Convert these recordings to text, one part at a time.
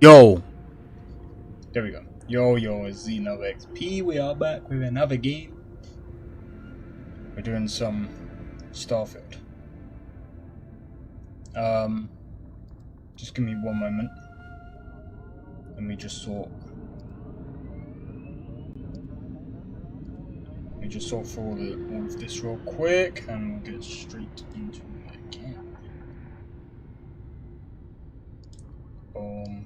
Yo! There we go. Yo, it's XP. We are back with another game. We're doing some Starfield. Just give me one moment. Let me just sort through all of this real quick, and we'll get straight into it again. Boom.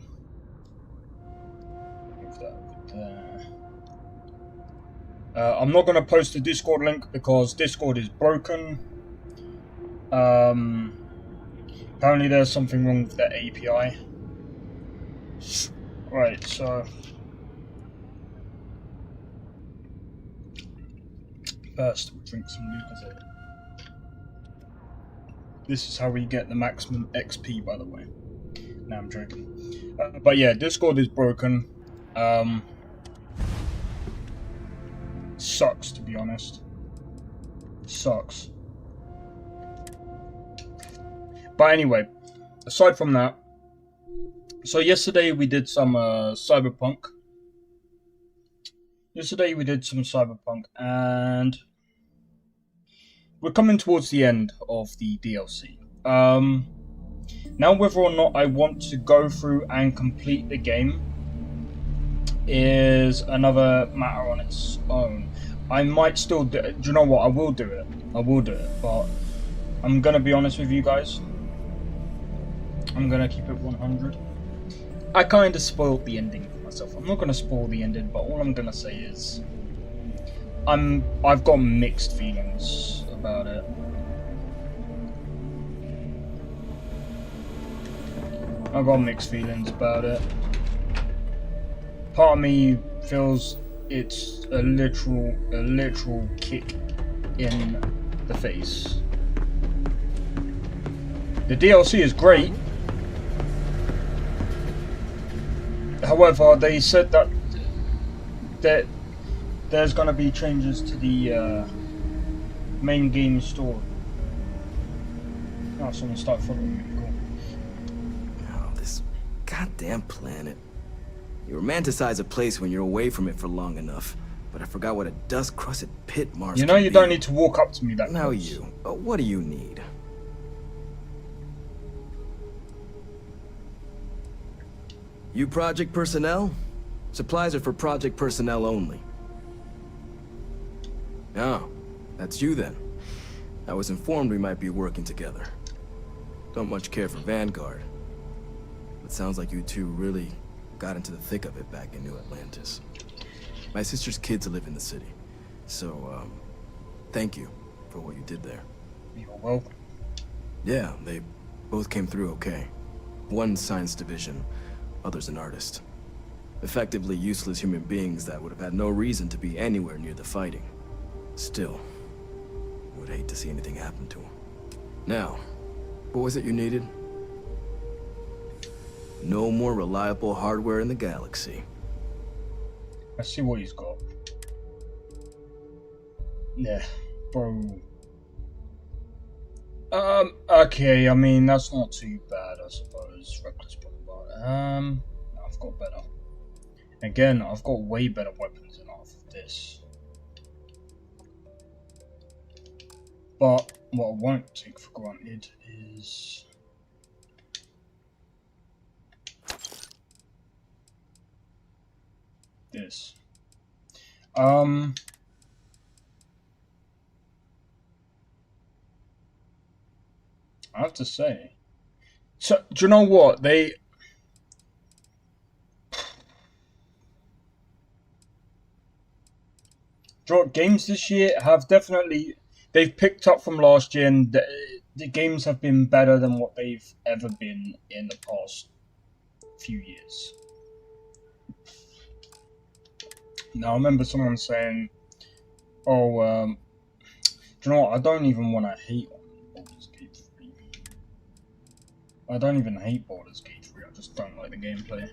Move that over there. I'm not going to post the Discord link because Discord is broken. Apparently there's something wrong with the API. Right, so first we'll drink some Lucozade. This is how we get the maximum XP, by the way. No, I'm joking. But yeah, Discord is broken. Sucks, to be honest. Sucks. But anyway, aside from that, so yesterday we did some Cyberpunk. And we're coming towards the end of the DLC. Now whether or not I want to go through and complete the game is another matter on its own. I might still do it. Do you know what? I will do it, but I'm gonna be honest with you guys. I'm gonna keep it 100. I kind of spoiled the ending for myself. I'm not gonna spoil the ending, but all I'm gonna say is I've got mixed feelings about it. I've got mixed feelings about it. Part of me feels it's a literal kick in the face. The DLC is great. However, they said that there's going to be changes to the main game story. Oh, someone started following me. Cool. Oh, this goddamn planet. You romanticize a place when you're away from it for long enough, but I forgot what a dust-crusted pit Mars You know you don't need to walk up to me that Now close. What do you need? You project personnel? Supplies are for project personnel only. Oh, that's you then. I was informed we might be working together. Don't much care for Vanguard. But sounds like you two really got into the thick of it back in New Atlantis. My sister's kids live in the city. So, thank you for what you did there. You're welcome. Yeah, they both came through okay. One science division, other's an artist. Effectively useless human beings that would have had no reason to be anywhere near the fighting. Still, I would hate to see anything happen to them. Now, what was it you needed? No more reliable hardware in the galaxy. Let's see what he's got. Yeah, bro. Okay, I mean, that's not too bad, I suppose. Reckless bombard. I've got better. Again, I've got way better weapons than half of this. But what I won't take for granted is this. I have to say. So, do you know what? Games this year have definitely... They've picked up from last year, and the games have been better than what they've ever been in the past few years. Now, I remember someone saying, oh, do you know what? I don't even want to hate on Baldur's Gate 3. I don't even hate Baldur's Gate 3, I just don't like the gameplay.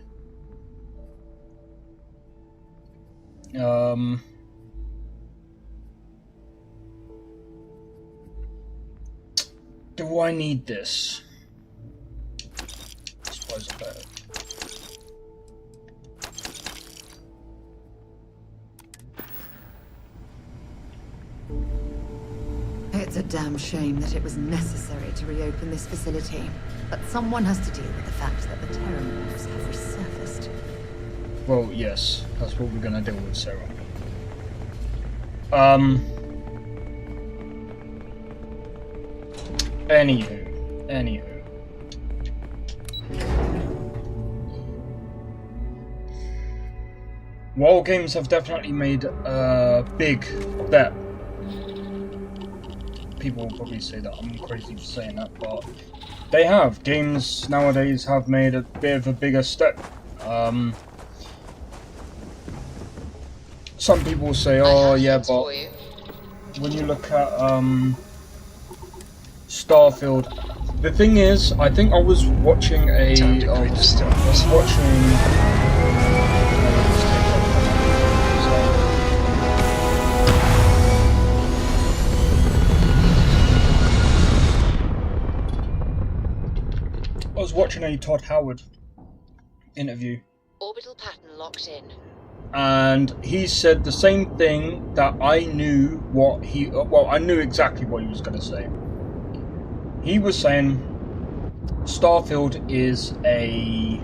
Do I need this? I suppose I better. a damn shame that it was necessary to reopen this facility. But someone has to deal with the fact that the Terramorphs have resurfaced. Well, yes, that's what we're gonna deal with, Sarah. Anywho. Wild Games have definitely made a big bet. People will probably say that I'm crazy for saying that, but they have. Games nowadays have made a bit of a bigger step. Some people say, oh yeah, but when you look at Starfield, the thing is, I think I was watching I was watching a Todd Howard interview. Orbital pattern locked in. And he said the same thing that I knew I knew exactly what he was going to say. He was saying Starfield is a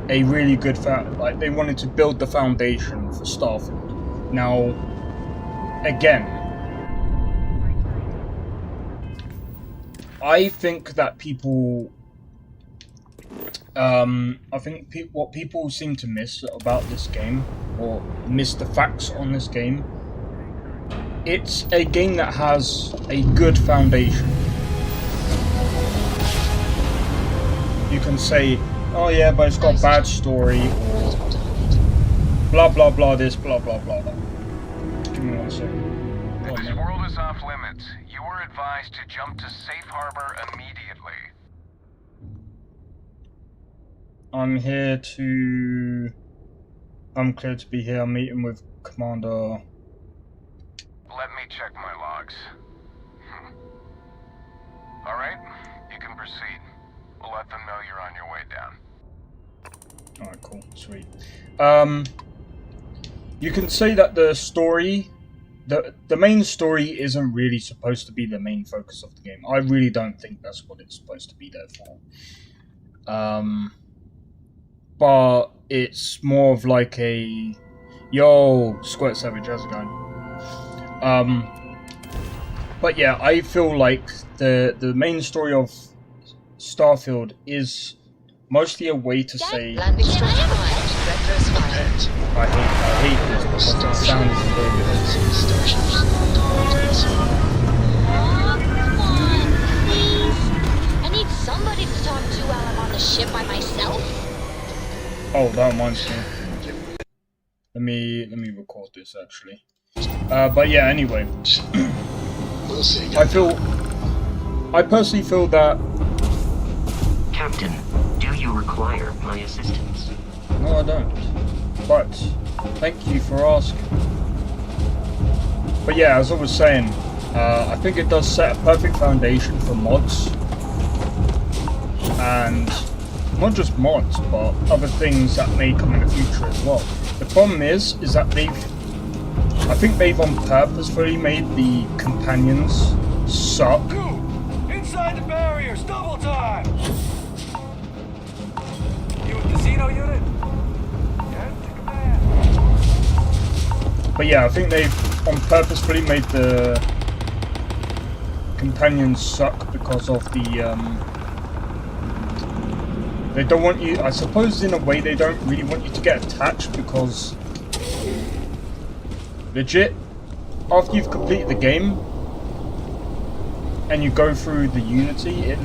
really good like they wanted to build the foundation for Starfield. Now, again, I think that people what people seem to miss about this game, or miss the facts on this game, it's a game that has a good foundation. You can say, oh yeah, but it's got a bad story, or blah blah blah this, blah blah blah that. Give me 1 second. This world is off limits. You were advised to jump to safe harbor immediately. I'm clear to be here. I'm meeting with Commander. Let me check my logs. Alright, you can proceed. We'll let them know you're on your way down. Alright, cool, sweet. You can say that the story, the main story isn't really supposed to be the main focus of the game. I really don't think that's what it's supposed to be there for. But it's more of like a, yo, Squirt Savage, how's it going? But yeah, I feel like the main story of Starfield is mostly a way to say I hate this because it sounds a little bit. Come on, please. I need somebody to talk to while I'm on the ship by myself. Oh, that reminds me. Let me record this actually. But yeah, anyway. I personally feel that... Captain, do you require my assistance? No, I don't. But, thank you for asking. But yeah, as I was saying, I think it does set a perfect foundation for mods. And not just mods, but other things that may come in the future as well. The problem is that I think they've on purposefully made the companions suck. Inside the barriers, double time! You with the Xeno unit? Yeah, take a man. But yeah, I think they've on purposefully made the companions suck because of the they don't want you, I suppose in a way they don't really want you to get attached, because legit, after you've completed the game and you go through the Unity, it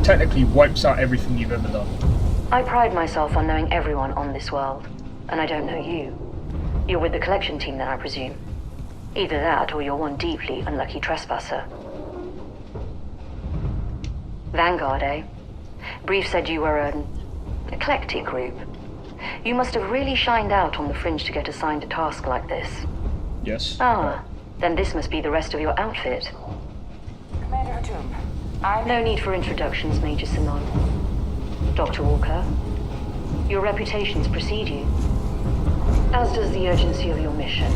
technically wipes out everything you've ever done. I pride myself on knowing everyone on this world, and I don't know you. You're with the collection team then, I presume. Either that, or you're one deeply unlucky trespasser. Vanguard, eh? Brief said you were an eclectic group. You must have really shined out on the fringe to get assigned a task like this. Yes. Ah, then this must be the rest of your outfit. Commander Hatum, No need for introductions, Major Simon. Dr. Walker, your reputations precede you, as does the urgency of your mission,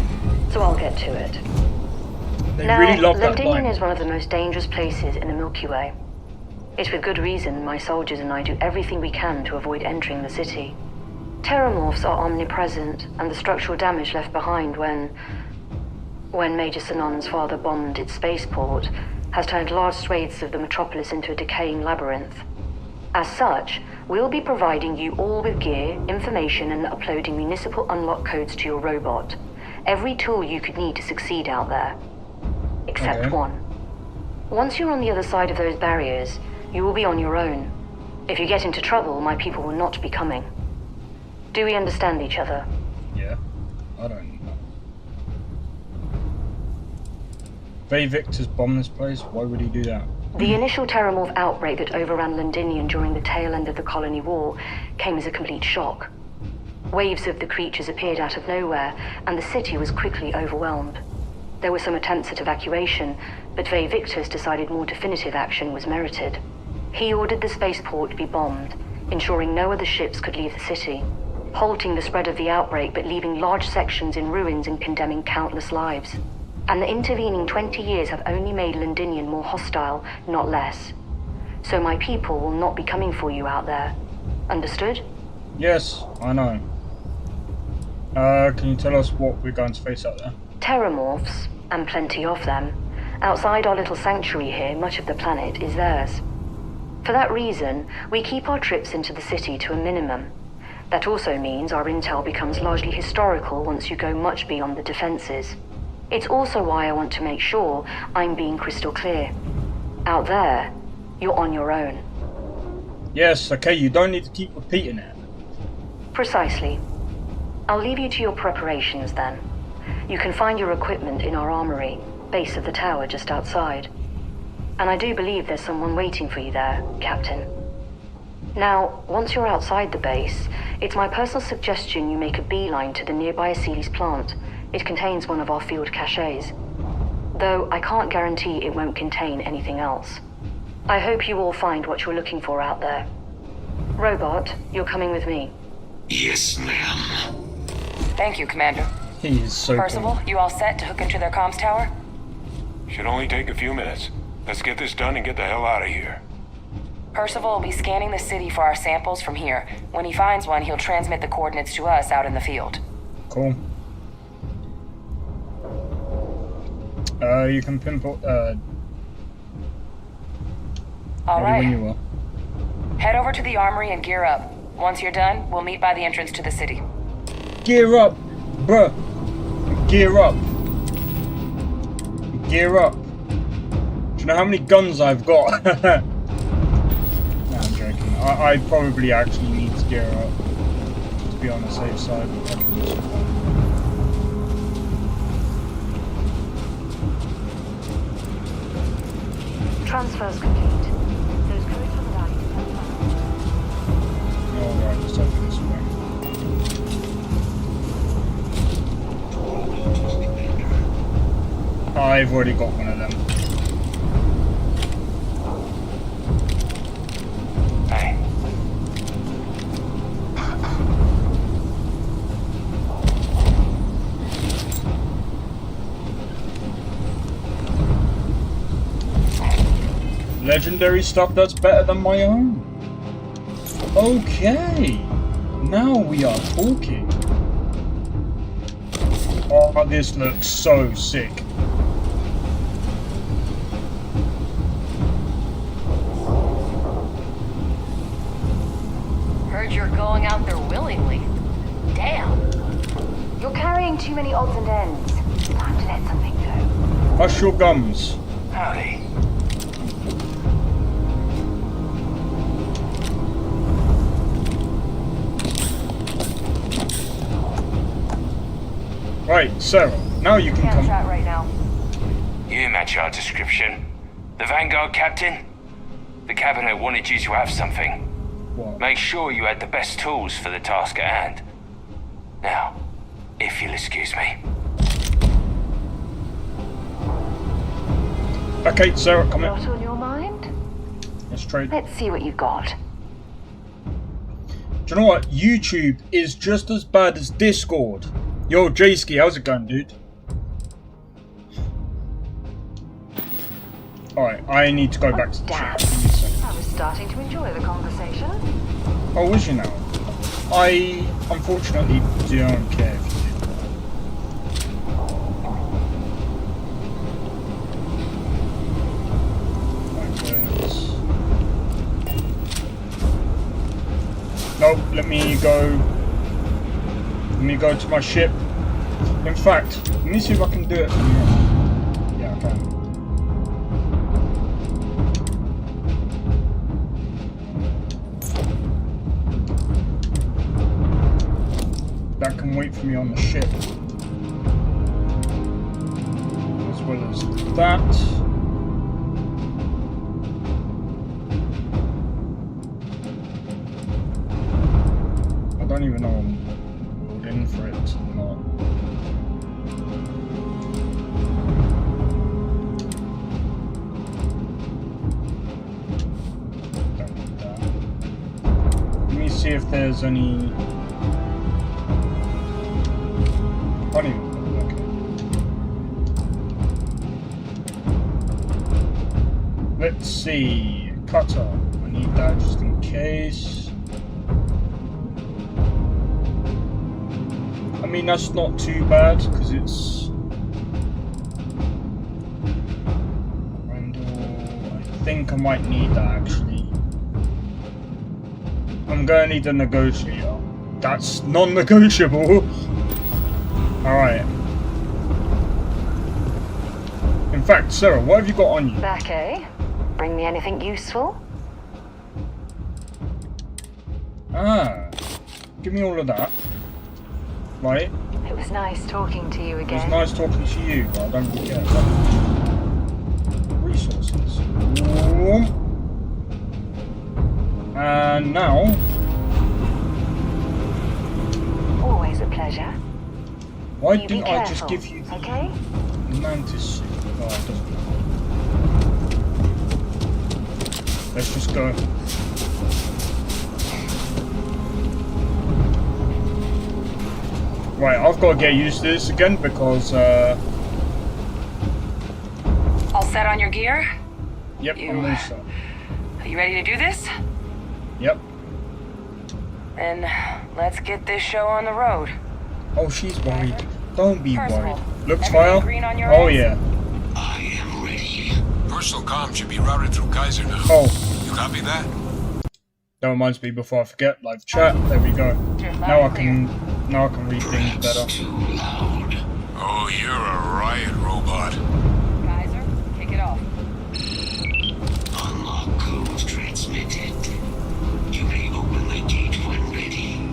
so I'll get to it. They Now, really love that Londinium line. is one of the most dangerous places in the Milky Way. It's with good reason my soldiers and I do everything we can to avoid entering the city. Terramorphs are omnipresent, and the structural damage left behind when Major Sanon's father bombed its spaceport has turned large swathes of the metropolis into a decaying labyrinth. As such, we'll be providing you all with gear, information, and uploading municipal unlock codes to your robot. Every tool you could need to succeed out there. Except Okay. one. Once you're on the other side of those barriers, you will be on your own. If you get into trouble, my people will not be coming. Do we understand each other? Yeah, I don't know. Bay Victor's bombed this place. Why would he do that? The initial Terramorph outbreak that overran Londinium during the tail end of the colony war came as a complete shock. Waves of the creatures appeared out of nowhere, and the city was quickly overwhelmed. There were some attempts at evacuation, but Bay Victor's decided more definitive action was merited. He ordered the spaceport to be bombed, ensuring no other ships could leave the city, halting the spread of the outbreak but leaving large sections in ruins and condemning countless lives. And the intervening 20 years have only made Londinium more hostile, not less. So my people will not be coming for you out there. Understood? Yes, I know. Can you tell us what we're going to face out there? Terramorphs, and plenty of them. Outside our little sanctuary here, much of the planet is theirs. For that reason, we keep our trips into the city to a minimum. That also means our intel becomes largely historical once you go much beyond the defenses. It's also why I want to make sure I'm being crystal clear. Out there, you're on your own. Yes, okay, you don't need to keep repeating it. Precisely. I'll leave you to your preparations then. You can find your equipment in our armory, base of the tower just outside. And I do believe there's someone waiting for you there, Captain. Now, once you're outside the base, it's my personal suggestion you make a beeline to the nearby Aceles plant. It contains one of our field caches. Though I can't guarantee it won't contain anything else. I hope you all find what you're looking for out there. Robot, you're coming with me. Yes, ma'am. Thank you, Commander. He is so Percival, cool. you all set to hook into their comms tower? Should only take a few minutes. Let's get this done and get the hell out of here. Percival will be scanning the city for our samples from here. When he finds one, he'll transmit the coordinates to us out in the field. Cool. You can pinpoint, All when you right. will. Head over to the armory and gear up. Once you're done, we'll meet by the entrance to the city. Gear up, bruh. Gear up. Gear up. Do you know how many guns I've got? No, I'm joking. I probably actually need to gear up to be on the safe side. Transfer's complete. Those codes on the right. Alright, let's open this way. I've already got one of them. Hey. Legendary stuff that's better than my own. Okay. Now we are talking. Oh, this looks so sick. Heard you're going out there willingly. Damn. You're carrying too many odds and ends. Time to let something go. Hush your gums. Howdy. Right, Sarah, now you can Can't come. chat right now. You match our description. The Vanguard captain? The cabinet wanted you to have something. What? Make sure you had the best tools for the task at hand. Now, if you'll excuse me. Okay, Sarah, come Not in. on your mind? Let's trade. Let's see what you've got. Do you know what? YouTube is just as bad as Discord. Yo, J-Ski, how's it going, dude? Alright, I need to go back to the Damn. ship. Give me a second. I was starting to enjoy the conversation. Oh, is you now? I unfortunately don't care if you do. Nope, let me go to my ship. In fact, let me see if I can do it from here. Yeah, I can. That can wait for me on the ship. As well as that. I don't even know I'm pulled in for it or not. Don't need that. Let me see if there's any. Funny. Okay. Let's see. Cutter. I need that just in case. I mean, that's not too bad because it's. I think I might need that actually. I'm gonna need a negotiator. That's non-negotiable. Alright. In fact, Sarah, what have you got on you? Back, eh? Bring me anything useful? Ah. Give me all of that. Right. It was nice talking to you It was again. nice talking to you, but I don't really care. Resources. And now. Always a pleasure. Why You be didn't I just careful, give you the okay? mantis suit? Oh, it doesn't matter. Let's just go. Right, I've got to get used to this again because, All set on your gear? Yep, I'm all set. Are you ready to do this? Yep. Then let's get this show on the road. Oh, she's worried. Don't be worried. Percival, Looks everything fire? green on your Oh, end? yeah. I am ready. Personal comm should be routed through Kaiser now. Oh, You copy that? that reminds me before I forget, live chat. There we go. Now I can read things better. Too loud. Oh, you're a riot robot. Kaiser, kick it off. Unlock code transmitted. You may open the gate when ready.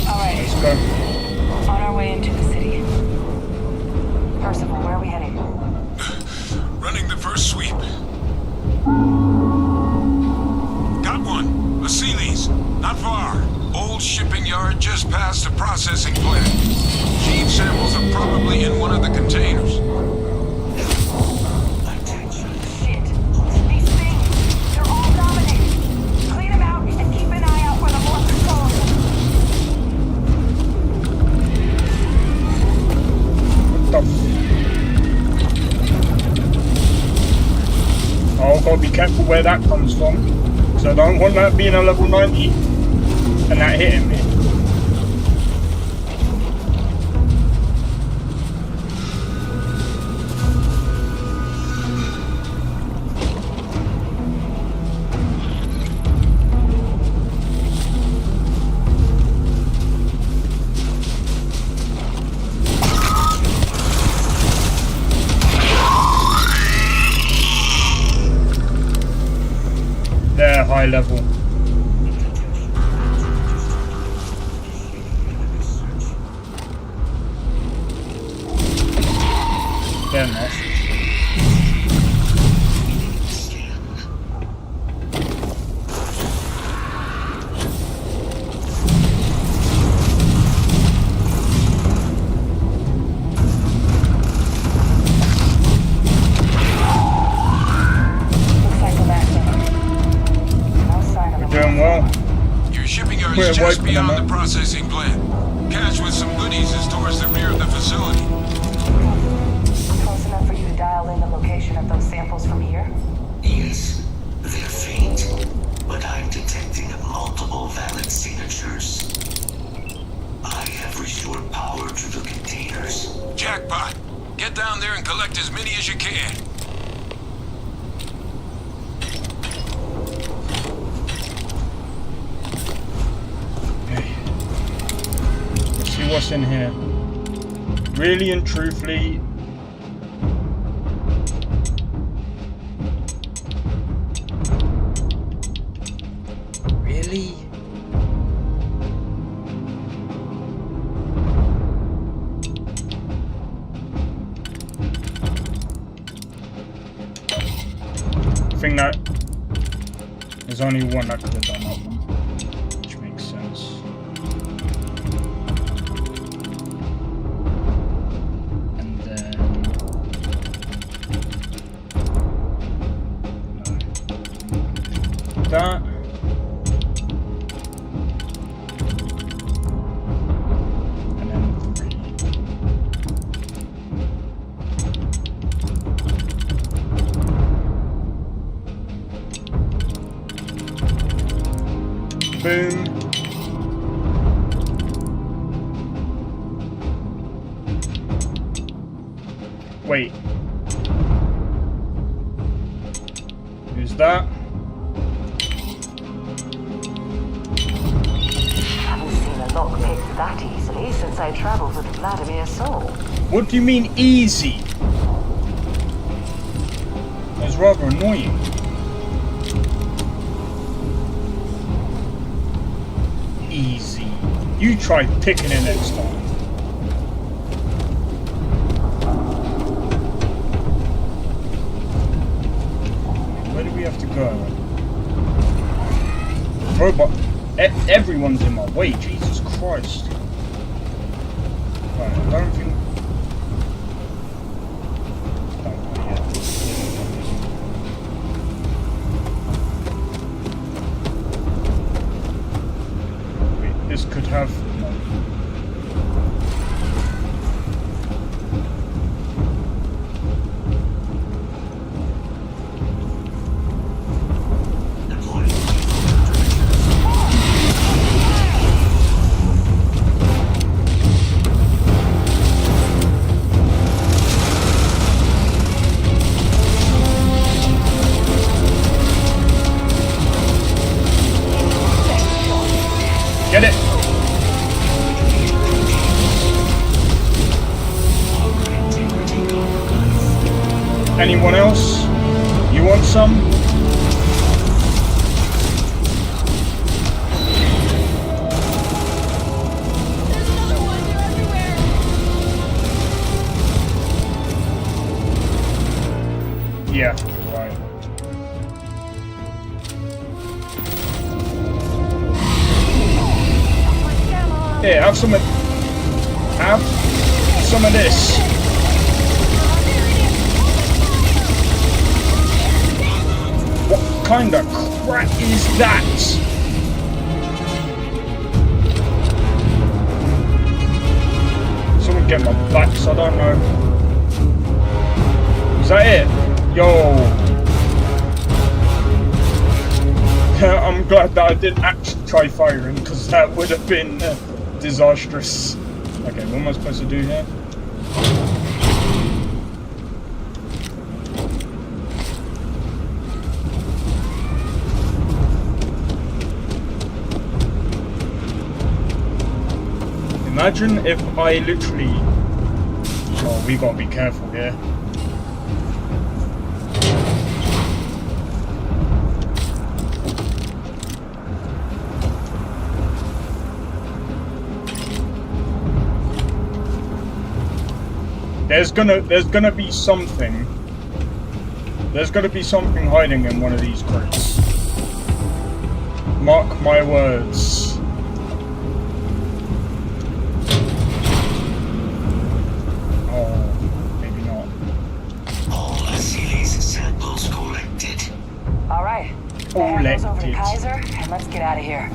Alright, Let's go. on our way into the city. Percival, where are we heading? Running the first sweep. Got one. A Sealy's. Not far. Old shipping yard just past the processing plant. Gene samples are probably in one of the containers. Shit. These things, they're all dominated. Clean them out and keep an eye out for the more control. What the Oh, gotta be careful where that comes from. Because I don't want that being a level 90. And that hitting me. They're high level. They're not. Looks like we're back there. No sign of We're them. doing well. Your shipping yard's We're just wiping them beyond out. the processing plant. Cache with some goodies is towards the rear of the facility. Close enough for you to dial in the location looking at those samples from here? Yes, they're faint, but I'm detecting multiple valid signatures. I have restored power to the containers. Jackpot! Get down there and collect as many as you can. Okay. Let's see what's in here. Really and truthfully, really? I think that there's only one that could have done that one, which makes sense. And then no. That. And then 3. Boom. Wait. Who's that? Haven't seen a lock picked that easily since I traveled with Vladimir's soul. What do you mean easy? That's rather annoying. Easy. You try picking it next time. Where do we have to go? Robot. Everyone's in my way. Jesus Christ. Right, I don't think. This could have no. Get it. Anyone else? You want some? Yeah, right. Here, have some of this. What kind of crap is that? Someone get my backs, I don't know. Is that it? Yo. I'm glad that I didn't actually try firing, because that would have been disastrous. Okay, what am I supposed to do here? Imagine if I literally... Oh, we gotta be careful here. There's gonna be something. There's gonna be something hiding in one of these crates. Mark my words. Hand those over to Kaiser, and let's get out of here.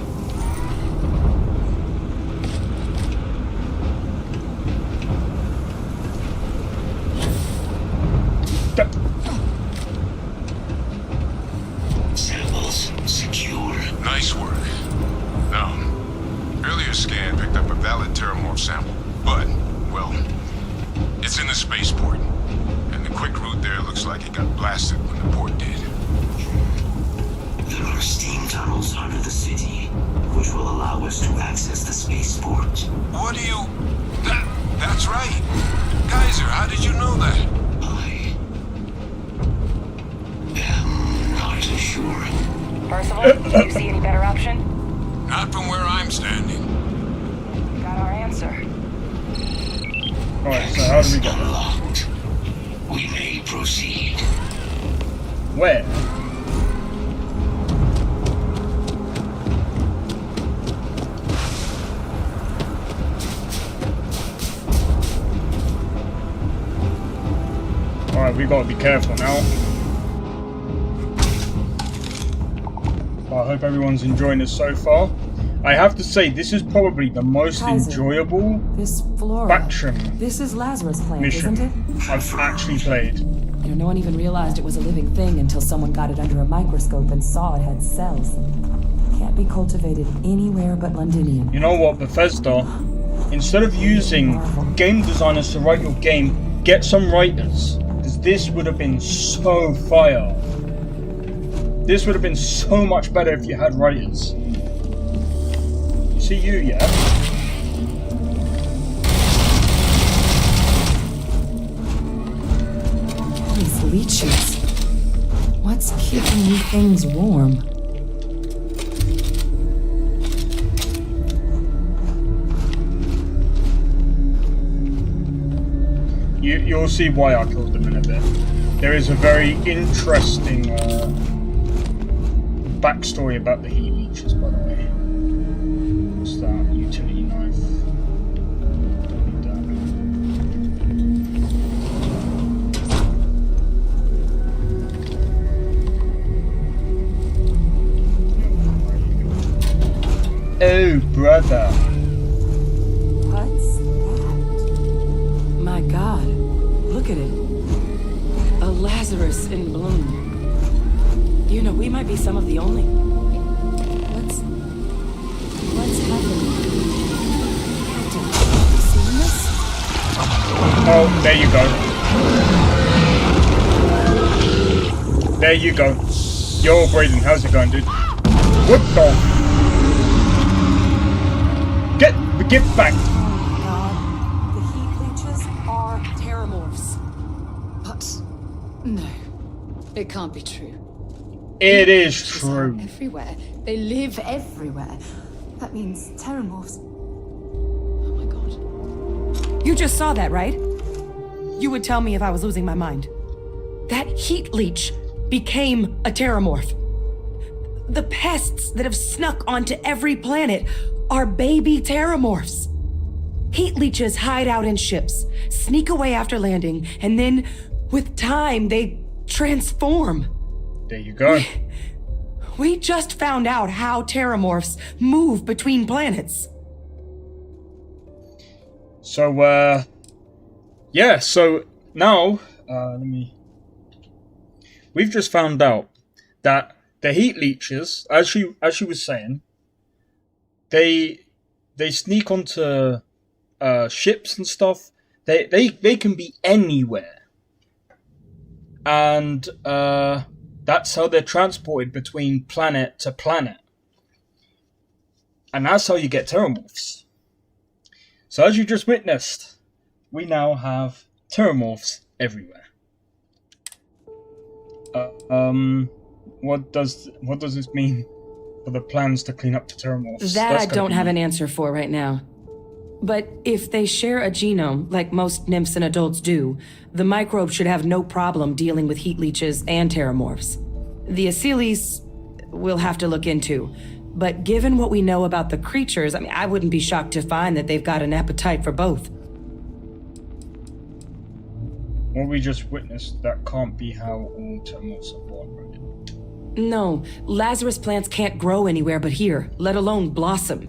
scan picked up a valid Terramorph sample, but, well, it's in the spaceport. And the quick route there looks like it got blasted when the port did. There are steam tunnels under the city, which will allow us to access the spaceport. What do you... That's right. Kaiser, how did you know that? I am not sure. Percival, do you see any better option? Not from where I'm standing. Got our answer. Alright, so how do we get there? Unlocked. We may proceed. Where? Alright, we gotta be careful now. I hope everyone's enjoying this so far. I have to say, this is probably the most Kaiser, enjoyable this Flora. faction This is Lazarus plant, mission isn't it? I've actually played. You know, no one even realized it was a living thing until someone got it under a microscope and saw it had cells. Can't be cultivated anywhere but Londinium. You know what, Bethesda? Instead of using game designers to write your game, get some writers. Because this would have been so fire. This would have been so much better if you had writers. See you, yeah? These leeches. What's keeping these things warm? You'll see why I killed them in a bit. There is a very interesting backstory about the heat leeches, by the way. What's that? Utility knife. Don't need that. Oh, brother. What's that? My God, look at it. A Lazarus in bloom. You know, we might be some of the only. What's happening? Captain, have you seen this? Oh, there you go. There you go. You're breathing. How's it going, dude? What the? Get back! Oh my God, the heat leeches are terramorphs. But no, it can't be true. It is Leeches are true. everywhere. They live everywhere. That means terramorphs. Oh my God. You just saw that, right? You would tell me if I was losing my mind. That heat leech became a terramorph. The pests that have snuck onto every planet are baby terramorphs. Heat leeches hide out in ships, sneak away after landing, and then, with time, they transform. There you go. We just found out how terramorphs move between planets. So, yeah, so now, we've just found out that the heat leeches, as she was saying, they sneak onto ships and stuff. They can be anywhere, and that's how they're transported between planet to planet, and that's how you get terramorphs. So as you just witnessed, we now have terramorphs everywhere. What does this mean for the plans to clean up the terramorphs? That I don't have an answer for right now. But if they share a genome, like most nymphs and adults do, the microbe should have no problem dealing with heat leeches and terramorphs. The Asylees we'll have to look into. But given what we know about the creatures, I wouldn't be shocked to find that they've got an appetite for both. What we just witnessed, that can't be how all terramorphs are born, right? No, Lazarus plants can't grow anywhere but here, let alone blossom.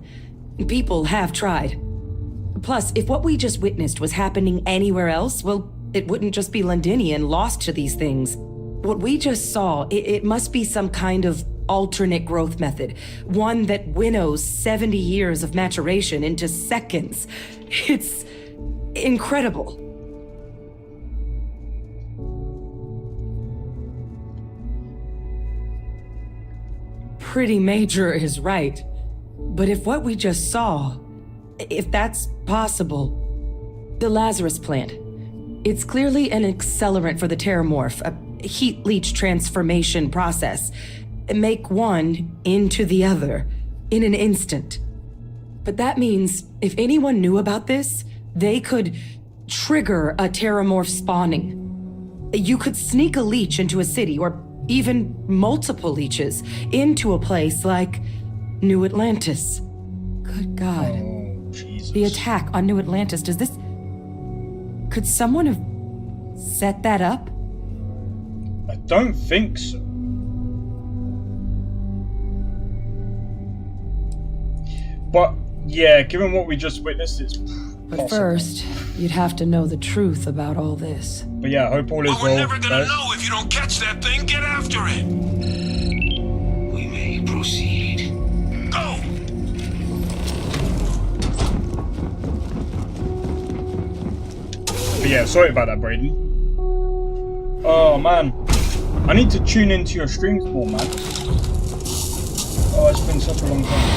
People have tried. Plus, if what we just witnessed was happening anywhere else, well, it wouldn't just be Londinian lost to these things. What we just saw, it must be some kind of alternate growth method. One that winnows 70 years of maturation into seconds. It's incredible. Pretty Major is right. But if what we just saw, if that's possible, the Lazarus plant, it's clearly an accelerant for the Terramorph, a heat leach transformation process. Make one into the other in an instant. But that means if anyone knew about this, they could trigger a Terramorph spawning. You could sneak a leech into a city, or even multiple leeches, into a place like New Atlantis. Good God. Oh, Jesus. The attack on New Atlantis, does this... Could someone have set that up? I don't think so. But, yeah, given what we just witnessed, it's But possible. first, you'd have to know the truth about all this. But yeah, I hope all is Well, we're well. never gonna guys. know if you don't catch that thing. Get after it. We may proceed. Go. But yeah, sorry about that, Braden. Oh man, I need to tune into your streams more, man. Oh, it's been such a long time.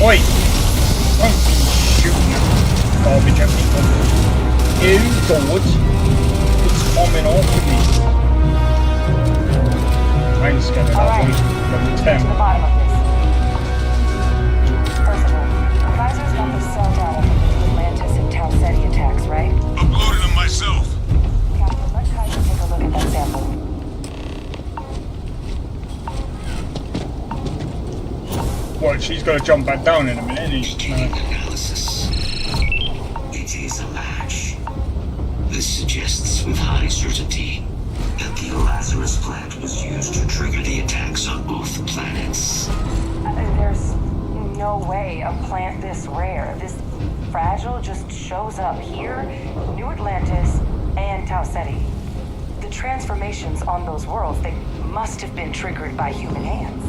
Oi! Don't be shooting at garbage at people. You God, it's coming off with me. I'm scared of that one. Level 10. To the bottom of this. First of all, advisors got the cell data from the Atlantis and Tau Ceti attacks, right? Uploaded them myself. Captain, let Kaiser take a look at that sample. What, she's got to jump back down in a minute, isn't he? Beginning analysis. It is a match. This suggests with high certainty that the Lazarus plant was used to trigger the attacks on both planets. There's no way a plant this rare, this fragile, just shows up here, New Atlantis, and Tau Ceti. The transformations on those worlds, they must have been triggered by human hands.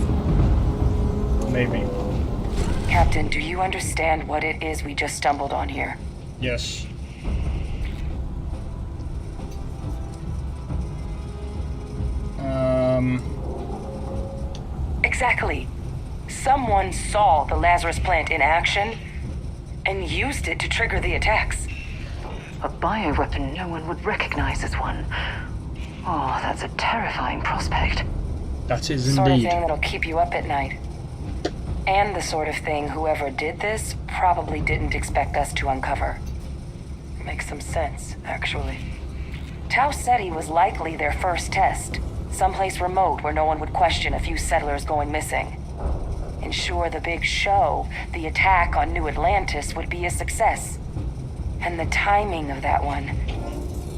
Maybe. Captain, do you understand what it is we just stumbled on here? Yes. Exactly. Someone saw the Lazarus plant in action and used it to trigger the attacks. A bioweapon no one would recognize as one. Oh, that's a terrifying prospect. That is Sort of indeed. thing that'll keep you up at night. And the sort of thing whoever did this probably didn't expect us to uncover. Makes some sense, actually. Tau Ceti was likely their first test. Someplace remote where no one would question a few settlers going missing. Ensure the big show, the attack on New Atlantis, would be a success. And the timing of that one,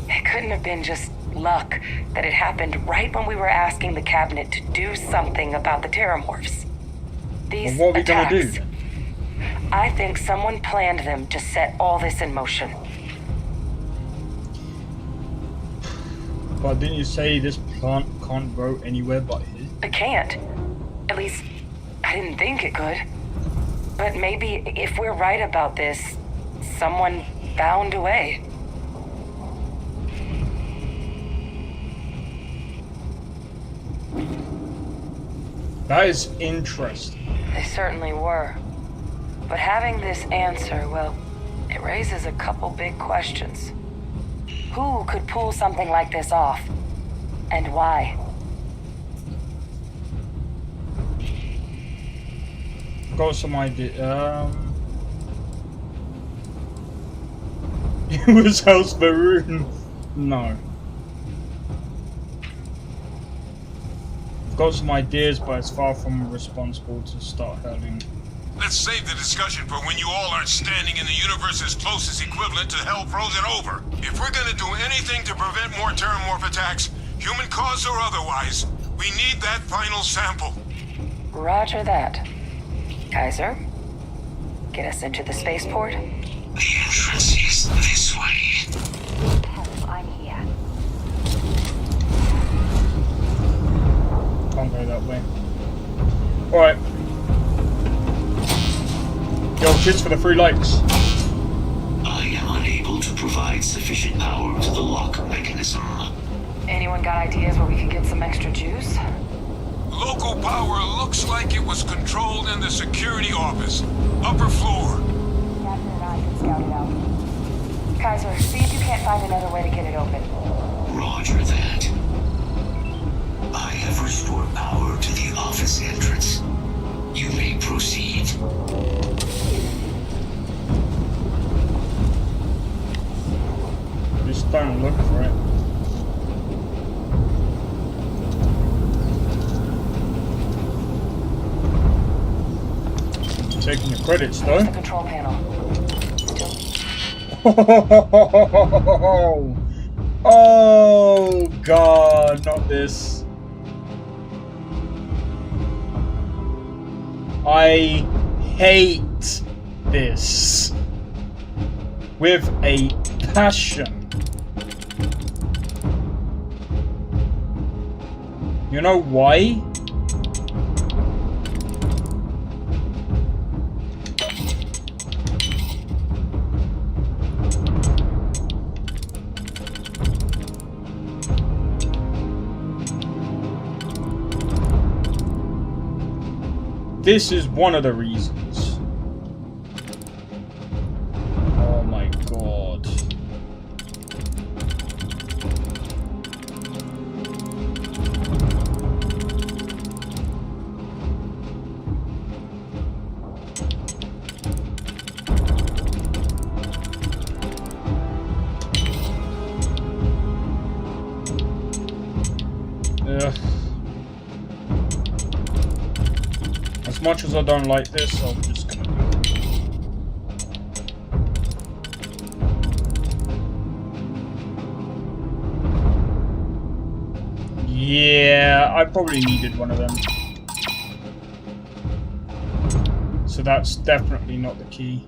it couldn't have been just luck that it happened right when we were asking the cabinet to do something about the Terramorphs. These Well, what are we attacks, gonna do? I think someone planned them to set all this in motion. But didn't you say this plant can't grow anywhere but here? It can't. At least, I didn't think it could. But maybe if we're right about this, someone found a way. That is interesting. They certainly were. But having this answer, well, it raises a couple big questions. Who could pull something like this off? And why? Got some idea. It was House Baroon. No. Got some ideas, but it's far from responsible to start hurling. Let's save the discussion for when you all are standing in the universe's closest equivalent to hell frozen over. If we're gonna do anything to prevent more Terramorph attacks, human cause or otherwise, we need that final sample. Roger that. Kaiser, get us into the spaceport. The entrance is this way. I'm here. that way. Alright. Yo, kids, for the 3 likes. I am unable to provide sufficient power to the lock mechanism. Anyone got ideas where we could get some extra juice? Local power looks like it was controlled in the security office. Upper floor. Captain and I can scout it out. Kaiser, see if you can't find another way to get it open. Roger that. I have restored power to the office entrance. You may proceed. Just don't look for it. Taking the credits though. There's the control panel. Oh god, not this. I hate this with a passion. You know why? This is one of the reasons. Oh my god. Ugh. As much as I don't like this, I'm just gonna do it. Yeah, I probably needed one of them. So that's definitely not the key.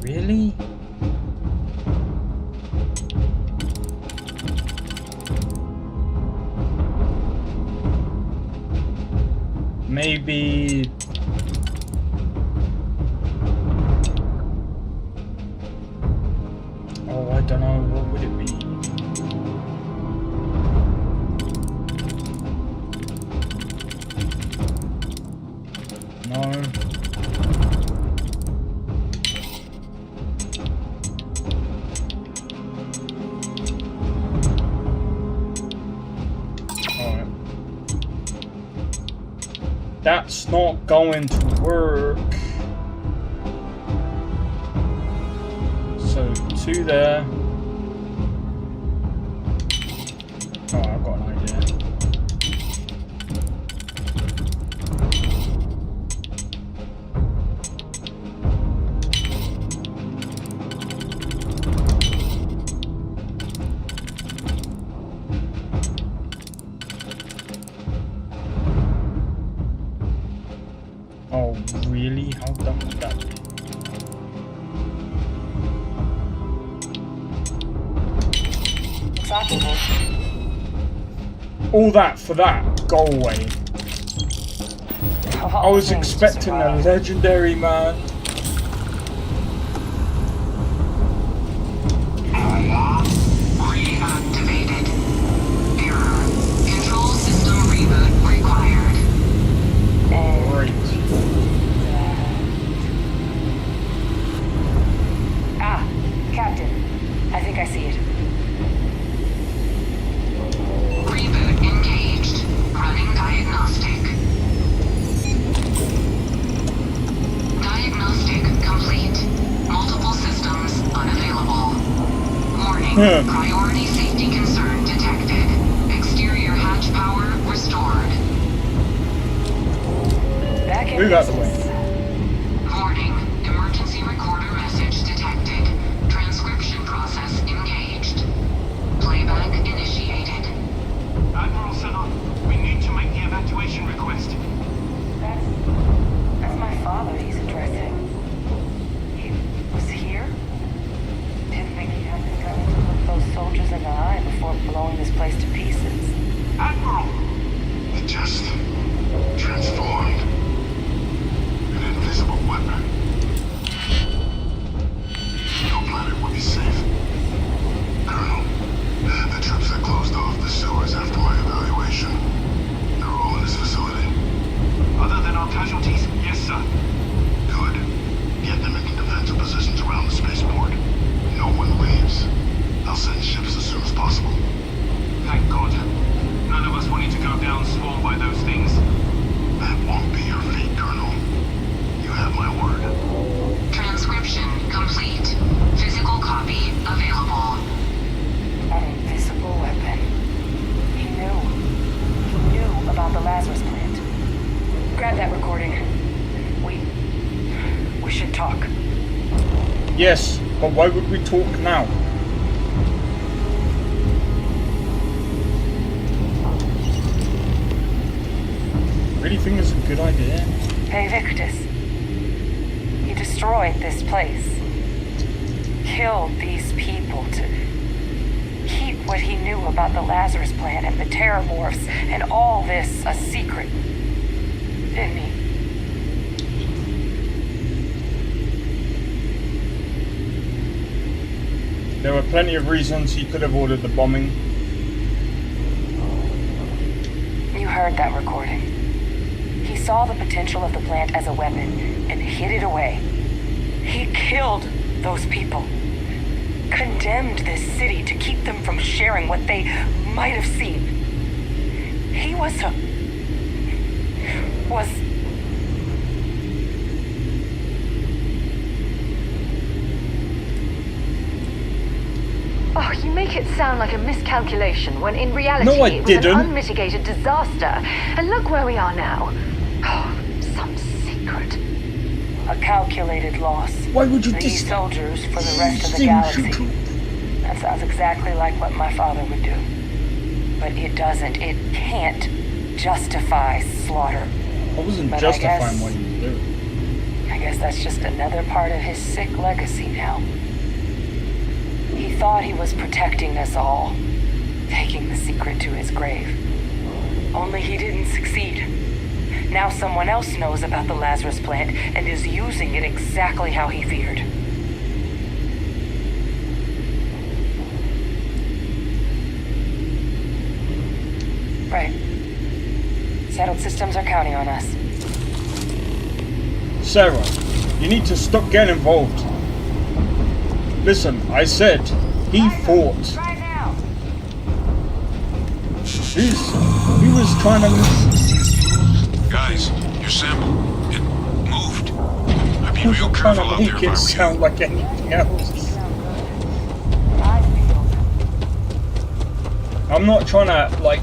Really? Maybe... Oh, I don't know, what would it be? No. That's not going to work. So 2 there. Oh, I've got an idea. Oh, really? How dumb would that be? All that for that? Go away. I was expecting a legendary, man. Reactivated. Error. Control system reboot required. Great. Captain. I think I see it. Reboot engaged. Running diagnostic. Diagnostic complete. Multiple systems unavailable. Warning. Priority safety concern detected. Exterior hatch power restored. Back in Move out the way. Warning. Emergency recorder message detected. Transcription process engaged. Playback initiated. Admiral Sanon, we need to make the evacuation request. That's my father. Yes, but why would we talk now? Really think it's a good idea? Hey, Victus. He destroyed this place. Killed these people to keep what he knew about the Lazarus plant and the Terramorphs and all this a secret. Didn't he? There were plenty of reasons he could have ordered the bombing. You heard that recording. He saw the potential of the plant as a weapon and hid it away. He killed those people. Condemned this city to keep them from sharing what they might have seen. He was Oh, you make it sound like a miscalculation when in reality no, I it was didn't. an unmitigated disaster. And look where we are now. Oh, some secret. a calculated loss. Why would you These soldiers for the rest of the galaxy. That sounds exactly like what my father would do. But it doesn't. It can't justify slaughter. I wasn't But justifying what you do. I guess that's just another part of his sick legacy now. He thought he was protecting us all, taking the secret to his grave. Only he didn't succeed. Now someone else knows about the Lazarus plant and is using it exactly how he feared. Right. Settled systems are counting on us. Sarah, you need to stop getting involved. Listen, I said he fought. Right now. He was trying to... Guys, your sample, it moved. I'd be real trying careful to out make there it if I sound like anything else. I'm not trying to, like,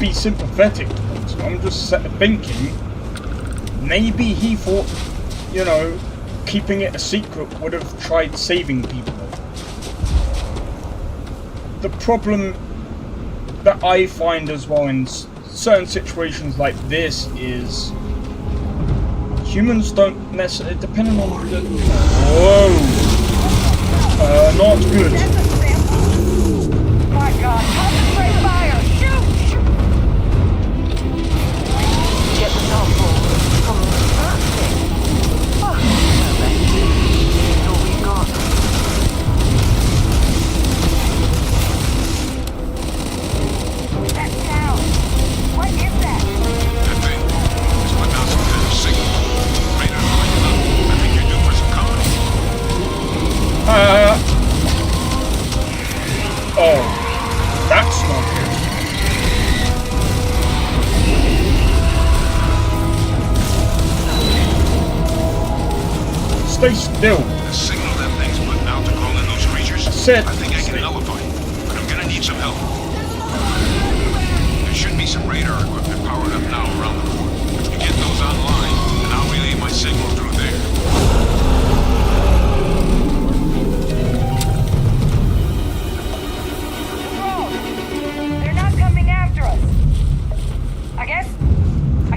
be sympathetic towards him. I'm just thinking maybe he thought, you know, keeping it a secret would have tried saving people. The problem that I find as well in certain situations like this is humans don't necessarily, depending on the... Whoa! Not good. My God, concentrate fire! Shoot! Get the sample from that thing. Oh, well then. It's all we've got. That sound! What is that? That thing is putting out some kind of signal. Radar lighting up. I think you're due for some company. Oh, that's not good. Stay still. The signal that thing's putting out to call in those creatures, I said I think I can nullify it, but I'm gonna need some help. There should be some radar equipment powered up now around the port. You get those online, and I'll relay my signal through there. They're not coming after us. I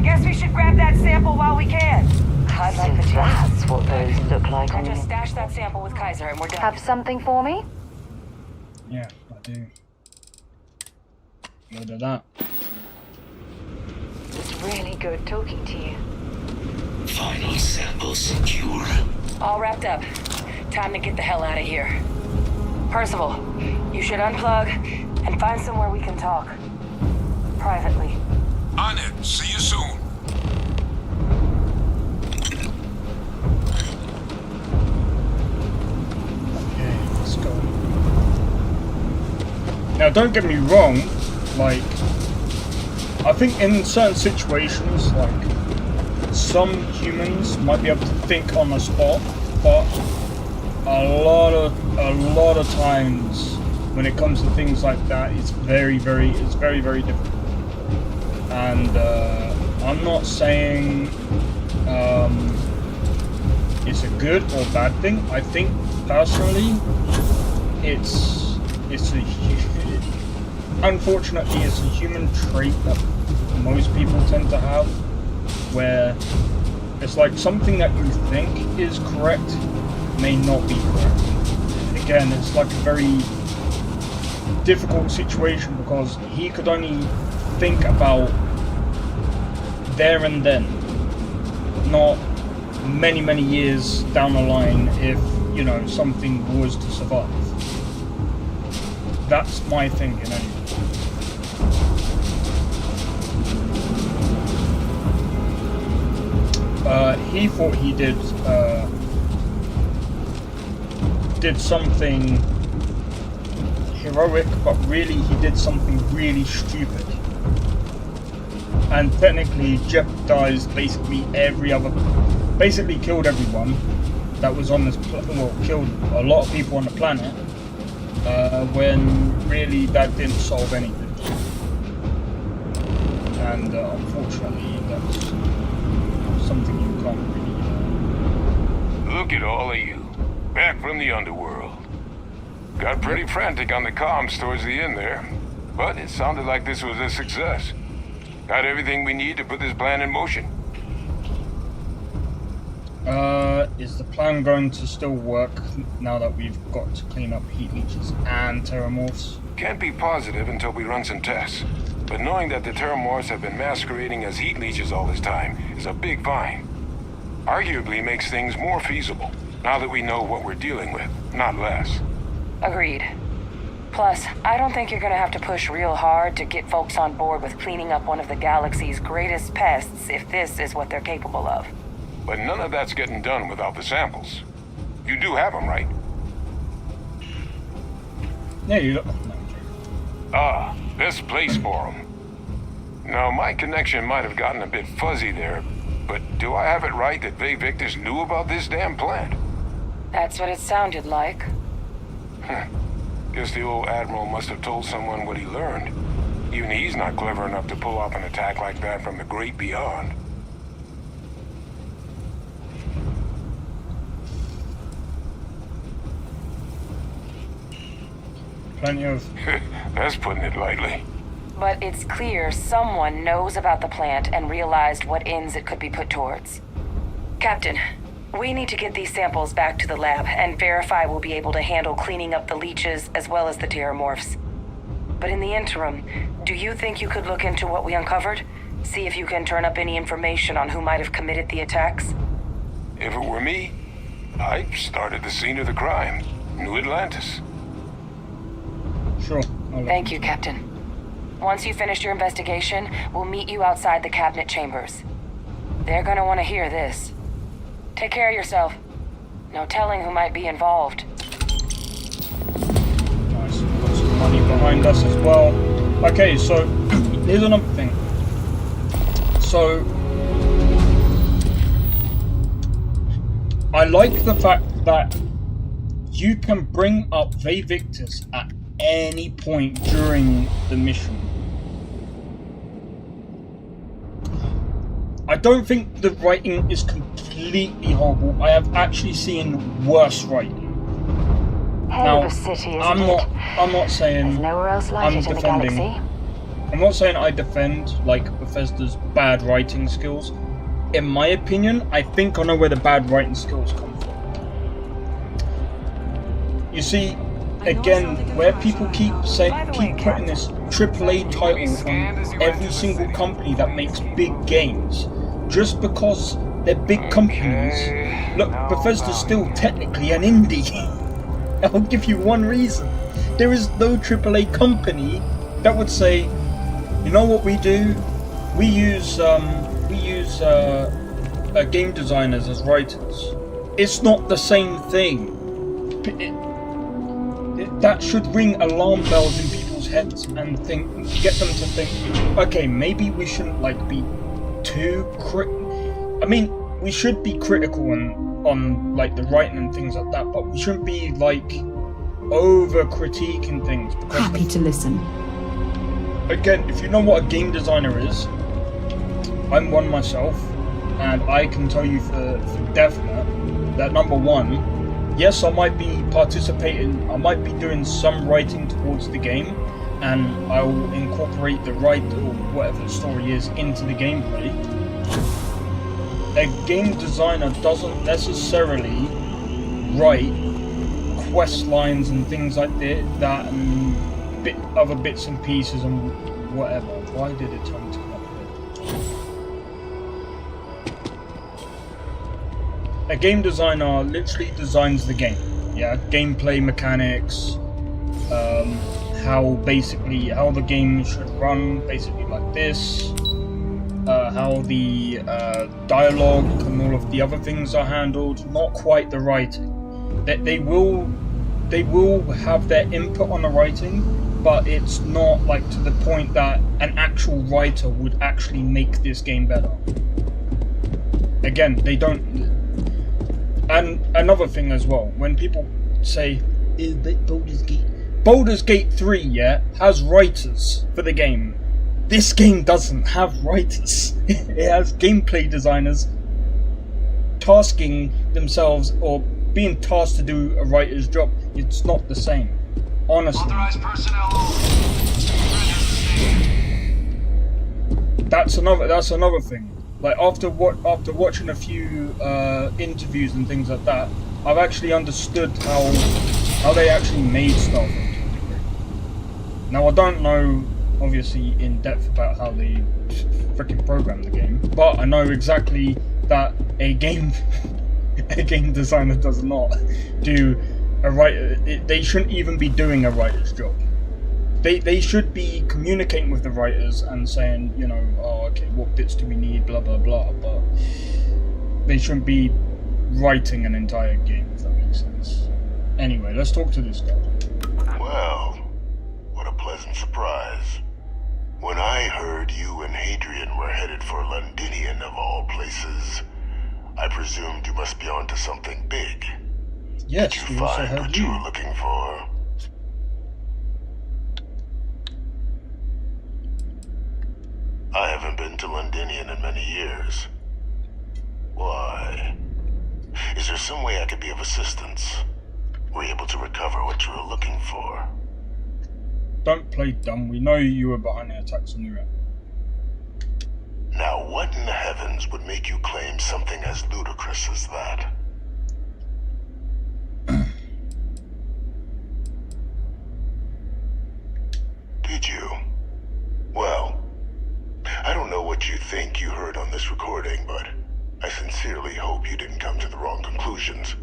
guess we should grab that sample while we can. I'd like the chance. That's what those look like I on just you. stash that sample with Kaiser and we're done. Have something for me? Yeah, I do. Load of that. It's really good talking to you. Final sample secure. All wrapped up. Time to get the hell out of here. Percival, you should unplug and find somewhere we can talk. Privately. On it. See you soon. Okay, let's go. Now, don't get me wrong, like, I think in certain situations, like, some humans might be able to think on the spot, but a lot of times when it comes to things like that, it's very, very difficult. And I'm not saying it's a good or bad thing. I think personally, it's unfortunately it's a human trait that most people tend to have, where it's like something that you think is correct may not be correct. Again, it's like a very difficult situation because he could only think about there and then, not many years down the line if, you know, something was to survive. That's my thinking anyway. He thought he did something heroic, but really he did something really stupid. And technically jeopardized basically basically killed everyone that was on this killed a lot of people on the planet, when really that didn't solve anything. And unfortunately that's something you can't really Look at all of you, back from the underworld. Got pretty frantic on the comms towards the end there, but it sounded like this was a success. Got everything we need to put this plan in motion. Is the plan going to still work now that we've got to clean up heat leeches and terramorphs? Can't be positive until we run some tests, but knowing that the terramorphs have been masquerading as heat leeches all this time is a big find. Arguably makes things more feasible, now that we know what we're dealing with, not less. Agreed. Plus, I don't think you're gonna have to push real hard to get folks on board with cleaning up one of the galaxy's greatest pests if this is what they're capable of. But none of that's getting done without the samples. You do have them, right? Yeah, you look. Ah, best place for them. Now, my connection might have gotten a bit fuzzy there, but do I have it right that Ve Victus knew about this damn plant? That's what it sounded like. Guess the old Admiral must have told someone what he learned. Even he's not clever enough to pull off an attack like that from the great beyond. Plenty of... That's putting it lightly. But it's clear someone knows about the plant and realized what ends it could be put towards. Captain, we need to get these samples back to the lab and verify we'll be able to handle cleaning up the leeches as well as the terramorphs. But in the interim, do you think you could look into what we uncovered? See if you can turn up any information on who might have committed the attacks? If it were me, I'd start at the scene of the crime, New Atlantis. Sure. Thank you, Captain. Once you finish your investigation, we'll meet you outside the cabinet chambers. They're gonna want to hear this. Take care of yourself. No telling who might be involved. Nice. Got some money behind us as well. Okay, so here's another thing. So I like the fact that you can bring up Ve Victus at any point during the mission. I don't think the writing is completely horrible. I have actually seen worse writing. Hell of a city, isn't I'm not saying There's nowhere else like I'm it in defending. the galaxy. I'm not saying I defend like Bethesda's bad writing skills. In my opinion, I think I know where the bad writing skills come from. You see, again, where people keep putting this AAA title on every single company that makes big games, just because they're big companies. Look, Bethesda's still technically an indie. I'll give you one reason. There is no AAA company that would say, you know what we do? We use game designers as writers. It's not the same thing. That should ring alarm bells in people's heads and get them to think, okay, maybe we shouldn't be too I mean, we should be critical on the writing and things like that, but we shouldn't be over critiquing things. Happy to listen. Again, if you know what a game designer is, I'm one myself, and I can tell you for definite that number one, yes, I might be participating, I might be doing some writing towards the game, and I will incorporate the right or whatever the story is into the gameplay. A game designer doesn't necessarily write quest lines and things like that and other bits and pieces and whatever. Why did it tell me to come up here? A game designer literally designs the game. Yeah, gameplay mechanics, how the game should run, basically like this. How the dialogue and all of the other things are handled. Not quite the writing. They will have their input on the writing, but it's not like to the point that an actual writer would actually make this game better. Again, they don't. And another thing as well, when people say Baldur's Gate 3, yeah, has writers for the game. This game doesn't have writers. It has gameplay designers tasking themselves or being tasked to do a writer's job. It's not the same. Honestly. Authorized personnel That's another thing. Like after watching a few interviews and things like that, I've actually understood how they actually made Starfield. Now I don't know obviously in depth about how they freaking programmed the game, but I know exactly that a game designer does not do a writer. They shouldn't even be doing a writer's job. They should be communicating with the writers and saying, you know, oh, okay, what bits do we need, blah blah blah, but they shouldn't be writing an entire game, if that makes sense. Anyway, let's talk to this guy. Well, what a pleasant surprise. When I heard you and Hadrian were headed for Londinium of all places, I presumed you must be onto something big. Yes, did you find what you were looking for? I haven't been to Londinium in many years. Why? Is there some way I could be of assistance? Were you able to recover what you were looking for? Don't play dumb. We know you were behind the attacks on Europe. Now, what in the heavens would make you claim something as ludicrous as that? Did you? Well, I don't know what you think you heard on this recording, but I sincerely hope you didn't come to the wrong conclusions.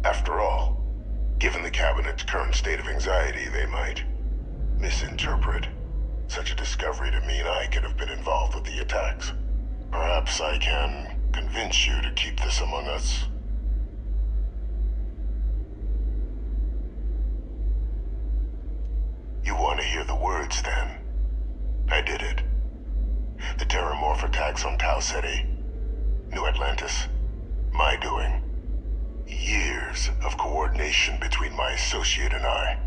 After all, given the Cabinet's current state of anxiety, they might misinterpret such a discovery to mean I could have been involved with the attacks. Perhaps I can convince you to keep this among us. You want to hear the words, then? I did it. The Terramorph attacks on Tau Ceti, New Atlantis, my doing. Years of coordination between my associate and I,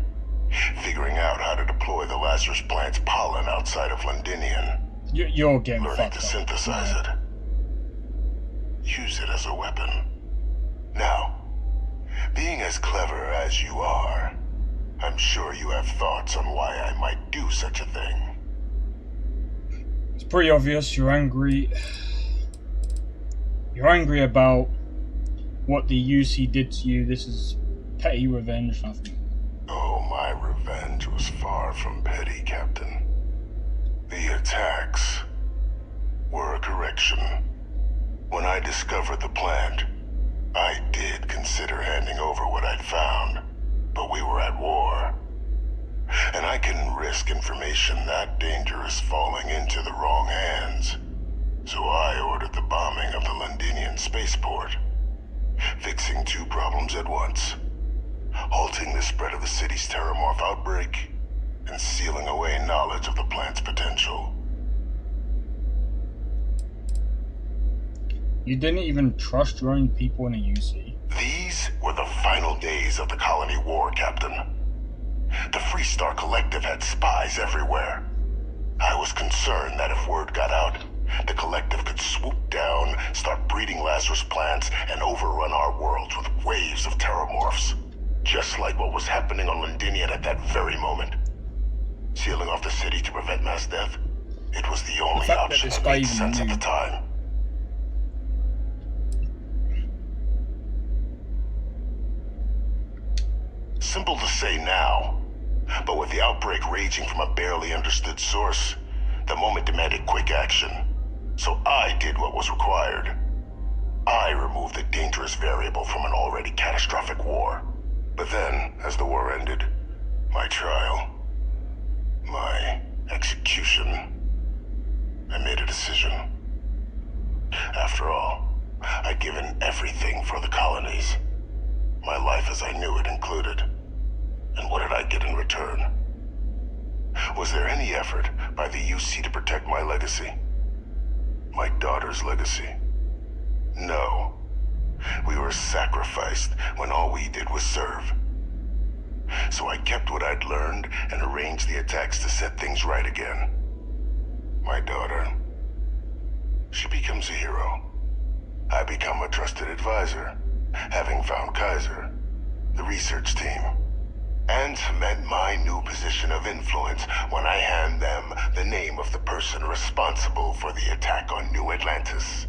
figuring out how to deploy the Lazarus plant's pollen outside of Londinium. You're getting learning to synthesize it. Use it as a weapon. Now, being as clever as you are, I'm sure you have thoughts on why I might do such a thing. It's pretty obvious you're angry. You're angry about what the UC did to you. This is petty revenge, nothing. Oh, my revenge was far from petty, Captain. The attacks were a correction. When I discovered the plant, I did consider handing over what I'd found, but we were at war. And I couldn't risk information that dangerous falling into the wrong hands. So I ordered the bombing of the Londinium spaceport, fixing two problems at once. Halting the spread of the city's Terramorph outbreak, and sealing away knowledge of the plant's potential. You didn't even trust your own people in a UC. These were the final days of the colony war, Captain. The Freestar Collective had spies everywhere. I was concerned that if word got out, the Collective could swoop down, start breeding Lazarus plants, and overrun our worlds with waves of terramorphs. Just like what was happening on Londinium at that very moment. Sealing off the city to prevent mass death, it was the only option that made sense at the time. Simple to say now, but with the outbreak raging from a barely understood source, the moment demanded quick action. So I did what was required. I removed the dangerous variable from an already catastrophic war. But then, as the war ended, my trial, my execution, I made a decision. After all, I'd given everything for the colonies. My life as I knew it included. And what did I get in return? Was there any effort by the UC to protect my legacy? My daughter's legacy? No. We were sacrificed when all we did was serve. So I kept what I'd learned and arranged the attacks to set things right again. My daughter, she becomes a hero. I become a trusted advisor, having found Kaiser, the research team, and cement my new position of influence when I hand them the name of the person responsible for the attack on New Atlantis.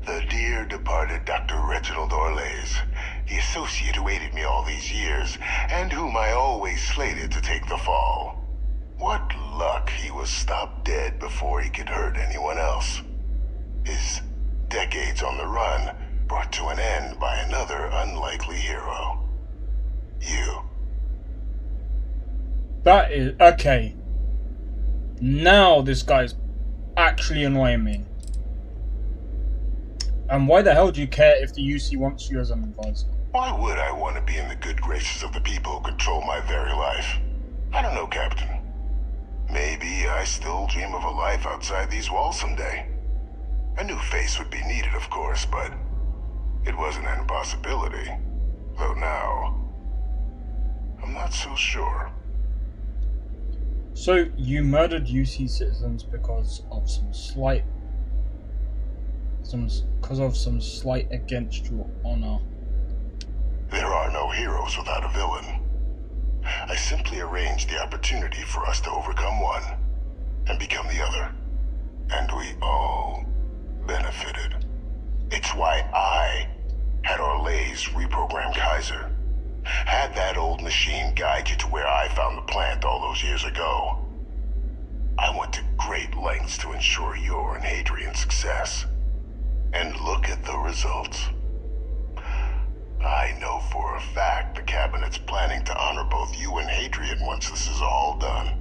The dear departed Dr. Reginald Orlays, the associate who aided me all these years, and whom I always slated to take the fall. What luck he was stopped dead before he could hurt anyone else. His decades on the run brought to an end by another unlikely hero. You. That is... okay. Now this guy's actually annoying me. And why the hell do you care if the UC wants you as an advisor? Why would I want to be in the good graces of the people who control my very life? I don't know, Captain. Maybe I still dream of a life outside these walls someday. A new face would be needed, of course, but it wasn't an impossibility. Though now, I'm not so sure. So, you murdered UC citizens because of some slight against your honor. There are no heroes without a villain. I simply arranged the opportunity for us to overcome one and become the other. And we all benefited. It's why I had Orlays reprogram Kaiser. Had that old machine guide you to where I found the plant all those years ago. I went to great lengths to ensure your and Hadrian's success. And look at the results. I know for a fact the Cabinet's planning to honor both you and Hadrian once this is all done.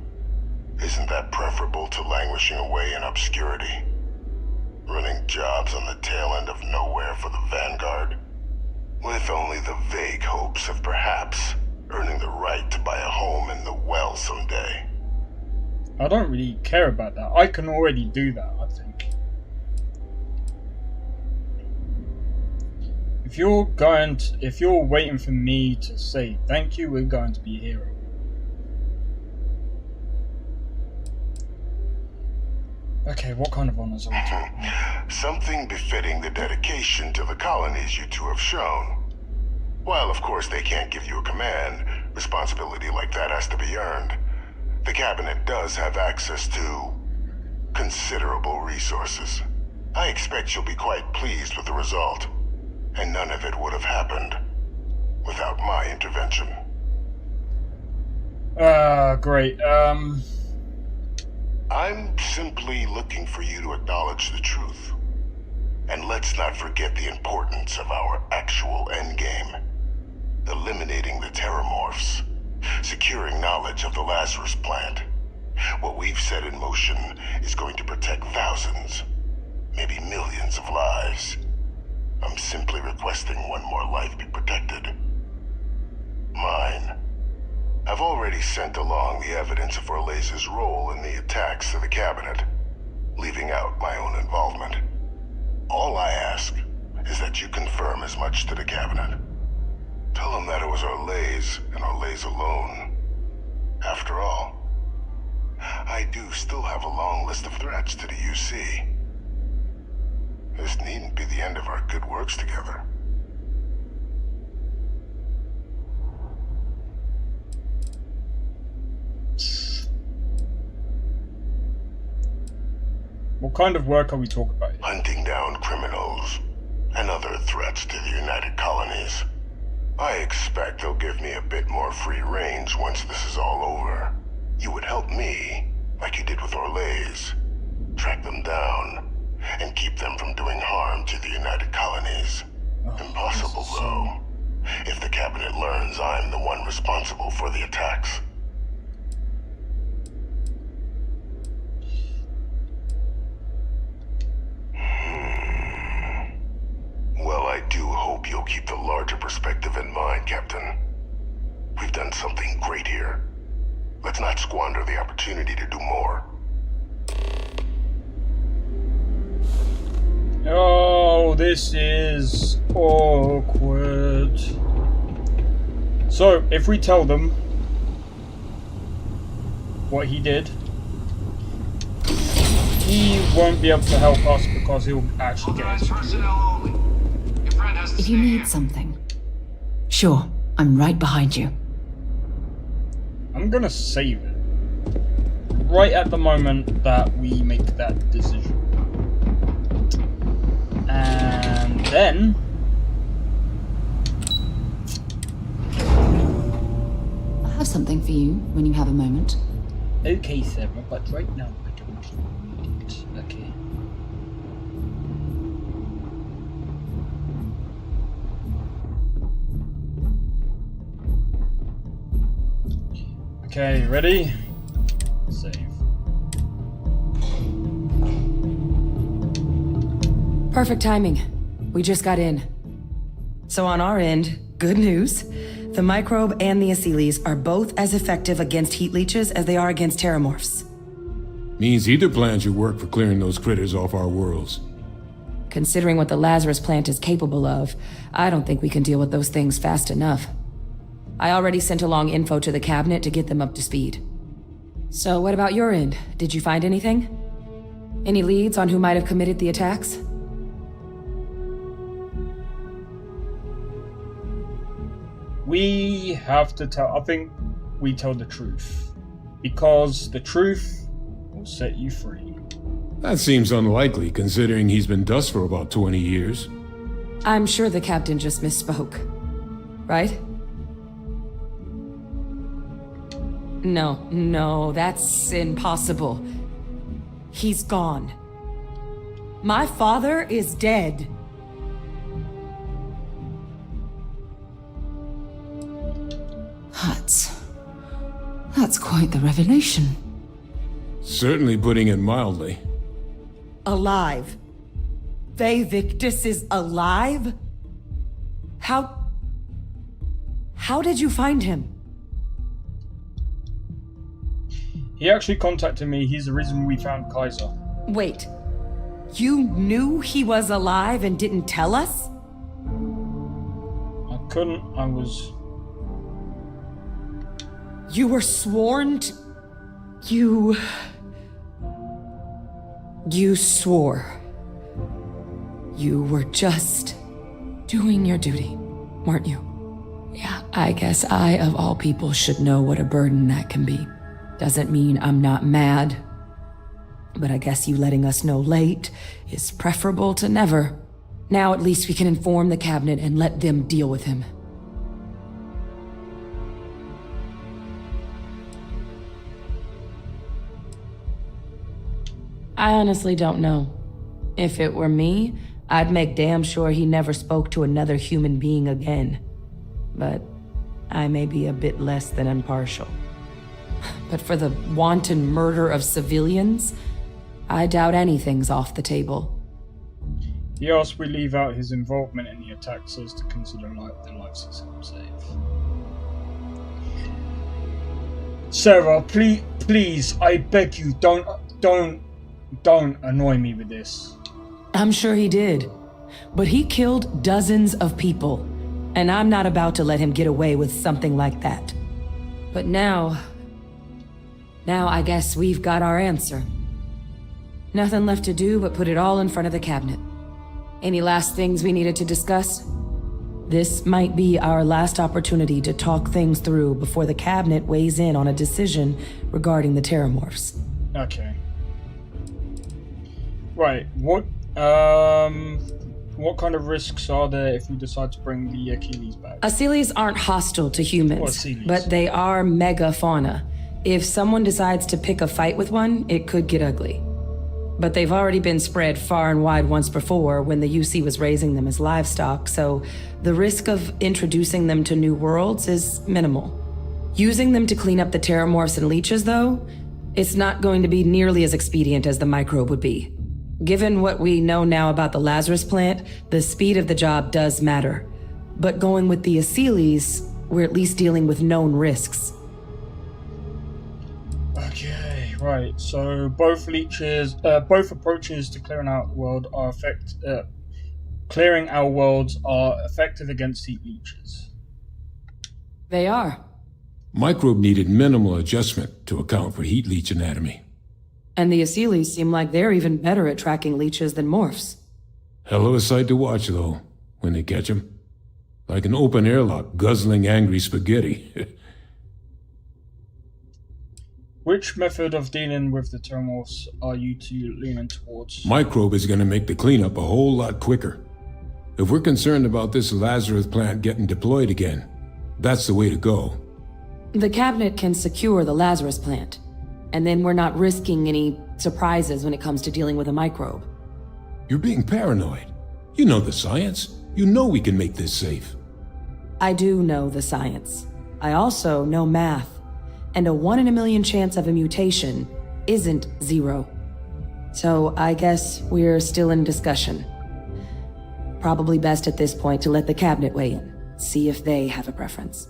Isn't that preferable to languishing away in obscurity? Running jobs on the tail end of nowhere for the Vanguard? With only the vague hopes of perhaps earning the right to buy a home in the well someday. I don't really care about that. I can already do that, I think. If you're waiting for me to say thank you, we're going to be a hero. Okay, what kind of honors are we talking about? Something befitting the dedication to the colonies you two have shown. While of course they can't give you a command, responsibility like that has to be earned. The Cabinet does have access to considerable resources. I expect you'll be quite pleased with the result. And none of it would have happened without my intervention. Great. I'm simply looking for you to acknowledge the truth. And let's not forget the importance of our actual endgame. Eliminating the terramorphs. Securing knowledge of the Lazarus plant. What we've set in motion is going to protect thousands, maybe millions of lives. I'm simply requesting one more life be protected. Mine. I've already sent along the evidence of Orlays' role in the attacks to the Cabinet, leaving out my own involvement. All I ask is that you confirm as much to the Cabinet. Tell them that it was Orlays and Orlays alone. After all, I do still have a long list of threats to the UC. This needn't be the end of our good works together. What kind of work are we talking about here? Hunting down criminals and other threats to the United Colonies. I expect they'll give me a bit more free range once this is all over. You would help me, like you did with Orlays. Track them down and keep them from doing harm to the United Colonies. Impossible, though, if the Cabinet learns I'm the one responsible for the attacks. Well, I do hope you'll keep the larger perspective in mind, Captain. We've done something great here. Let's not squander the opportunity to do more. Oh, this is awkward. So, if we tell them what he did, he won't be able to help us because he'll actually get executed. If you need something, sure, I'm right behind you. I'm gonna save it right at the moment that we make that decision. And then I'll have something for you when you have a moment. okay, Sarah, but right now I don't need it. Okay. Okay, ready? Save. Perfect timing. We just got in. So on our end, good news. The microbe and the acyles are both as effective against heat leeches as they are against terramorphs. Means either plan should work for clearing those critters off our worlds. Considering what the Lazarus plant is capable of, I don't think we can deal with those things fast enough. I already sent along info to the Cabinet to get them up to speed. So what about your end? Did you find anything? Any leads on who might have committed the attacks? We have to tell. I think we tell the truth. Because the truth will set you free. That seems unlikely, considering he's been dust for about 20 years. I'm sure the Captain just misspoke. Right? No, that's impossible. He's gone. My father is dead. That's quite the revelation. Certainly putting it mildly. Alive. Victus is alive? How did you find him? He actually contacted me. He's the reason we found Kaiser. Wait. You knew he was alive and didn't tell us? I couldn't. I was... You were sworn to... You swore. You were just doing your duty, weren't you? Yeah, I guess I, of all people, should know what a burden that can be. Doesn't mean I'm not mad. But I guess you letting us know late is preferable to never. Now at least we can inform the Cabinet and let them deal with him. I honestly don't know. If it were me, I'd make damn sure he never spoke to another human being again. But I may be a bit less than impartial. But for the wanton murder of civilians, I doubt anything's off the table. He asked we leave out his involvement in the attack so as to consider the lives he's helped save. Sarah, please, I beg you, don't annoy me with this. I'm sure he did. But he killed dozens of people. And I'm not about to let him get away with something like that. But now I guess we've got our answer. Nothing left to do but put it all in front of the Cabinet. Any last things we needed to discuss? This might be our last opportunity to talk things through before the cabinet weighs in on a decision regarding the Terramorphs. Okay. Right, what kind of risks are there if we decide to bring the Achilles back? Achilles aren't hostile to humans, but they are megafauna. If someone decides to pick a fight with one, it could get ugly. But they've already been spread far and wide once before when the UC was raising them as livestock, so the risk of introducing them to new worlds is minimal. Using them to clean up the Terramorphs and leeches, though, it's not going to be nearly as expedient as the microbe would be. Given what we know now about the Lazarus plant, the speed of the job does matter. But going with the Achilles, we're at least dealing with known risks. Okay, right. So both approaches to clearing our world are effective against heat leeches. They are. Microbe needed minimal adjustment to account for heat leech anatomy. And the Achilles seem like they're even better at tracking leeches than morphs. Hell of a sight to watch, though, when they catch 'em. Like an open airlock guzzling angry spaghetti. Which method of dealing with the Terramorphs are you two leaning towards? Microbe is gonna make the cleanup a whole lot quicker. If we're concerned about this Lazarus plant getting deployed again, that's the way to go. The cabinet can secure the Lazarus plant, and then we're not risking any surprises when it comes to dealing with a microbe. You're being paranoid. You know the science. You know we can make this safe. I do know the science. I also know math. And a 1 in a million chance of a mutation isn't 0. So I guess we're still in discussion. Probably best at this point to let the cabinet weigh in, see if they have a preference.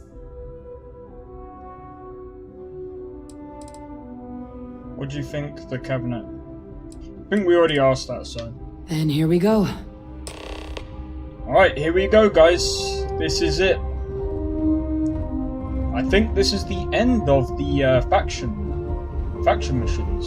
What do you think, the cabinet? I think we already asked that, so. And here we go. Alright, here we go, guys. This is it. I think this is the end of the faction missions.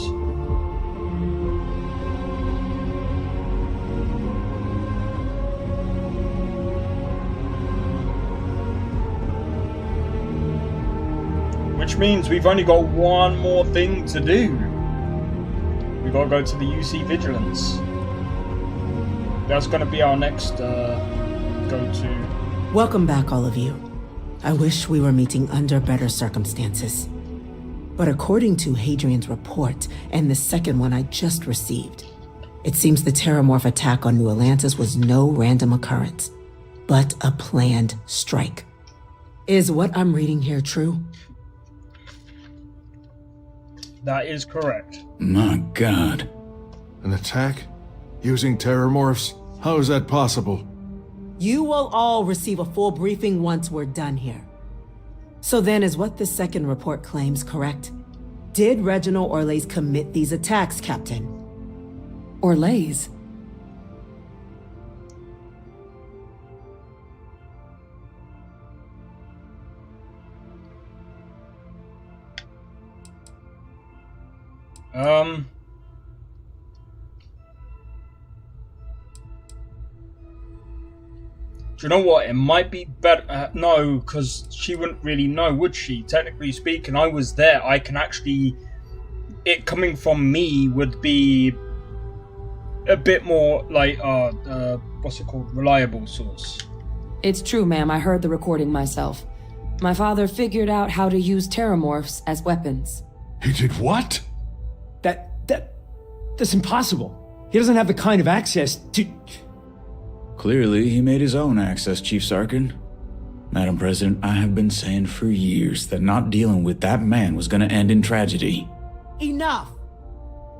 Which means we've only got one more thing to do. We gotta go to the UC Vigilance. That's gonna be our next go-to. Welcome back, all of you. I wish we were meeting under better circumstances. But according to Hadrian's report, and the second one I just received, it seems the Terramorph attack on New Atlantis was no random occurrence, but a planned strike. Is what I'm reading here true? That is correct. My God. An attack? Using Terramorphs? How is that possible? You will all receive a full briefing once we're done here. So then, is what the second report claims correct? Did Reginald Orlays commit these attacks, Captain? Orlays? Do you know what? It might be better. No, because she wouldn't really know, would she? Technically speaking, I was there. I can actually. It coming from me would be a bit more like, what's it called? Reliable source. It's true, ma'am. I heard the recording myself. My father figured out how to use Terramorphs as weapons. He did what? That's impossible. He doesn't have the kind of access to... Clearly, he made his own access, Chief Sarkin. Madam President, I have been saying for years that not dealing with that man was going to end in tragedy. Enough!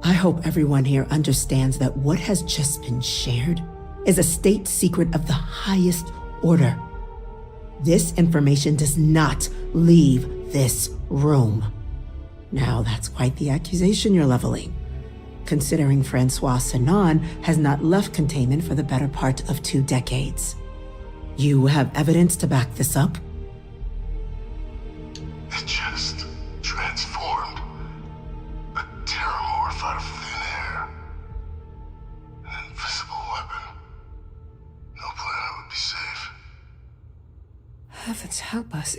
I hope everyone here understands that what has just been shared is a state secret of the highest order. This information does not leave this room. Now, that's quite the accusation you're leveling, considering Francois Sanon has not left containment for the better part of 2 decades. You have evidence to back this up? It just transformed. A Terramorph out of thin air. An invisible weapon. Heavens help us.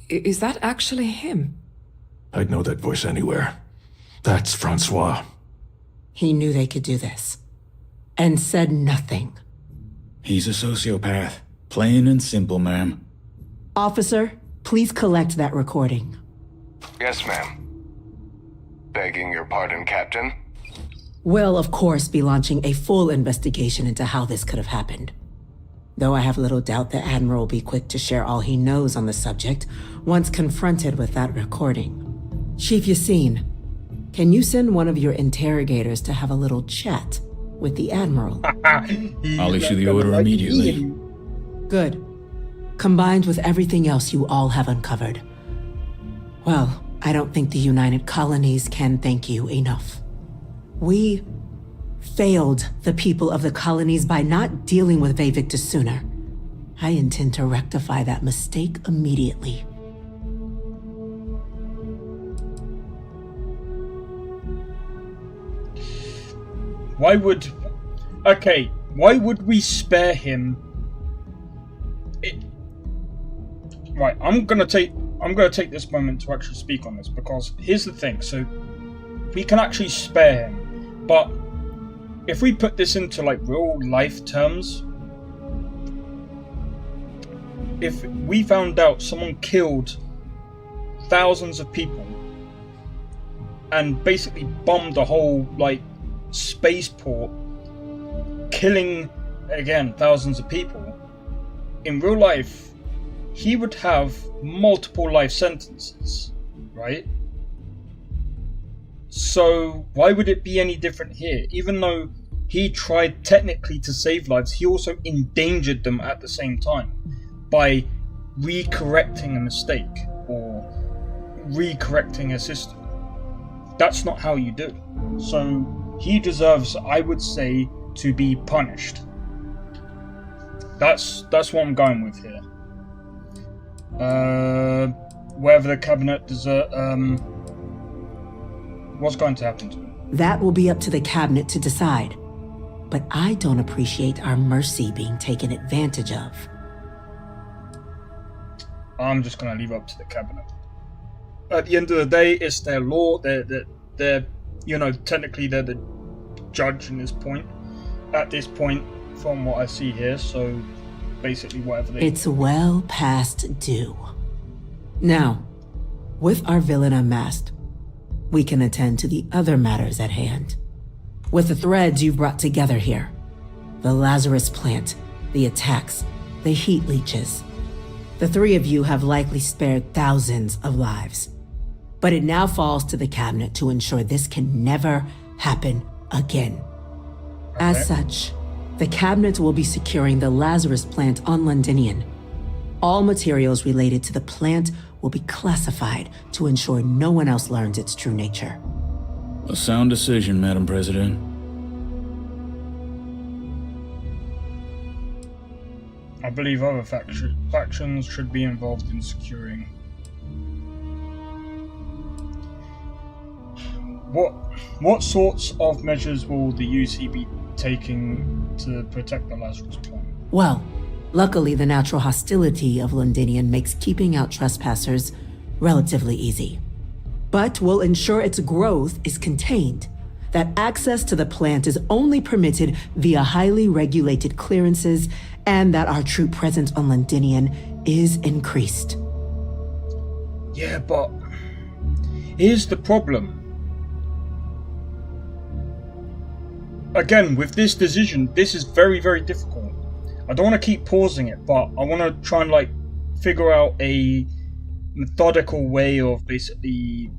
Is that actually him? I'd know that voice anywhere. That's Francois. He knew they could do this. And said nothing. He's a sociopath. Plain and simple, ma'am. Officer, please collect that recording. Yes, ma'am. Begging your pardon, Captain. We'll, of course, be launching a full investigation into how this could have happened. Though I have little doubt the Admiral will be quick to share all he knows on the subject once confronted with that recording. Chief Yassine, can you send one of your interrogators to have a little chat with the Admiral? I'll issue the order immediately. Good. Combined with everything else you all have uncovered. Well, I don't think the United Colonies can thank you enough. We failed the people of the colonies by not dealing with Vavictus sooner. I intend to rectify that mistake immediately. Why would we spare him? Right, I'm gonna take this moment to actually speak on this, because here's the thing. So we can actually spare him, but if we put this into like real life terms, if we found out someone killed thousands of people and basically bombed the whole like spaceport, killing again thousands of people, in real life he would have multiple life sentences, right? So why would it be any different here? Even though he tried technically to save lives, he also endangered them at the same time by recorrecting a mistake or recorrecting a system. That's not how you do it. So he deserves, I would say, to be punished. That's what I'm going with here. Wherever the cabinet what's going to happen to him? That will be up to the cabinet to decide. But I don't appreciate our mercy being taken advantage of. I'm just going to leave it up to the cabinet. At the end of the day, it's their law. They're technically they're the judge in this point. At this point, from what I see here, so basically whatever they... It's well past due. Now, with our villain unmasked, we can attend to the other matters at hand. With the threads you've brought together here, the Lazarus plant, the attacks, the heat leeches, the three of you have likely spared thousands of lives. But it now falls to the cabinet to ensure this can never happen again. Okay. As such, the cabinet will be securing the Lazarus plant on Londinian. All materials related to the plant will be classified to ensure no one else learns its true nature. A sound decision, Madam President. I believe other factions should be involved in securing. What sorts of measures will the UC be taking to protect the Lazarus plant? Well, luckily the natural hostility of Londinian makes keeping out trespassers relatively easy. But we'll ensure its growth is contained, that access to the plant is only permitted via highly regulated clearances, and that our troop presence on Londinian is increased. Yeah, but here's the problem. Again, with this decision, this is very, very difficult. I don't want to keep pausing it, but I want to try and figure out a methodical way of basically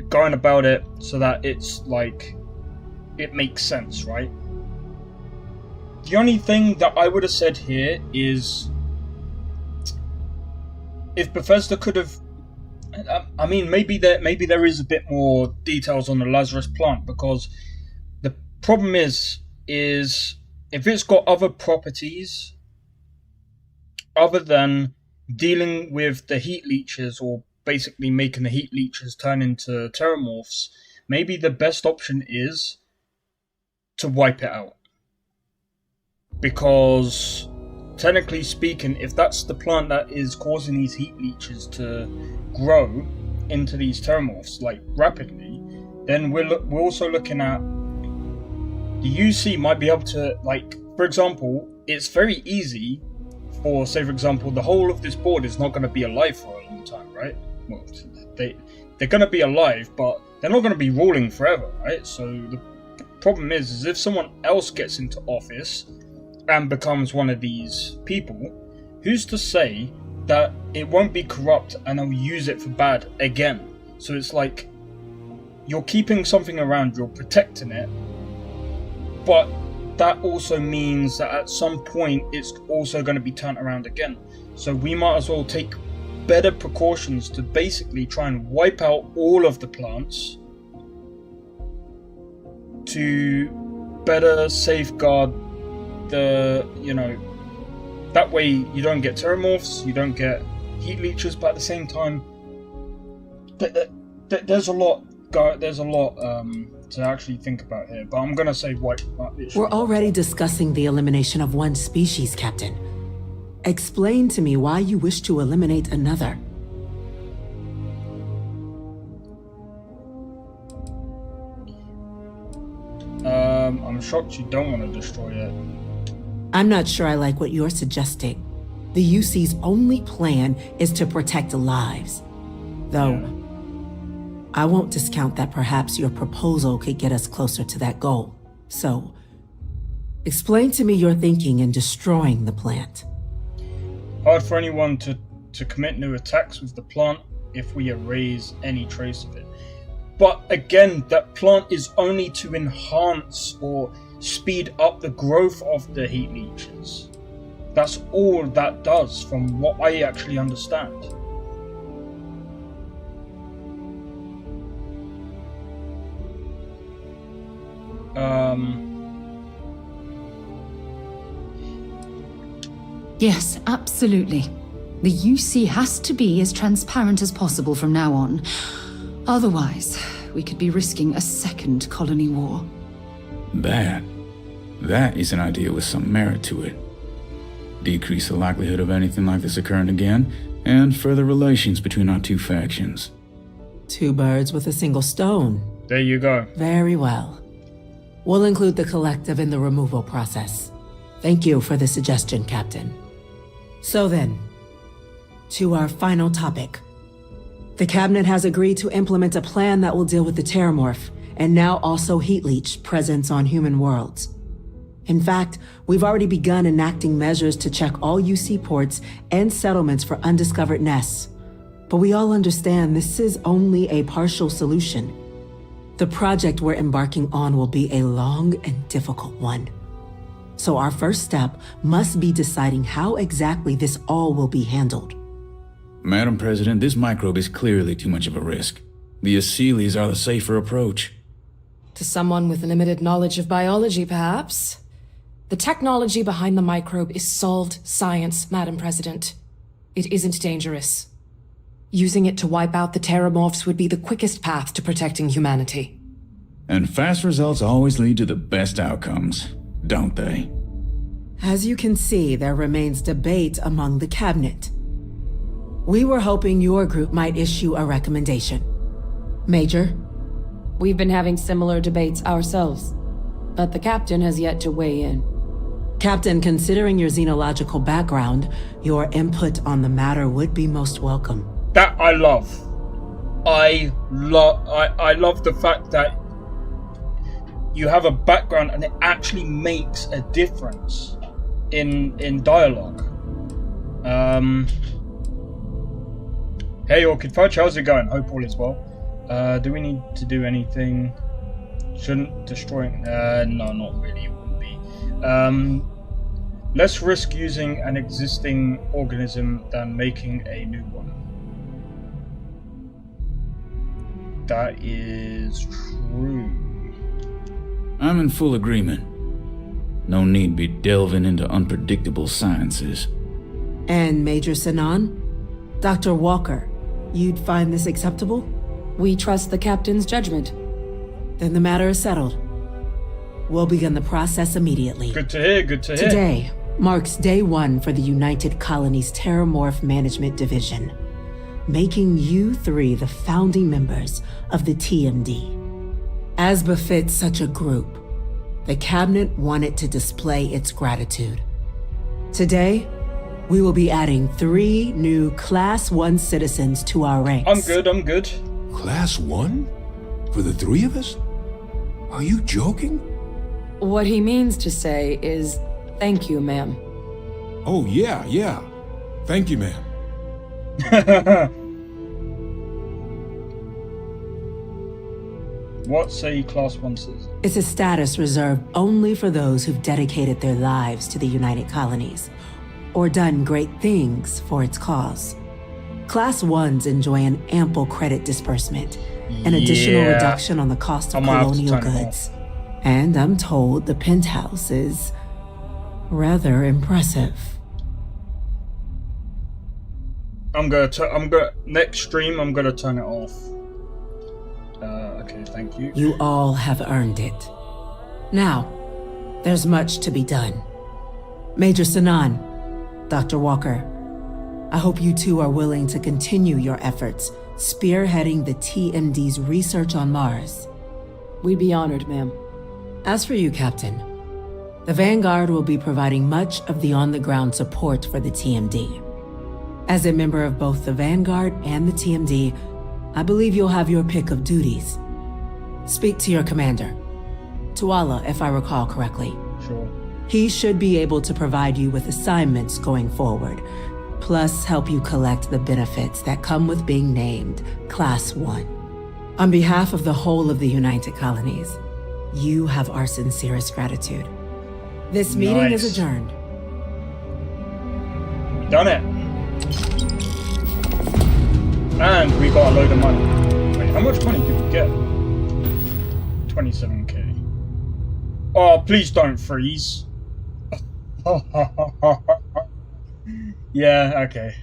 going about it so that it's it makes sense, right? The only thing that I would have said here is if Bethesda could have, I mean, maybe there is a bit more details on the Lazarus plant, because the problem is if it's got other properties other than dealing with the heat leeches, or basically making the heat leeches turn into terramorphs, maybe the best option is to wipe it out. Because technically speaking, if that's the plant that is causing these heat leeches to grow into these terramorphs like rapidly, then we're also looking at the UC might be able to, like, for example, it's very easy for, say for example, the whole of this board is not going to be alive for a long time, right? Well, they're going to be alive, but they're not going to be ruling forever, right? So the problem is if someone else gets into office and becomes one of these people, who's to say that it won't be corrupt and they'll use it for bad again? So it's like you're keeping something around, you're protecting it, but that also means that at some point it's also going to be turned around again. So we might as well take better precautions to basically try and wipe out all of the plants to better safeguard the, you know, that way you don't get terramorphs, you don't get heat leeches, but at the same time there's a lot to actually think about here, but I'm gonna say wipe. We're already discussing the elimination of one species, Captain. Explain to me why you wish to eliminate another. I'm shocked you don't want to destroy it. I'm not sure I like what you're suggesting. The UC's only plan is to protect lives. Though, I won't discount that perhaps your proposal could get us closer to that goal. So, explain to me your thinking in destroying the plant. Hard for anyone to commit new attacks with the plant if we erase any trace of it. But again, that plant is only to enhance or speed up the growth of the heat leeches. That's all that does, from what I actually understand. Yes, absolutely. The UC has to be as transparent as possible from now on. Otherwise, we could be risking a second colony war. That is an idea with some merit to it. Decrease the likelihood of anything like this occurring again, and further relations between our two factions. Two birds with a single stone. There you go. Very well. We'll include the collective in the removal process. Thank you for the suggestion, Captain. So then, to our final topic. The Cabinet has agreed to implement a plan that will deal with the Terramorph, and now also heat leech presence on human worlds. In fact, we've already begun enacting measures to check all UC ports and settlements for undiscovered nests. But we all understand this is only a partial solution. The project we're embarking on will be a long and difficult one. So our first step must be deciding how exactly this all will be handled. Madam President, this microbe is clearly too much of a risk. The Aseles are the safer approach. To someone with limited knowledge of biology, perhaps. The technology behind the microbe is solved science, Madam President. It isn't dangerous. Using it to wipe out the Terramorphs would be the quickest path to protecting humanity. And fast results always lead to the best outcomes, don't they? As you can see, there remains debate among the Cabinet. We were hoping your group might issue a recommendation. Major? We've been having similar debates ourselves, but the Captain has yet to weigh in. Captain, considering your xenological background, your input on the matter would be most welcome. That I love. I love the fact that you have a background and it actually makes a difference in dialogue. Hey Orchid Fudge, how's it going? Hope all is well. Do we need to do anything? Shouldn't destroy... no, not really, it wouldn't be. Less risk using an existing organism than making a new one. That is true. I'm in full agreement. No need be delving into unpredictable sciences. And Major Sinan? Dr. Walker, you'd find this acceptable? We trust the Captain's judgment. Then the matter is settled. We'll begin the process immediately. Good to hear, good to hear. Today, marks day one for the United Colonies Terramorph Management Division, making you three the founding members of the TMD. As befits such a group, the Cabinet wanted to display its gratitude. Today, we will be adding 3 new Class 1 citizens to our ranks. I'm good. Class 1? For the 3 of us? Are you joking? What he means to say is, thank you, ma'am. Oh, yeah. Thank you, ma'am. What's a Class 1 citizen? It's a status reserved only for those who've dedicated their lives to the United Colonies, or done great things for its cause. Class 1s enjoy an ample credit disbursement, an additional reduction on the cost of colonial goods. And I'm told the penthouse is rather impressive. Next stream, I'm gonna turn it off. Okay, thank you. You all have earned it. Now, there's much to be done. Major Sanan, Dr. Walker, I hope you two are willing to continue your efforts spearheading the TMD's research on Mars. We'd be honored, ma'am. As for you, Captain, the Vanguard will be providing much of the on-the-ground support for the TMD. As a member of both the Vanguard and the TMD, I believe you'll have your pick of duties. Speak to your commander, Tuala, if I recall correctly. Sure. He should be able to provide you with assignments going forward, plus help you collect the benefits that come with being named Class 1. On behalf of the whole of the United Colonies, you have our sincerest gratitude. This meeting is adjourned. Done it. And we got a load of money. Wait, how much money did we get? 27k. Oh, please don't freeze. Yeah, okay.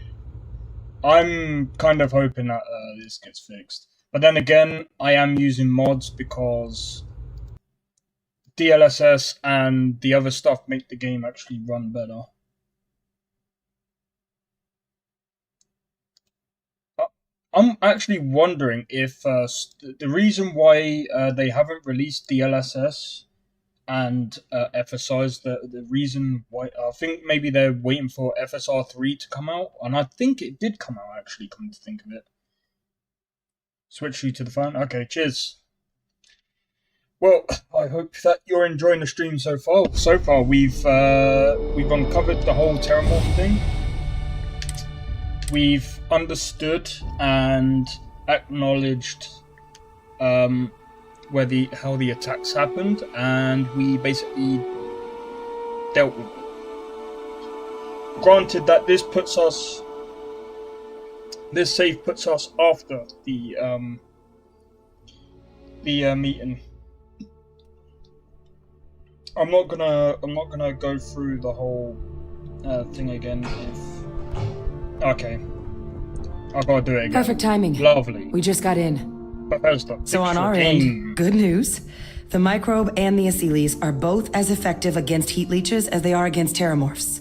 I'm kind of hoping that this gets fixed. But then again, I am using mods because DLSS and the other stuff make the game actually run better. I'm actually wondering if the reason why they haven't released DLSS and FSRs, the reason why, I think maybe they're waiting for FSR 3 to come out, and I think it did come out actually, come to think of it. Switch you to the phone? Okay, cheers. Well, I hope that you're enjoying the stream so far. So far, we've uncovered the whole Terramorph thing. We've understood and acknowledged how the attacks happened, and we basically dealt with it. Granted that this save puts us after the meeting. I'm not gonna go through the whole thing again. Okay, I gotta do it again. Perfect timing. Lovely. We just got in. Bethesda. So on our end, good news. The microbe and the acyles are both as effective against heat leeches as they are against terramorphs.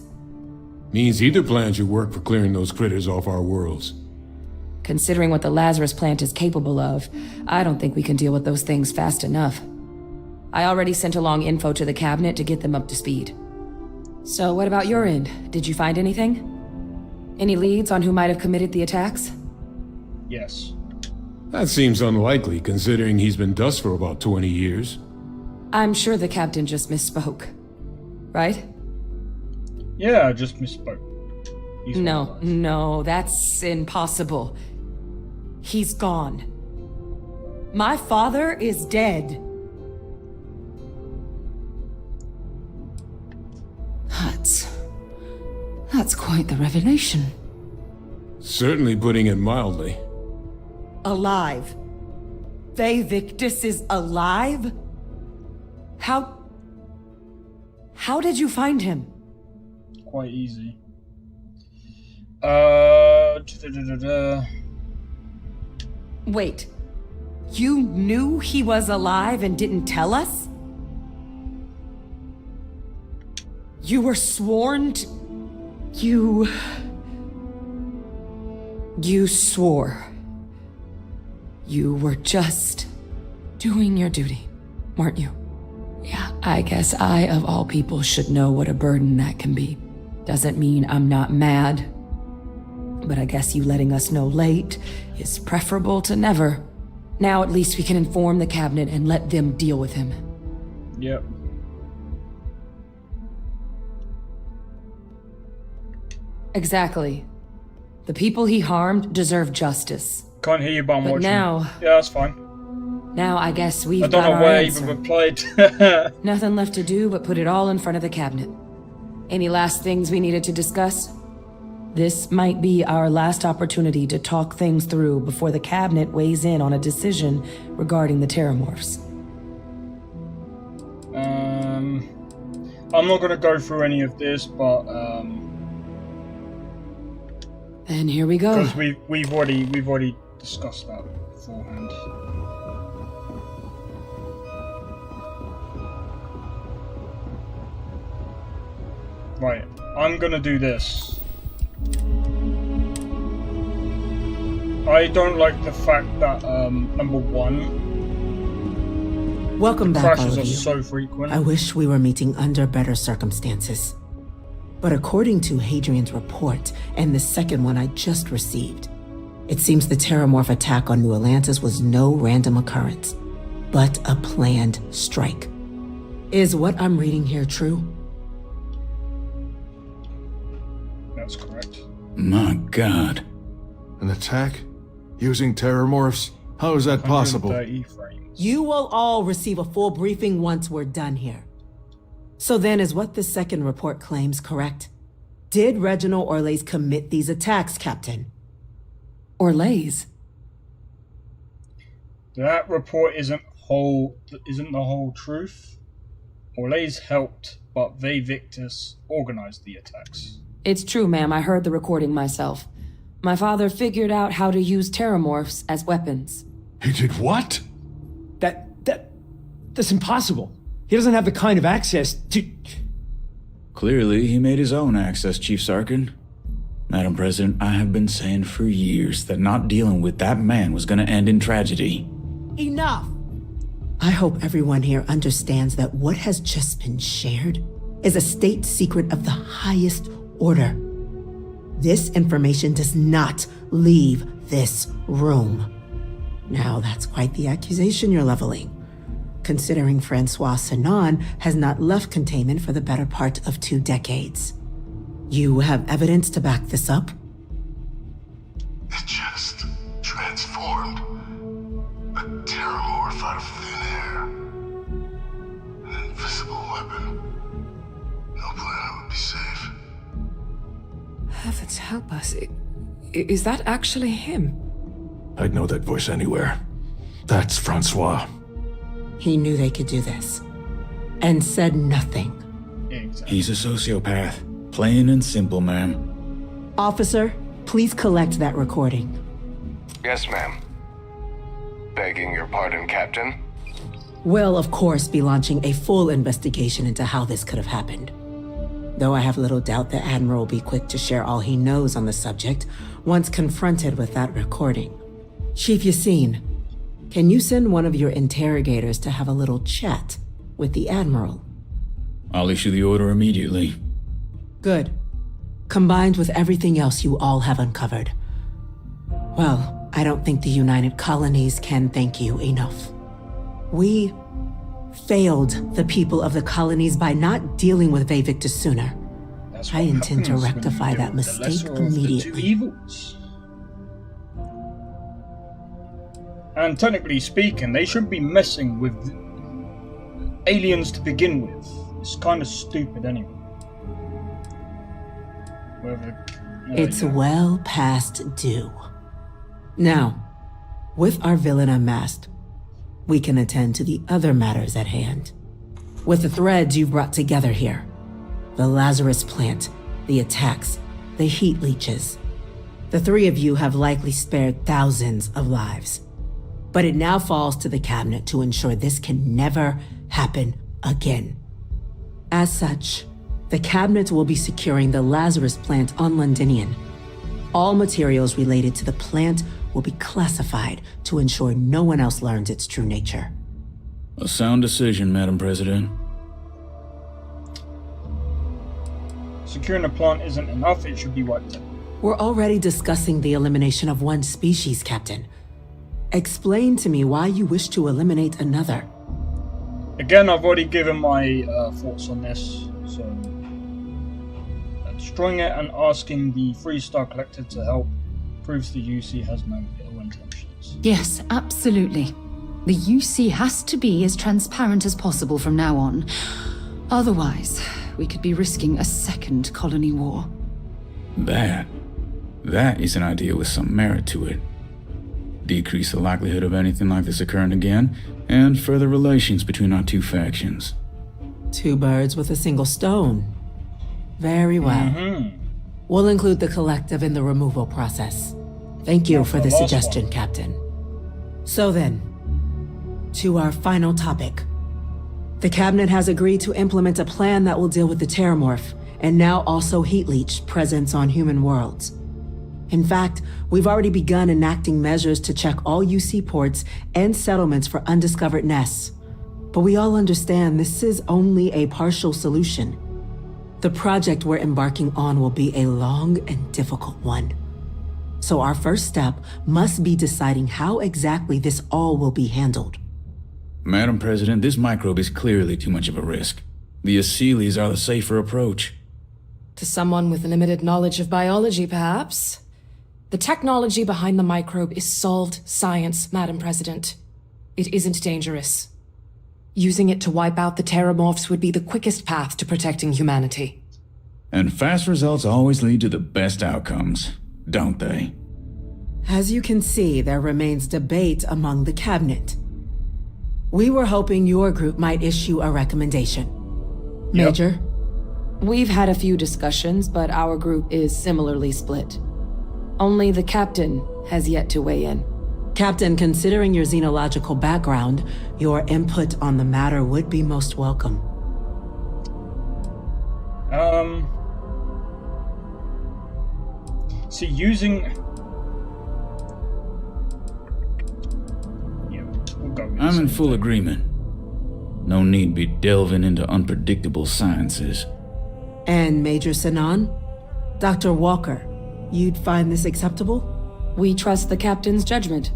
Means either plan should work for clearing those critters off our worlds. Considering what the Lazarus plant is capable of, I don't think we can deal with those things fast enough. I already sent along info to the cabinet to get them up to speed. So what about your end? Did you find anything? Any leads on who might have committed the attacks? Yes. That seems unlikely, considering he's been dust for about 20 years. I'm sure the captain just misspoke. Right? Yeah, I just misspoke. No, that's impossible. He's gone. My father is dead. That's quite the revelation. Certainly putting it mildly. Alive. Faye Victus is alive? How did you find him? Quite easy. Wait. You knew he was alive and didn't tell us? You were sworn to... You swore. You were just doing your duty, weren't you? Yeah, I guess I, of all people, should know what a burden that can be. Doesn't mean I'm not mad, but I guess you letting us know late is preferable to never. Now at least we can inform the cabinet and let them deal with him. Yep. Exactly. The people he harmed deserve justice. Can't hear you, but I'm watching. Now... Yeah, that's fine. Now I guess we've I don't got know our why I answer. even replied. Nothing left to do but put it all in front of the cabinet. Any last things we needed to discuss? This might be our last opportunity to talk things through before the cabinet weighs in on a decision regarding the Terramorphs. I'm not going to go through any of this, but And here we go. because we've already discussed that beforehand. Right, I'm gonna do this. I don't like the fact that number one, Welcome back, all crashes of are you. so frequent. I wish we were meeting under better circumstances. But according to Hadrian's report, and the second one I just received, it seems the Terramorph attack on New Atlantis was no random occurrence, but a planned strike. Is what I'm reading here true? That's correct. My God. An attack? Using Terramorphs? How is that possible? 130 frames. You will all receive a full briefing once we're done here. So then, is what the second report claims correct? Did Reginald Orlays commit these attacks, Captain? Orlays? That report isn't the whole truth. Orlays helped, but Victus organized the attacks. It's true, ma'am. I heard the recording myself. My father figured out how to use Terramorphs as weapons. He did what? That's impossible. He doesn't have the kind of access to... Clearly, he made his own access, Chief Sarkin. Madam President, I have been saying for years that not dealing with that man was gonna end in tragedy. Enough! I hope everyone here understands that what has just been shared is a state secret of the highest order. This information does not leave this room. Now, that's quite the accusation you're leveling, considering Francois Sinon has not left containment for the better part of 2 decades. You have evidence to back this up? It just transformed. A Terramorph out of thin air. An invisible weapon. No planet would be safe. Heavens help us. Is that actually him? I'd know that voice anywhere. That's Francois. He knew they could do this, and said nothing. Exactly. He's a sociopath. Plain and simple, ma'am. Officer, please collect that recording. Yes, ma'am. Begging your pardon, Captain. We'll, of course, be launching a full investigation into how this could have happened. Though I have little doubt the Admiral will be quick to share all he knows on the subject once confronted with that recording. Chief Yassine, can you send one of your interrogators to have a little chat with the Admiral? I'll issue the order immediately. Good. Combined with everything else you all have uncovered. Well, I don't think the United Colonies can thank you enough. We failed the people of the colonies by not dealing with Victus sooner. I intend to rectify that mistake immediately. And technically speaking, they shouldn't be messing with aliens to begin with. It's kind of stupid anyway. It's well past due. Now, with our villain unmasked, we can attend to the other matters at hand. With the threads you've brought together here, the Lazarus plant, the attacks, the heat leeches, the 3 of you have likely spared thousands of lives. But it now falls to the cabinet to ensure this can never happen again. As such, The cabinet will be securing the Lazarus plant on Londinian. All materials related to the plant will be classified to ensure no one else learns its true nature. A sound decision, Madam President. Securing the plant isn't enough, it should be wiped out. We're already discussing the elimination of one species, Captain. Explain to me why you wish to eliminate another. Again, I've already given my thoughts on this, so destroying it and asking the 3-star collector to help proves the UC has no ill intentions. Yes, absolutely. The UC has to be as transparent as possible from now on. Otherwise, we could be risking a second colony war. That is an idea with some merit to it. Decrease the likelihood of anything like this occurring again, and further relations between our two factions. 2 birds with a single stone. Very well. We'll include the collective in the removal process. Thank you for the suggestion, Captain. So then, to our final topic. The Cabinet has agreed to implement a plan that will deal with the Terramorph, and now also Heat Leech presence on human worlds. In fact, we've already begun enacting measures to check all UC ports and settlements for undiscovered nests. But we all understand this is only a partial solution. The project we're embarking on will be a long and difficult one. So our first step must be deciding how exactly this all will be handled. Madam President, this microbe is clearly too much of a risk. The Aseles are the safer approach. To someone with limited knowledge of biology, perhaps. The technology behind the microbe is solved science, Madam President. It isn't dangerous. Using it to wipe out the Terramorphs would be the quickest path to protecting humanity. And fast results always lead to the best outcomes, don't they? As you can see, there remains debate among the Cabinet. We were hoping your group might issue a recommendation. Major? We've had a few discussions, but our group is similarly split. Only the Captain has yet to weigh in. Captain, considering your xenological background, your input on the matter would be most welcome. See, using... Yeah, we'll go with I'm in full agreement. No need be delving into unpredictable sciences. And Major Sinan? Dr. Walker, you'd find this acceptable? We trust the Captain's judgment.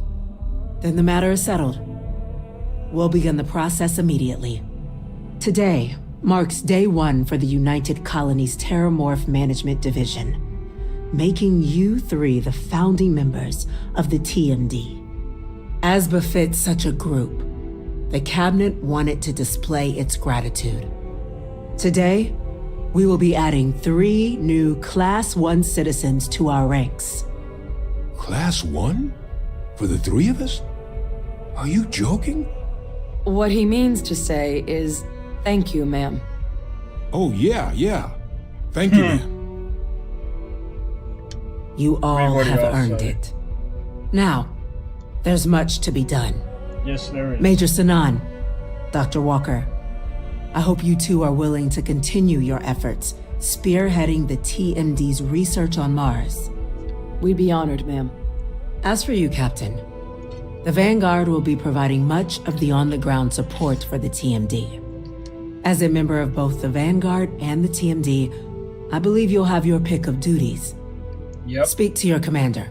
Then the matter is settled. We'll begin the process immediately. Today marks day 1 for the United Colonies Terramorph Management Division, making you 3 the founding members of the TMD. As befits such a group, the Cabinet wanted to display its gratitude. Today, we will be adding 3 new Class 1 citizens to our ranks. Class 1? For the 3 of us? Are you joking? What he means to say is, thank you, ma'am. Oh, yeah. Thank you, ma'am. You all have earned it. Now, there's much to be done. Yes, there is. Major Sinan, Dr. Walker, I hope you 2 are willing to continue your efforts, spearheading the TMD's research on Mars. We'd be honored, ma'am. As for you, Captain, the Vanguard will be providing much of the on-the-ground support for the TMD. As a member of both the Vanguard and the TMD, I believe you'll have your pick of duties. Speak to your commander,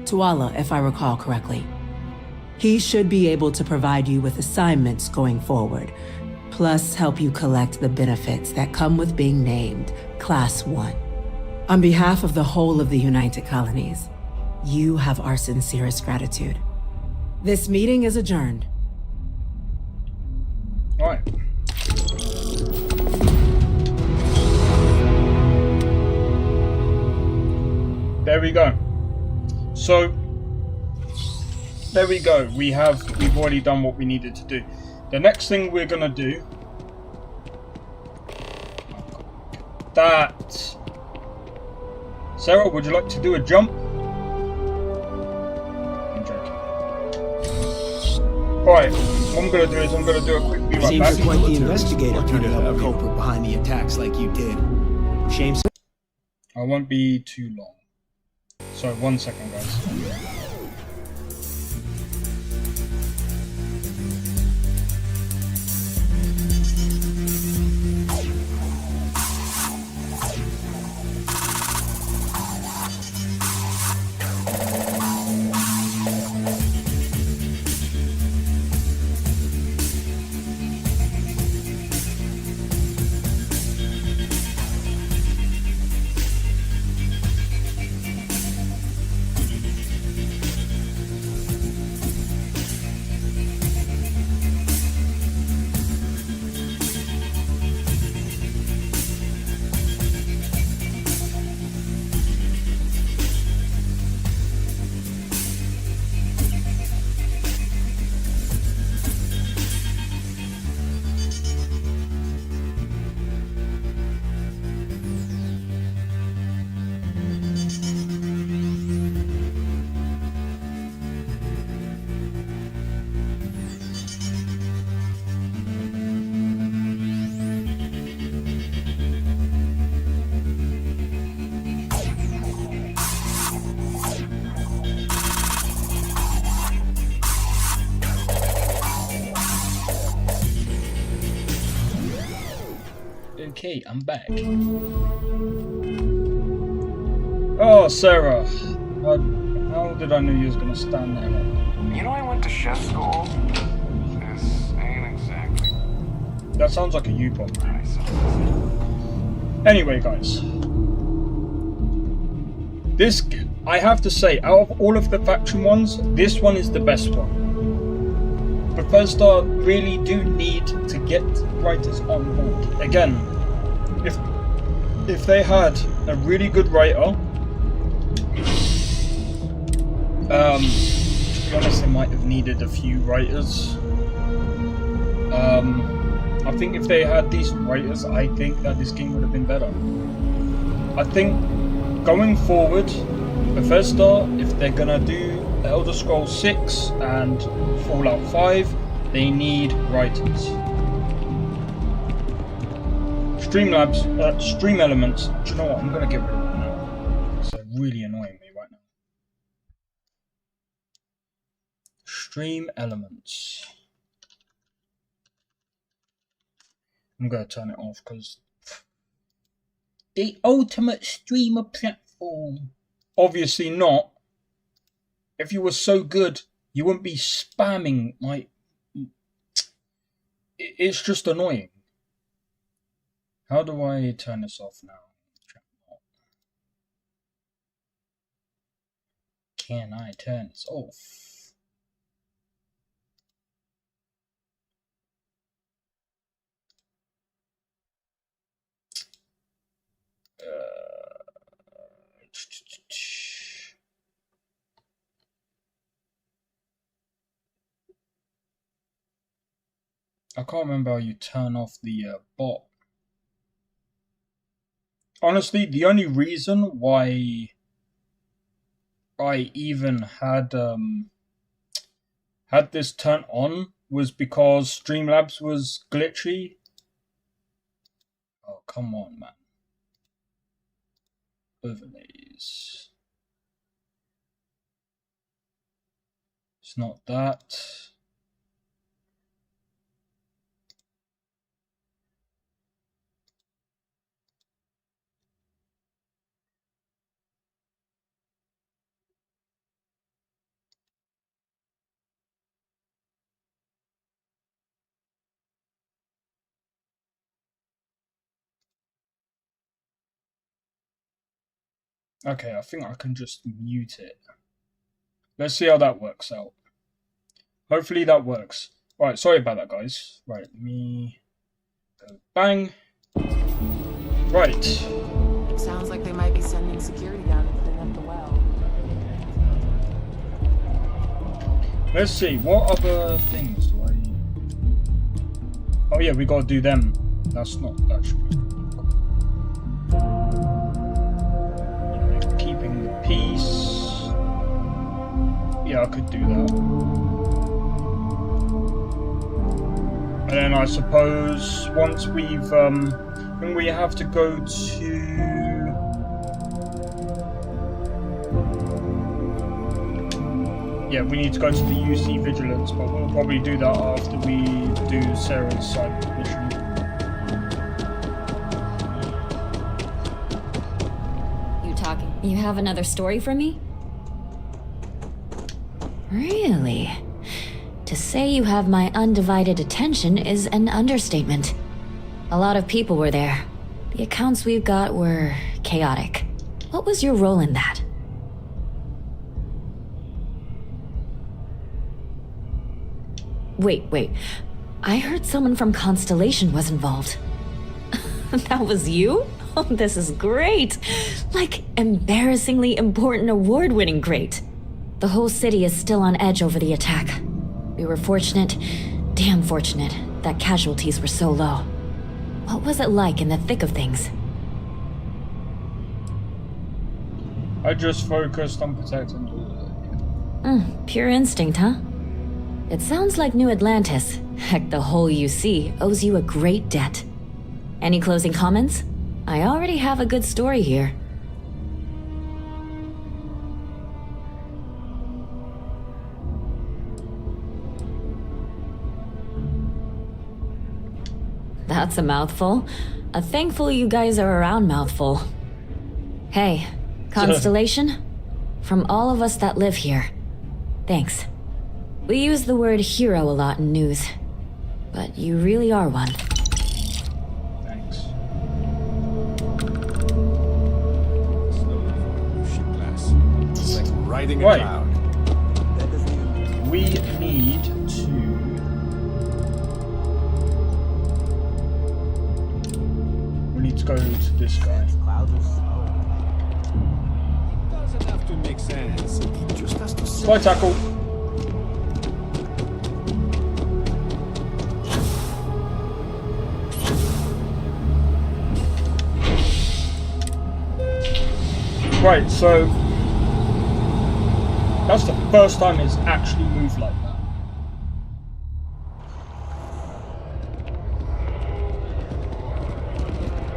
Tuala, if I recall correctly. He should be able to provide you with assignments going forward, plus help you collect the benefits that come with being named Class 1. On behalf of the whole of the United Colonies, you have our sincerest gratitude. This meeting is adjourned. All right. There we go. So, there we go. We've already done what we needed to do. The next thing we're gonna do... That... Sarah, would you like to do a jump? I'm joking. Right. What I'm gonna do is I'm gonna do a quick be right Seems back. you're quite the investigator, turning up a culprit behind the attacks like you did. Shame. I won't be too long. So 1 second, guys. Okay, I'm back. Oh, Sarah. How did I know you was gonna stand there? You know I went to chef school? This ain't exactly... That sounds like a you problem. Anyway, guys. This, I have to say, out of all of the faction ones, this one is the best one. Bethesda really do need to get writers on board. Again, if they had a really good writer, to be honest, they might have needed a few writers. I think if they had decent writers, I think that this game would have been better. I think going forward, Bethesda, if they're gonna do Elder Scrolls 6 and Fallout 5, they need writers. Stream elements. Do you know what? I'm gonna get rid of them now. It's really annoying me right now. Stream elements. I'm gonna turn it off because the ultimate streamer platform. Obviously not. If you were so good, you wouldn't be spamming my. It's just annoying. How do I turn this off now? Can I turn this off? I can't remember how you turn off the bot. Honestly, the only reason why I even had this turned on was because Streamlabs was glitchy. Oh, come on, man. Overlays. It's not that. Okay, I think I can just mute it. Let's see how that works out. Hopefully that works. Right, sorry about that, guys. Right, let me go bang. Right. It sounds like they might be sending security down to clean up the well. Let's see, what other things do I... Oh yeah, we gotta do them. That's not... That should be... Keeping the peace. Yeah, I could do that. And then I suppose once we've, then we have to go to... Yeah, we need to go to the UC Vigilance, but we'll probably do that after we do Sarah's side mission. You talking? You have another story for me? Really? To say you have my undivided attention is an understatement. A lot of people were there. The accounts we've got were chaotic. What was your role in that? Wait. I heard someone from Constellation was involved. That was you? Oh, this is great. Like, embarrassingly important award-winning great. The whole city is still on edge over the attack. We were fortunate, damn fortunate, that casualties were so low. What was it like in the thick of things? I just focused on protecting Pure instinct, huh? It sounds like New Atlantis, heck, the whole UC, owes you a great debt. Any closing comments? I already have a good story here. That's a mouthful. A thankful you guys are around mouthful. Hey, Constellation? From all of us that live here, thanks. We use the word hero a lot in news, but you really are one. Thanks. It's like riding a Right. cloud. We need to... We need to go to this guy. Doesn't have to make sense. It just has to Slide tackle. Right, so that's the first time it's actually moved like that.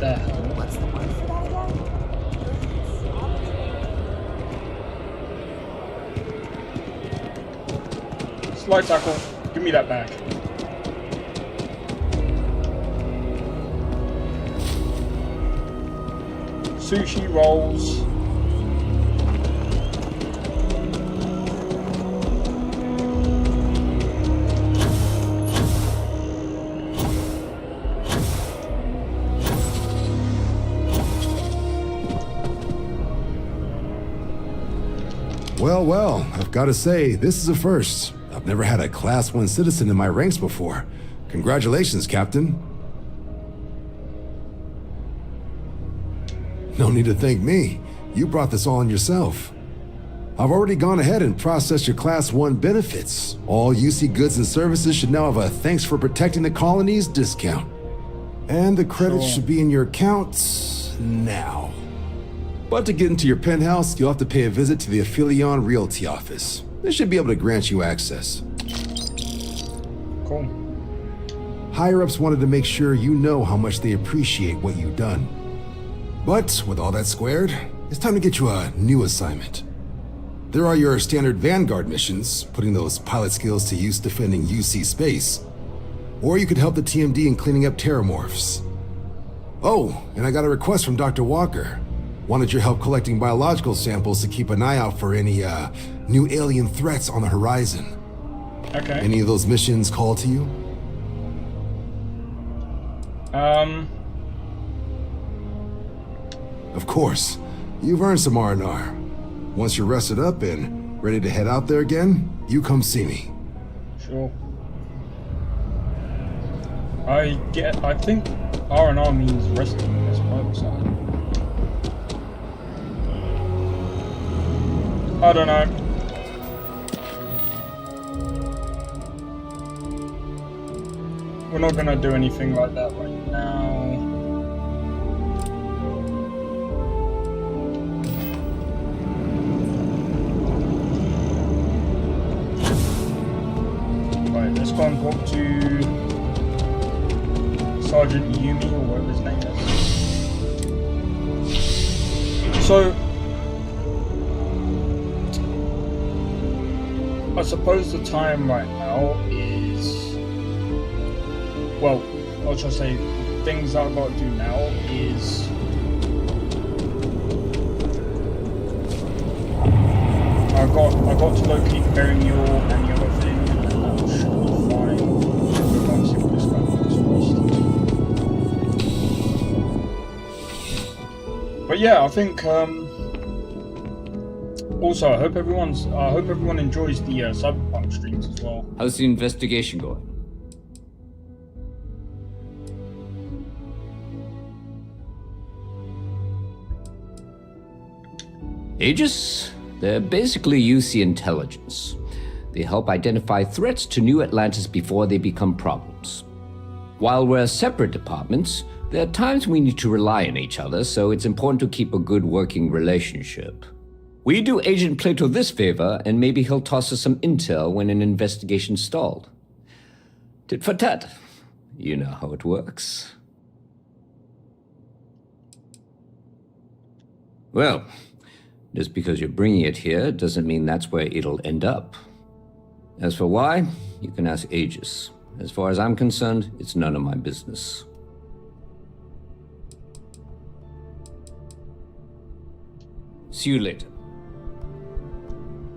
The hell? What's the word for that again? Slide tackle. Give me that back. Sushi rolls. Well, I've got to say, this is a first. I've never had a Class 1 citizen in my ranks before. Congratulations, Captain. No need to thank me. You brought this all on yourself. I've already gone ahead and processed your Class 1 benefits. All UC goods and services should now have a thanks for protecting the colonies discount. And the credits should be in your accounts now. But to get into your penthouse, you'll have to pay a visit to the Aphelion Realty office. They should be able to grant you access. Cool. Higher-ups wanted to make sure you know how much they appreciate what you've done. But with all that squared, it's time to get you a new assignment. There are your standard Vanguard missions, putting those pilot skills to use defending UC space. Or you could help the TMD in cleaning up terramorphs. Oh, and I got a request from Dr. Walker. Wanted your help collecting biological samples to keep an eye out for any, new alien threats on the horizon. Okay. Any of those missions call to you? Of course. You've earned some R&R. Once you're rested up and ready to head out there again, you come see me. Sure. I think R&R means resting in this private side. I don't know. We're not gonna do anything like that right now. Right, let's go and talk to Sergeant Yumi, or whatever his name is. So, I suppose the time right now is, well, I'll just say the things that I've got to do now is I got to locate Mary Mule and the other thing, and that should be fine. Should be fine. See what this guy wants first. But yeah, I think. Also, I hope everyone enjoys the Cyberpunk streams as well. How's the investigation going? Aegis? They're basically UC intelligence. They help identify threats to New Atlantis before they become problems. While we're separate departments, there are times we need to rely on each other, so it's important to keep a good working relationship. We do Agent Plato this favor, and maybe he'll toss us some intel when an investigation stalled. Tit for tat. You know how it works. Well, just because you're bringing it here doesn't mean that's where it'll end up. As for why, you can ask Aegis. As far as I'm concerned, it's none of my business. See you later.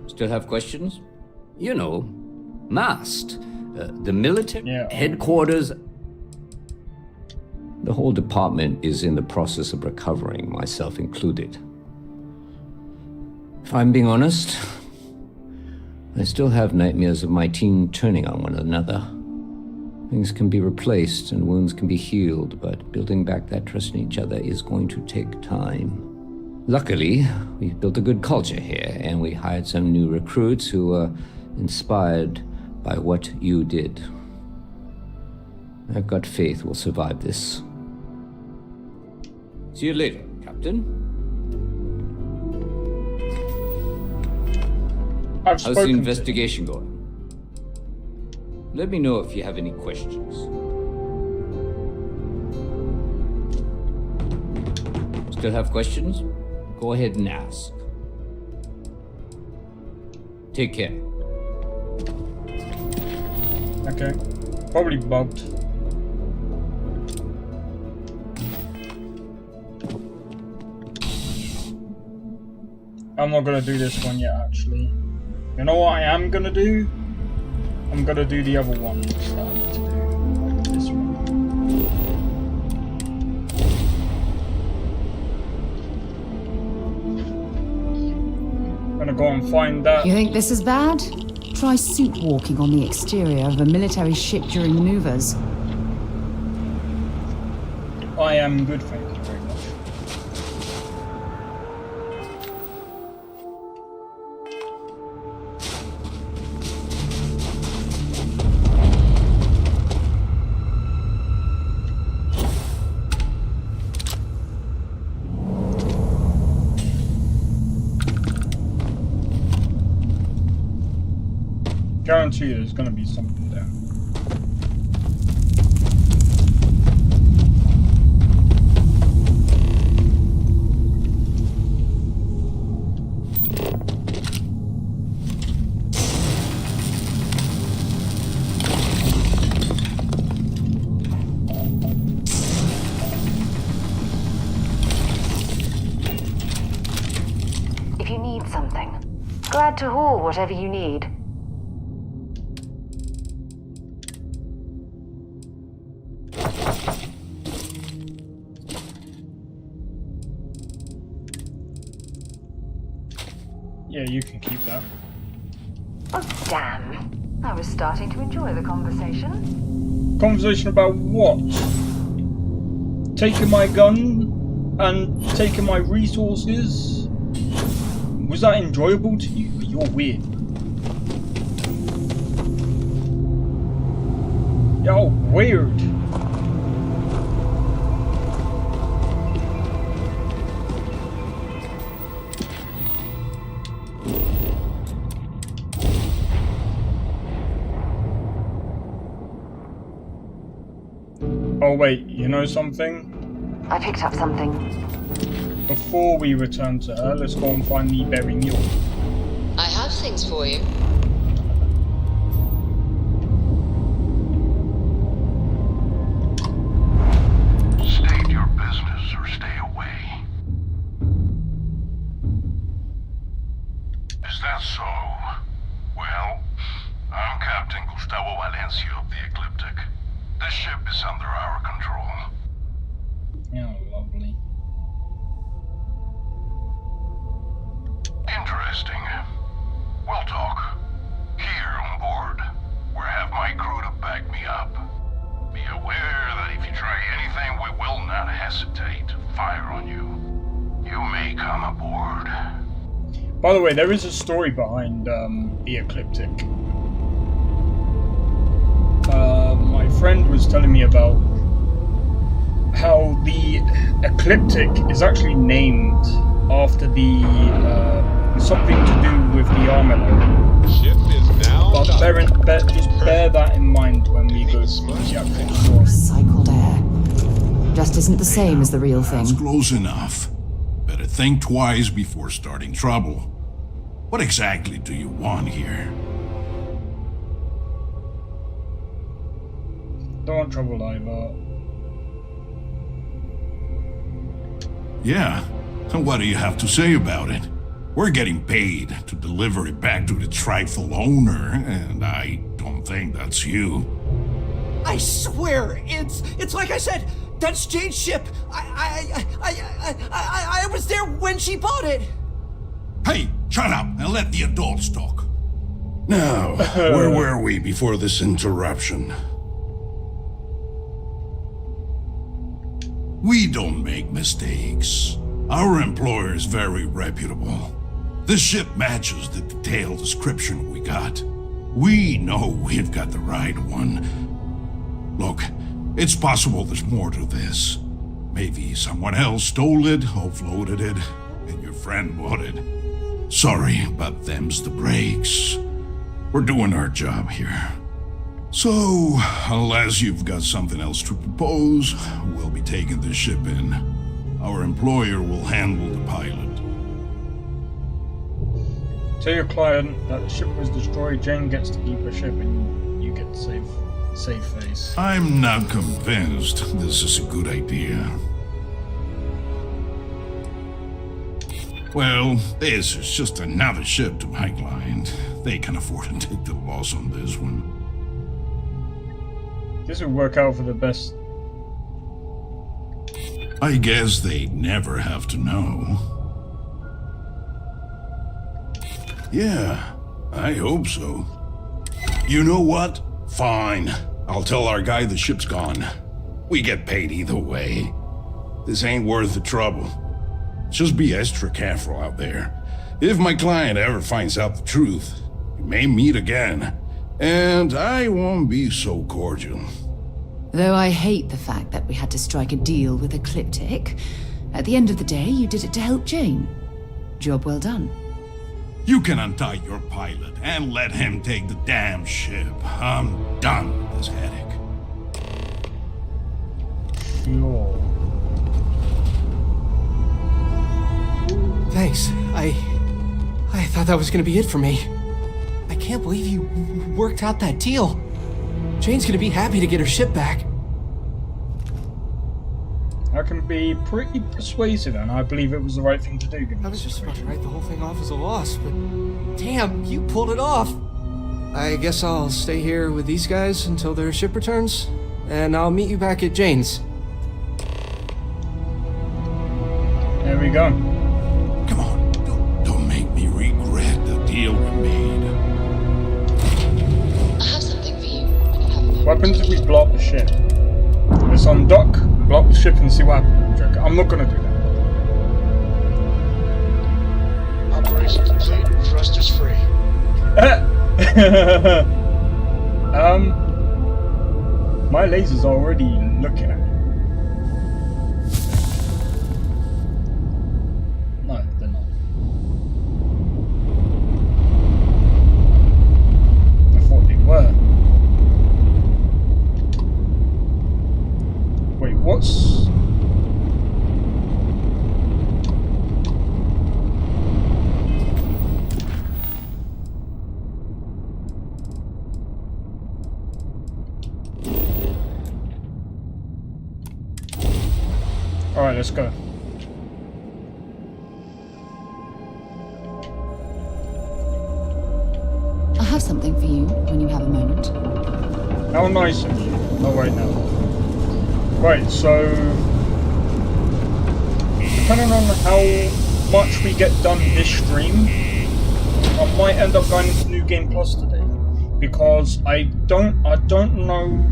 Still have questions? You know, MAST, the military headquarters. The whole department is in the process of recovering, myself included. If I'm being honest, I still have nightmares of my team turning on one another. Things can be replaced and wounds can be healed, but building back that trust in each other is going to take time. Luckily, we've built a good culture here, and we hired some new recruits who were inspired by what you did. I've got faith we'll survive this. See you later, Captain. How's the investigation going? Let me know if you have any questions. Still have questions? Go ahead and ask. Take care. Okay. Probably bugged. I'm not gonna do this one yet, actually. You know what I am gonna do? I'm gonna do the other one that I need to do. Like this one. I'm gonna go and find that. You think this is bad? Try suit walking on the exterior of a military ship during maneuvers. I am good, thank you very much. Guarantee you there's gonna be something there. If you need something, glad to haul whatever you need. Yeah, you can keep that. Oh, damn. I was starting to enjoy the conversation. Conversation about what? Taking my gun and taking my resources? Was that enjoyable to you? You're weird. Yo, weird. Oh wait, you know something? I picked up something. Before we return to her, let's go and find the berry mule. I have things for you. State your business or stay away. Is that so? Well, I'm Captain Gustavo Valencia of the Ecliptic. This ship is under our control. Yeah, lovely. Interesting. We'll talk. Here on board, where I have my crew to back me up. Be aware that if you try anything, we will not hesitate to fire on you. You may come aboard. By the way, there is a story behind the Ecliptic. My friend was telling me about how the Ecliptic is actually named after the something to do with the armor. Ship is now But just bear that in mind when we go through the actual story. Recycled air. Just isn't the same as the real thing. That's close enough. Better think twice before starting trouble. What exactly do you want here? Don't want trouble either. Yeah, and what do you have to say about it? We're getting paid to deliver it back to the trifle owner, and I don't think that's you. I swear, it's like I said. That's Jade's ship. I was there when she bought it. Hey, shut up and let the adults talk. Now, where were we before this interruption? We don't make mistakes. Our employer is very reputable. This ship matches the detailed description we got. We know we've got the right one. Look, it's possible there's more to this. Maybe someone else stole it, offloaded it, and your friend bought it. Sorry, but them's the breaks. We're doing our job here. So, unless you've got something else to propose, we'll be taking this ship in. Our employer will handle the pilot. Tell your client that the ship was destroyed, Jane gets to keep her ship and you get to save face. I'm not convinced this is a good idea. Well, this is just another ship to my client. They can afford to take the loss on this one. This would work out for the best. I guess they'd never have to know. Yeah, I hope so. You know what? Fine. I'll tell our guy the ship's gone. We get paid either way. This ain't worth the trouble. Just be extra careful out there. If my client ever finds out the truth, we may meet again. And I won't be so cordial. Though I hate the fact that we had to strike a deal with Ecliptic, at the end of the day, you did it to help Jane. Job well done. You can untie your pilot and let him take the damn ship. I'm done with this headache. Sure. Thanks. I thought that was gonna be it for me. I can't believe you worked out that deal. Jane's gonna be happy to get her ship back. I can be pretty persuasive, and I believe it was the right thing to do. I was just about to write the whole thing off as a loss, but damn, you pulled it off. I guess I'll stay here with these guys until their ship returns, and I'll meet you back at Jane's. There we go. Come on, don't make me regret the deal we made. I have something for you when you have a moment. What happens if we blow up the ship? Let's undock, blow up the ship, and see what happens. I'm not gonna do that. Operation complete. Thrusters free. My laser's already looking at me. No, they're not. I thought they were. Alright, let's go. I have something for you when you have a moment. How nice of you. Oh, wait, no. Right, so... depending on how much we get done this stream, I might end up going into New Game Plus today. Because I don't know...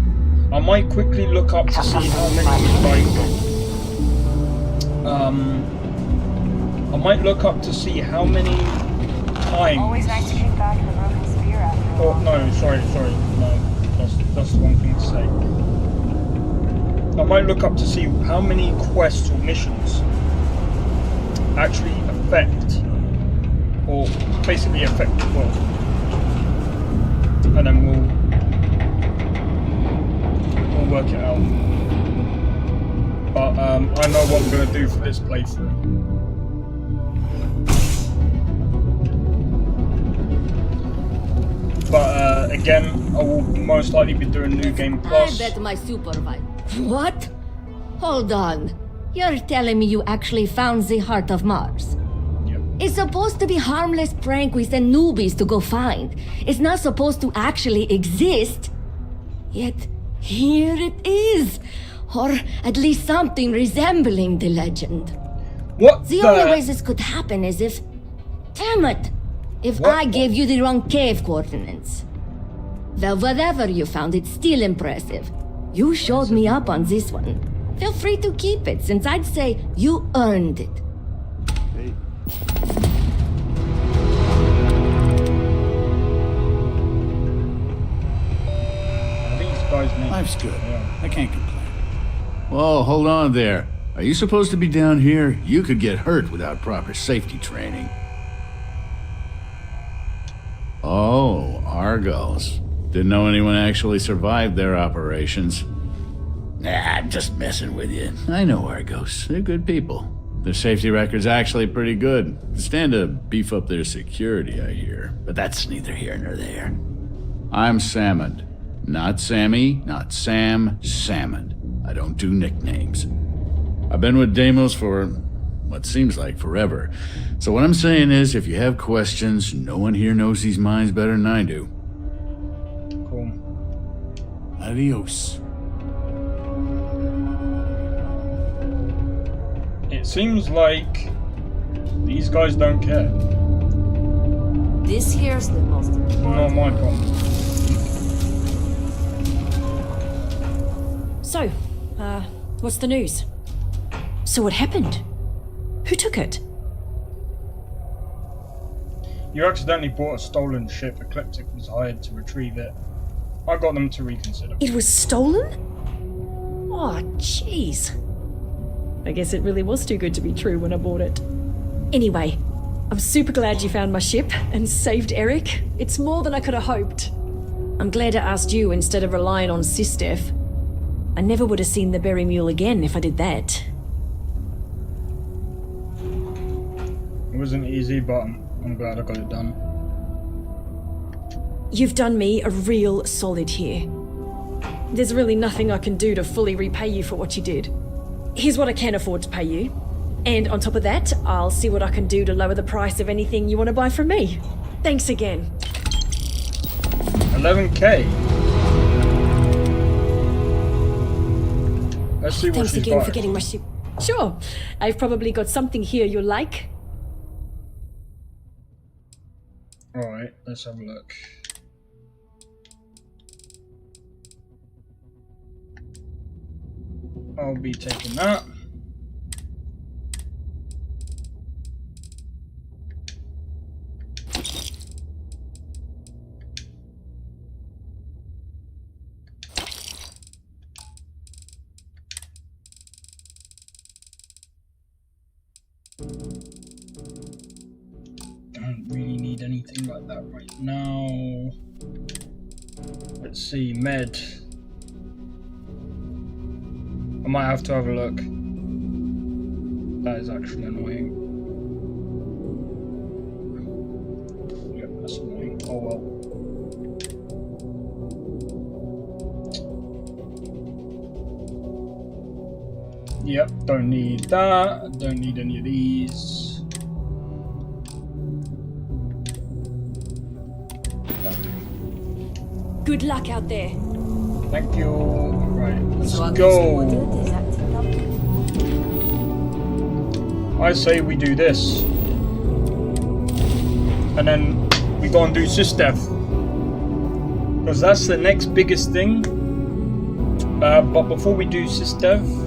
I might quickly look up to see how many, like... I might look up to see how many times... Always nice to kick back in the broken sphere after all. Oh, no, sorry, no. That's the wrong thing to say. I might look up to see how many quests or missions actually affect, or basically affect the world. And then we'll work it out. But I know what I'm going to do for this playthrough. But again, I will most likely be doing New Game Plus. I bet my supervisor. What? Hold on. You're telling me you actually found the heart of Mars? Yep. It's supposed to be harmless prank we send newbies to go find. It's not supposed to actually exist. Yet, here it is. Or at least something resembling the legend. What the only way this could happen is if... Damn it! If I gave you the wrong cave coordinates. Well, whatever you found, it's still impressive. You showed me up on this one. Feel free to keep it, since I'd say you earned it. Life's good. I can't complain. Whoa, hold on there. Are you supposed to be down here? You could get hurt without proper safety training. Oh, Argos. Didn't know anyone actually survived their operations. Nah, I'm just messing with you. I know Argos. They're good people. Their safety record's actually pretty good. Stand to beef up their security, I hear. But that's neither here nor there. I'm Salmond. Not Sammy, not Sam, Salmond. I don't do nicknames. I've been with Deimos for what seems like forever. So what I'm saying is, if you have questions, no one here knows these mines better than I do. Cool. Adios. It seems like these guys don't care. This here's the most important. Not my problem. So, what's the news? So what happened? Who took it? You accidentally bought a stolen ship. Ecliptic was hired to retrieve it. I got them to reconsider. It was stolen? Oh, jeez. I guess it really was too good to be true when I bought it. Anyway, I'm super glad you found my ship and saved Eric. It's more than I could have hoped. I'm glad I asked you instead of relying on Sistef. I never would have seen the Berry Mule again if I did that. It wasn't easy, but I'm glad I got it done. You've done me a real solid here. There's really nothing I can do to fully repay you for what you did. Here's what I can afford to pay you. And on top of that, I'll see what I can do to lower the price of anything you want to buy from me. Thanks again. 11k. Let's see what Thanks she's again got. for getting my ship. Sure. I've probably got something here you'll like. Alright, let's have a look. I'll be taking that. Don't really need anything like that right now. Let's see, med. I might have to have a look. That is actually annoying. Yep, that's annoying. Oh well. Yep, don't need that. Don't need any of these. Good luck out there. Thank you. Right, let's go. I say we do this. And then we go and do SysDev. Because that's the next biggest thing. But before we do SysDev...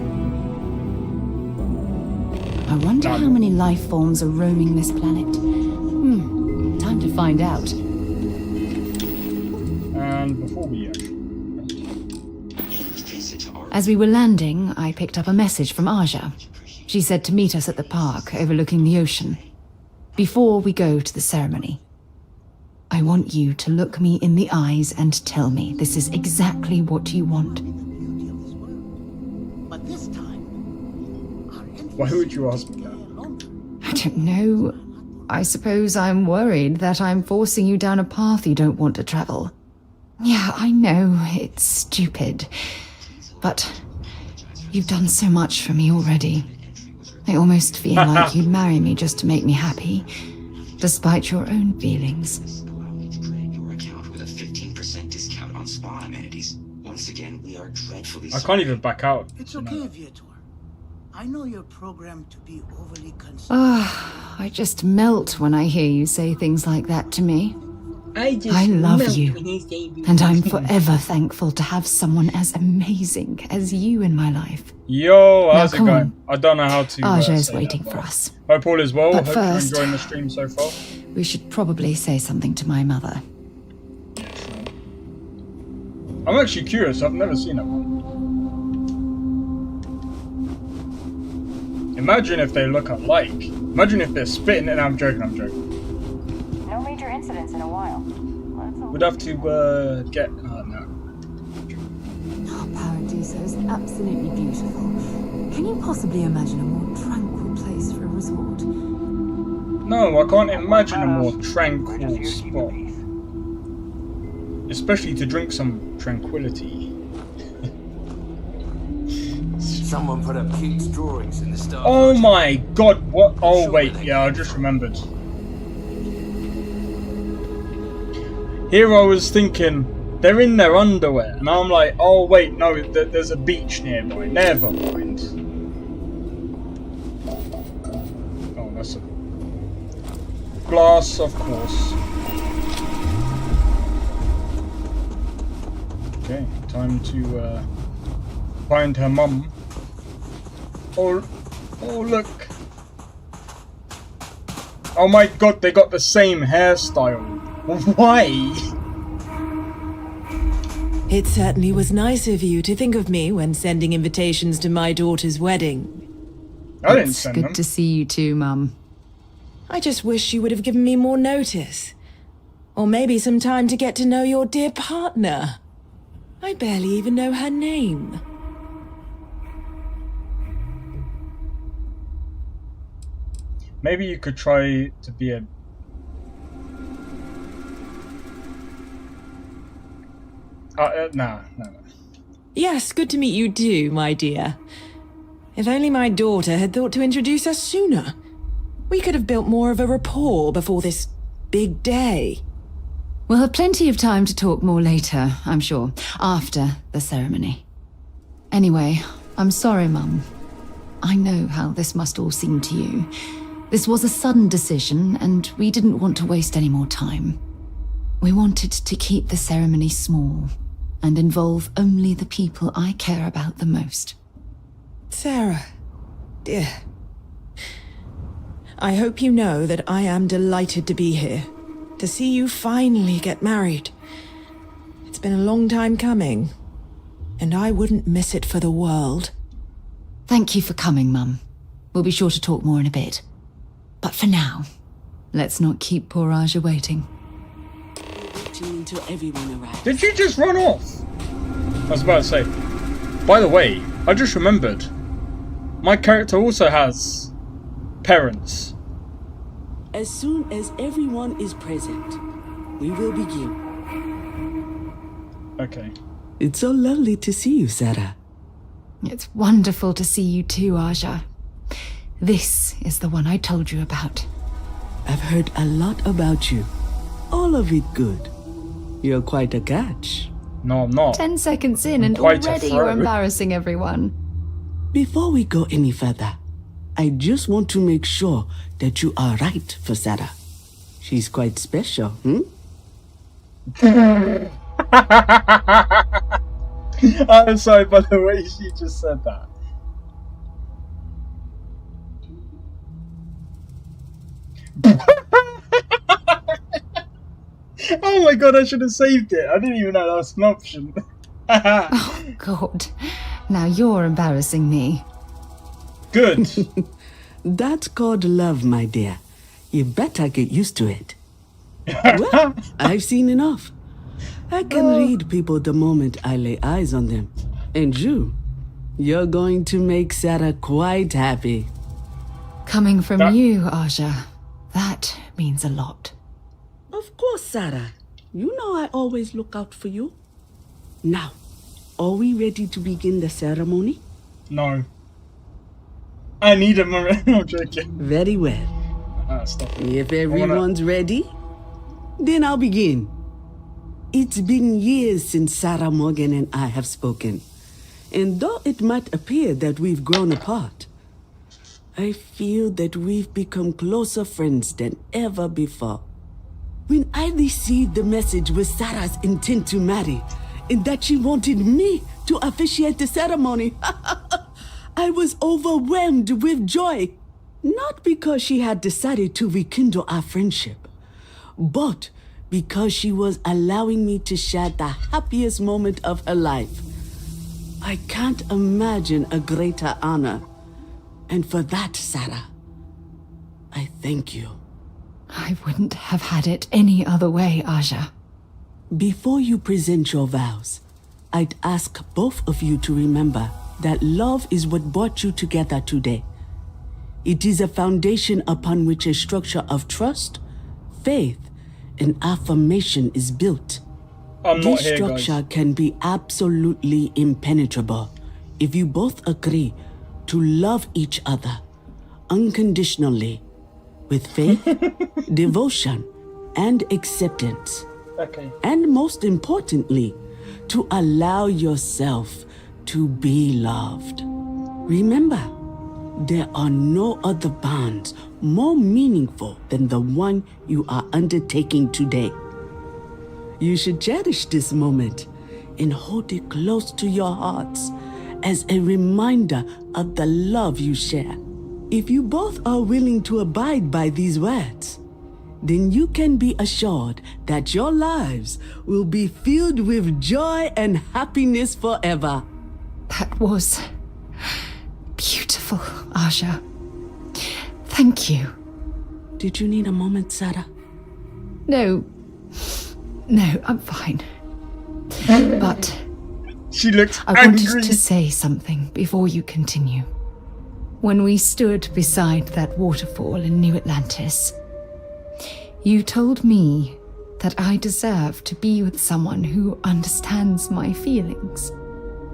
I wonder how many life forms are roaming this planet. Time to find out. And before we... As we were landing, I picked up a message from Aja. She said to meet us at the park overlooking the ocean. Before we go to the ceremony, I want you to look me in the eyes and tell me this is exactly what you want. Why would you ask me that? I don't know. I suppose I'm worried that I'm forcing you down a path you don't want to travel. Yeah, I know, it's stupid. But you've done so much for me already. I almost feel like you'd marry me just to make me happy, despite your own feelings. I can't even back out. It's okay, Viator. I know you're programmed to be overly concerned. I just melt when I hear you say things like that to me. I love you, and I'm forever thankful to have someone as amazing as you in my life. Yo, how's it going? I don't know how to. Aja is waiting for us. Hope all is well. But Hope first, you're enjoying the stream so far. We should probably say something to my mother. I'm actually curious. I've never seen that one. Imagine if they look alike. Imagine if they're spitting. And I'm joking. No major incidents in a while. We'd have to get. No. Paradiso is absolutely beautiful. Can you possibly imagine a more tranquil place for a resort? No, I can't imagine a more tranquil spot. Especially to drink some tranquility. Someone put up Keith's drawings in the Starfield. Oh my god, what? Oh wait, yeah, I just remembered. Here I was thinking, they're in their underwear, and I'm like, oh wait, no, there's a beach nearby. Never mind. Oh, that's a glass, of course. Okay, time to find her mum. Oh, look. Oh my god, they got the same hairstyle. Why? It certainly was nice of you to think of me when sending invitations to my daughter's wedding. I didn't send them. Good to see you too, Mum. I just wish you would have given me more notice. Or maybe some time to get to know your dear partner. I barely even know her name. Maybe you could try to be a... No. Yes, good to meet you too, my dear. If only my daughter had thought to introduce us sooner. We could have built more of a rapport before this big day. We'll have plenty of time to talk more later, I'm sure, after the ceremony. Anyway, I'm sorry, Mum. I know how this must all seem to you. This was a sudden decision, and we didn't want to waste any more time. We wanted to keep the ceremony small and involve only the people I care about the most. Sarah, dear. I hope you know that I am delighted to be here, to see you finally get married. It's been a long time coming, and I wouldn't miss it for the world. Thank you for coming, Mum. We'll be sure to talk more in a bit. But for now, let's not keep poor Aja waiting. Until everyone arrives. Did you just run off? I was about to say. By the way, I just remembered. My character also has parents. As soon as everyone is present, we will begin. Okay. It's so lovely to see you, Sarah. It's wonderful to see you too, Aja. This is the one I told you about. I've heard a lot about you. All of it good. You're quite a catch. No, I'm not. 10 seconds in and quite a already you're throw. embarrassing everyone. Before we go any further, I just want to make sure that you are right for Sarah. She's quite special, I'm sorry, by the way she just said that. Oh my god, I should have saved it. I didn't even know that was an option. Oh, God. Now you're embarrassing me. Good. That's called love, my dear. You better get used to it. Well, I've seen enough. I can read people the moment I lay eyes on them. And you're going to make Sarah quite happy. Coming from you, Aja, that means a lot. Of course, Sarah. You know I always look out for you. Now, are we ready to begin the ceremony? No. I need a moment. I'm joking. Very well. Stop it. If everyone's ready, then I'll begin. It's been years since Sarah Morgan and I have spoken. And though it might appear that we've grown apart, I feel that we've become closer friends than ever before. When I received the message with Sarah's intent to marry, and that she wanted me to officiate the ceremony, I was overwhelmed with joy. Not because she had decided to rekindle our friendship, but because she was allowing me to share the happiest moment of her life. I can't imagine a greater honor. And for that, Sarah, I thank you. I wouldn't have had it any other way, Aja. Before you present your vows, I'd ask both of you to remember that love is what brought you together today. It is a foundation upon which a structure of trust, faith, and affirmation is built. This structure can be absolutely impenetrable if you both agree to love each other unconditionally with faith, devotion, and acceptance. Okay. And most importantly, to allow yourself to be loved. Remember, there are no other bonds more meaningful than the one you are undertaking today. You should cherish this moment and hold it close to your hearts as a reminder of the love you share. If you both are willing to abide by these words, then you can be assured that your lives will be filled with joy and happiness forever. That was beautiful, Aja. Thank you. Did you need a moment, Sarah? No, I'm fine. But she looks I wanted to say something before you continue. When we stood beside that waterfall in New Atlantis, you told me that I deserve to be with someone who understands my feelings.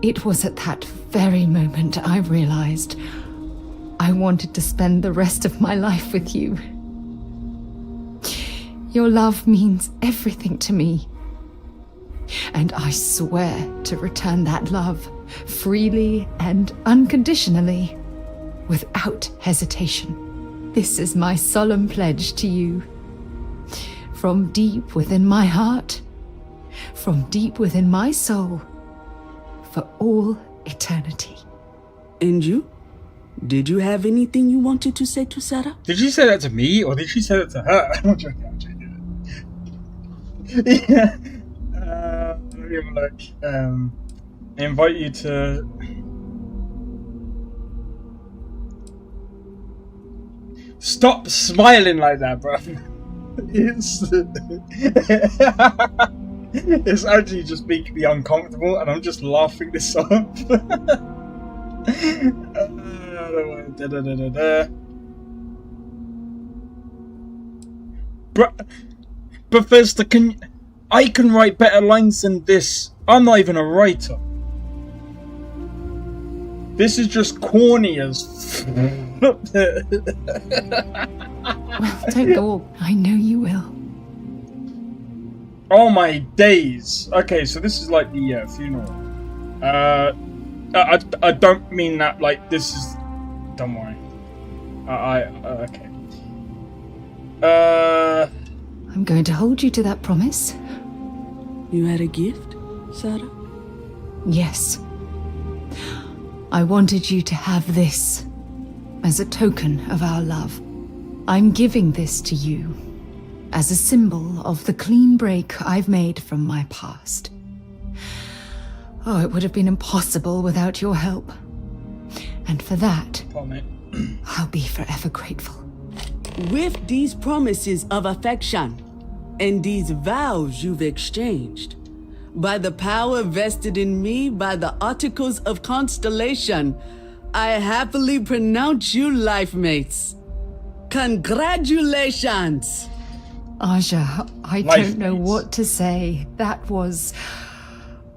It was at that very moment I realized I wanted to spend the rest of my life with you. Your love means everything to me. And I swear to return that love freely and unconditionally, without hesitation. This is my solemn pledge to you. From deep within my heart, from deep within my soul, for all eternity. And you? Did you have anything you wanted to say to Sarah? Did she say that to me, or did she say that to her? I'm joking. Yeah. I invite you to... Stop smiling like that, bro. It's actually just making me uncomfortable, and I'm just laughing this up. Bethesda, I can write better lines than this. I'm not even a writer. This is just corny as Well, don't go all. I know you will. Oh my days. Okay, so this is like the funeral. I don't mean that like this is. Don't worry. Okay. I'm going to hold you to that promise. You had a gift, Sarah? Yes. I wanted you to have this as a token of our love. I'm giving this to you as a symbol of the clean break I've made from my past. Oh, it would have been impossible without your help. And for that, I'll be forever grateful. With these promises of affection and these vows you've exchanged, by the power vested in me by the Articles of Constellation, I happily pronounce you life mates. Congratulations! Aja, I don't know what to say. That was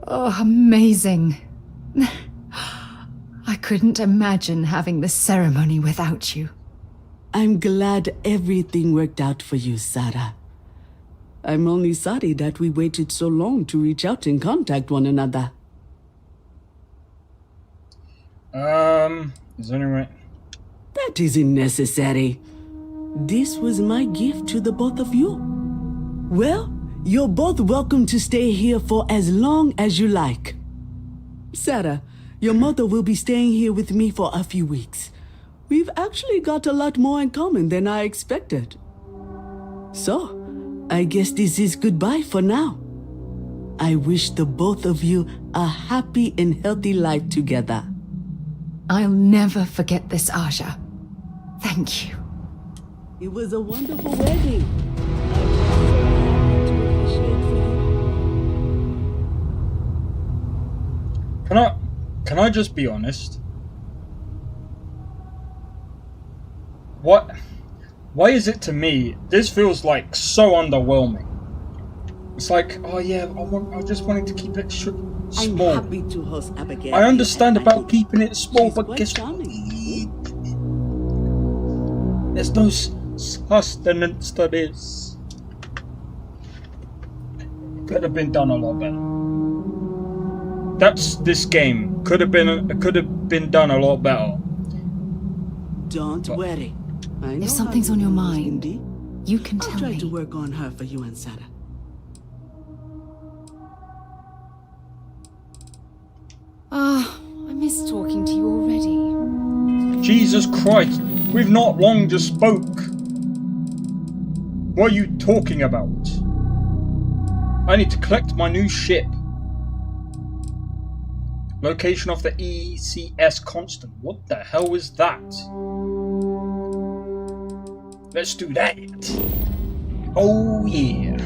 amazing. I couldn't imagine having the ceremony without you. I'm glad everything worked out for you, Sarah. I'm only sorry that we waited so long to reach out and contact one another. Is there any way? That isn't necessary. This was my gift to the both of you. Well, you're both welcome to stay here for as long as you like. Sarah, your mother will be staying here with me for a few weeks. We've actually got a lot more in common than I expected. So, I guess this is goodbye for now. I wish the both of you a happy and healthy life together. I'll never forget this, Aja. Thank you. It was a wonderful wedding. Can I just be honest? What? Why is it to me? This feels like so underwhelming. It's like, oh yeah, I just wanted to keep it small. I'm happy to host Abigail. I understand about keeping it small, but guess what? There's no sustenance to this. Could have been done a lot better. That's this game. Could have been done a lot better. Don't worry. If something's on your mind, you can tell me. I'll try to work on her for you and Sarah. I miss talking to you already. Jesus Christ, we've not long just spoke. What are you talking about? I need to collect my new ship. Location of the ECS constant. What the hell is that? Let's do that. Oh yeah.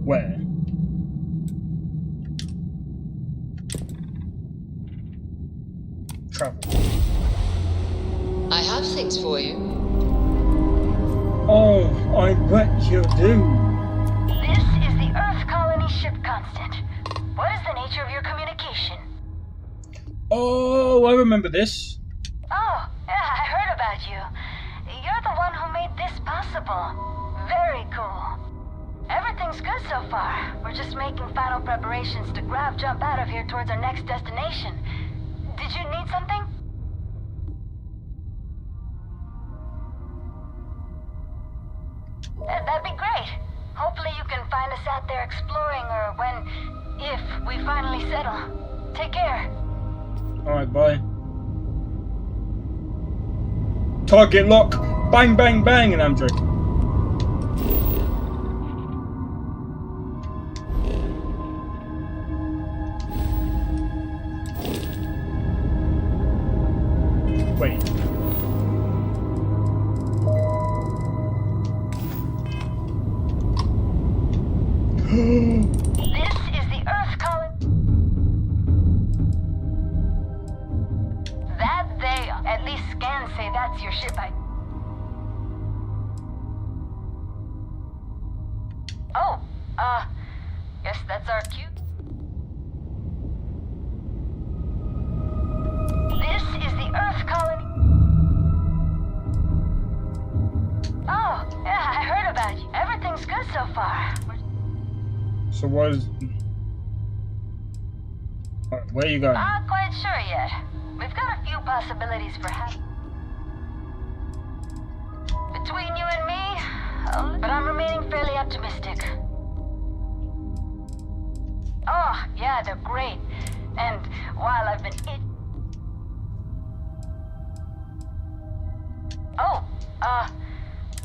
Where? Travel. I have things for you. Oh, I bet you do. This is the Earth Colony Ship Constant. What is the nature of your communication? Oh, I remember this. Oh, yeah, I heard about you. You're the one who made this possible. Very cool. Everything's good so far. We're just making final preparations to jump out of here towards our next destination. Did you need something? That'd be great. Hopefully you can find us out there exploring, or if we finally settle. Take care. Alright, bye. Target lock. Bang, bang, bang, and I'm joking. Wait. This is the Earth colony. That they at least scans say that's your ship. Guess that's our cue. so far. So what is... Where are you going? Not quite sure yet. We've got a few possibilities for between you and me, but I'm remaining fairly optimistic. Oh, yeah, they're great. And while I've been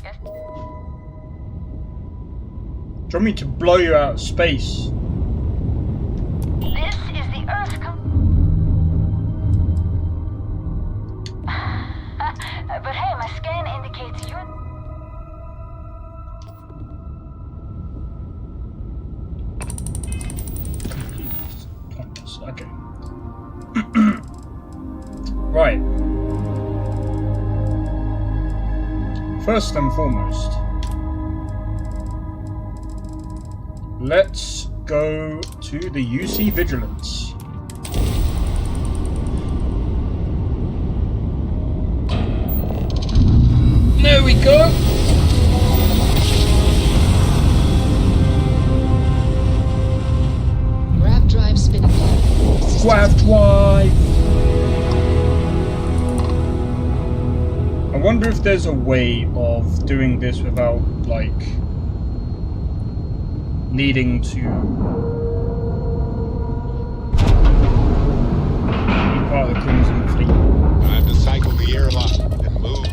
yes. Do you want me to blow you out of space? This is the Earth but hey, my scan indicates you're... Okay. Right. First and foremost, let's go to the UC Vigilance. There we go. Grav drive spinning. Grav drive. I wonder if there's a way of doing this without, like, needing to be part of the Crimson Fleet. Time to cycle the airlock and move.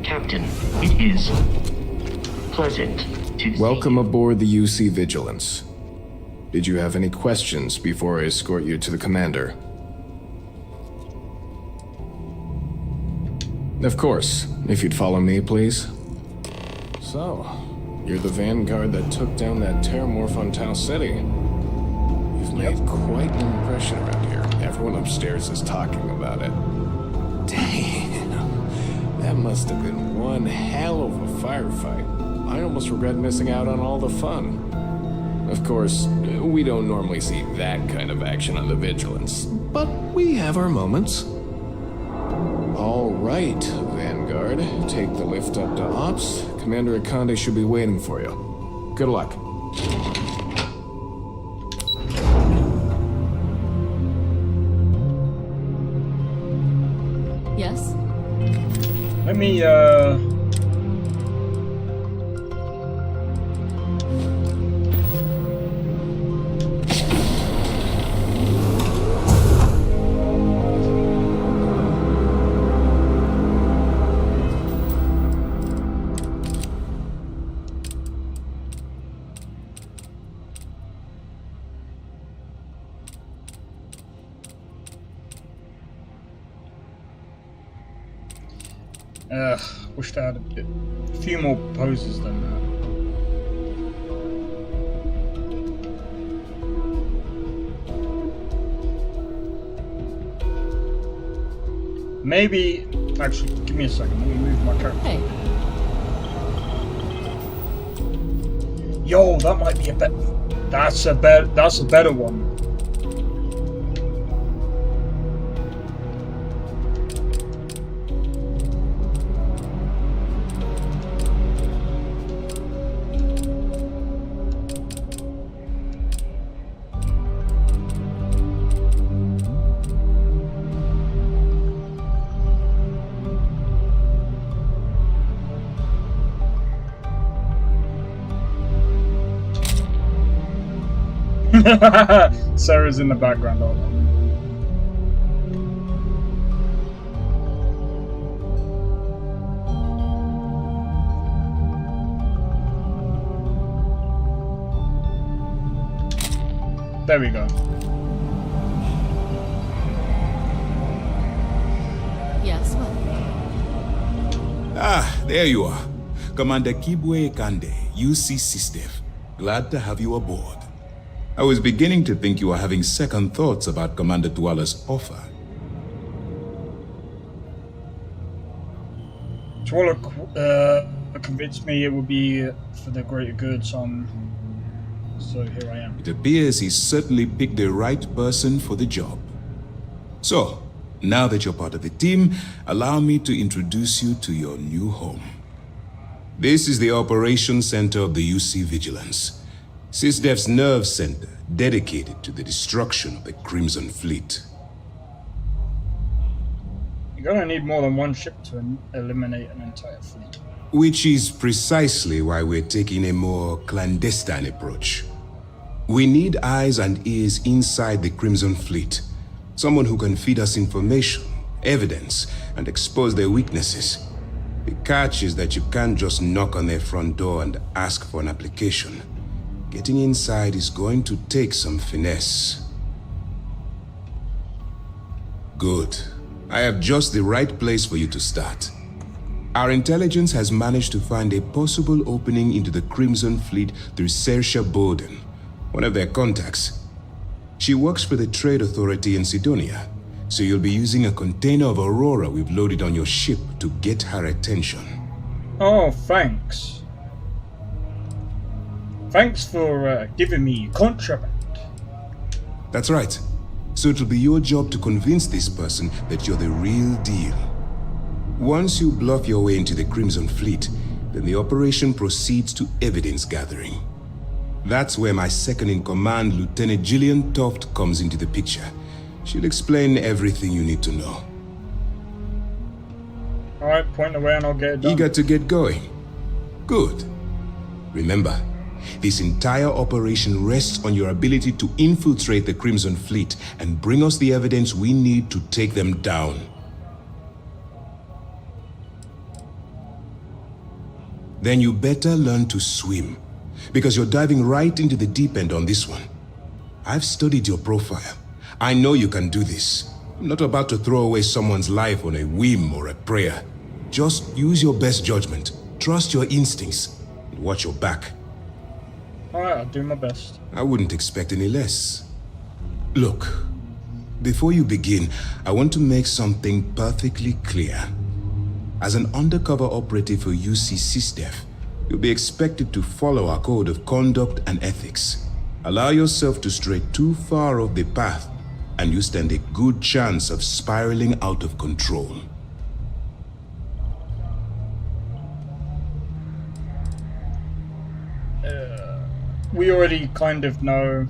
Captain, it is pleasant to Welcome aboard the UC Vigilance. Did you have any questions before I escort you to the commander? Of course, if you'd follow me, please. So, you're the vanguard that took down that terramorph on Tau City. You've made quite an impression around here. Everyone upstairs is talking about it. Damn, that must have been one hell of a firefight. I almost regret missing out on all the fun. Of course, we don't normally see that kind of action on the Vigilance, but we have our moments. All right, Vanguard, take the lift up to Ops. Commander Akande should be waiting for you. Good luck. Yes? Let me, wish I had a few more poses than that. Maybe, actually, give me a second. Let me move my character. Hey. Yo, that might be a bet. That's a better one. Sarah's in the background. There we go. Yes, well. Ah, there you are. Commander Kibwe Kande, UC Systev. Glad to have you aboard. I was beginning to think you were having second thoughts about Commander Tuala's offer. Tuala convinced me it would be for the greater good, so here I am. It appears he certainly picked the right person for the job. So, now that you're part of the team, allow me to introduce you to your new home. This is the Operations Center of the UC Vigilance, SysDef's nerve center dedicated to the destruction of the Crimson Fleet. You're gonna need more than one ship to eliminate an entire fleet. Which is precisely why we're taking a more clandestine approach. We need eyes and ears inside the Crimson Fleet. Someone who can feed us information, evidence, and expose their weaknesses. The catch is that you can't just knock on their front door and ask for an application. Getting inside is going to take some finesse. Good. I have just the right place for you to start. Our intelligence has managed to find a possible opening into the Crimson Fleet through Saoirse Bowden, one of their contacts. She works for the Trade Authority in Sidonia, so you'll be using a container of Aurora we've loaded on your ship to get her attention. Oh, thanks. Thanks for giving me contraband. That's right. So it'll be your job to convince this person that you're the real deal. Once you bluff your way into the Crimson Fleet, then the operation proceeds to evidence gathering. That's where my second-in-command, Lieutenant Gillian Toft, comes into the picture. She'll explain everything you need to know. Alright, point away and I'll get it done. Eager to get going? Good. Remember, this entire operation rests on your ability to infiltrate the Crimson Fleet and bring us the evidence we need to take them down. Then you better learn to swim, because you're diving right into the deep end on this one. I've studied your profile. I know you can do this. I'm not about to throw away someone's life on a whim or a prayer. Just use your best judgment, trust your instincts, and watch your back. Alright, I'll do my best. I wouldn't expect any less. Look, before you begin, I want to make something perfectly clear. As an undercover operative for UC SysDef, you'll be expected to follow our code of conduct and ethics. Allow yourself to stray too far off the path, and you stand a good chance of spiraling out of control. We already kind of know.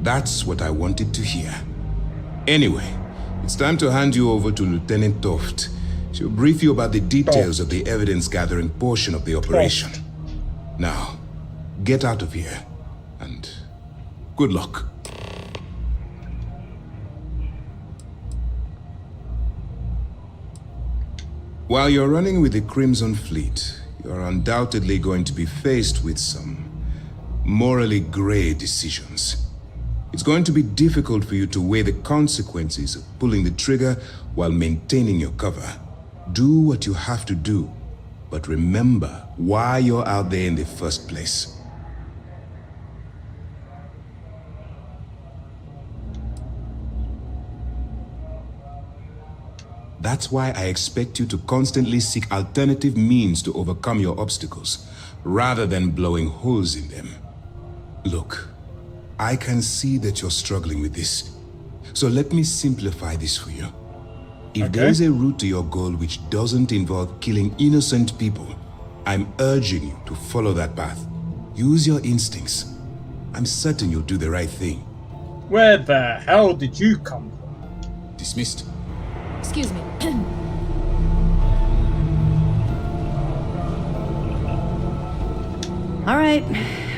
That's what I wanted to hear. Anyway, it's time to hand you over to Lieutenant Toft. She'll brief you about the details of the evidence-gathering portion of the operation. Now, get out of here, and good luck. While you're running with the Crimson Fleet, you're undoubtedly going to be faced with some morally gray decisions. It's going to be difficult for you to weigh the consequences of pulling the trigger while maintaining your cover. Do what you have to do, but remember why you're out there in the first place. That's why I expect you to constantly seek alternative means to overcome your obstacles, rather than blowing holes in them. Look, I can see that you're struggling with this, so let me simplify this for you. If there is a route to your goal which doesn't involve killing innocent people, I'm urging you to follow that path. Use your instincts. I'm certain you'll do the right thing. Where the hell did you come from? Dismissed. Excuse me. All right,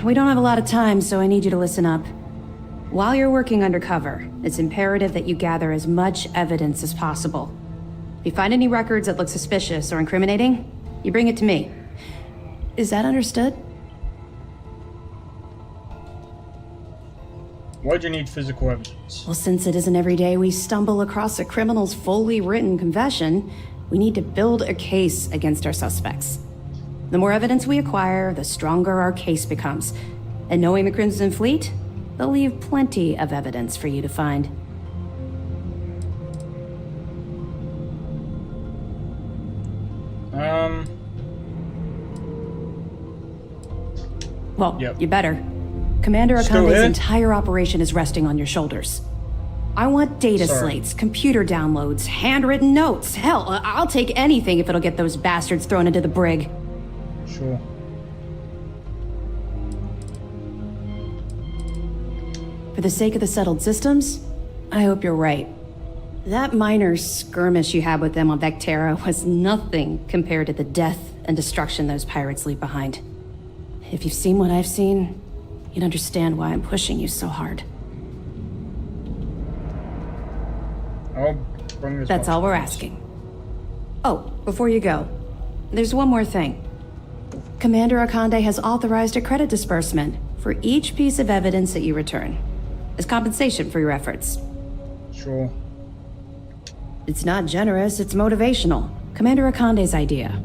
we don't have a lot of time, so I need you to listen up. While you're working undercover, it's imperative that you gather as much evidence as possible. If you find any records that look suspicious or incriminating, you bring it to me. Is that understood? Why do you need physical evidence? Well, since it isn't every day we stumble across a criminal's fully written confession, we need to build a case against our suspects. The more evidence we acquire, the stronger our case becomes. And knowing the Crimson Fleet, they'll leave plenty of evidence for you to find. Well, you better. Commander Still Akande's here? entire operation is resting on your shoulders. I want data Sorry. slates, computer downloads, handwritten notes. Hell, I'll take anything if it'll get those bastards thrown into the brig. Sure. For the sake of the settled systems, I hope you're right. That minor skirmish you had with them on Vectera was nothing compared to the death and destruction those pirates leave behind. If you've seen what I've seen, you'd understand why I'm pushing you so hard. I'll bring this That's much all we're closer. asking. Oh, before you go, there's one more thing. Commander Akande has authorized a credit disbursement for each piece of evidence that you return, as compensation for your efforts. Sure. It's not generous, it's motivational. Commander Akande's idea.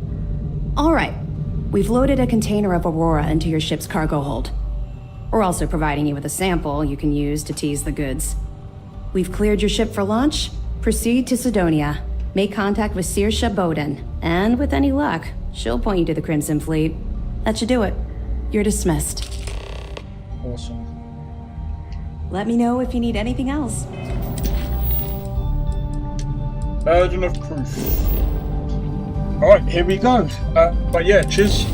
All right, we've loaded a container of Aurora into your ship's cargo hold. We're also providing you with a sample you can use to tease the goods. We've cleared your ship for launch. Proceed to Sidonia. Make contact with Saoirse Bowden, and with any luck, she'll point you to the Crimson Fleet. That should do it. You're dismissed. Awesome. Let me know if you need anything else. Burden of proof. Alright, here we go. But yeah, cheers.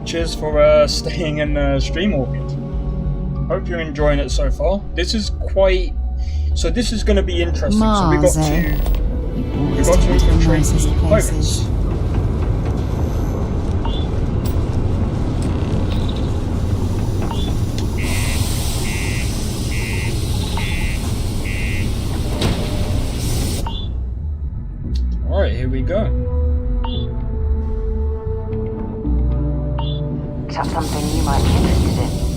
Cheers for staying in Stream Orbit. Hope you're enjoying it so far. This is quite... So this is going to be interesting. Mars, so we eh? got to infiltrate the pirates. Alright, here we go. Is that something you might be interested in?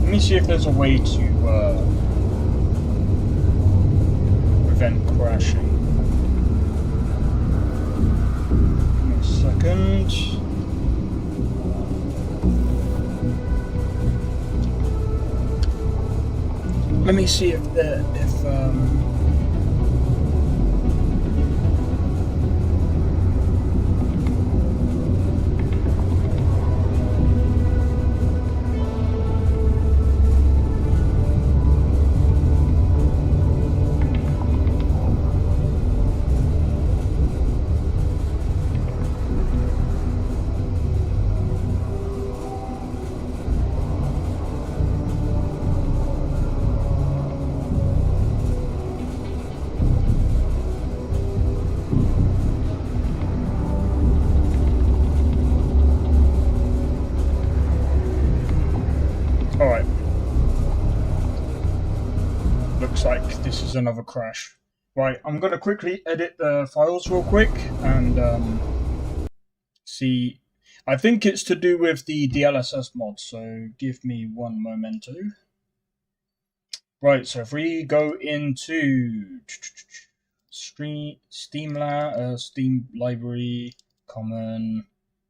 Let me see if there's a way to prevent crashing. Give me a second. Let me see if Alright. Looks like this is another crash. Right, I'm gonna quickly edit the files real quick and see. I think it's to do with the DLSS mod, so give me one momento. Right, so if we go into Steam library, common,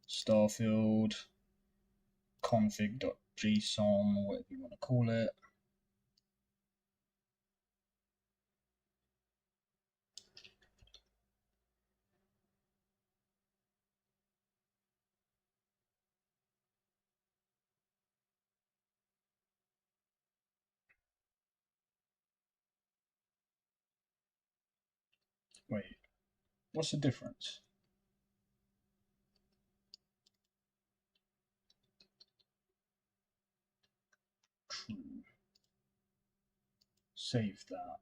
Starfield, config.json, whatever you want to call it. Wait, what's the difference? True. Save that.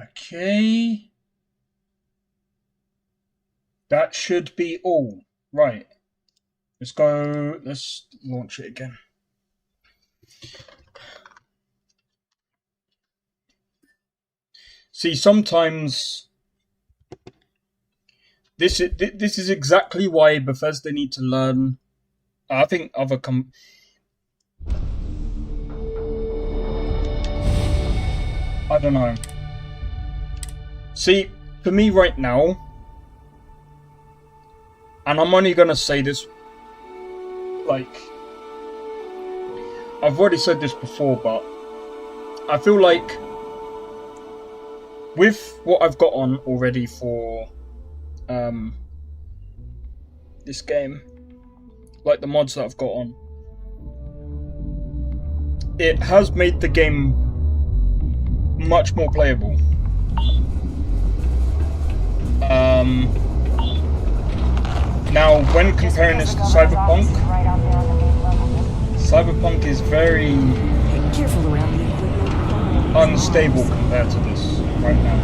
Okay. That should be all. Right. Let's go. Let's launch it again. See, sometimes this is exactly why Bethesda need to learn. I think other I don't know. See, for me right now, and I'm only gonna say this like I've already said this before, but I feel like with what I've got on already for this game, like the mods that I've got on, it has made the game much more playable. Now, when comparing this to Cyberpunk, Cyberpunk is very unstable compared to this right now.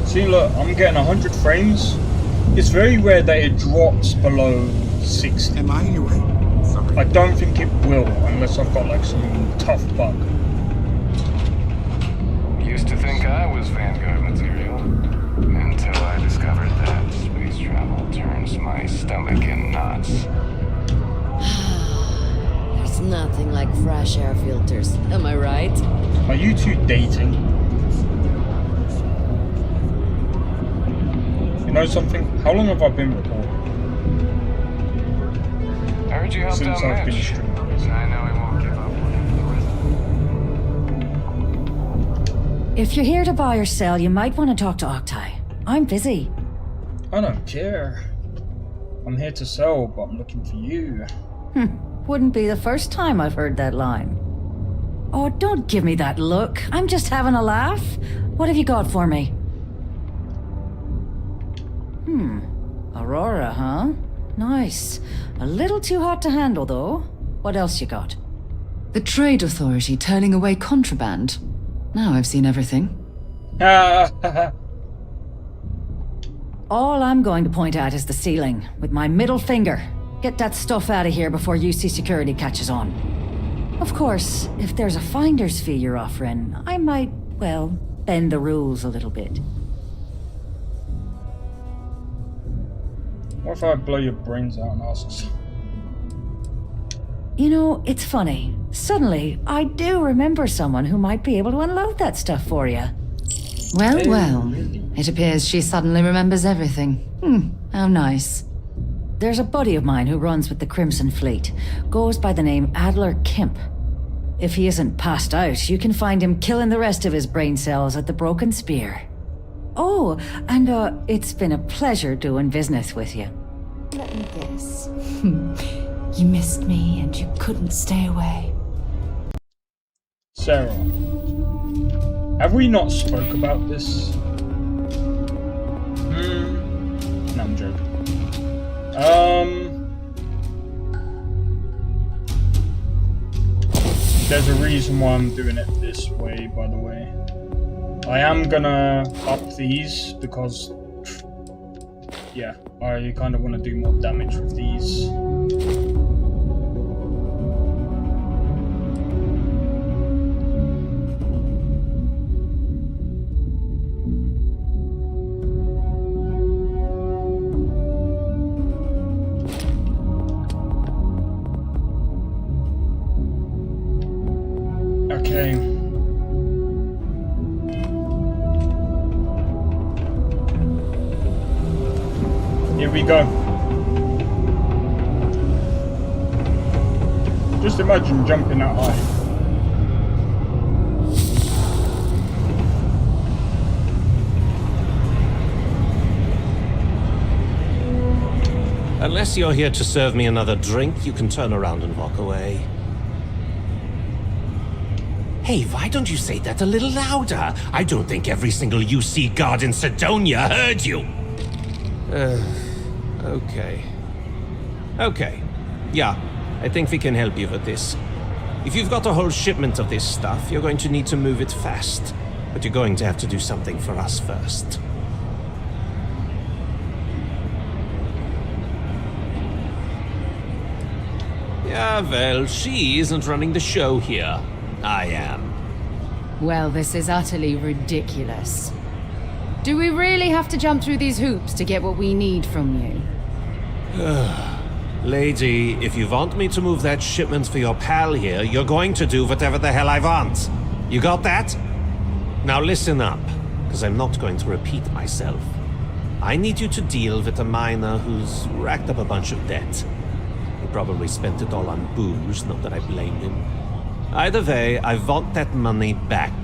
See, look, I'm getting 100 frames. It's very rare that it drops below 60. Am I in your way? Sorry. I don't think it will, unless I've got like some tough bug. Used to think I was Vanguard material, until I discovered that space travel turns my stomach in knots. There's nothing like fresh air filters, am I right? Are you two dating? You know something? How long have I been recording? I heard you helped Since out I've been Mitch. streaming. I know he won't give up on him. If you're here to buy or sell, you might want to talk to Octai. I'm busy. I don't care. I'm here to sell, but I'm looking for you. Wouldn't be the first time I've heard that line. Oh, don't give me that look. I'm just having a laugh. What have you got for me? Aurora, huh? Nice. A little too hot to handle, though. What else you got? The Trade Authority turning away contraband. Now I've seen everything. All I'm going to point at is the ceiling, with my middle finger. Get that stuff out of here before UC security catches on. Of course, if there's a finder's fee you're offering, I might, well, bend the rules a little bit. What if I blow your brains out and ask? You know, it's funny. Suddenly, I do remember someone who might be able to unload that stuff for you. Well, well. It appears she suddenly remembers everything. How nice. There's a buddy of mine who runs with the Crimson Fleet. Goes by the name Adler Kemp. If he isn't passed out, you can find him killing the rest of his brain cells at the Broken Spear. Oh, and it's been a pleasure doing business with you. Let me guess. You missed me and you couldn't stay away. Sarah, have we not spoke about this? No, I'm joking. There's a reason why I'm doing it this way, by the way. I am gonna up these because, yeah, I kind of want to do more damage with these. Okay. Here we go. Just imagine jumping that high. Unless you're here to serve me another drink, you can turn around and walk away. Hey, why don't you say that a little louder? I don't think every single UC guard in Sidonia heard you. Okay. Okay. Yeah, I think we can help you with this. If you've got a whole shipment of this stuff, you're going to need to move it fast. But you're going to have to do something for us first. Yeah, well, she isn't running the show here. I am. Well, this is utterly ridiculous. Do we really have to jump through these hoops to get what we need from you? Lady, if you want me to move that shipment for your pal here, you're going to do whatever the hell I want. You got that? Now listen up, because I'm not going to repeat myself. I need you to deal with a miner who's racked up a bunch of debt. probably spent it all on booze, not that I blame him. Either way, I want that money back.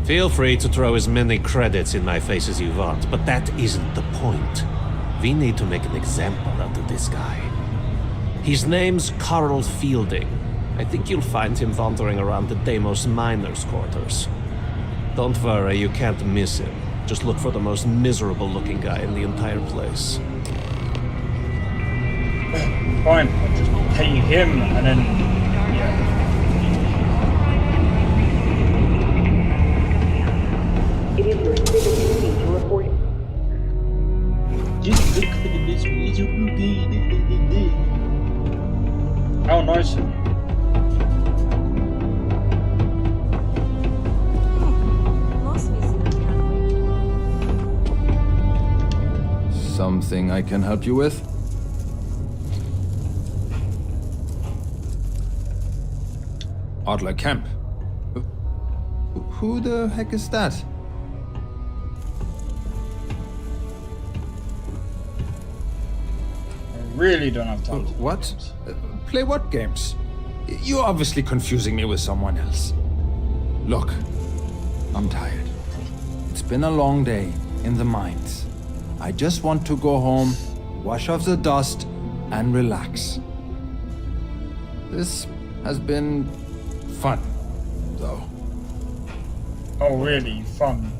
Feel free to throw as many credits in my face as you want, but that isn't the point. We need to make an example out of this guy. His name's Carl Fielding. I think you'll find him wandering around the Deimos miners' quarters. Don't worry, you can't miss him. Just look for the most miserable-looking guy in the entire place. Fine, I'll just pay him and then... yeah. It is your civic duty to report. Just look for the best ways you can be. How nice of you. Something I can help you with? Adler Kemp. Who the heck is that? I really don't have time to what? Play what games? You're obviously confusing me with someone else. Look, I'm tired. It's been a long day in the mines. I just want to go home, wash off the dust, and relax. This has been fun, though. Oh, really? Fun?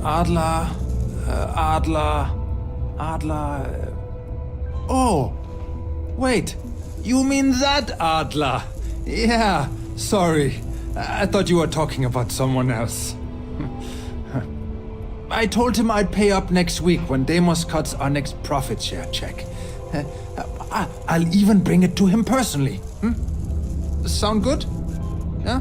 Adler. Oh, wait. You mean that Adler? Yeah, sorry. I thought you were talking about someone else. I told him I'd pay up next week when Deimos cuts our next profit share check. I'll even bring it to him personally. Sound good? Yeah?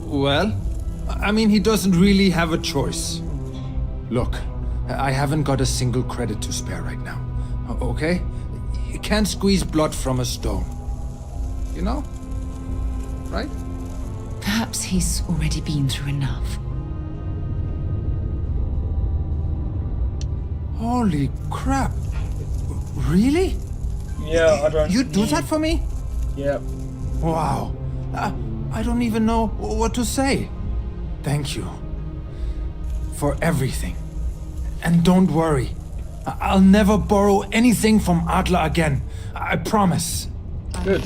Well, I mean, he doesn't really have a choice. Look, I haven't got a single credit to spare right now, okay? You can't squeeze blood from a stone. You know? Right? Perhaps he's already been through enough. Holy crap. Really? Yeah, I don't... You'd do that for me? Yeah. Wow. I don't even know what to say. Thank you. For everything. And don't worry. I'll never borrow anything from Adler again. I promise. Good.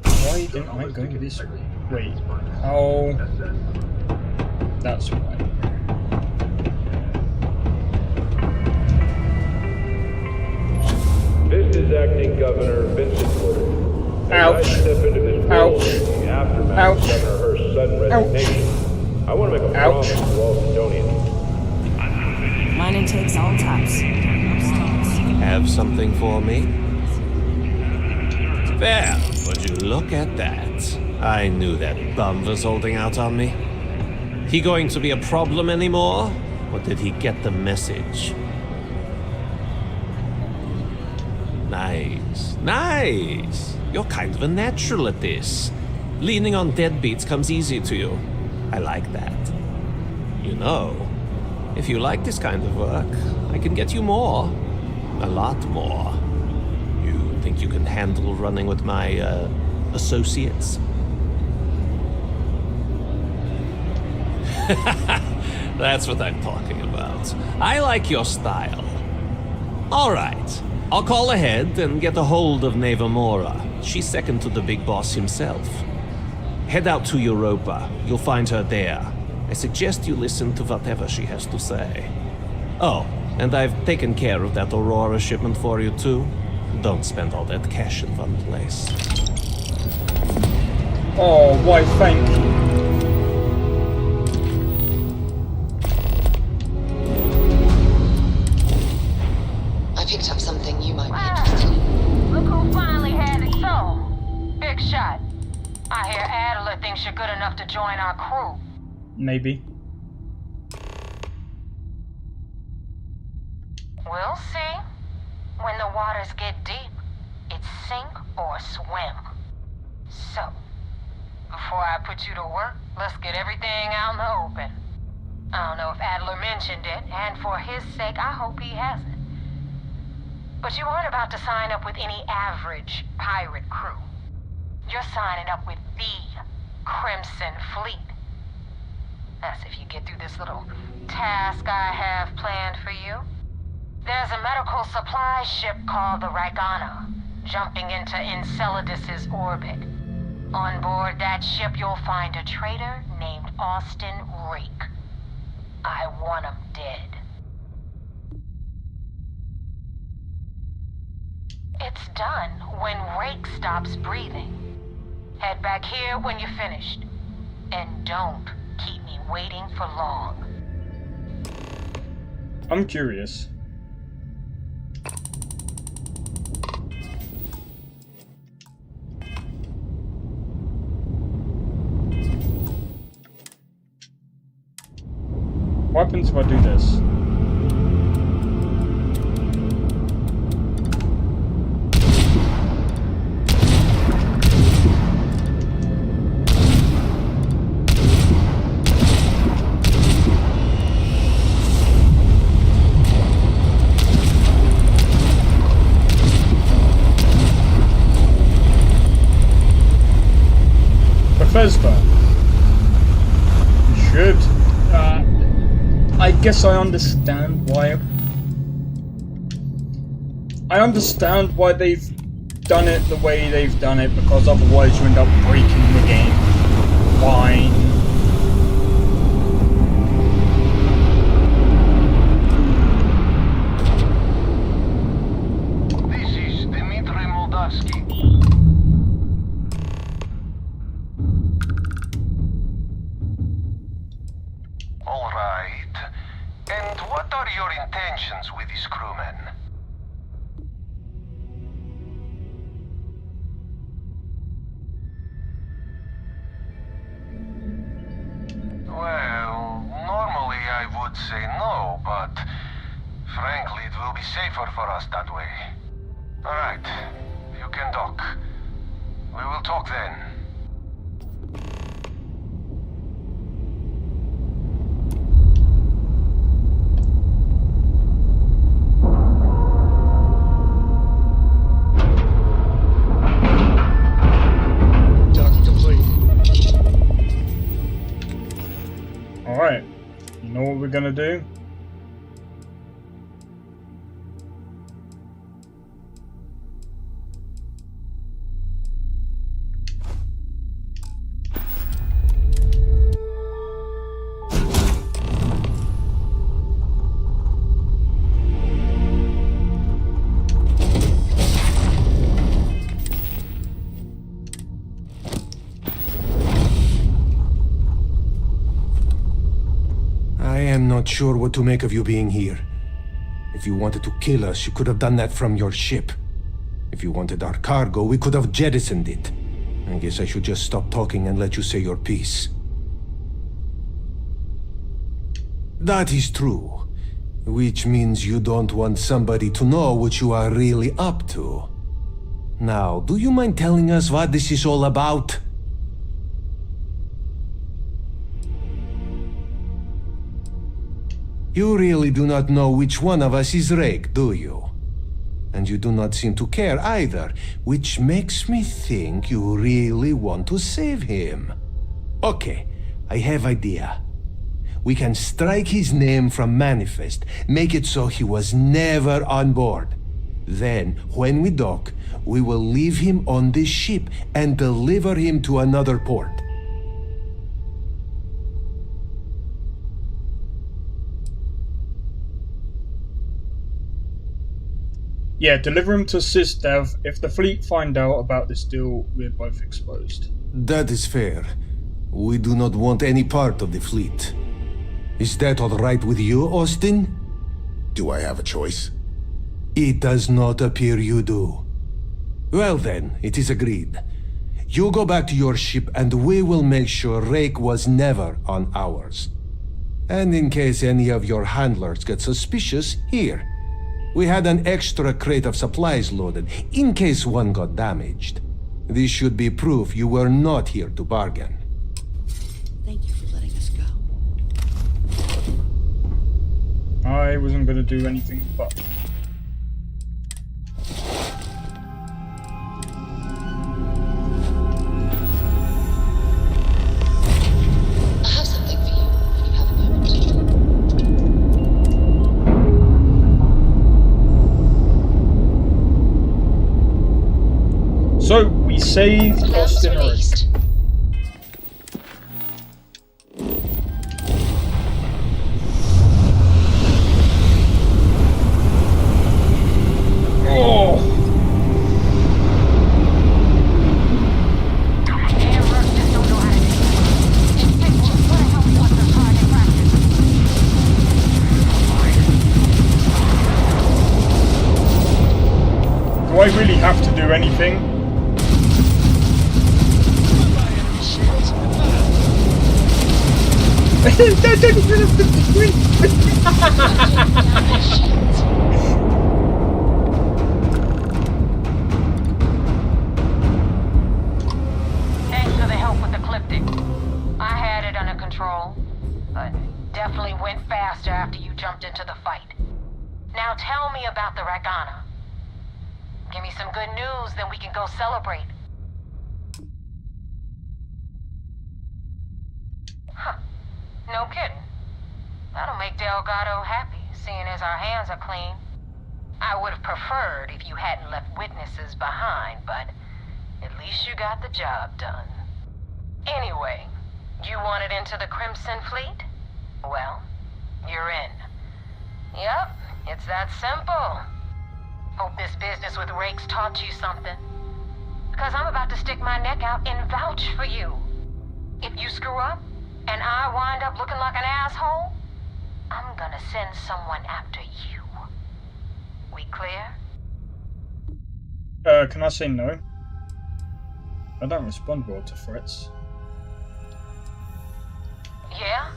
Why didn't I go this way? Wait. Oh. That's why. This is Acting Governor Vincent Porter. Ouch. As I step into this role in the aftermath of Governor Hurst's sudden resignation, I want to make a promise to all Sidonians. Mining takes all types. Have something for me? Well, would you look at that? I knew that bum was holding out on me. He going to be a problem anymore? Or did he get the message? Nice. Nice! You're kind of a natural at this. Leaning on deadbeats comes easy to you. I like that. You know, if you like this kind of work, I can get you more. A lot more. You think you can handle running with my, associates? That's what I'm talking about. I like your style. All right. I'll call ahead and get a hold of Neva Mora. She's second to the big boss himself. Head out to Europa. You'll find her there. I suggest you listen to whatever she has to say. Oh, and I've taken care of that Aurora shipment for you too. Don't spend all that cash in one place. Oh, why thank you. I picked up something you might be thinks you're good enough to join our crew. Maybe. We'll see. When the waters get deep, it's sink or swim. So, before I put you to work, let's get everything out in the open. I don't know if Adler mentioned it, and for his sake, I hope he hasn't. But you aren't about to sign up with any average pirate crew. You're signing up with the Crimson Fleet. That's if you get through this little task I have planned for you. There's a medical supply ship called the Ragana, jumping into Enceladus's orbit. On board that ship, you'll find a traitor named Austin Rake. I want him dead. It's done when Rake stops breathing. Head back here when you're finished. And don't keep me waiting for long. I'm curious. What happens if I do this? Bethesda. You should. I guess I understand why. I understand why they've done it the way they've done it, because otherwise you end up breaking the game. Fine. With his crewmen. Well, normally I would say no, but frankly it will be safer for us that way. Alright, you can dock. We will talk then. Alright, you know what we're gonna do? I'm not sure what to make of you being here. If you wanted to kill us, you could have done that from your ship. If you wanted our cargo, we could have jettisoned it. I guess I should just stop talking and let you say your piece. That is true. Which means you don't want somebody to know what you are really up to. Now, do you mind telling us what this is all about? You really do not know which one of us is Rake, do you? And you do not seem to care either, which makes me think you really want to save him. Okay, I have idea. We can strike his name from Manifest, make it so he was never on board. Then, when we dock, we will leave him on this ship and deliver him to another port. Yeah, deliver him to SysDev. If the fleet find out about this deal, we're both exposed. That is fair. We do not want any part of the fleet. Is that all right with you, Austin? Do I have a choice? It does not appear you do. Well then, it is agreed. You go back to your ship and we will make sure Rake was never on ours. And in case any of your handlers get suspicious, here. We had an extra crate of supplies loaded, in case one got damaged. This should be proof you were not here to bargain. Thank you for letting us go. I wasn't gonna do anything, but... I have something for you, if you have a moment. So, we saved Austin released. Oh! Do I really have to do anything? That didn't even have Thanks for the help with the cryptic. I had it under control, but definitely went faster after you jumped into the fight. Now tell me about the Ragana. Give me some good news, then we can go celebrate. Huh. No kidding. That'll make Delgado happy, seeing as our hands are clean. I would have preferred if you hadn't left witnesses behind, but at least you got the job done. Anyway, you wanted into the Crimson Fleet? Well, you're in. Yep, it's that simple. Hope this business with Rake's taught you something. Because I'm about to stick my neck out and vouch for you. If you screw up, and I wind up looking like an asshole, I'm gonna send someone after you. We clear? Can I say no? I don't respond well to threats. Yeah?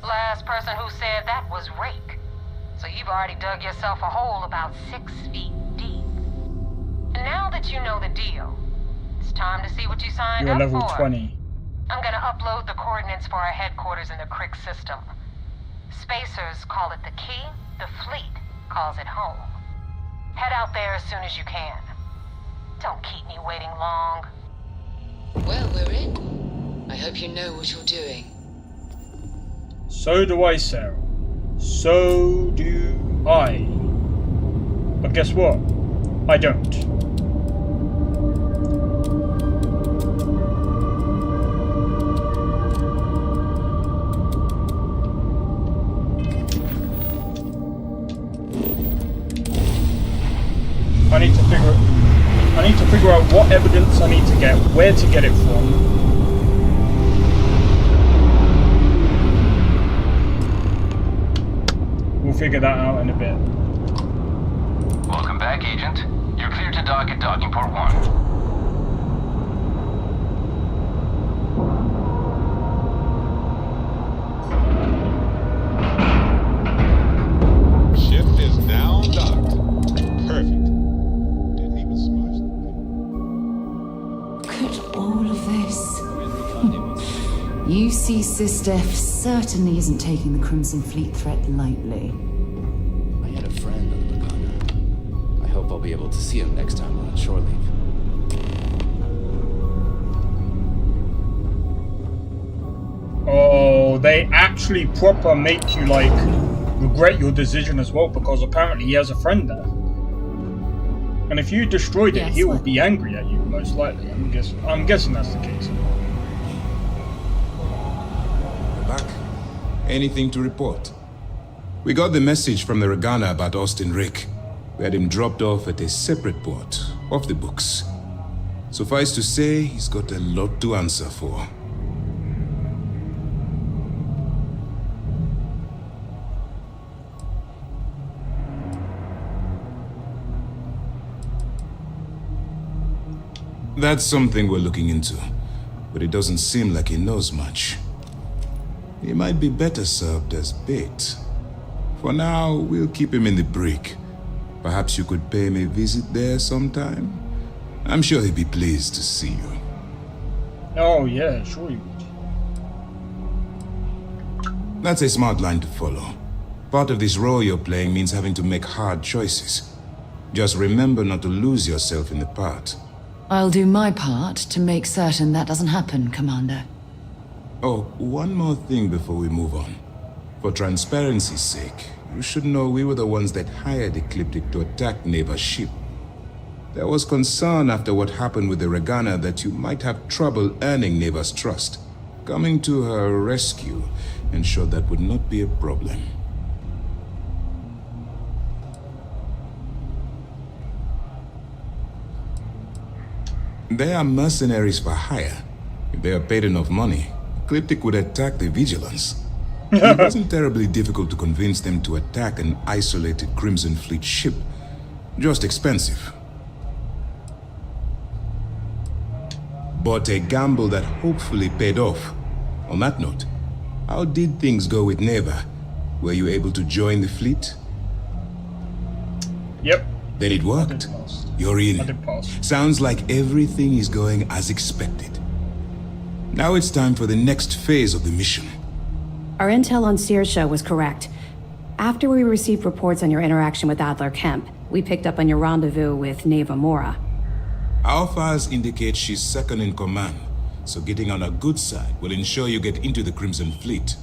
Last person who said that was Rake. So you've already dug yourself a hole about 6 feet deep. And now that you know the deal, it's time to see what you signed You're up level for. 20. I'm gonna upload the coordinates for our headquarters in the Crick system. Spacers call it the key, the fleet calls it home. Head out there as soon as you can. Don't keep me waiting long. Well, we're in. I hope you know what you're doing. So do I, Sarah. So do I. But guess what? I don't. I need to figure out what evidence I need to get, where to get it from. We'll figure that out in a bit. Welcome back, Agent. You're clear to dock at docking port 1. Ship is now docked. Perfect. Didn't even smash the thing. Look at all of this. UC Sistef certainly isn't taking the Crimson Fleet threat lightly. I had a friend on the Ragana. I hope I'll be able to see him next time we're on shore leave. Oh, they actually proper make you like regret your decision as well, because apparently he has a friend there. And if you destroyed it, he will be angry at you, most likely. I'm guessing that's the case. Back. Anything to report? We got the message from the Ragana about Austin Rake. We had him dropped off at a separate port, off the books. Suffice to say, he's got a lot to answer for. That's something we're looking into, but it doesn't seem like he knows much. He might be better served as bait. For now, we'll keep him in the brig. Perhaps you could pay him a visit there sometime? I'm sure he'd be pleased to see you. Oh yeah, sure you would. That's a smart line to follow. Part of this role you're playing means having to make hard choices. Just remember not to lose yourself in the part. I'll do my part to make certain that doesn't happen, Commander. Oh, one more thing before we move on. For transparency's sake, you should know we were the ones that hired Ecliptic to attack Neva's ship. There was concern after what happened with the Regana that you might have trouble earning Neva's trust. Coming to her rescue ensured that would not be a problem. They are mercenaries for hire. If they are paid enough money, Ecliptic would attack the Vigilance. It wasn't terribly difficult to convince them to attack an isolated Crimson Fleet ship. Just expensive. But a gamble that hopefully paid off. On that note, how did things go with Neva? Were you able to join the fleet? Yep. Then it worked. You're in. Sounds like everything is going as expected. Now it's time for the next phase of the mission. Our intel on Saoirse was correct. After we received reports on your interaction with Adler Kemp, we picked up on your rendezvous with Neva Mora. Our files indicate she's second in command, so getting on her good side will ensure you get into the Crimson Fleet.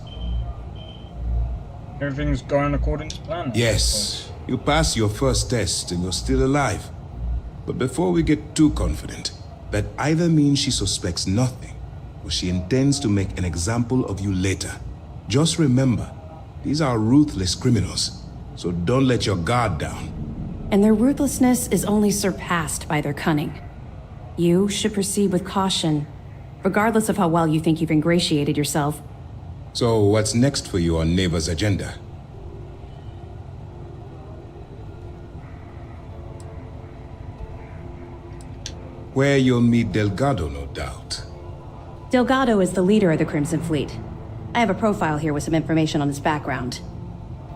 Everything's going according to plan. Yes, you passed your first test and you're still alive. But before we get too confident, that either means she suspects nothing, or she intends to make an example of you later. Just remember, these are ruthless criminals, so don't let your guard down. And their ruthlessness is only surpassed by their cunning. You should proceed with caution, regardless of how well you think you've ingratiated yourself. So what's next for you on Neva's agenda? Where you'll meet Delgado, no doubt. Delgado is the leader of the Crimson Fleet. I have a profile here with some information on his background.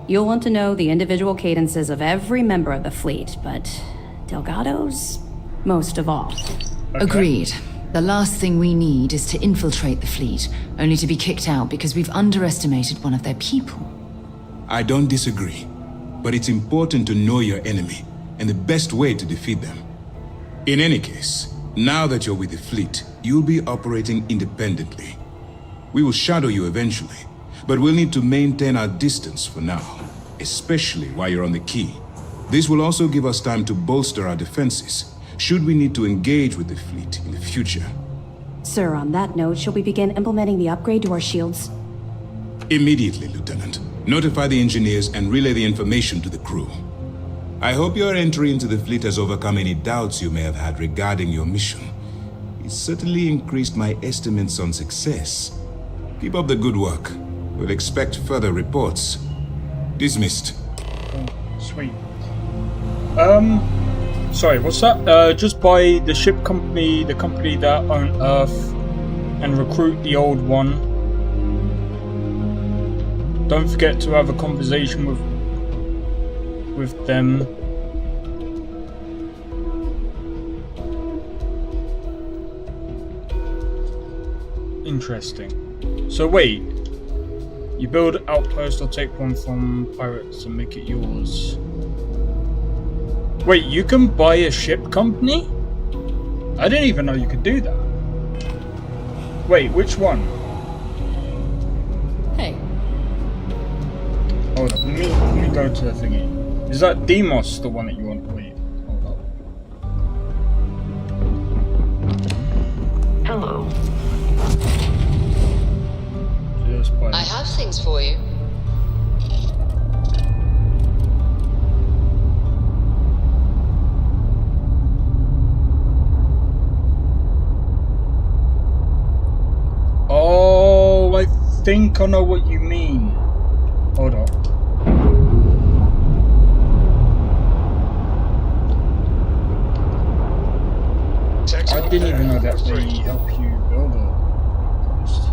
You'll want to know the individual cadences of every member of the fleet, but Delgado's most of all. Okay. Agreed. The last thing we need is to infiltrate the fleet, only to be kicked out because we've underestimated one of their people. I don't disagree, but it's important to know your enemy and the best way to defeat them. In any case, now that you're with the fleet, you'll be operating independently. We will shadow you eventually, but we'll need to maintain our distance for now, especially while you're on the key. This will also give us time to bolster our defenses, should we need to engage with the fleet in the future. Sir, on that note, shall we begin implementing the upgrade to our shields? Immediately, Lieutenant. Notify the engineers and relay the information to the crew. I hope your entry into the fleet has overcome any doubts you may have had regarding your mission. It certainly increased my estimates on success. Keep up the good work. We'll expect further reports. Dismissed. Oh, sweet. Sorry, what's that? Just buy the ship company, the company that own Earth, and recruit the old one. Don't forget to have a conversation with them. Interesting. So wait, you build an outpost or take one from pirates and make it yours. Wait, you can buy a ship company? I didn't even know you could do that. Wait, which one? Hey. Hold up, let me go to the thingy. Is that Demos the one that you want? Wait, hold up. Hello. I have things for you. Oh, I think I know what you mean. Hold on. I didn't even know that they help you build a post.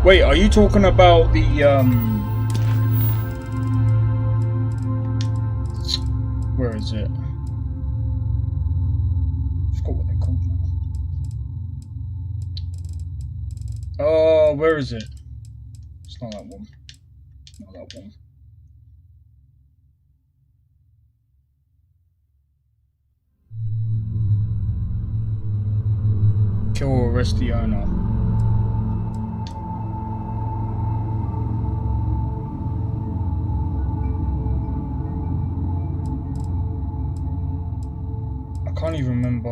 Wait, are you talking about the where is it? I forgot what they're called now. Oh, where is it? It's not that one. Not that one. Kill or arrest the owner. I can't even remember.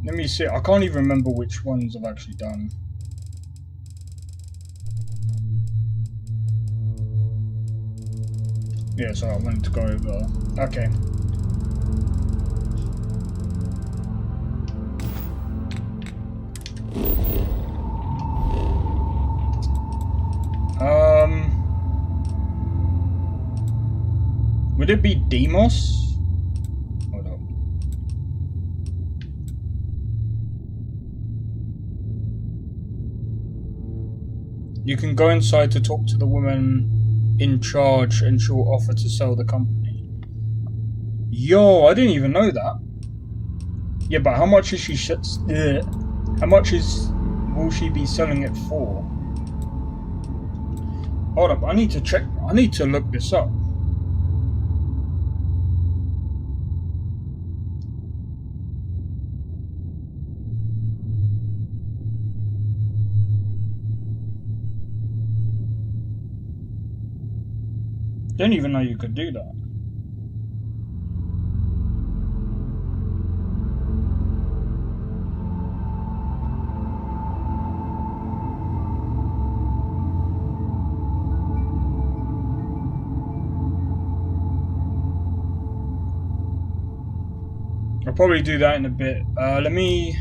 Let me see. I can't even remember which ones I've actually done. Yeah, so I wanted to go over. Okay. Would it be Demos? Hold up. You can go inside to talk to the woman in charge and she'll offer to sell the company. Yo, I didn't even know that. Yeah, but how much is she how much will she be selling it for? Hold up, I need to check. I need to look this up. Didn't even know you could do that. I'll probably do that in a bit. Let me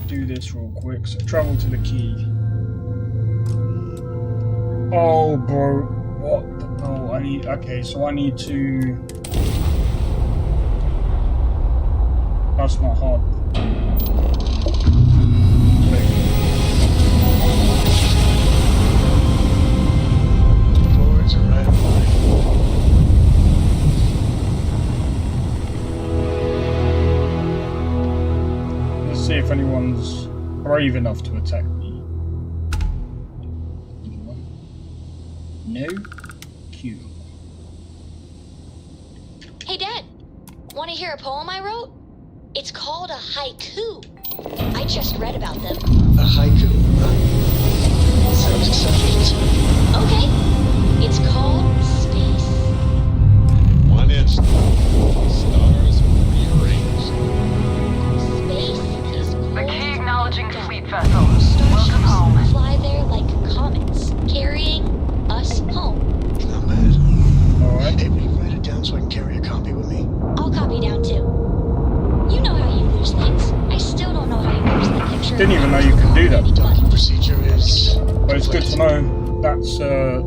do this real quick. So travel to the key. Oh, bro. What? Oh, I need. Okay, so I need to. That's not hard. Forwards are right of line. Let's see if anyone's brave enough to attack me. No. Q. Hey, Dad. Want to hear a poem I wrote? It's called a haiku. I just read about them. A haiku? Sounds exciting. Okay. It's called Space. One instant. Stars rearranged. Space is The key cold. acknowledging fleet vessel. Welcome home. Fly there like comets, carrying us home. Not bad. Alright. Hey, will you write it down so I can carry a copy with me? I'll copy down too. You know how you lose things. I still don't know how you lose the picture. Didn't even know you could do that. Docking procedure is... But it's good to know that's a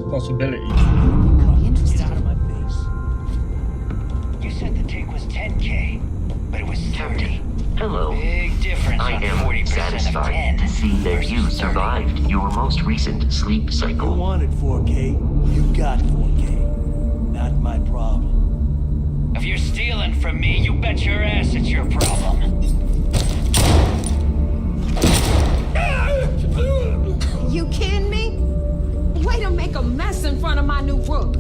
possibility. Get out of my face. You said the take was 10K, but it was 30. Hello. Big difference I on am 40% of satisfied 10. to see that you versus 30. survived your most recent sleep You cycle. wanted 4K, you got 4K. Not my problem. If you're stealing from me, you bet your ass it's your problem. You kidding me? Way to make a mess in front of my new roof.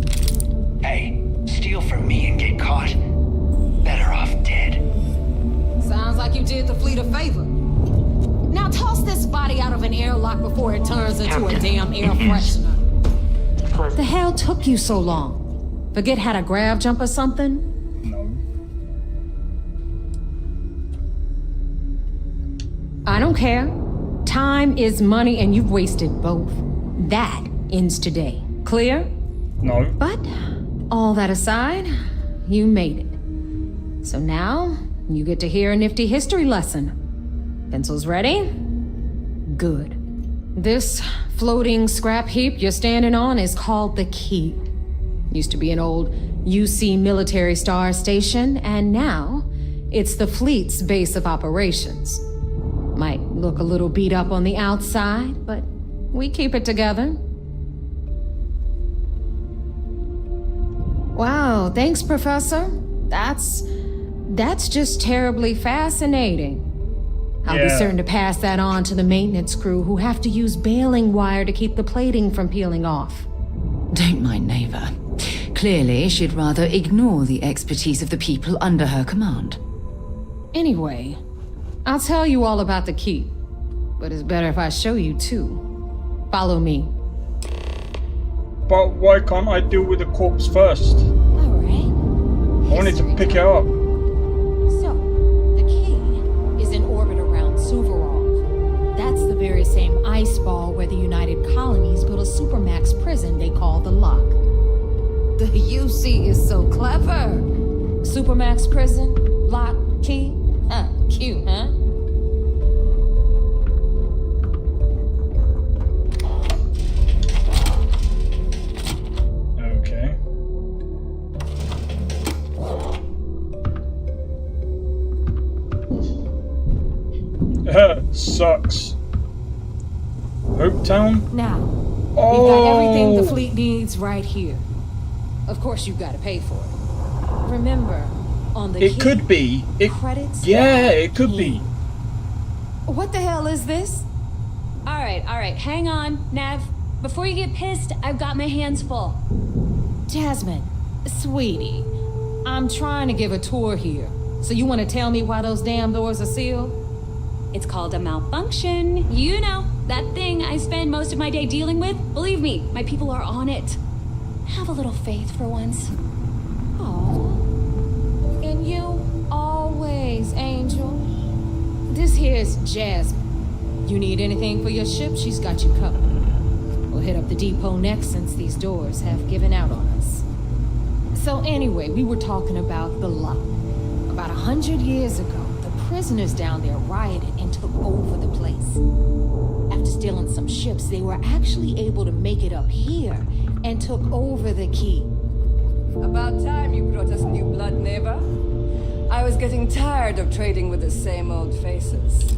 Hey, steal from me and get caught. Better off dead. Sounds like you did the fleet a favor. Now toss this body out of an airlock before it turns into a damn air freshener. The hell took you so long? Forget how to grab jump or something? No. I don't care. Time is money and you've wasted both. That ends today. Clear? No. But all that aside, you made it. So now you get to hear a nifty history lesson. Pencils ready? Good. This floating scrap heap you're standing on is called the key. Used to be an old UC military star station, and now it's the fleet's base of operations. Might look a little beat up on the outside, but we keep it together. Wow, thanks, Professor. That's just terribly fascinating. I'll be certain to pass that on to the maintenance crew who have to use baling wire to keep the plating from peeling off. Don't mind Neva. Clearly, she'd rather ignore the expertise of the people under her command. Anyway, I'll tell you all about the key, but it's better if I show you too. Follow me. But why can't I deal with the corpse first? Alright. I wanted to pick it up. So, the key is in orbit around Suvorov. That's the very same ice ball where the United Colonies built a supermax prison they call the Lock. The UC is so clever. Supermax prison, lock, key. Cute, huh? Okay. Sucks. Hopetown? Now, we've got everything the fleet needs right here. Of course, you've got to pay for it. Remember, on the It could be. credits. Yeah, it could be. What the hell is this? Alright, hang on, Nev. Before you get pissed, I've got my hands full. Jasmine, sweetie, I'm trying to give a tour here. So you want to tell me why those damn doors are sealed? It's called a malfunction. You know, that thing I spend most of my day dealing with. Believe me, my people are on it. Have a little faith for once. Oh, and you always, Angel. This here's Jasmine. You need anything for your ship, she's got you covered. We'll hit up the depot next since these doors have given out on us. So anyway, we were talking about the Lock. About 100 years ago, the prisoners down there rioted and took over the place. After stealing some ships, they were actually able to make it up here and took over the key. About time you brought us new blood, Neva. I was getting tired of trading with the same old faces.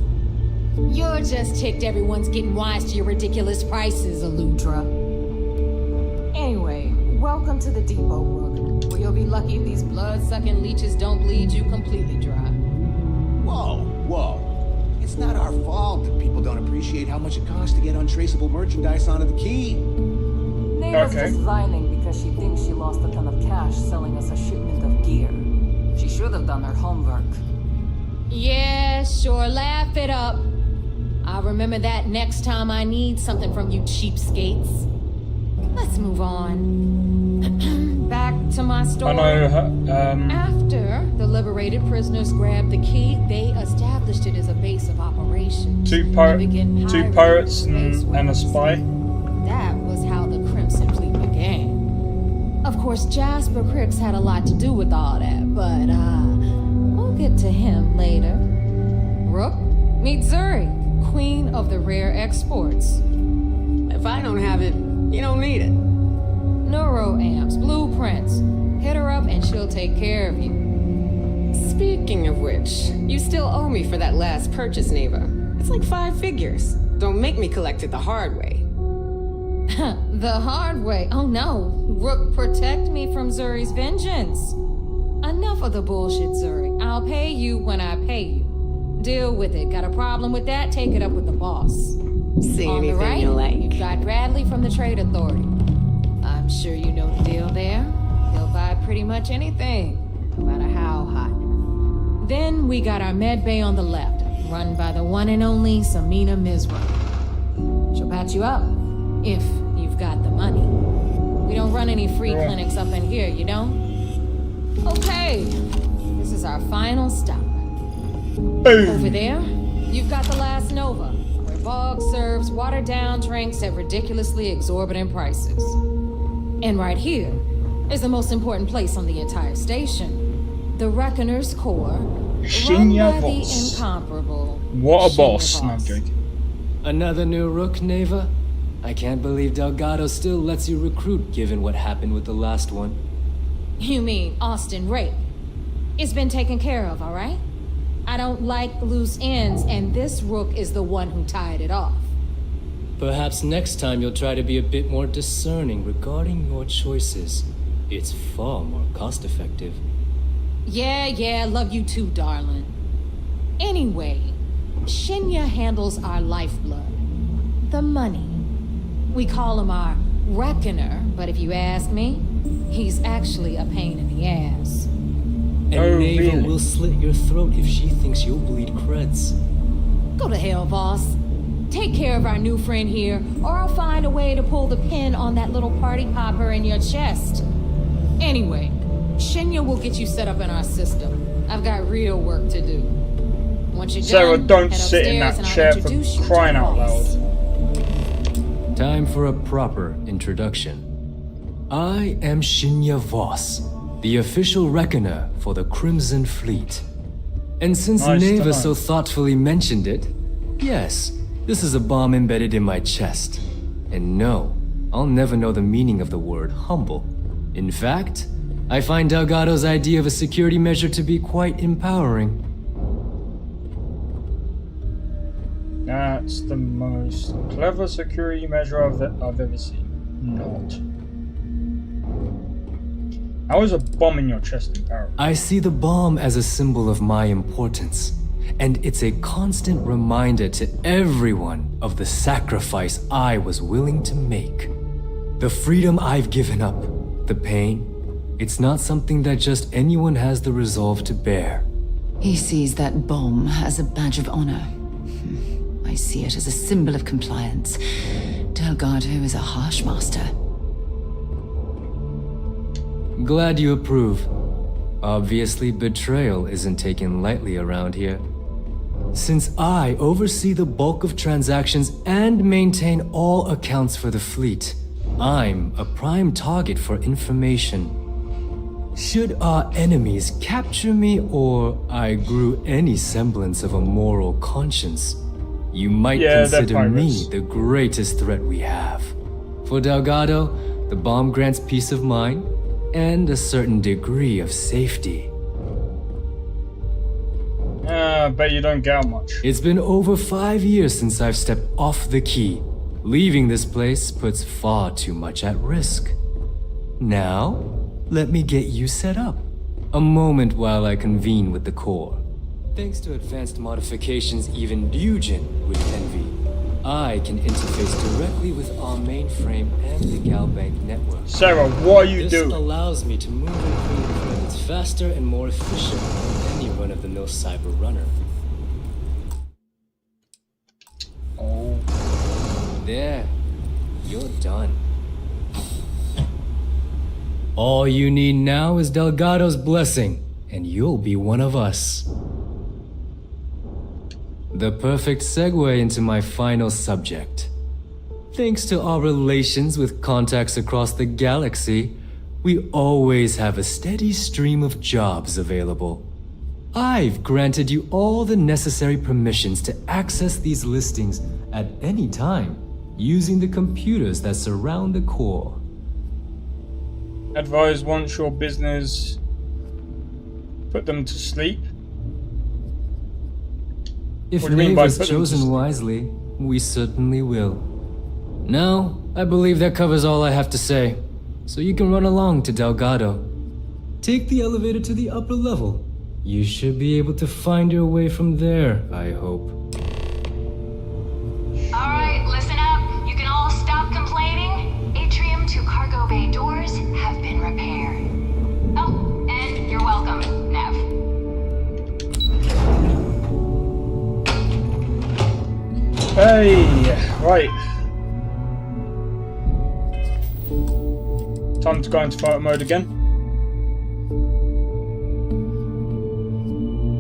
You're just ticked everyone's getting wise to your ridiculous prices, Aludra. Anyway, welcome to the depot, Rook, where you'll be lucky if these blood-sucking leeches don't bleed you completely dry. Whoa. It's not our fault that people don't appreciate how much it costs to get untraceable merchandise onto the key. Neva's just whining because she thinks she lost a ton of cash selling us a shipment of gear. She should have done her homework. Yeah, sure, laugh it up. I'll remember that next time I need something from you cheapskates. Let's move on. Back to my story. After the liberated prisoners grabbed the key, they established it as a base of operations. Two pirates and a spy. That was how the Crimson Fleet began. Of course, Jasper Cricks had a lot to do with all that, but we'll get to him later. Rook, meet Zuri, Queen of the Rare Exports. If I don't have it, you don't need it. Neuroamps, blueprints. Hit her up and she'll take care of you. Speaking of which, you still owe me for that last purchase, Neva. It's like 5 figures. Don't make me collect it the hard way. The hard way? Oh no. Rook, protect me from Zuri's vengeance. Enough of the bullshit, Zuri. I'll pay you when I pay you. Deal with it. Got a problem with that? Take it up with the boss. See On the anything right, you like. you've got Bradley from the Trade Authority. I'm sure you know the deal there. He'll buy pretty much anything, no matter how hot. Then we got our med bay on the left, run by the one and only Samina Mizra. She'll patch you up, if you've got the money. We don't run any free clinics up in here, you don't? Okay, this is our final stop. Over there, you've got the Last Nova, where Bog serves watered-down drinks at ridiculously exorbitant prices. And right here is the most important place on the entire station, the Reckoner's Core, run by the incomparable What a boss. No, I'm joking. Another new Rook, Neva? I can't believe Delgado still lets you recruit given what happened with the last one. You mean Austin Rape? It's been taken care of, all right? I don't like loose ends, and this rook is the one who tied it off. Perhaps next time you'll try to be a bit more discerning regarding your choices. It's far more cost-effective. Yeah, love you too, darling. Anyway, Shinya handles our lifeblood. The money. We call him our reckoner, but if you ask me, he's actually a pain in the ass. And Neva will slit your throat if she thinks you'll bleed creds. Go to hell, boss. Take care of our new friend here, or I'll find a way to pull the pin on that little party popper in your chest. Anyway, Shinya will get you set up in our system. I've got real work to do. Once you're Sarah, done, don't head sit in upstairs that and I'll chair introduce for you crying to out boss. loud. Time for a proper introduction. I am Shinya Voss, the official reckoner for the Crimson Fleet. And since Nice to Neva know. so thoughtfully mentioned it, yes, this is a bomb embedded in my chest. And no, I'll never know the meaning of the word humble. In fact, I find Delgado's idea of a security measure to be quite empowering. That's the most clever security measure I've ever seen. Not. How is a bomb in your chest empowering? I see the bomb as a symbol of my importance, and it's a constant reminder to everyone of the sacrifice I was willing to make. The freedom I've given up, the pain, it's not something that just anyone has the resolve to bear. He sees that bomb as a badge of honor. I see it as a symbol of compliance. Delgado is a harsh master. Glad you approve. Obviously, betrayal isn't taken lightly around here. Since I oversee the bulk of transactions and maintain all accounts for the fleet, I'm a prime target for information. Should our enemies capture me or I grew any semblance of a moral conscience, you might consider me the greatest threat we have. For Delgado, the bomb grants peace of mind and a certain degree of safety. I bet you don't get out much. It's been over 5 years since I've stepped off the key. Leaving this place puts far too much at risk. Now, let me get you set up. A moment while I convene with the core. Thanks to advanced modifications even Dugin would envy, I can interface directly with our mainframe and the Galbank network. Sarah, what are you doing? This allows me to move and create credits faster and more efficient than any run-of-the-mill cyber runner. Oh. There. You're done. All you need now is Delgado's blessing, and you'll be one of us. The perfect segue into my final subject. Thanks to our relations with contacts across the galaxy, we always have a steady stream of jobs available. I've granted you all the necessary permissions to access these listings at any time, using the computers that surround the core. Advise once your business put them to sleep. If What do you mean by Neva's put them to chosen sleep? wisely, we certainly will. Now, I believe that covers all I have to say, so you can run along to Delgado. Take the elevator to the upper level. You should be able to find your way from there, I hope. Alright, listen up. You can all stop complaining. Atrium to cargo bay doors have been repaired. Oh, and you're welcome, Nev. Hey, right. Time to go into photo mode again.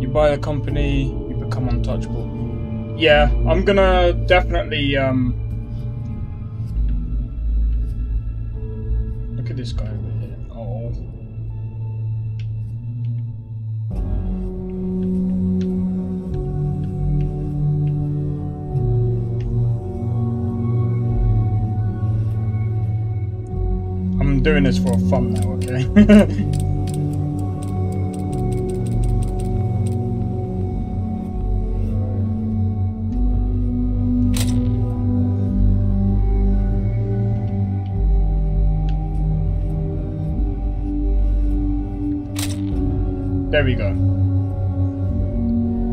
You buy the company, you become untouchable. Yeah, I'm gonna definitely look at this guy over here. Oh. doing this for fun now, okay? There we go.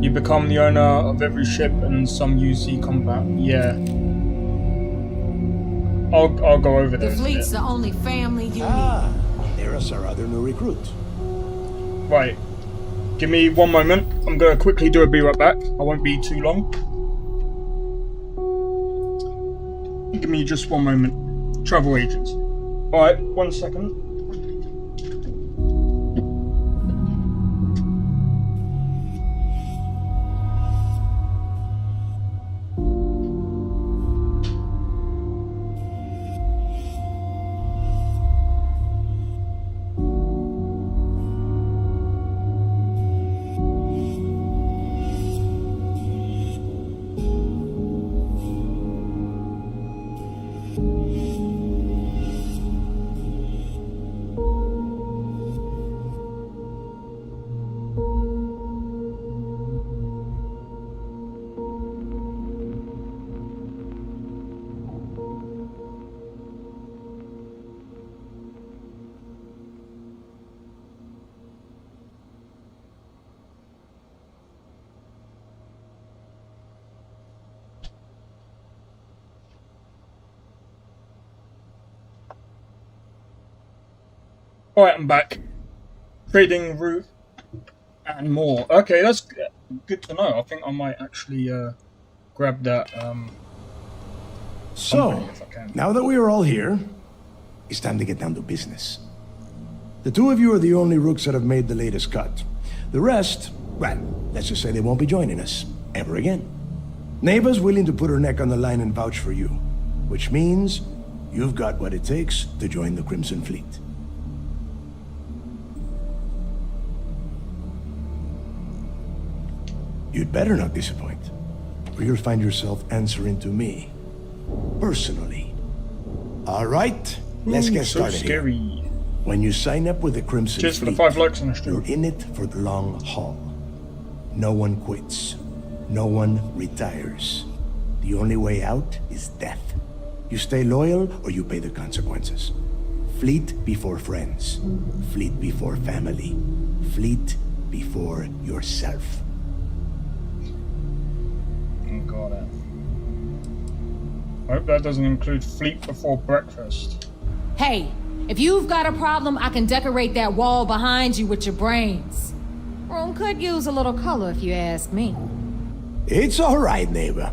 You become the owner of every ship and some UC combat. Yeah. I'll go over The those. fleet's the only family you There's our other new recruit. Right. Give me one moment. I'm gonna quickly do a be right back. I won't be too long. Give me just one moment. Travel agents. Alright, 1 second. Alright, I'm back. Trading route and more. Okay, that's good to know. I think I might actually grab that. So, now that we are all here, it's time to get down to business. The two of you are the only rooks that have made the latest cut. The rest, well, let's just say they won't be joining us ever again. Neva's willing to put her neck on the line and vouch for you, which means you've got what it takes to join the Crimson Fleet. You'd better not disappoint, or you'll find yourself answering to me, personally. All right, let's get started. So scary. Here. When you sign up with the Crimson Cheers Fleet, for the 5 likes on the stream. You're in it for the long haul. No one quits. No one retires. The only way out is death. You stay loyal or you pay the consequences. Fleet before friends. Fleet before family. Fleet before yourself. Got it. I hope that doesn't include fleet before breakfast. Hey, if you've got a problem, I can decorate that wall behind you with your brains. Room could use a little color if you ask me. It's all right, neighbor.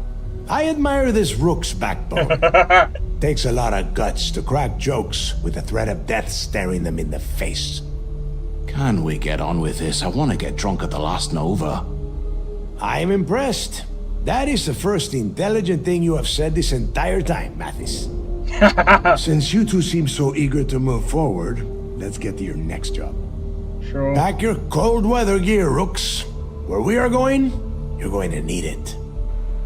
I admire this rook's backbone. Takes a lot of guts to crack jokes with the threat of death staring them in the face. Can we get on with this? I want to get drunk at the last Nova. I'm impressed. That is the first intelligent thing you have said this entire time, Mathis. Since you two seem so eager to move forward, let's get to your next job. Sure. Pack your cold weather gear, rooks. Where we are going, you're going to need it.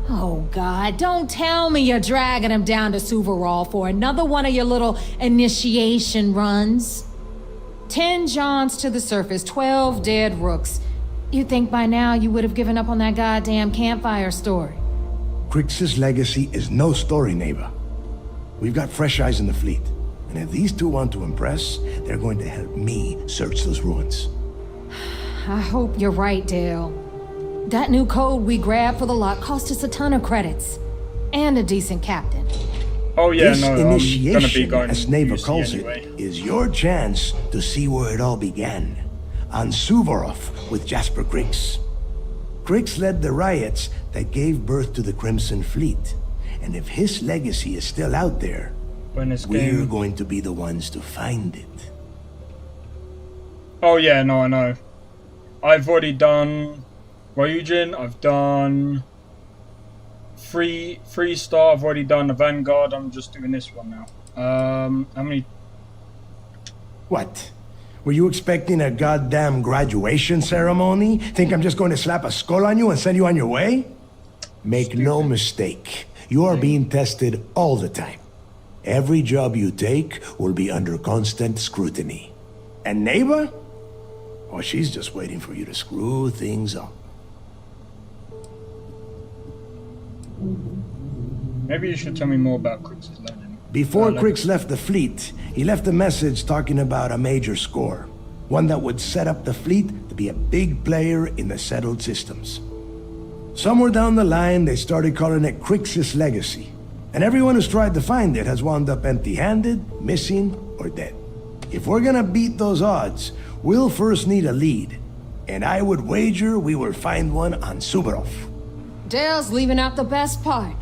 Oh, God, don't tell me you're dragging him down to Suvarall for another one of your little initiation runs. 10 Johns to the surface, 12 dead rooks. You'd think by now you would have given up on that goddamn campfire story. Crix's legacy is no story, neighbor. We've got fresh eyes in the fleet. And if these two want to impress, they're going to help me search those ruins. I hope you're right, Dale. That new code we grabbed for the lot cost us a ton of credits. And a decent captain. Oh yeah, this no, initiation, I'm gonna be going as Neva UC calls anyway. it, is your chance to see where it all began. On Suvorov with Jasper Crix. Crix led the riots that gave birth to the Crimson Fleet. And if his legacy is still out there, we're going to be the ones to find it. Oh yeah, no, I know. I've already done Ryujin, I've done Free Star, I've already done the Vanguard, I'm just doing this one now. How many? What? Were you expecting a goddamn graduation ceremony? Think I'm just going to slap a skull on you and send you on your way? Make no mistake, you are being tested all the time. Every job you take will be under constant scrutiny. And neighbor? Oh, she's just waiting for you to screw things up. Maybe you should tell me more about Crick's legend. Before Crix left the fleet, he left a message talking about a major score. One that would set up the fleet to be a big player in the settled systems. Somewhere down the line, they started calling it Crix's Legacy. And everyone who's tried to find it has wound up empty-handed, missing, or dead. If we're gonna beat those odds, we'll first need a lead. And I would wager we will find one on Suvorov. Dale's leaving out the best part.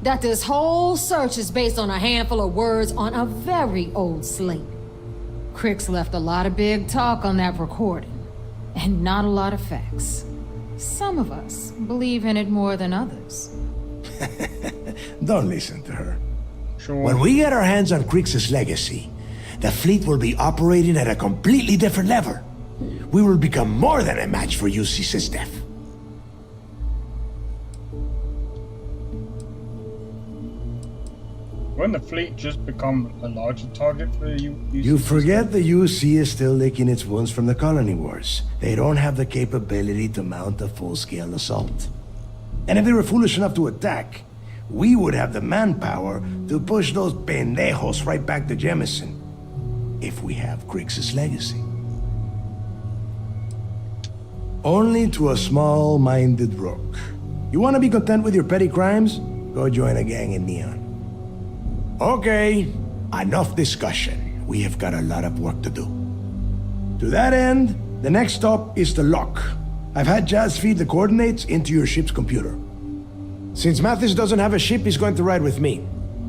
That this whole search is based on a handful of words on a very old slate. Crix left a lot of big talk on that recording, and not a lot of facts. Some of us believe in it more than others. Don't listen to her. Sure. When we get our hands on Crix's Legacy, the fleet will be operating at a completely different level. We will become more than a match for UC SysDef. Won't the fleet just become a larger target for you? You forget the UC is still licking its wounds from the colony wars. They don't have the capability to mount a full-scale assault. And if they were foolish enough to attack, we would have the manpower to push those pendejos right back to Jemison. If we have Crix's Legacy. Only to a small-minded rook. You want to be content with your petty crimes? Go join a gang in Neon. Okay, enough discussion. We have got a lot of work to do. To that end, the next stop is the lock. I've had Jazz feed the coordinates into your ship's computer. Since Mathis doesn't have a ship, he's going to ride with me.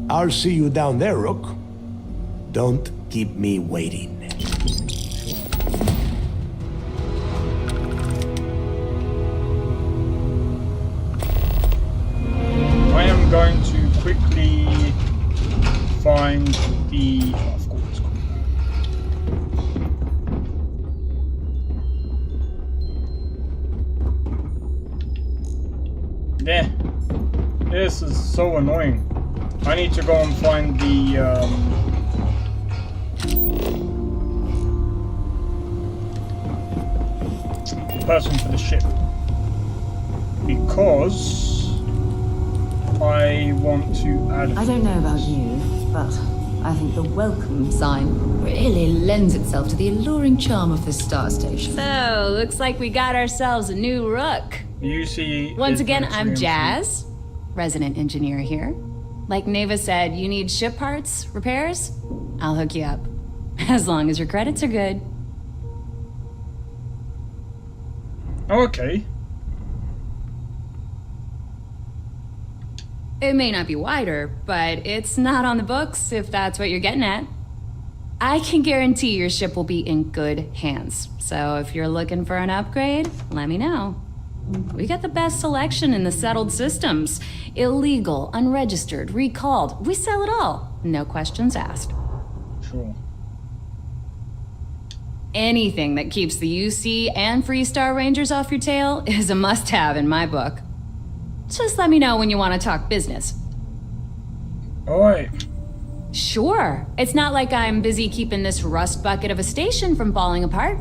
I'll see you down there, Rook. Don't keep me waiting. I am going to quickly find the... Oh, of course. Yeah. This is so annoying. I need to go and find the person for the ship. Because I want to add... I don't know about you, but I think the welcome sign really lends itself to the alluring charm of this star station. So, looks like we got ourselves a new rook. You see... Once again, I'm Jazz, resident engineer here. Like Neva said, you need ship parts, repairs? I'll hook you up. As long as your credits are good. Okay. It may not be wider, but it's not on the books, if that's what you're getting at. I can guarantee your ship will be in good hands. So if you're looking for an upgrade, let me know. We got the best selection in the settled systems. Illegal, unregistered, recalled. We sell it all. No questions asked. Sure. Anything that keeps the UC and Freestar Rangers off your tail is a must-have in my book. Just let me know when you want to talk business. Alright. Sure. It's not like I'm busy keeping this rust bucket of a station from falling apart.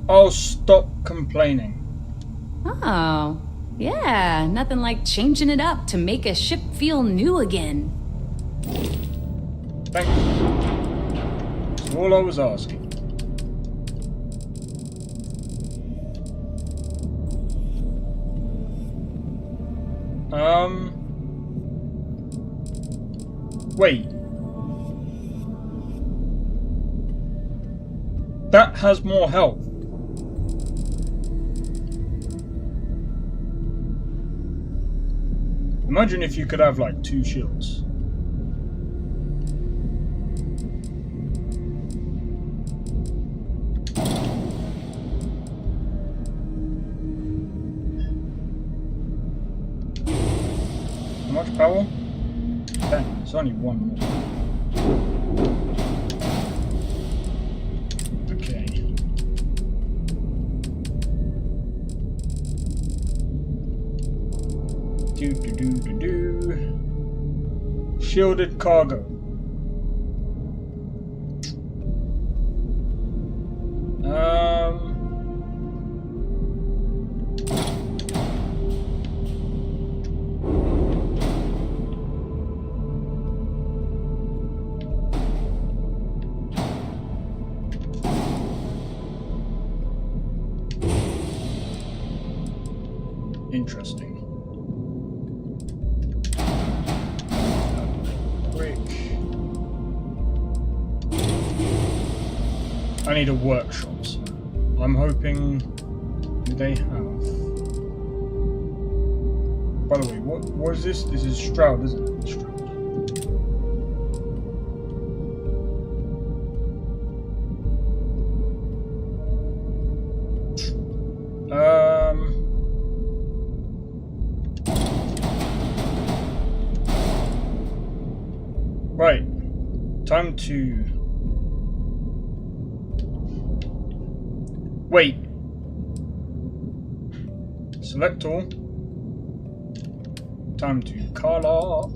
I'll stop complaining. Oh, yeah. Nothing like changing it up to make a ship feel new again. Thank you. That's all I was asking. Wait. That has more health. Imagine if you could have like 2 shields. How much power? 10. It's only 1 more. Okay. Shielded cargo. Interesting. Brick. I need a workshop, so I'm hoping they have. By the way, what is this? This is Stroud, isn't it? Stroud. Right, time to wait. Select all. Time to color.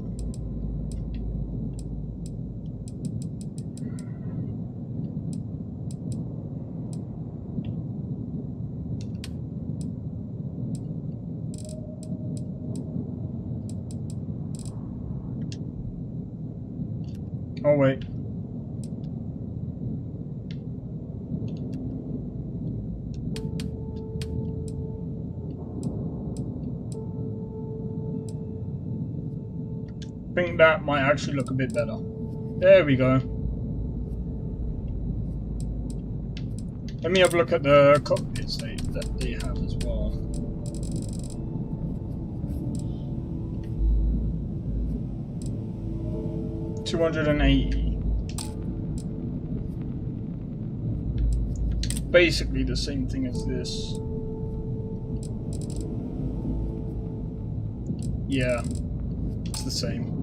Oh wait. I think that might actually look a bit better. There we go. Let me have a look at the cockpits that they have as well. $280. Basically the same thing as this. Yeah, it's the same.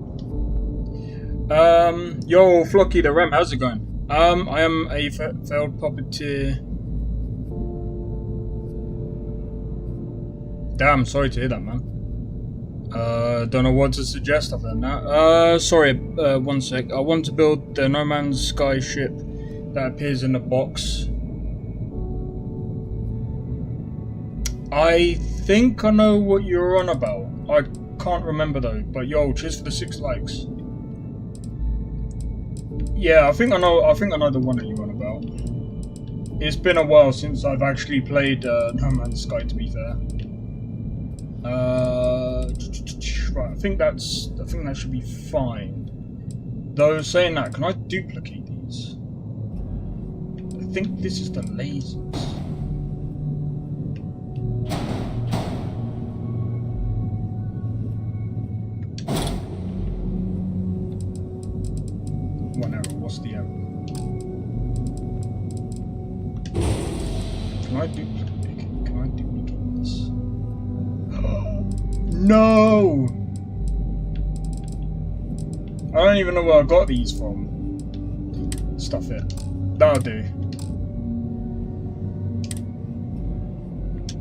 Yo, Flocky the Rem, how's it going? I am a failed puppeteer. Damn, sorry to hear that, man. Don't know what to suggest other than that. Sorry, one sec. I want to build the No Man's Sky ship that appears in the box. I think I know what you're on about. I can't remember though, but yo, cheers for the 6 likes. Yeah, I think I know the one that you're on about. It's been a while since I've actually played No Man's Sky, to be fair. Right, I think that should be fine. Though saying that, can I duplicate these? I think this is the lasers. One error, what's the error? Can I duplicate this? No! I don't even know where I got these from. Stuff it. That'll do.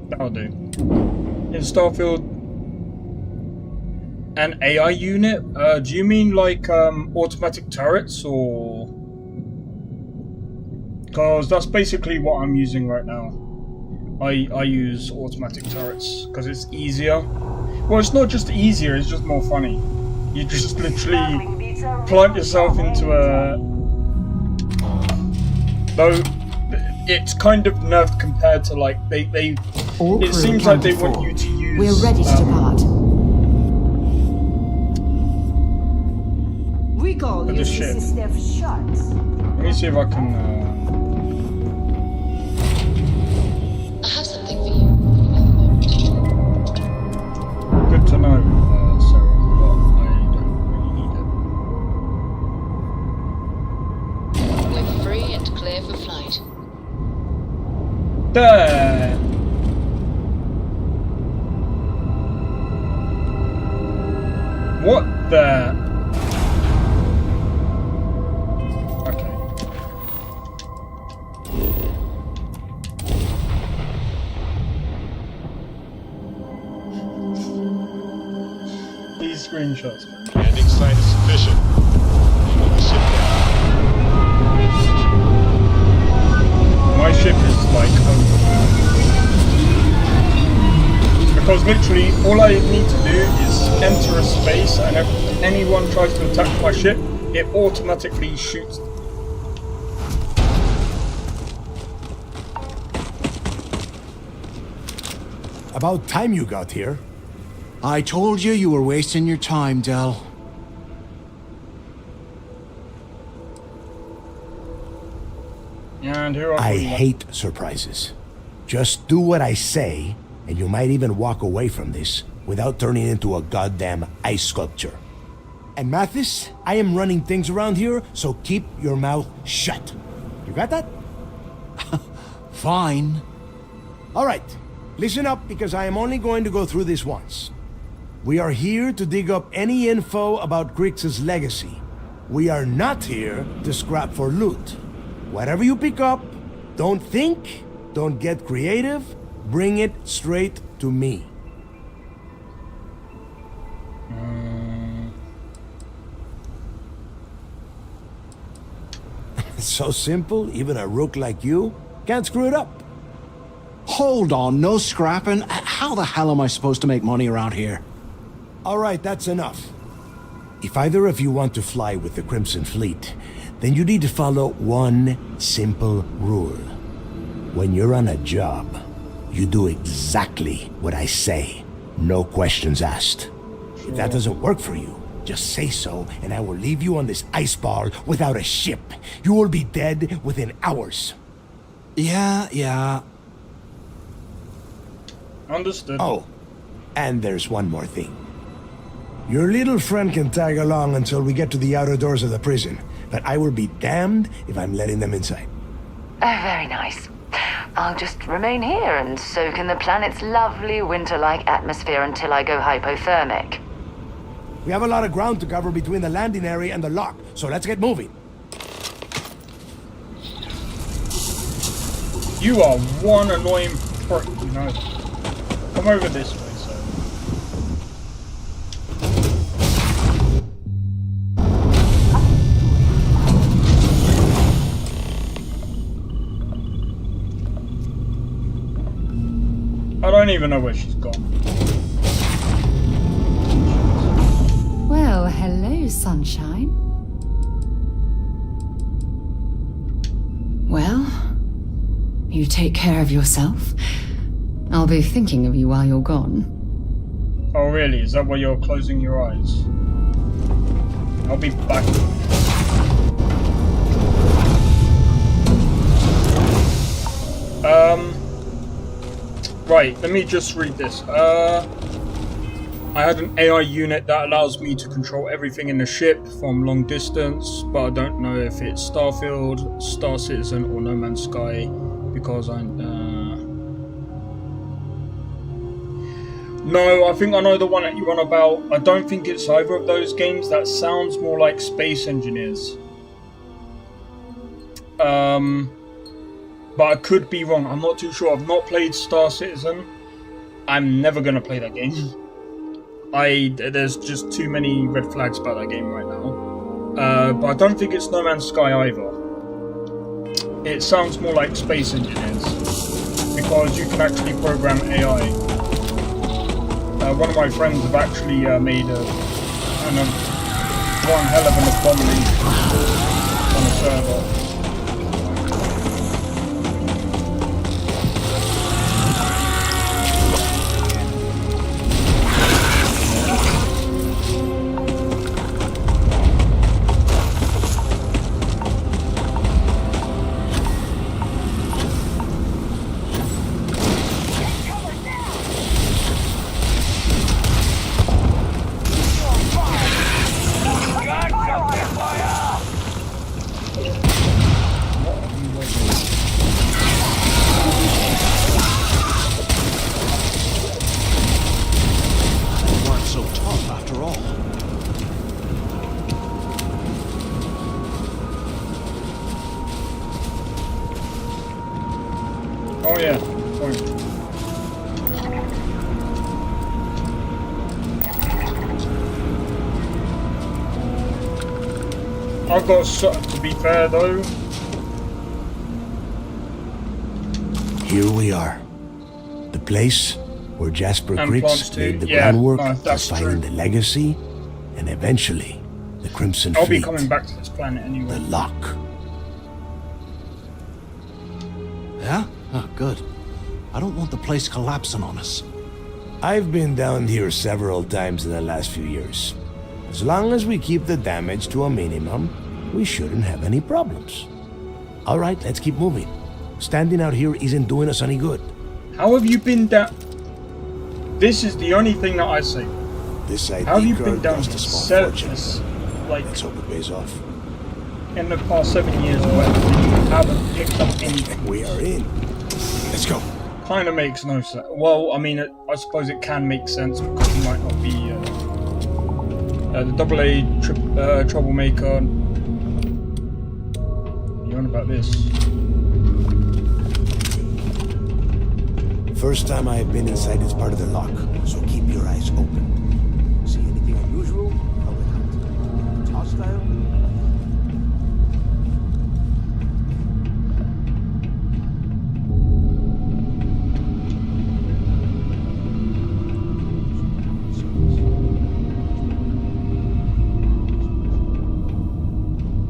That'll do. In Starfield, an AI unit? Do you mean like automatic turrets or? Because that's basically what I'm using right now. I use automatic turrets because it's easier. Well, it's not just easier, it's just more funny. You just literally plant yourself into a... Though, it's kind of nerfed compared to like, it seems like they want you to use... We're ready to depart. Recall this ship. Let me see if I can... I have something for you. Good to know, Sarah, but I don't really need it. We're free and clear for flight. There! What the... Landing site is mission. Leaving the ship My ship is like over. Because literally all I need to do is enter a space, and if anyone tries to attack my ship, it automatically shoots. About time you got here. I told you you were wasting your time, Del. And here I hate surprises. Just do what I say, and you might even walk away from this without turning into a goddamn ice sculpture. And Mathis, I am running things around here, so keep your mouth shut. You got that? Fine. All right, listen up, because I am only going to go through this once. We are here to dig up any info about Grix's legacy. We are not here to scrap for loot. Whatever you pick up, don't think, don't get creative, bring it straight to me. It's so simple, even a rook like you can't screw it up. Hold on, no scrapping. How the hell am I supposed to make money around here? All right, that's enough. If either of you want to fly with the Crimson Fleet, then you need to follow one simple rule. When you're on a job, you do exactly what I say. No questions asked. If that doesn't work for you, just say so, and I will leave you on this ice ball without a ship. You will be dead within hours. Yeah. Understood. Oh, and there's one more thing. Your little friend can tag along until we get to the outer doors of the prison, but I will be damned if I'm letting them inside. Oh, very nice. I'll just remain here and soak in the planet's lovely winter-like atmosphere until I go hypothermic. We have a lot of ground to cover between the landing area and the lock, so let's get moving. You are one annoying prick, you know. Come over this way, sir. I don't even know where she's gone. Well, hello, sunshine. Well, you take care of yourself. I'll be thinking of you while you're gone. Oh really? Is that why you're closing your eyes? I'll be back. Right, let me just read this. I had an AI unit that allows me to control everything in the ship from long distance, but I don't know if it's Starfield, Star Citizen, or No Man's Sky, because No, I think I know the one that you're on about. I don't think it's either of those games. That sounds more like Space Engineers. But I could be wrong. I'm not too sure. I've not played Star Citizen. I'm never going to play that game. There's just too many red flags about that game right now. But I don't think it's No Man's Sky either. It sounds more like Space Engineers, because you can actually program AI. One of my friends have actually made one hell of an anomaly on a server. Oh yeah, point. I've got to be fair though. Here we are. The place where Jasper And Griggs plants too. laid the Yeah, groundwork no, for that's finding true. the legacy and eventually the Crimson I'll Fleet. be coming back to this planet anyway. The lock. Yeah? Oh, good. I don't want the place collapsing on us. I've been down here several times in the last few years. As long as we keep the damage to a minimum, we shouldn't have any problems. All right, let's keep moving. Standing out here isn't doing us any good. How have you been down? This is the only thing that I say. This ID How have you been card down cost here? a small fortune. Like, let's hope it pays off. in the past 7 years or whatever, and you haven't picked up anything. We are in. Let's go. Kind of makes no sense. Well, I mean, I suppose it can make sense because you might not be the AA troublemaker. You're on about this. First time I have been inside this part of the lock, so keep your eyes open. See anything unusual? Call it out. It's hostile.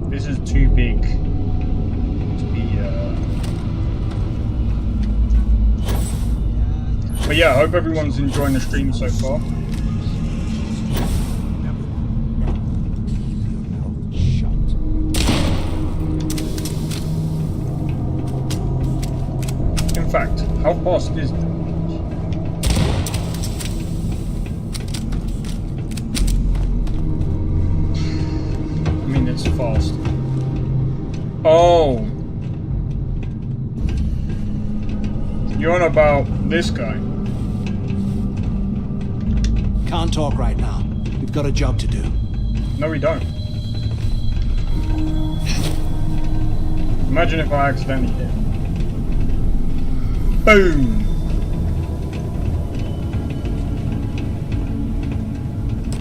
This is too big to be. But yeah, I hope everyone's enjoying the stream so far. In fact, how fast is it? I mean, it's fast. Oh. You're on about this guy. Can't talk right now. We've got a job to do. No, we don't. Imagine if I accidentally hit. Boom!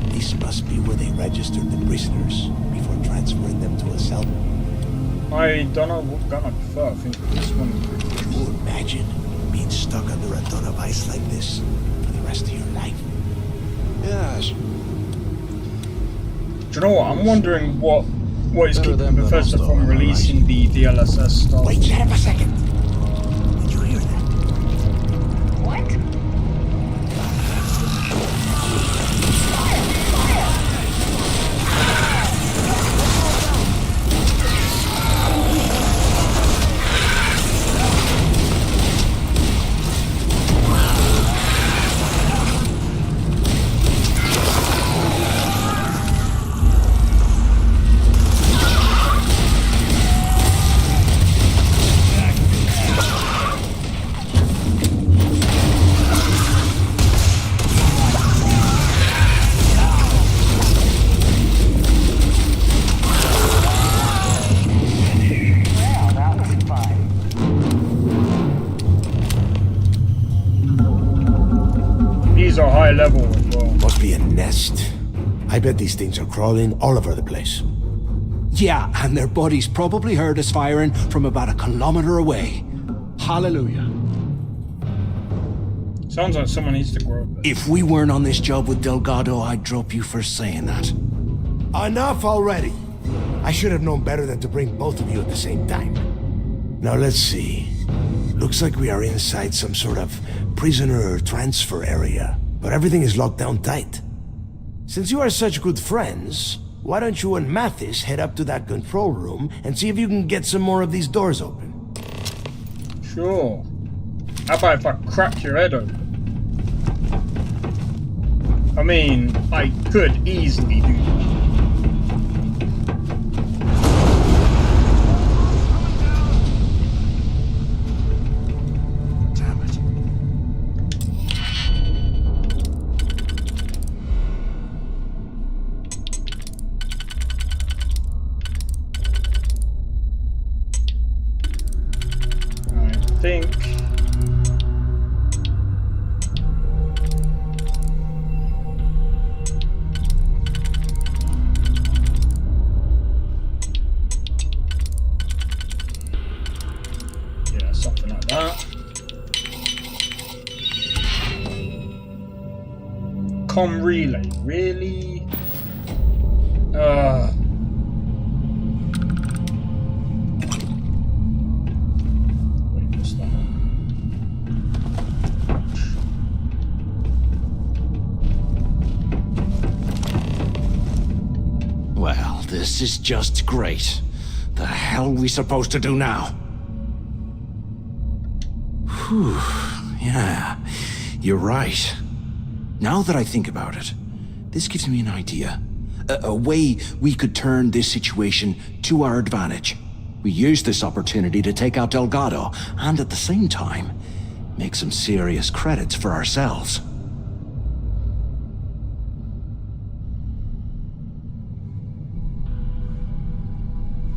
This must be where they registered the prisoners before transferring them to a cell. I don't know what gun I prefer. I think this one is pretty good. Can you imagine being stuck under a ton of ice like this for the rest of your life? Yes. Do you know what? I'm wondering what is Better keeping them than Bethesda us, though, from am I releasing the DLSS stuff. Wait, shut up a second. Did you hear that? What? These are high level as well. Must be a nest. I bet these things are crawling all over the place. Yeah, and their buddies probably heard us firing from about a kilometer away. Hallelujah. Sounds like someone needs to grow up. If we weren't on this job with Delgado, I'd drop you for saying that. Enough already. I should have known better than to bring both of you at the same time. Now let's see. Looks like we are inside some sort of prisoner transfer area, but everything is locked down tight. Since you are such good friends, why don't you and Mathis head up to that control room and see if you can get some more of these doors open? Sure. How about if I crack your head open? I mean, I could easily do that. Think that. Com relay, really? Wait, what's that? Well, this is just great. The hell are we supposed to do now? Whew, yeah, you're right. Now that I think about it, this gives me an idea. A way we could turn this situation to our advantage. We use this opportunity to take out Delgado, and at the same time, make some serious credits for ourselves.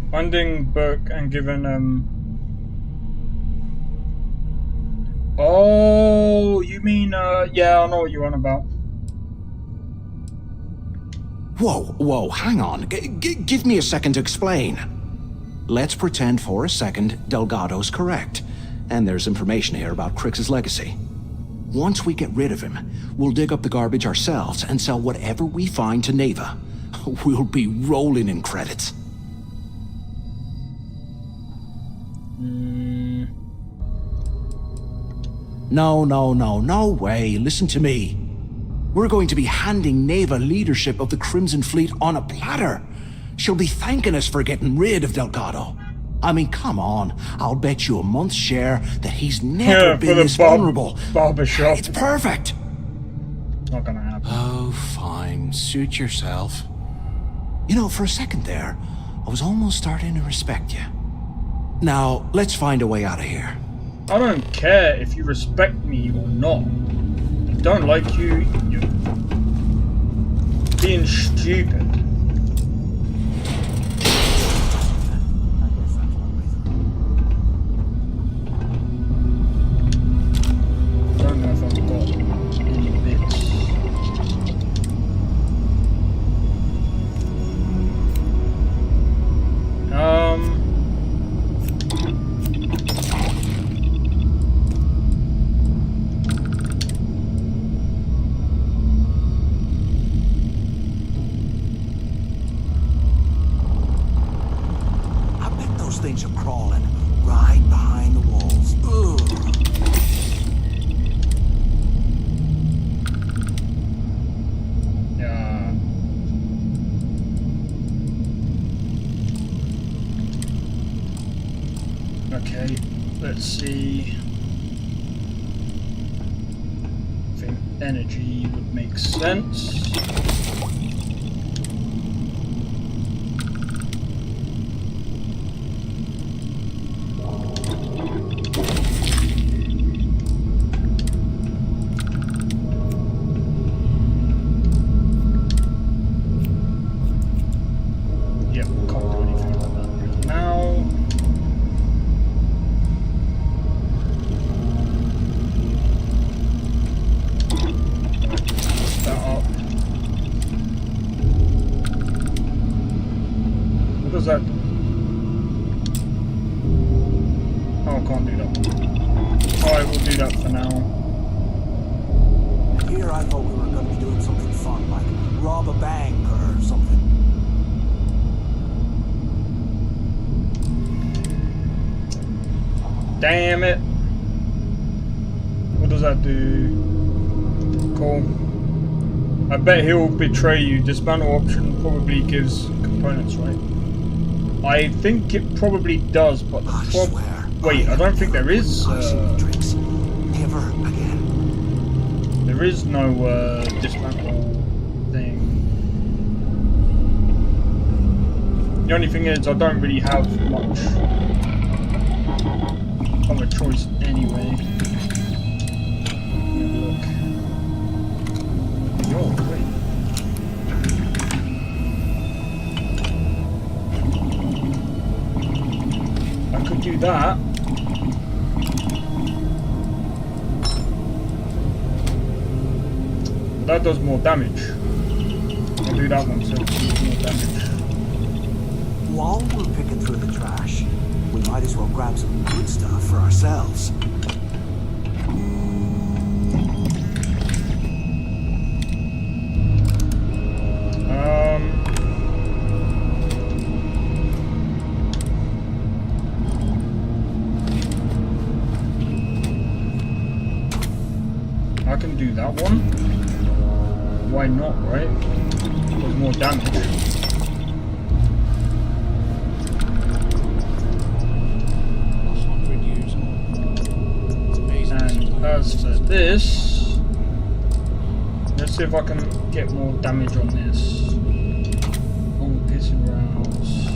Finding book and given Oh, you mean yeah, I know what you're on about. Whoa, hang on. Give me a second to explain. Let's pretend for a second Delgado's correct, and there's information here about Crix's legacy. Once we get rid of him, we'll dig up the garbage ourselves and sell whatever we find to Neva. We'll be rolling in credits. No way. Listen to me. We're going to be handing Neva leadership of the Crimson Fleet on a platter. She'll be thanking us for getting rid of Delgado. I mean, come on. I'll bet you a month's share that he's never been this vulnerable. Barbershop. It's perfect. Not gonna happen. Oh, fine. Suit yourself. You know, for a second there, I was almost starting to respect you. Now, let's find a way out of here. I don't care if you respect me or not. I don't like you. You're being stupid. I don't know if I've got any bits. Things are crawling right behind the walls. Ugh. Yeah. Okay, let's see. I think energy would make sense. That? Oh, I can't do that. Alright, we'll do that for now. Here I thought we were going to be doing something fun, like rob a bank or something. Damn it. What does that do? Cool. I bet he'll betray you. Dismantle option probably gives components, right? I think it probably does, but wait, I don't think there is. Never again. There is no dismantle thing. The only thing is, I don't really have much of a choice anyway. Look. Wait. I could do that. That does more damage. I'll do that one so it does more damage. While we're picking through the trash, We might as well grab some good stuff for ourselves. I can do that one. Why not, right? There's more damage. And as for this, let's see if I can get more damage on this. Oh, pissing rounds.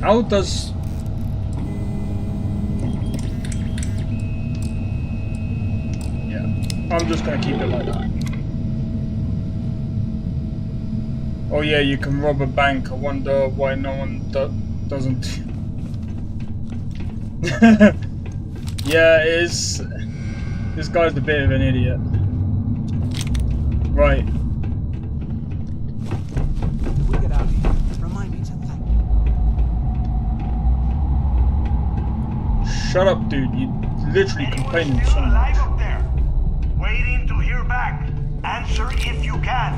How does... Yeah, I'm just gonna keep it like that. Oh yeah, you can rob a bank. I wonder why no one doesn't... Yeah, it is... This guy's a bit of an idiot. Right. Shut up, dude. You literally complaining so much. Up there? Waiting to hear back. Answer if you can.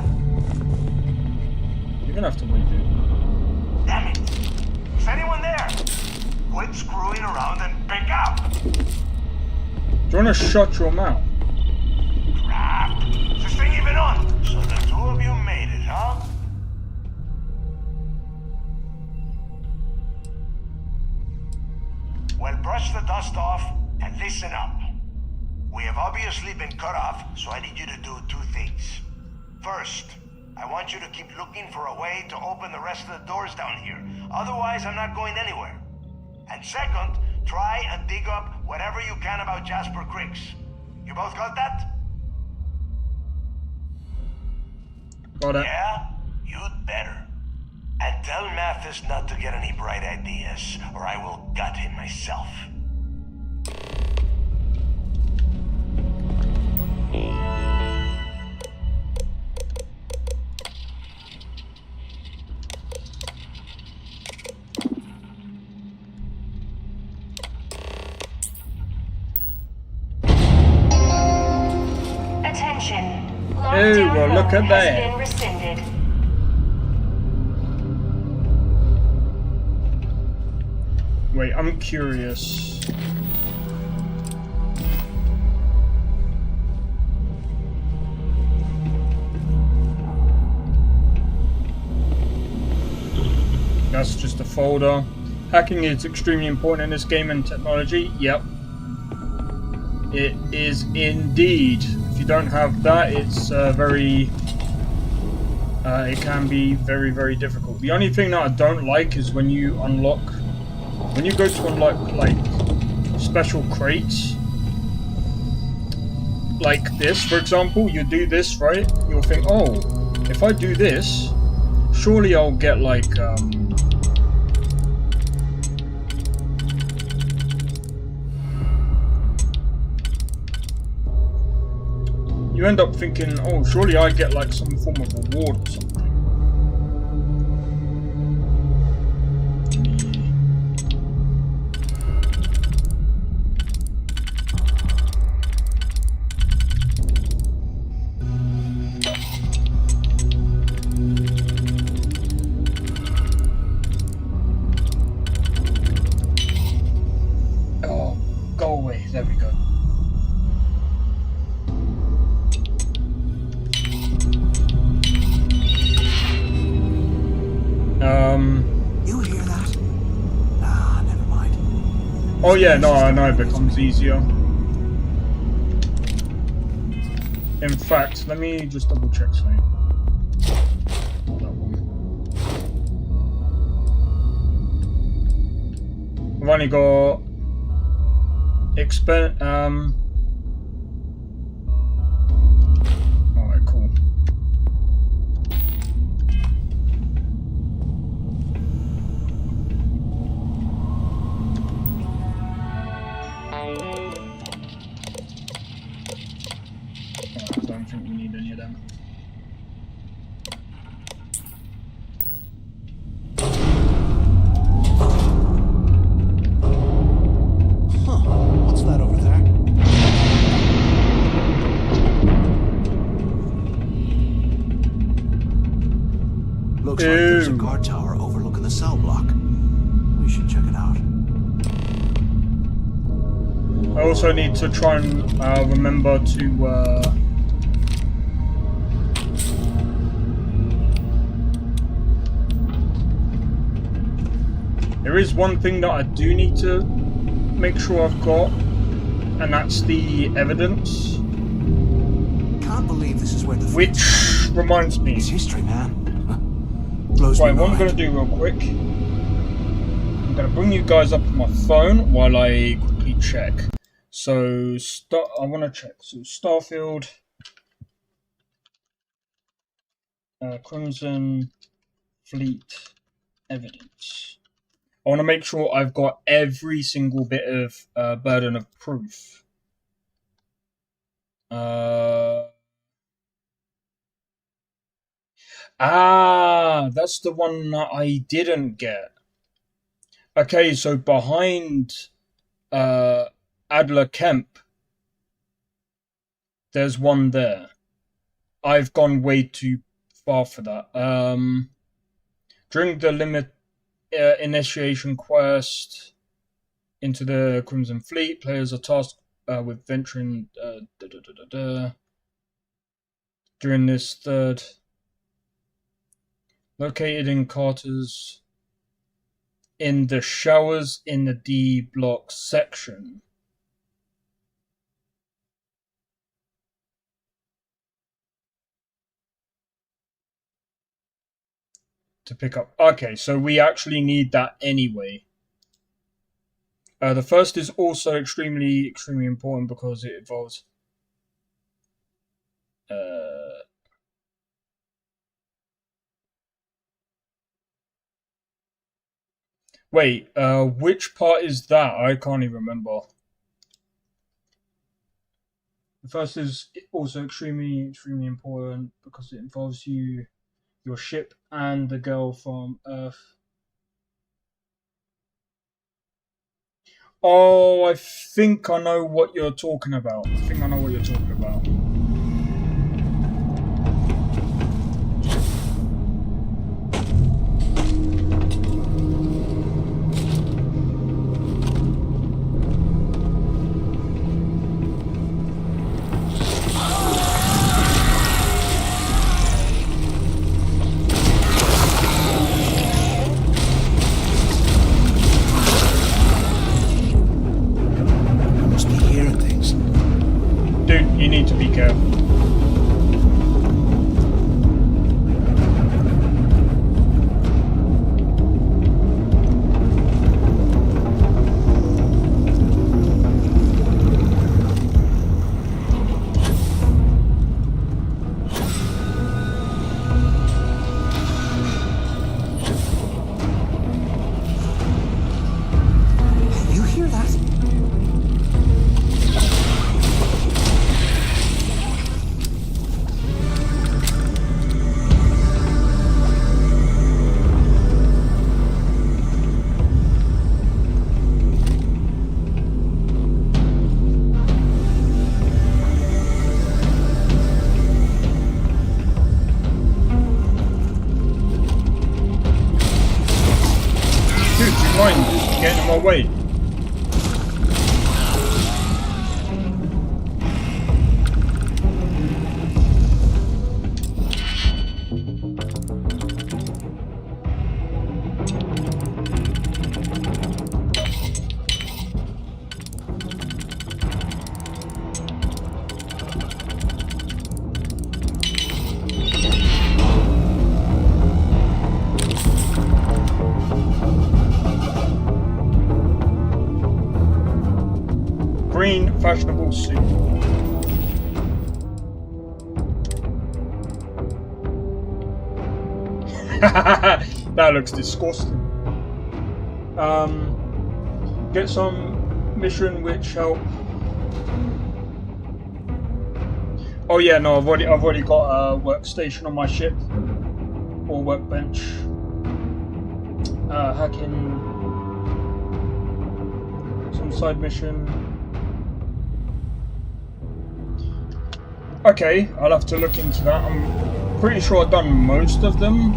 You're gonna have to wait, dude. Damn it. Is anyone there? Quit screwing around and pick up. Do you wanna shut your mouth? Crap. Is this thing even on? So the two of you made it, huh? Well, brush the dust off and listen up. We have obviously been cut off, so I need you to do two things. First, I want you to keep looking for a way to open the rest of the doors down here. Otherwise, I'm not going anywhere. And second, try and dig up whatever you can about Jasper Creeks. You both got that? Got it. Yeah? You'd better. And tell Mathis not to get any bright ideas, or I will gut him myself. Attention. Hey, well, look at that. Has been rescinded. Wait, I'm curious. That's just a folder. Hacking is extremely important in this game and technology. Yep. It is indeed. If you don't have that, it's it can be very, very difficult. The only thing that I don't like is when you go to unlock like special crates, like this, for example. You do this, right? You'll think, oh, if I do this, surely I'll get like you end up thinking, oh, surely I get like some form of reward or something. Oh, go away. There we go. You hear that? Ah, never mind. Oh yeah, no, I know it becomes easier. In fact, let me just double check something. That one. I've only got alright, cool. think we need any of them. What's that over there? Looks like there's a guard tower overlooking the cell block. We should check it out. I also need to try and remember to there is one thing that I do need to make sure I've got, and that's the evidence. Can't believe this is where the which reminds me. It's history, man. Right, what I'm going to do real quick, I'm going to bring you guys up on my phone while I quickly check. So, I want to check. So, Starfield, Crimson Fleet evidence. I want to make sure I've got every single bit of burden of proof. That's the one that I didn't get. Okay, so behind Adler Kemp, there's one there. I've gone way too far for that. During the initiation quest into the Crimson Fleet, players are tasked with venturing during this third. Located in Carter's in the showers in the D block section. To pick up. Okay, so we actually need that anyway. The first is also extremely important because it involves wait, which part is that? I can't even remember. The first is also extremely important because it involves your ship and the girl from Earth. Oh, I think I know what you're talking about. You need to be careful. You hear that? Getting in my way. Green fashionable suit. That looks disgusting. Get some mission which help. Oh yeah, no, I've already got a workstation on my ship, or workbench. Hacking, some side mission. Okay, I'll have to look into that. I'm pretty sure I've done most of them.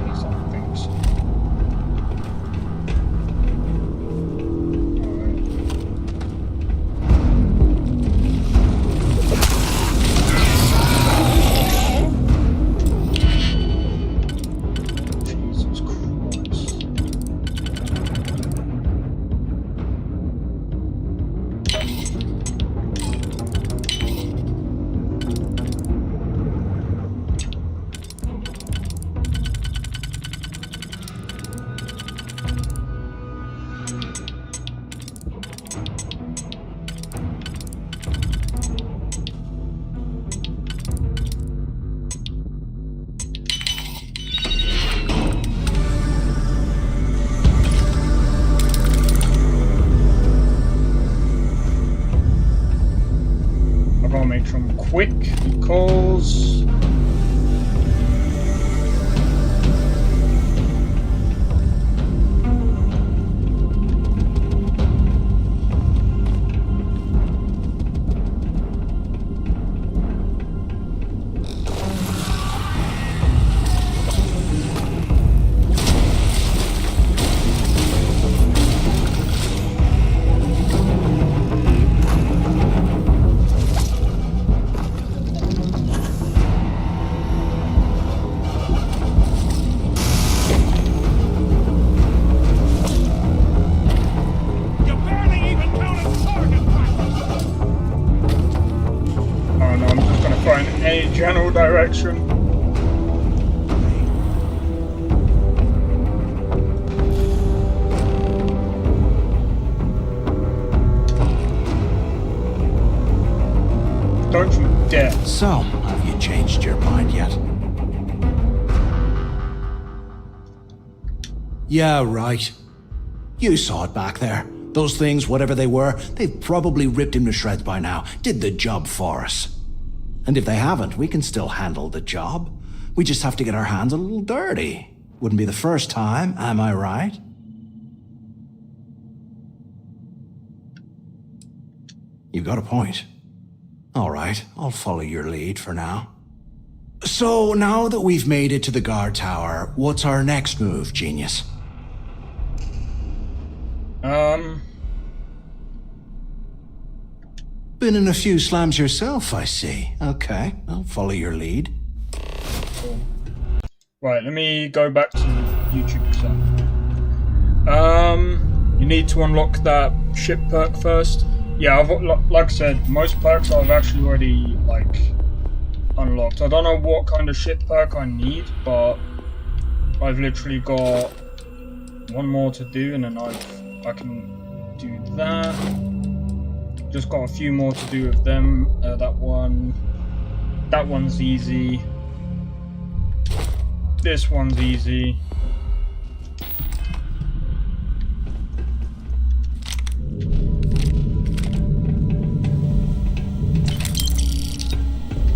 These are things. Quick because general direction. Don't you dare. So, have you changed your mind yet? Yeah, right. You saw it back there. Those things, whatever they were, they've probably ripped him to shreds by now. Did the job for us. And if they haven't, we can still handle the job. We just have to get our hands a little dirty. Wouldn't be the first time, am I right? You've got a point. All right, I'll follow your lead for now. So, now that we've made it to the guard tower, what's our next move, genius? Been in a few slams yourself, I see. Okay, I'll follow your lead. Cool. Right, let me go back to YouTube. You need to unlock that ship perk first. Yeah, like I said, most perks I've actually already unlocked. I don't know what kind of ship perk I need, but I've literally got one more to do, and then I can do that. Just got a few more to do with them. That one's easy. This one's easy.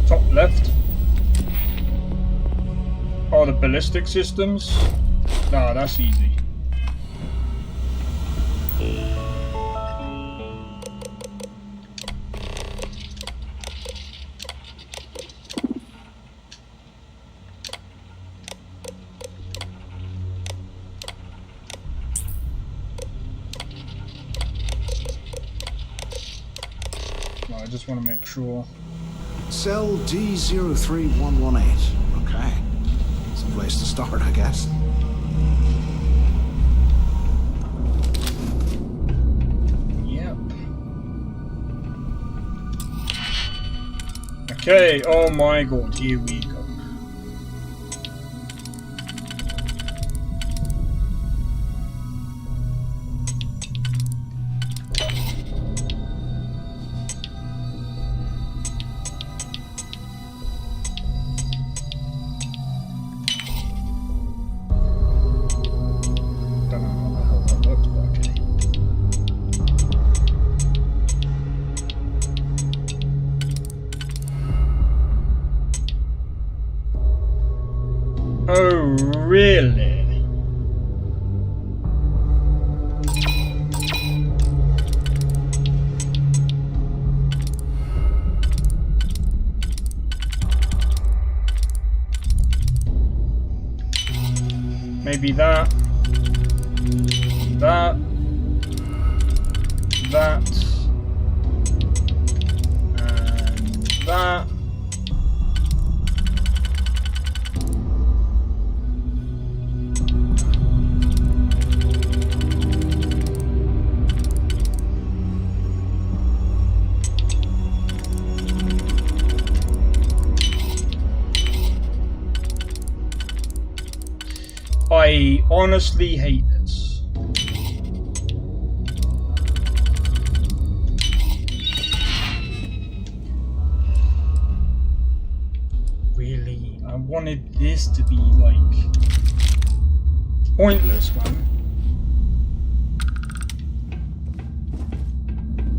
Top left. Oh, the ballistic systems? Nah, that's easy. I just want to make sure. Cell D03118. Okay. It's a place to start, I guess. Yep. Okay, oh my god, here we go. Oh, really? Maybe that, that, and that. I honestly hate this. Really? I wanted this to be like pointless, man.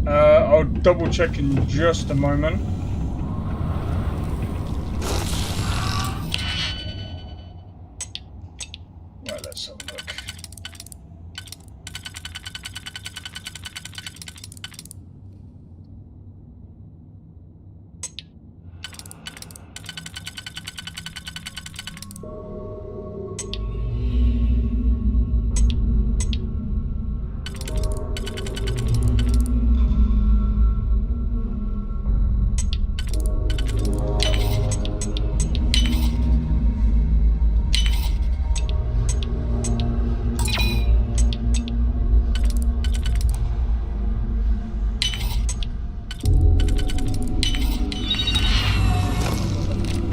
I'll double check in just a moment. Right, let's have a look.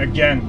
Again.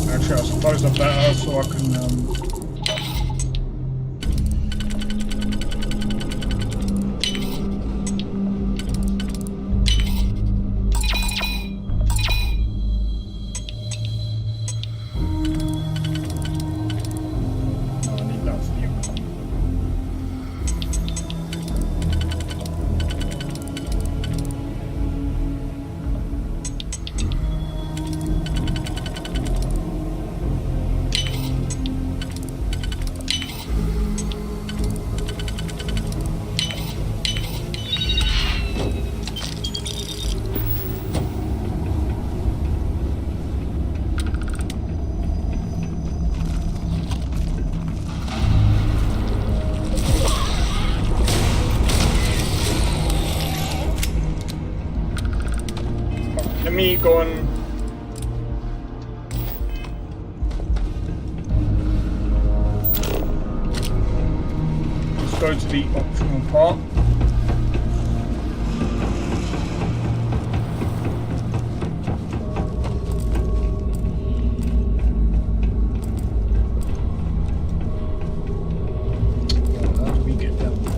Actually, I suppose I better so I can no, I need that for you. Let me go and let's go to the optional part. How do we get down there?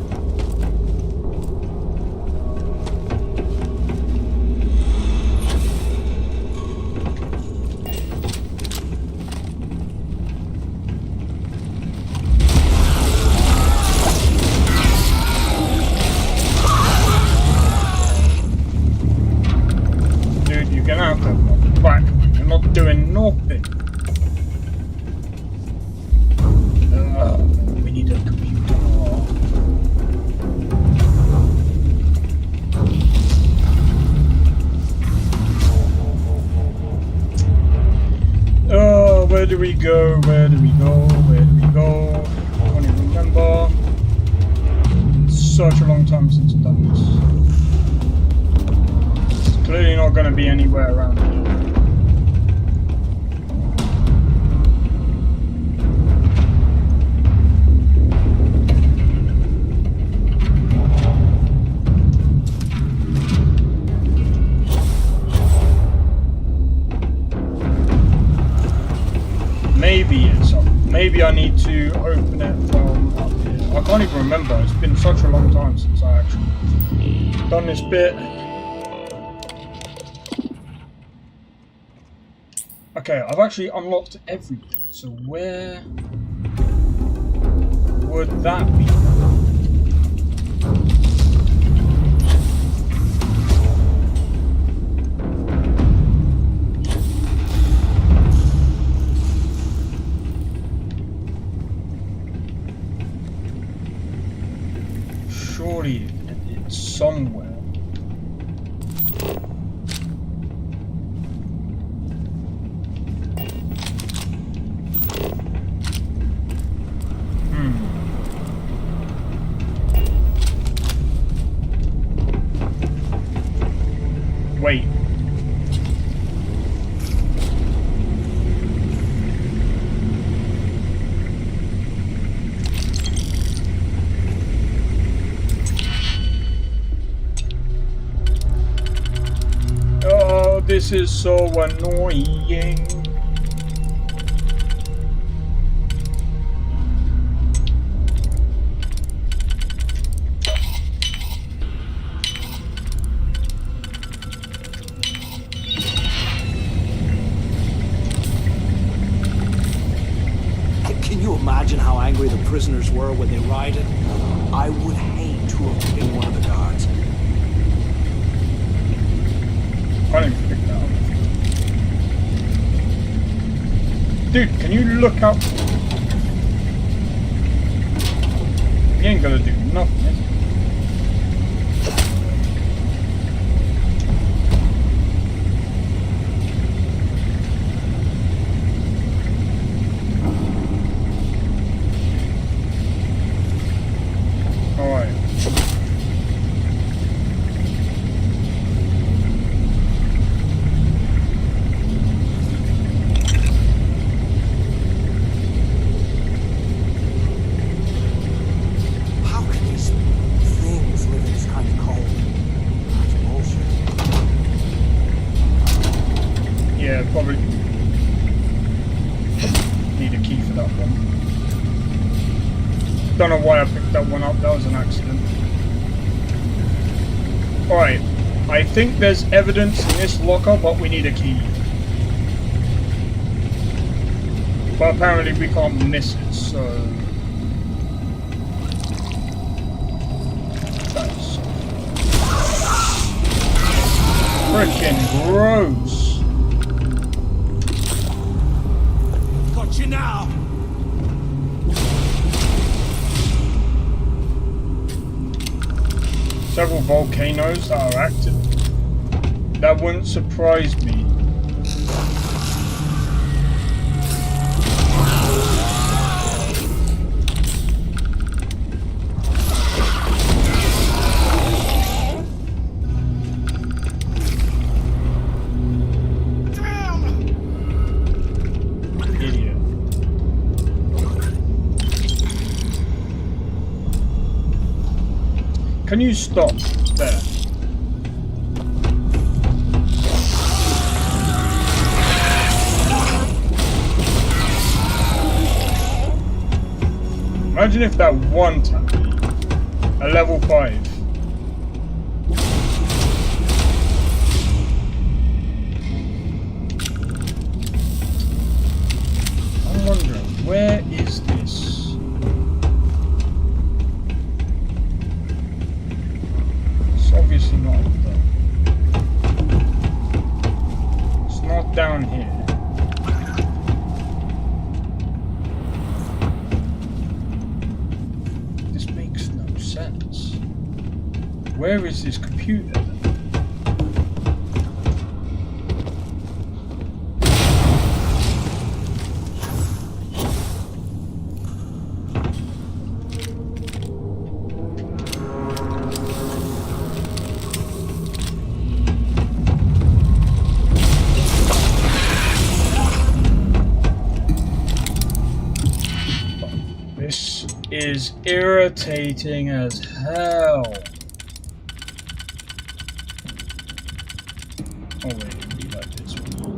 Get out there, back. You're not doing nothing. We need a computer. Oh, where do we go? Where do we go? Where do we go? I can't even remember. It's such a long time since I've done this. Clearly not going to be anywhere around here. maybe I need to open it from up here. I can't even remember. It's been such a long time since I actually done this bit. Okay, I've actually unlocked everything. So where would that be? Surely it's somewhere. Wait. Oh, this is so annoying. Can you imagine how angry the prisoners were when they rioted? I would hate to have been one of the guards. I didn't pick that up. Dude, can you look up? You ain't gonna do nothing, is it? Alright. How can these things live in this kind of cold? That's bullshit. Yeah, probably need a key for that one. Don't know why I picked that one up, that was an accident. Alright, I think there's evidence in this locker, but we need a key. But apparently we can't miss it, so... That's... Frickin' gross! Got you now! Several volcanoes that are active. That wouldn't surprise me. Idiot. Can you stop there? Imagine if that one time, a level 5. I'm wondering, where is this? Obviously not up there. It's not down here. This makes no sense. Where is this computer then? Is irritating as hell. Oh wait, it'd be like this one.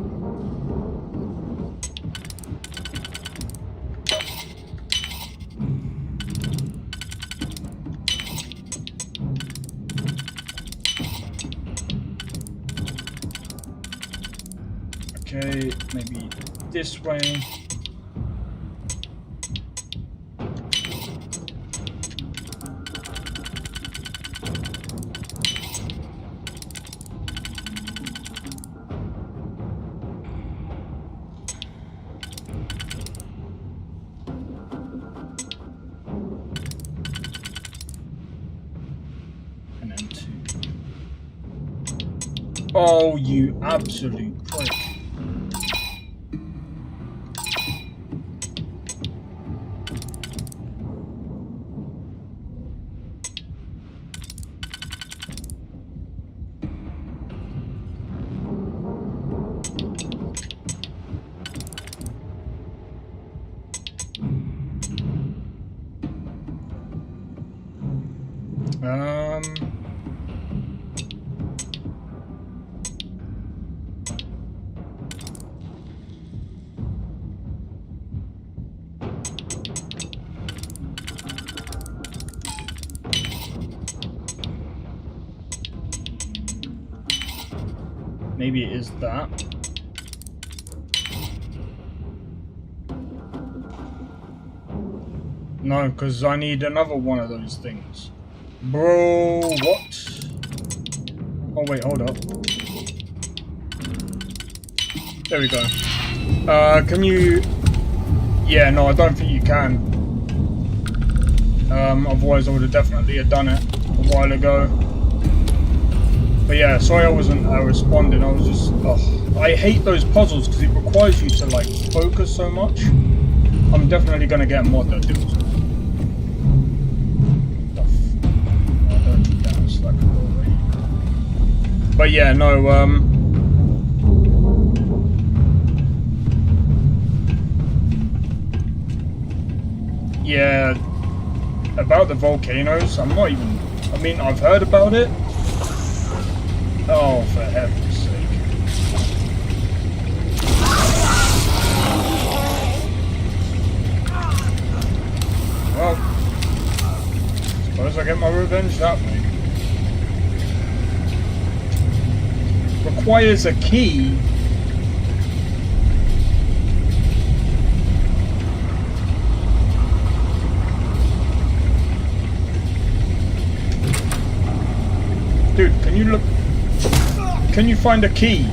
Okay, maybe this way. And then 2. Oh, you absolute prick. Maybe it is that. No, because I need another one of those things. Bro, what? Oh wait, hold up. There we go. Can you... Yeah, no, I don't think you can. Otherwise I would have definitely done it a while ago. But yeah, sorry I wasn't responding. I was just... I hate those puzzles because it requires you to like focus so much. I'm definitely going to get a mod that deals with it. I don't need that, so that can go away. But yeah, no, yeah, about the volcanoes, I'm not even... I mean, I've heard about it. Oh, for heaven's sake. Well, suppose I get my revenge that way. Requires a key. Dude, can you look? Can you find a key?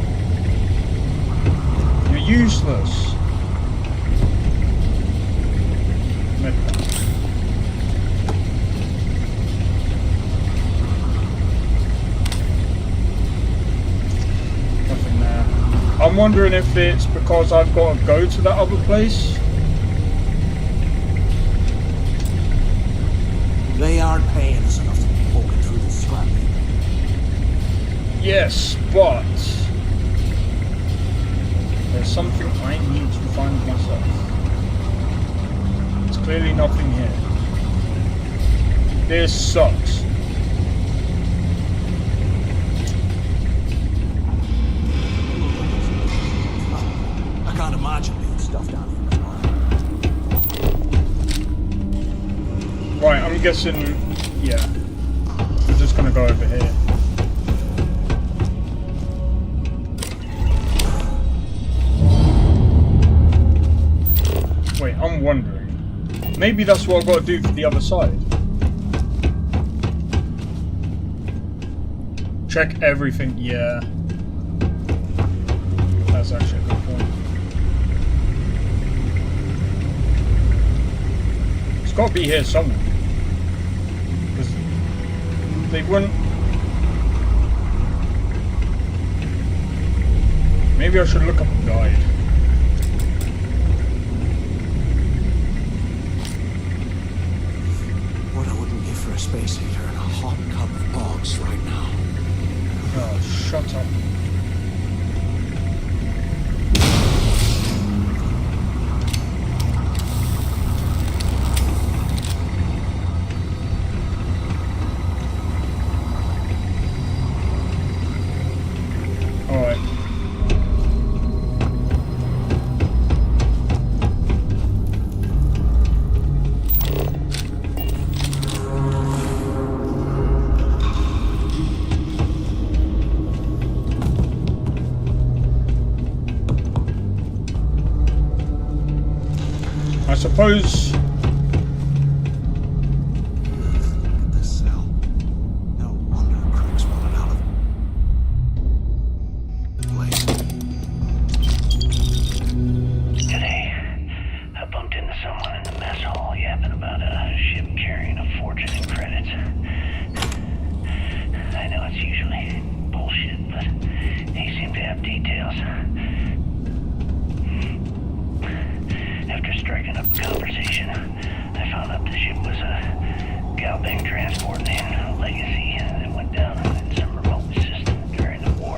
You're useless. Nothing there. I'm wondering if it's because I've got to go to that other place. They aren't paying us enough to be poking through the scrap. Yes, but there's something I need to find myself. There's clearly nothing here. This sucks. I can't imagine being stuff down here. Right, I'm guessing, yeah. We're just gonna go over here. Wait, I'm wondering. Maybe that's what I've got to do for the other side. Check everything, yeah. That's actually a good point. It's got to be here somewhere. Because they wouldn't... Maybe I should look up a guide. A space heater and a hot cup of bogs right now. Oh, shut up. Alright. suppose. The cell. No wonder crooks wanted out of the place. Today, I bumped into someone in the mess hall yapping about a ship carrying a fortune in credits. I know it's usually bullshit, but he seemed to have details. After striking up a conversation, I found out the ship was a Galbang transporting in a legacy that went down in some remote system during the war.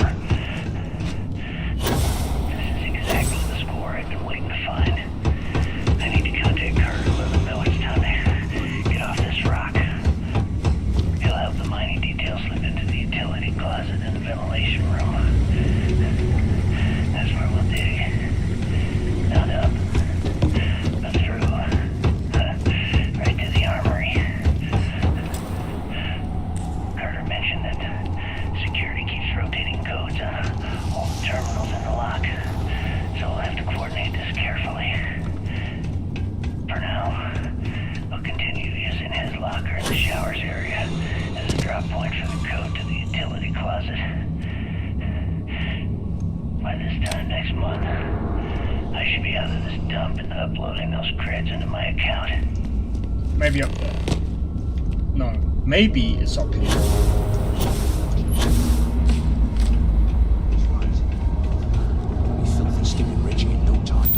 This is exactly the score I've been waiting to find. I need to contact Carter and let him know it's time to get off this rock. He'll have the mining details slip into the utility closet in the ventilation room. That's where we'll dig. Not up, but through. Right to the armory. Carter mentioned that security keeps rotating codes on all the terminals in the lock, so we'll have to coordinate this carefully. For now, I'll continue using his locker in the showers area as a drop point for the code to the utility closet. By this time next month, I should be out of this dump and uploading those creds into my account. Maybe up there. No, maybe it's up here. These filthy skimming rich in no time.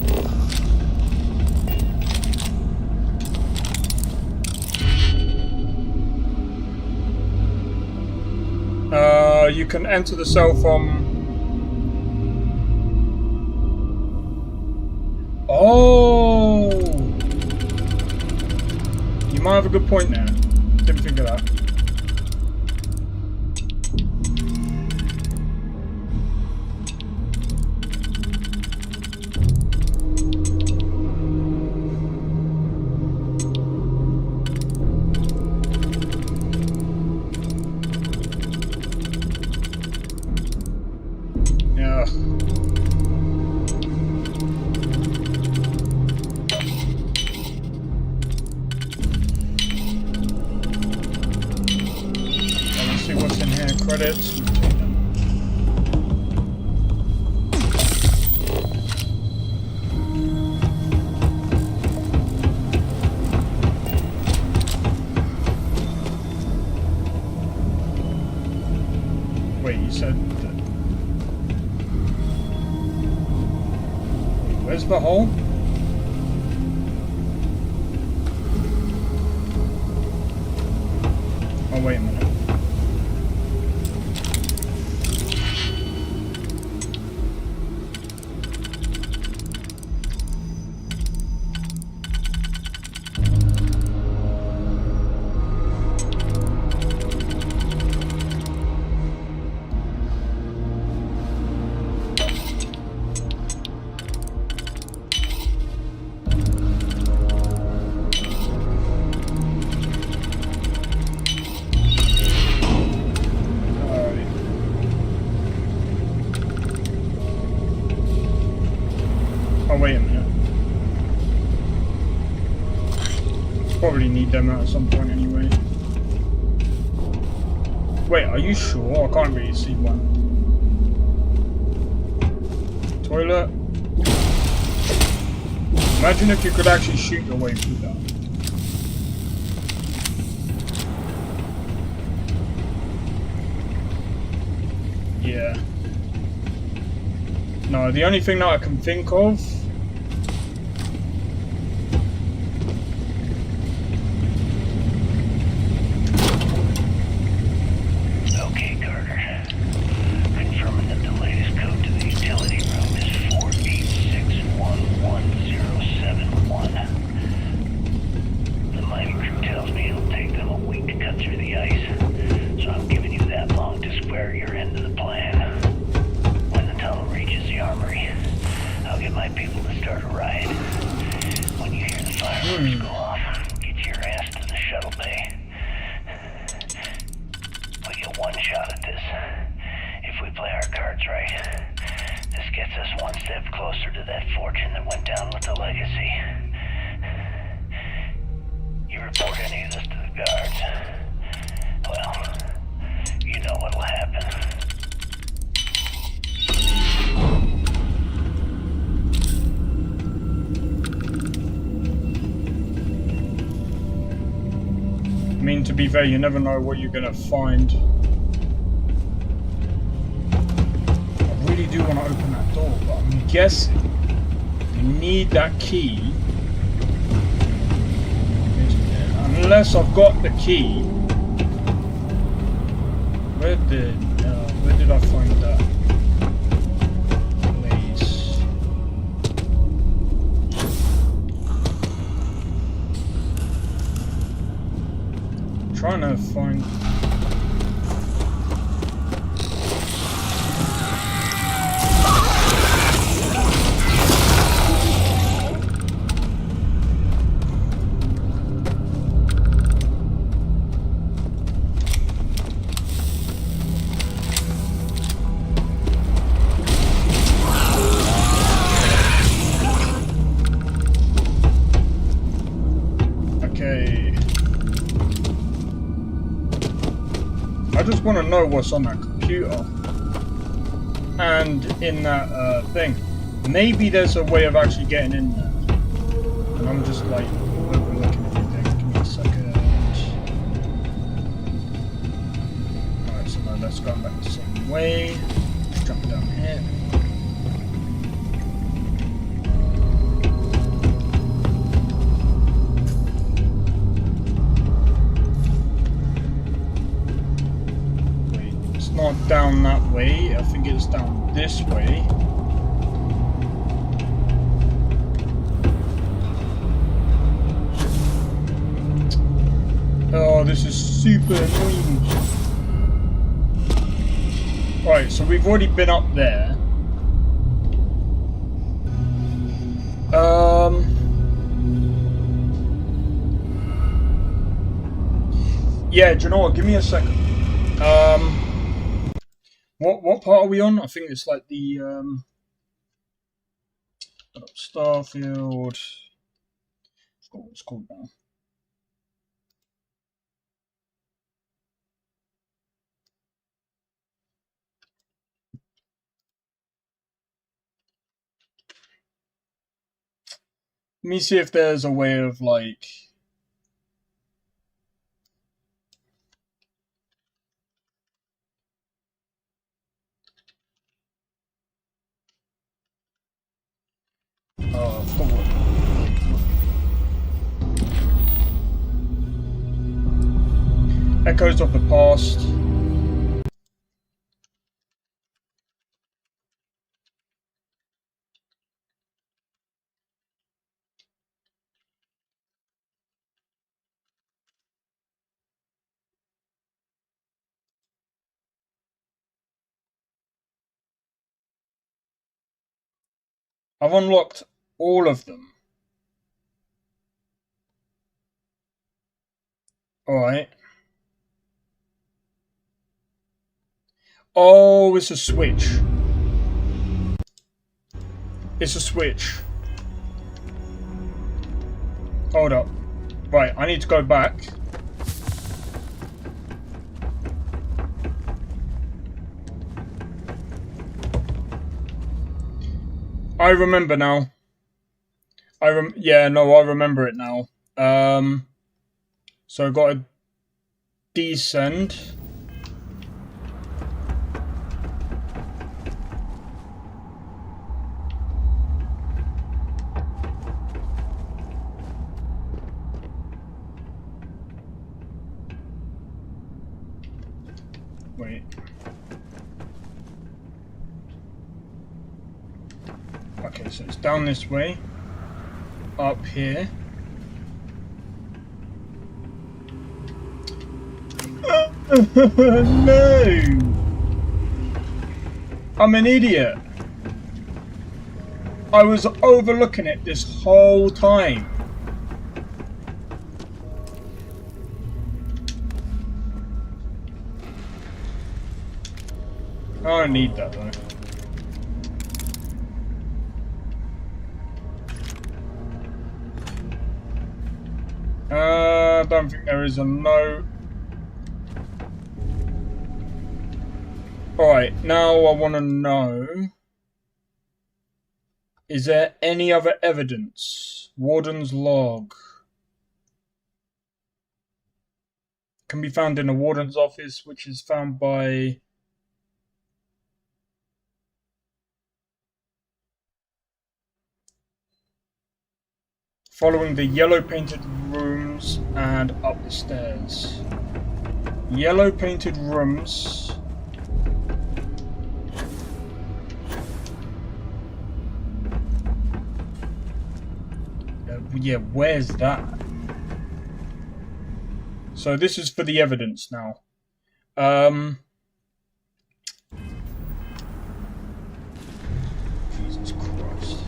You can enter the cell from. Oh, you might have a good point there. Didn't think of that. Yeah. Let's see what's in here. Credits. Wait, you said that. Where's the hole? Oh, wait a minute. Wait a minute. Probably need them at some point anyway. Wait, are you sure? I can't really see one. Toilet. Imagine if you could actually shoot your way through that. Yeah. No, the only thing that I can think of. Okay, Carter. Confirming that the latest code to the utility room is 486111071. The mining crew tells me it'll take them a week to cut through the ice, so I'm giving you that long to square your end of the plan. When the tunnel reaches the armory, I'll get my people to start a riot. When you hear the fireworks go off, get your ass to the shuttle bay. We get one shot at this. If we play our cards right, this gets us one step closer to that fortune that went down with the legacy. report any of this to the guards, well, you know what'll happen. I mean, to be fair, you never know what you're gonna find. I really do want to open that door, but I'm guessing you need that key. Unless I've got the key. Where did I find that place? I'm trying to find. I just want to know what's on that computer and in that thing. Maybe there's a way of actually getting in there, and I'm just like overlooking everything. Give me a second. Alright, so now let's go back the same way. Let's jump down here. Not down that way, I think it's down this way. Oh, this is super annoying. Right, so we've already been up there. Yeah, do you know what? Give me a second. What part are we on? I think it's like the Starfield. I forgot what it's called now. Let me see if there's a way of like. Oh, forward. Echoes of the past. I've unlocked all of them. Alright. Oh, it's a switch. It's a switch. Hold up. Right, I need to go back. I remember now. Yeah, no, I remember it now. So I've got to descend. Wait. Okay, so it's down this way. Up here. No! I'm an idiot. I was overlooking it this whole time. I don't need that though. don't think there is a no. Alright, now I want to know, is there any other evidence? Warden's log. Can be found in the warden's office, which is found by... following the yellow painted rooms and up the stairs. Yellow painted rooms. Yeah, where's that? So this is for the evidence now. Jesus Christ.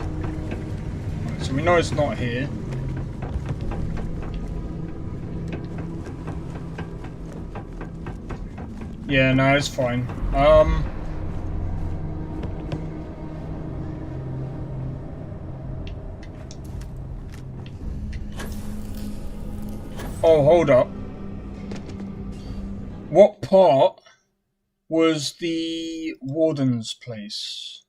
Right, so we know it's not here. Yeah, no, it's fine. Oh, hold up. What part was the warden's place?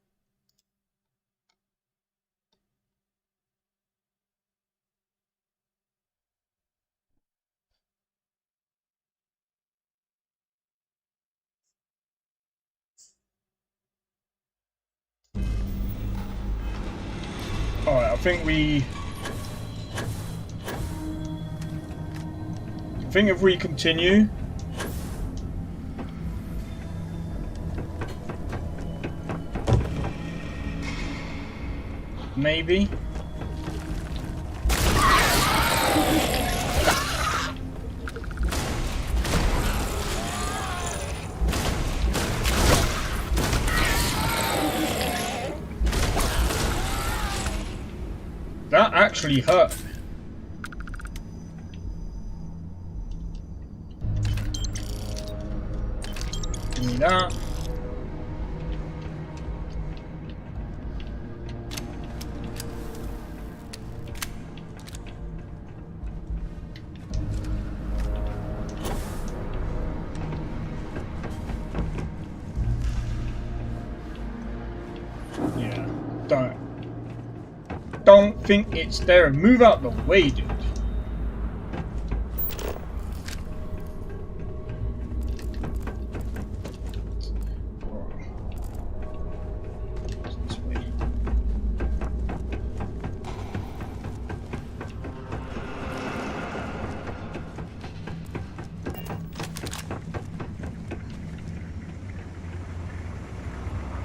Alright, I think if we continue, maybe. That actually hurt. Give me that. Yeah, don't think it's there. Move out the way, dude.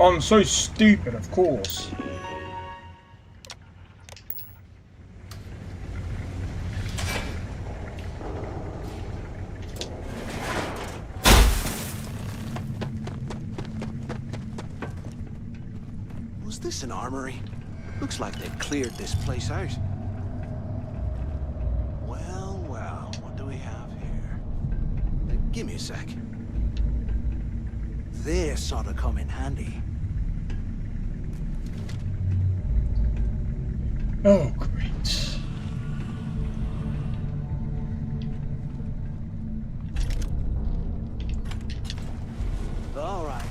I'm so stupid, of course. Was this an armory? Looks like they've cleared this place out. Well, well, what do we have here? Give me a sec. This ought to come in handy. Oh, great. All right.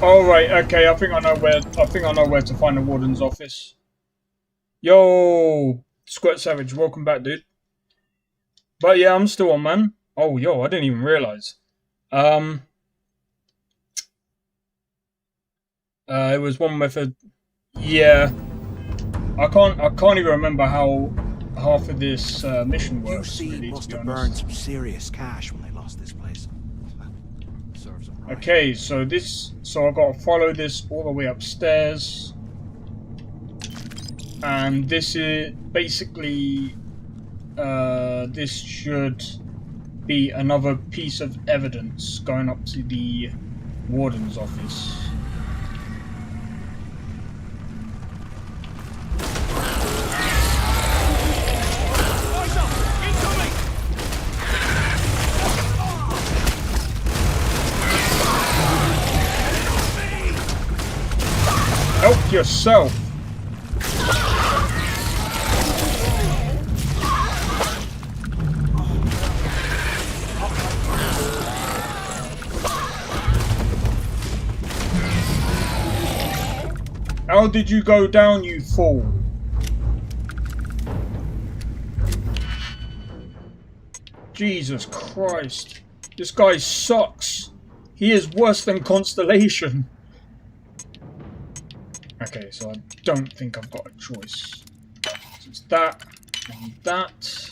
All right, okay. I think I know where to find the warden's office. Yo, Squirt Savage, welcome back, dude. But yeah, I'm still on, man. Oh, yo, I didn't even realize. It was one method. Yeah. I can't even remember how half of this mission works. Really, must to be have burned honest. some serious cash when they lost this place. Serves them right. Okay, so I got to follow this all the way upstairs, and this is basically this should be another piece of evidence going up to the warden's office. Help yourself! How did you go down, you fool? Jesus Christ. This guy sucks. He is worse than Constellation. Okay, so I don't think I've got a choice. So it's that and that.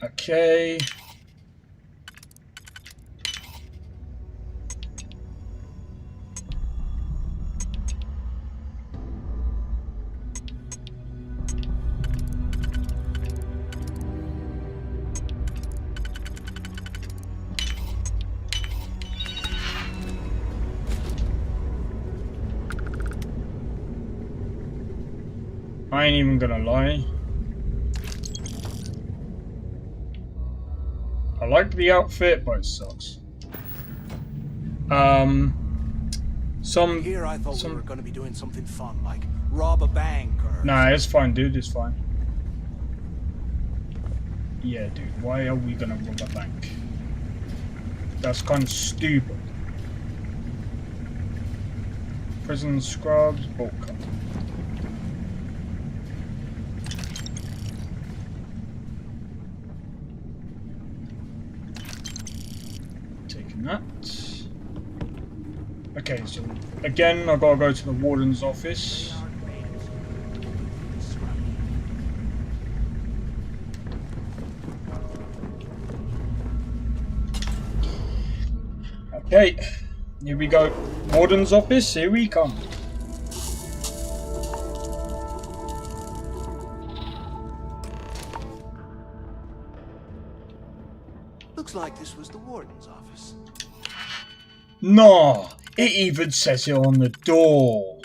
Okay. I ain't even gonna lie. I like the outfit, but it sucks. Here I thought we were going to be doing something fun, like rob a bank or... Nah, it's fine, dude. It's fine. Yeah, dude. Why are we gonna rob a bank? That's kind of stupid. Prison scrubs, bolt cut. Taking that. Okay, so again, I've got to go to the warden's office. Okay, here we go. Warden's office, here we come. Looks like this was the warden's office. No, it even says it on the door.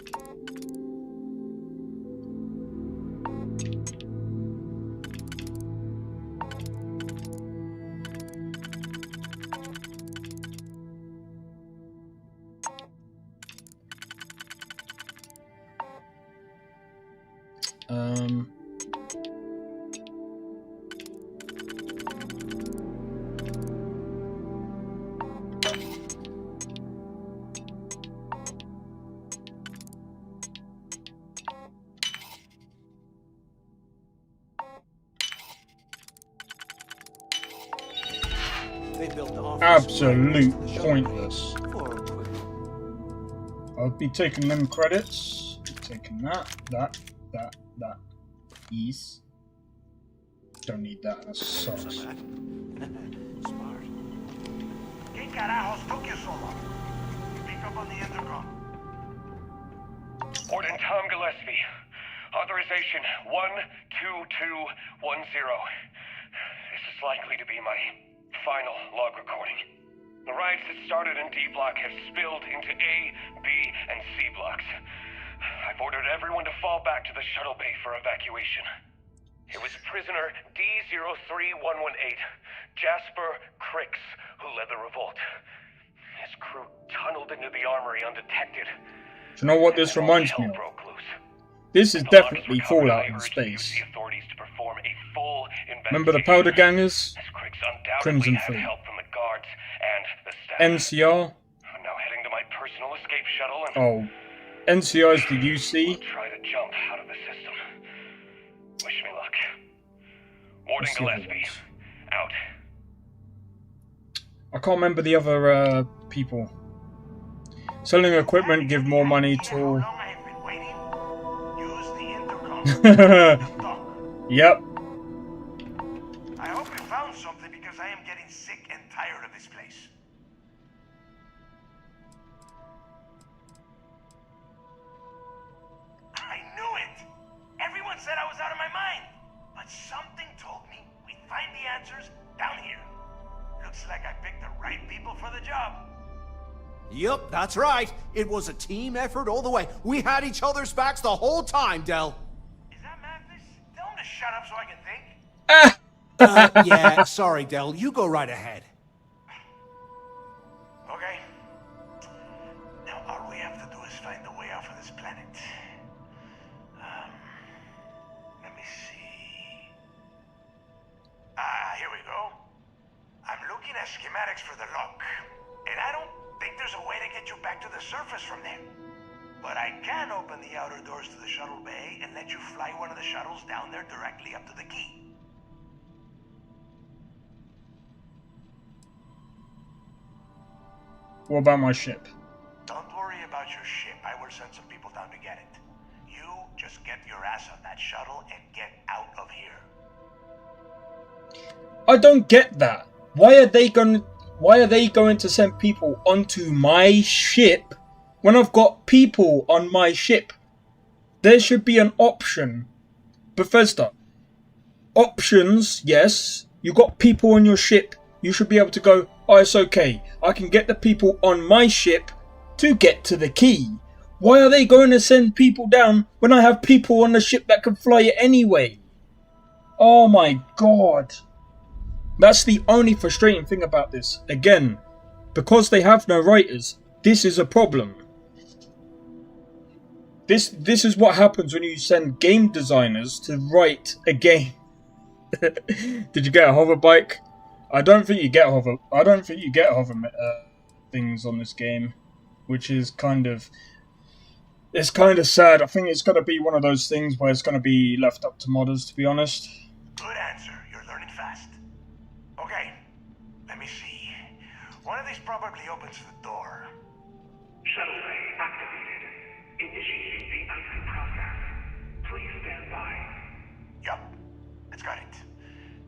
Absolute pointless. I'll be taking them credits. Be taking that. Ease. Don't need that. That sucks. Smart. ¿Qué carajos took you so long? Pick up on the intercom. Warden Tom Gillespie. Authorization 12210. This is likely to be my final log recording. The riots that started in D block have spilled into A, B, and C blocks. I've ordered everyone to fall back to the shuttle bay for evacuation. It was prisoner D03118, Jasper Cricks, who led the revolt. His crew tunneled into the armory undetected. Do you know what this reminds me of? This is definitely Fallout in space. Remember the powder gangers? Crimson Fleet. NCR? Oh, NCR is the UC. Try to jump out of the system. Wish me luck. Warden Gillespie, out. I can't remember the other people. Selling equipment, give more money to... Yep. I hope you found something because I am getting sick and tired of this place. I knew it! Everyone said I was out of my mind. But something told me we'd find the answers down here. Looks like I picked the right people for the job. Yup, that's right. It was a team effort all the way. We had each other's backs the whole time, Del. Is that madness? Tell him to shut up so I can think. Yeah, sorry, Del. You go right ahead. Okay. Now all we have to do is find a way out of this planet. Let me see. Here we go. I'm looking at schematics for the lock, and I don't think there's a way to get you back to the surface from there. But I can open the outer doors to the shuttle bay and let you fly one of the shuttles down there directly up to the key. What about my ship? Don't worry about your ship. I will send some people down to get it. You just get your ass on that shuttle and get out of here. I don't get that. Why are they going to send people onto my ship when I've got people on my ship? There should be an option. Bethesda. Options, yes. You got people on your ship. You should be able to go, oh, it's okay. I can get the people on my ship to get to the key. Why are they going to send people down when I have people on the ship that can fly it anyway? Oh my god. That's the only frustrating thing about this. Again, because they have no writers, this is a problem. This is what happens when you send game designers to write a game. Did you get a hover bike? I don't think you get hover things on this game, which is kind of sad. I think it's going to be one of those things where it's going to be left up to modders, to be honest. Good answer. You're learning fast. Okay, let me see. One of these probably opens the door. Shuttle bay activated. Initiating the icing process. Please stand by. Yup, it's got it.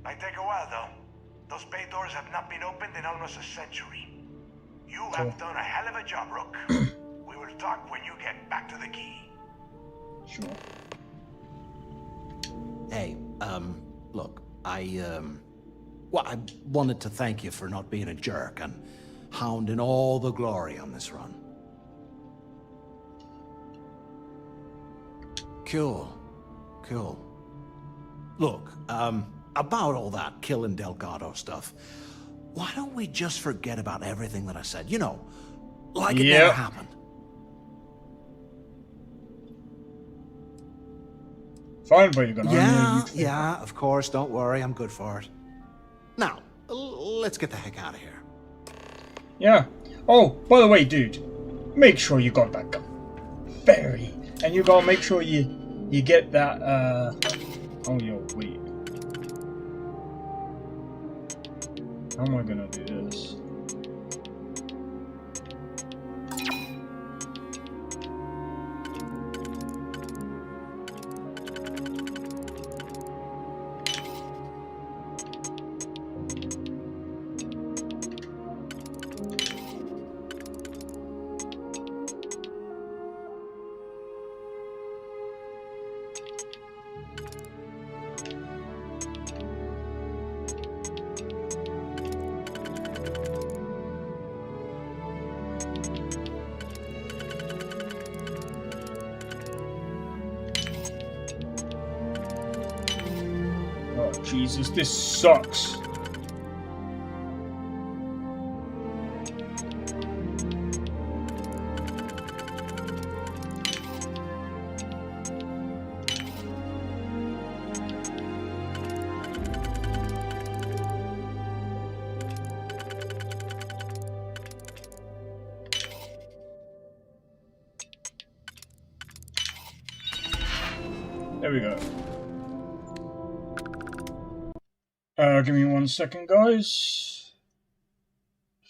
Might take a while though. Those bay doors have not been opened in almost a century. You have done a hell of a job, Rook. We will talk when you get back to the key. Sure. Hey, look, I wanted to thank you for not being a jerk and hounding all the glory on this run. Cool. Look, about all that killing Delgado stuff, why don't we just forget about everything that I said? You know, like it never happened. Fine, but you're gonna... Yeah, of course, don't worry, I'm good for it. Now, let's get the heck out of here. Yeah. Oh, by the way, dude, make sure you got that gun. And you gotta make sure you get that, oh, yo, wait. How am I gonna do this? Jesus, this sucks. There we go. Give me 1 second, guys.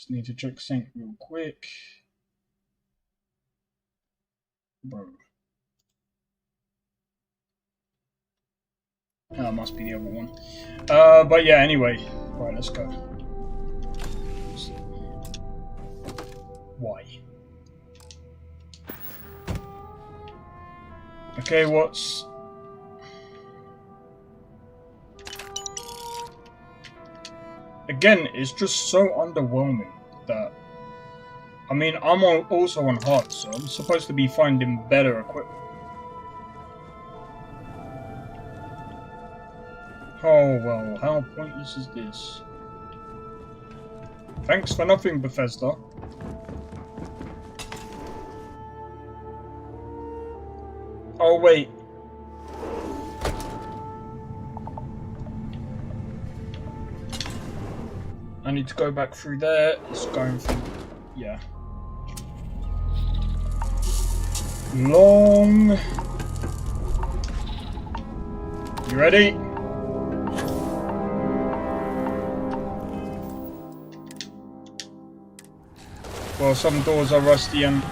Just need to check sync real quick. Bro. That must be the other one. But yeah, anyway. Right, let's go. Why? Okay, what's... Again, it's just so underwhelming that... I mean, I'm also on hard, so I'm supposed to be finding better equipment. Oh well, how pointless is this? Thanks for nothing, Bethesda. Oh wait. I need to go back through there. It's going through... yeah. Long... You ready? Well, some doors are rusty and...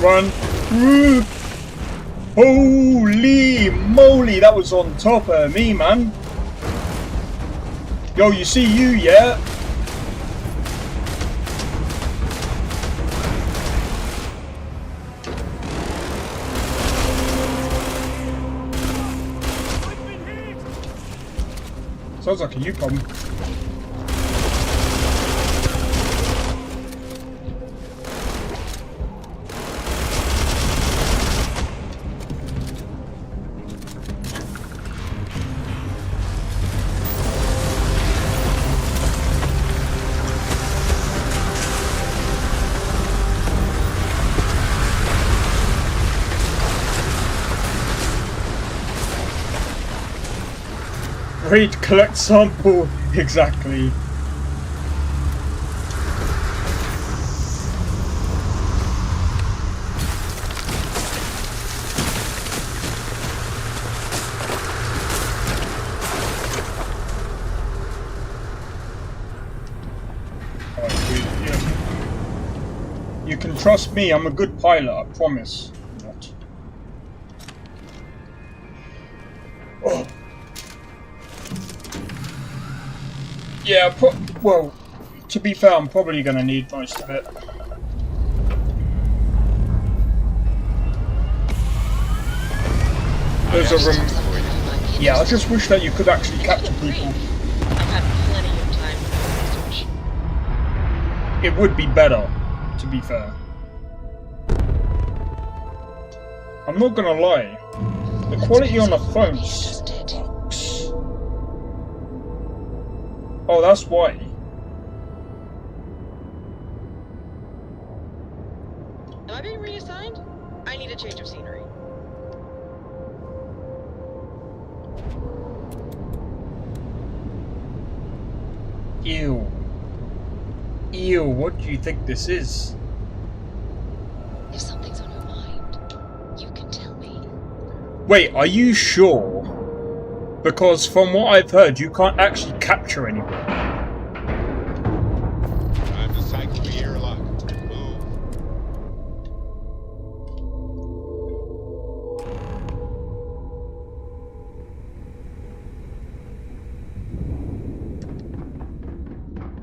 Run! Holy moly, that was on top of me, man. Yo, you see you, yeah? Sounds like a you problem. Read, collect sample. Exactly. You can trust me, I'm a good pilot, I promise. Not. Oh. Yeah, well, to be fair, I'm probably going to need most of it. There's a room. Yeah, I just wish that you could actually capture people. I've had plenty of time for research. It would be better, to be fair. I'm not going to lie. The quality on the phone sucks. Oh, that's why. Am I being reassigned? I need a change of scenery. Ew. Ew, what do you think this is? If something's on your mind, you can tell me. Wait, are you sure? Because from what I've heard, you can't actually capture anyone. Time to cycle the airlock. Move.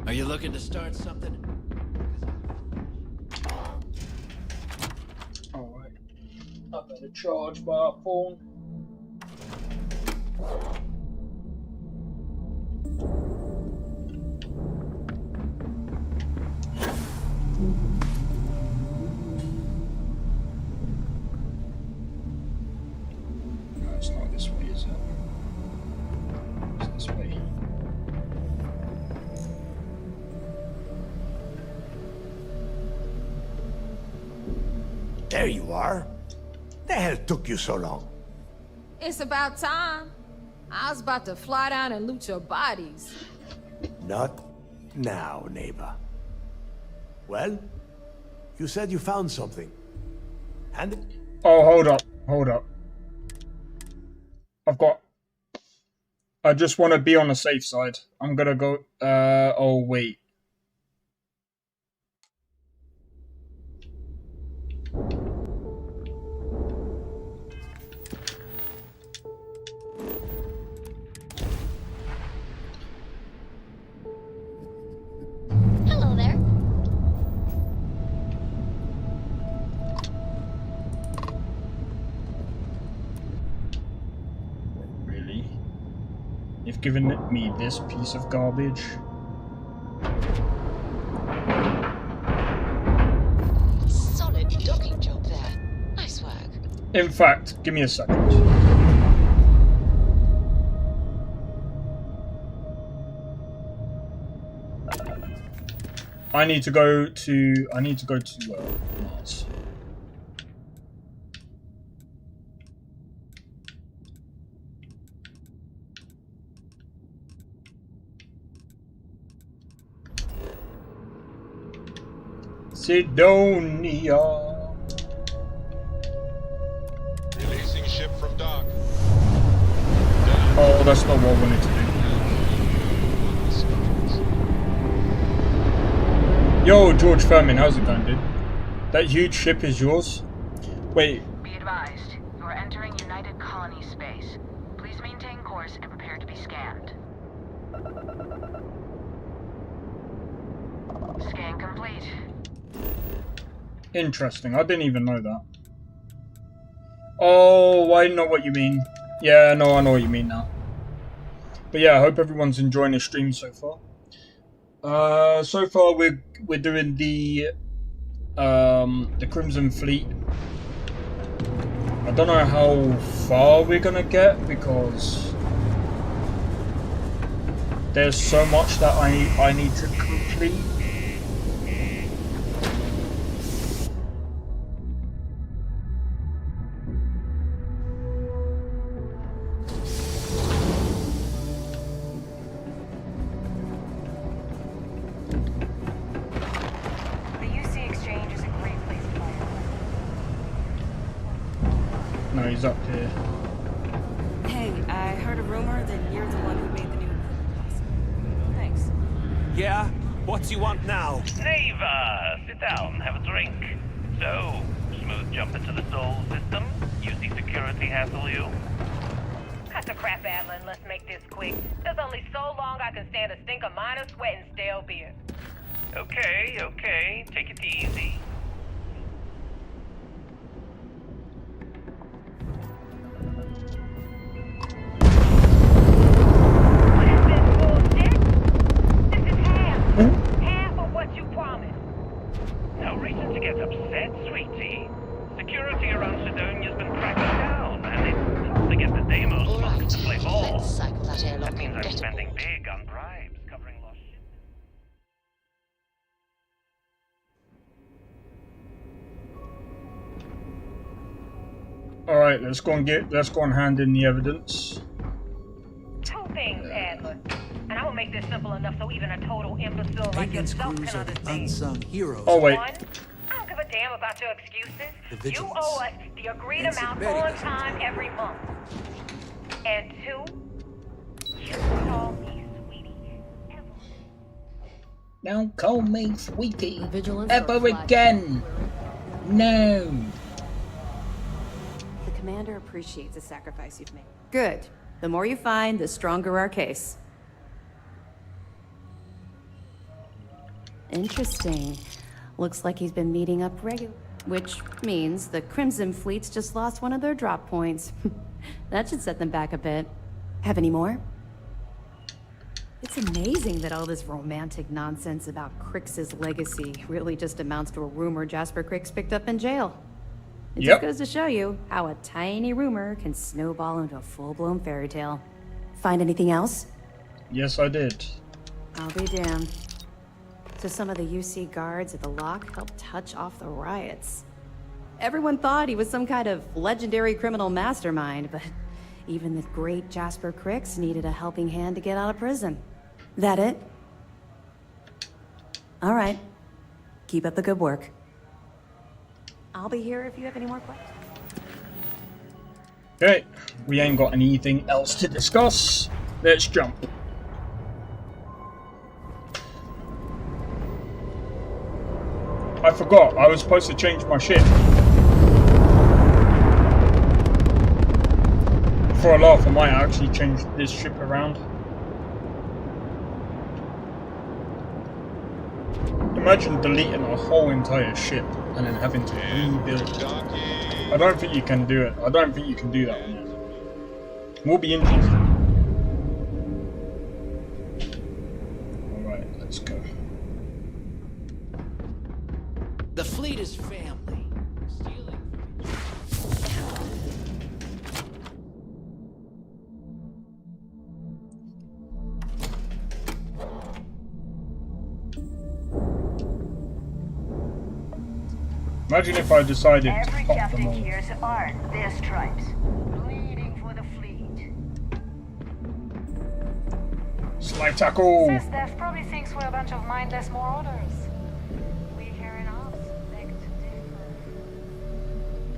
Are you looking to start something? Alright. I better charge my phone. No, it's not this way, is it? It's this way. There you are. The hell took you so long? It's about time. I was about to fly down and loot your bodies. Not now, neighbor. Well, you said you found something. Hand it. Oh, hold up. I just want to be on the safe side. I'm gonna go, oh wait. Hello there. Really? You've given me this piece of garbage? Solid docking job there. Nice work. In fact, give me a second. I need to go to Mars. Sidonia. Releasing ship from dock. Oh, that's not what I wanted to do. Yo, George Furman, how's it going, dude? That huge ship is yours? Wait. Be advised, you are entering United Colony space. Please maintain course and prepare to be scanned. Scan complete. Interesting, I didn't even know that. Oh, I know what you mean. Yeah, no, I know what you mean now. But yeah, I hope everyone's enjoying the stream so far. So far we're doing the Crimson Fleet. I don't know how far we're gonna get because there's so much that I need to complete. No, he's up here. Hey, I heard a rumor that you're the one who made the new equipment possible. Thanks. Yeah? What do you want now? Neva, sit down, have a drink. So, smooth jump into the Sol system? UC security hassle you? Cut the crap, Adler, and let's make this quick. There's only so long I can stand a stink of minor sweat and stale beer. Okay, take it easy. Half of what you promised. No reason to get upset, sweetie. Security around Sidonia's been cracking down, and it's tough to get the Deimos folks to play ball. Let's cycle that airlock That means and I'm get spending aboard. big on bribes, covering lost shipments. Alright, let's go and hand in the evidence. Two things, Adler. And I'm gonna make this simple enough so even a total imbecile like Maintenance yourself crews can are the understand. unsung heroes. Oh wait. One, I don't give a damn about your excuses. The You vigilance. owe us the agreed Ensign amount Betty on doesn't time tell every month. And two, you call me sweetie. Don't call me sweetie Vigilance ever or flag? again. No. The commander appreciates the sacrifice you've made. Good. The more you find, the stronger our case. Interesting. Looks like he's been meeting up regularly. Which means the Crimson Fleet's just lost one of their drop points. That should set them back a bit. Have any more? It's amazing that all this romantic nonsense about Crix's legacy really just amounts to a rumor Jasper Crix picked up in jail. It just goes to show you how a tiny rumor can snowball into a full-blown fairy tale. Find anything else? Yes, I did. I'll be damned. So some of the UC guards at the lock helped touch off the riots. Everyone thought he was some kind of legendary criminal mastermind, but even the great Jasper Crix needed a helping hand to get out of prison. That it? All right. Keep up the good work. I'll be here if you have any more questions. Okay, we ain't got anything else to discuss. Let's jump. I forgot, I was supposed to change my ship. For a laugh, I might actually change this ship around. Imagine deleting a whole entire ship and then having to rebuild. I don't think you can do it. I don't think you can do that one yet. Will be interesting. Alright, let's go. The fleet is family. Imagine if I decided to Every pop them captain all. here's earned their stripes. Bleeding for the fleet. Slide tackle! Staff probably thinks we're a bunch of mindless marauders. We here in ops beg to differ.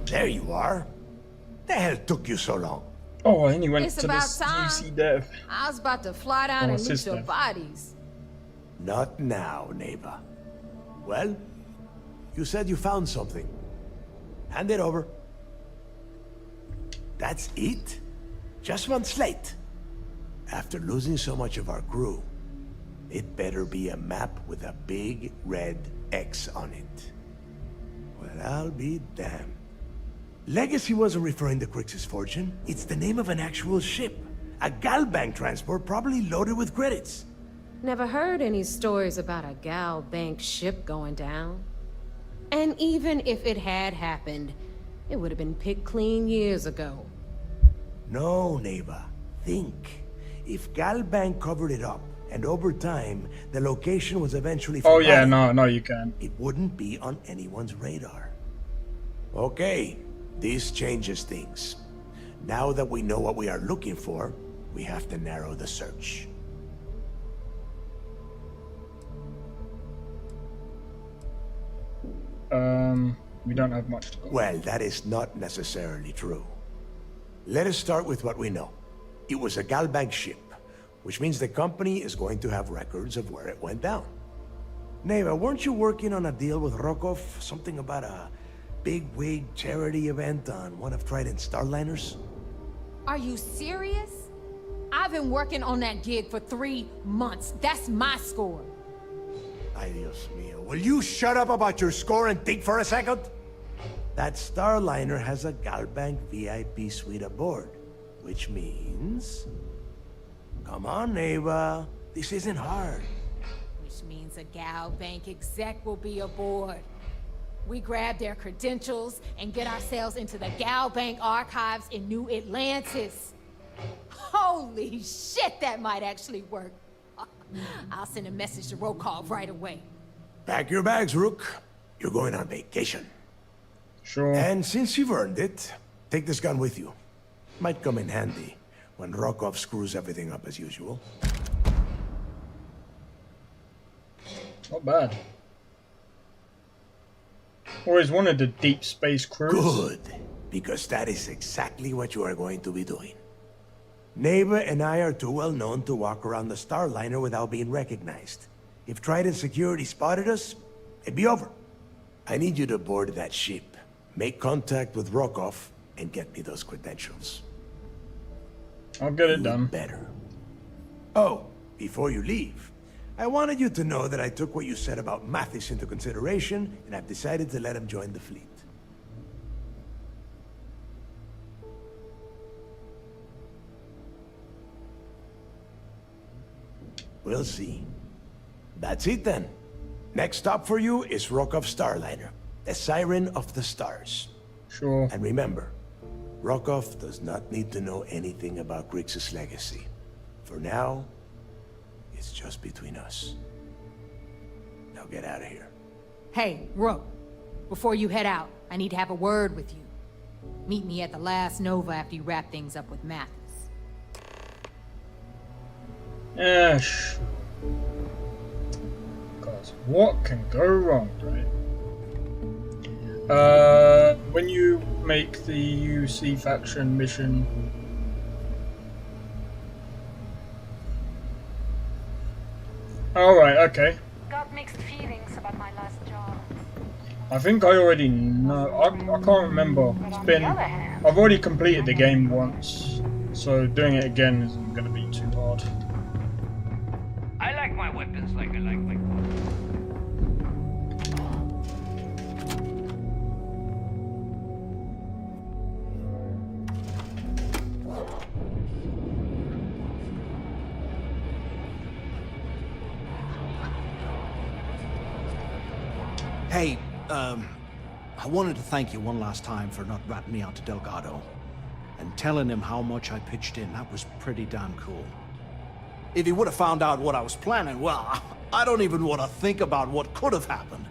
There you are. The hell took you so long? Oh, and he went It's to about this time. UC dev. I was about to fly down Oh, and loot your sister. bodies. Not now, neighbor. Well, you said you found something. Hand it over. That's it? Just one slate. After losing so much of our crew, it better be a map with a big red X on it. Well, I'll be damned. Legacy wasn't referring to Crix's fortune. It's the name of an actual ship. A Galbank transport probably loaded with credits. Never heard any stories about a gal bank ship going down. And even if it had happened, it would have been picked clean years ago. No, neighbor. Think. If Galbank covered it up, and over time, the location was eventually Oh yeah, forgotten, no, you can. it wouldn't be on anyone's radar. Okay, this changes things. Now that we know what we are looking for, we have to narrow the search. We don't have much to go. Well, that is not necessarily true. Let us start with what we know. It was a Galbank ship, which means the company is going to have records of where it went down. Neva, weren't you working on a deal with Rokov? Something about a big-wig charity event on one of Trident's Starliners? Are you serious? I've been working on that gig for 3 months. That's my score. Ay, Dios mío. Will you shut up about your score and think for a second? That Starliner has a Galbank VIP suite aboard, which means... Come on, Neva. This isn't hard. Which means a gal bank exec will be aboard. We grab their credentials and get ourselves into the gal bank archives in New Atlantis. Holy shit, that might actually work. I'll send a message to Rokov right away. Pack your bags, Rook. You're going on vacation. Sure. And since you've earned it, take this gun with you. Might come in handy when Rokov screws everything up as usual. Not bad. Always wanted a deep space cruise. Good, because that is exactly what you are going to be doing. Neva and I are too well known to walk around the Starliner without being recognized. If Trident Security spotted us, it'd be over. I need you to board that ship, make contact with Rokov, and get me those credentials. I'll get it done. Better. Oh, before you leave, I wanted you to know that I took what you said about Mathis into consideration, and I've decided to let him join the fleet. We'll see. That's it then. Next stop for you is Rokov Starliner, the Siren of the Stars. Sure. And remember, Rokov does not need to know anything about Grixis legacy. For now, it's just between us. Now get out of here. Hey, Rook, before you head out, I need to have a word with you. Meet me at the last Nova after you wrap things up with Mathis. Yeah, sure. God. guys. What can go wrong, right? When you make the UC faction mission, all right, okay. Got mixed feelings about my last job. I think I already know. I can't remember. It's been. I've already completed the game once, so doing it again isn't going to be too hard. I like my weapons like I like my clothes. Hey, I wanted to thank you one last time for not ratting me out to Delgado and telling him how much I pitched in. That was pretty damn cool. If he would have found out what I was planning, well, I don't even want to think about what could have happened.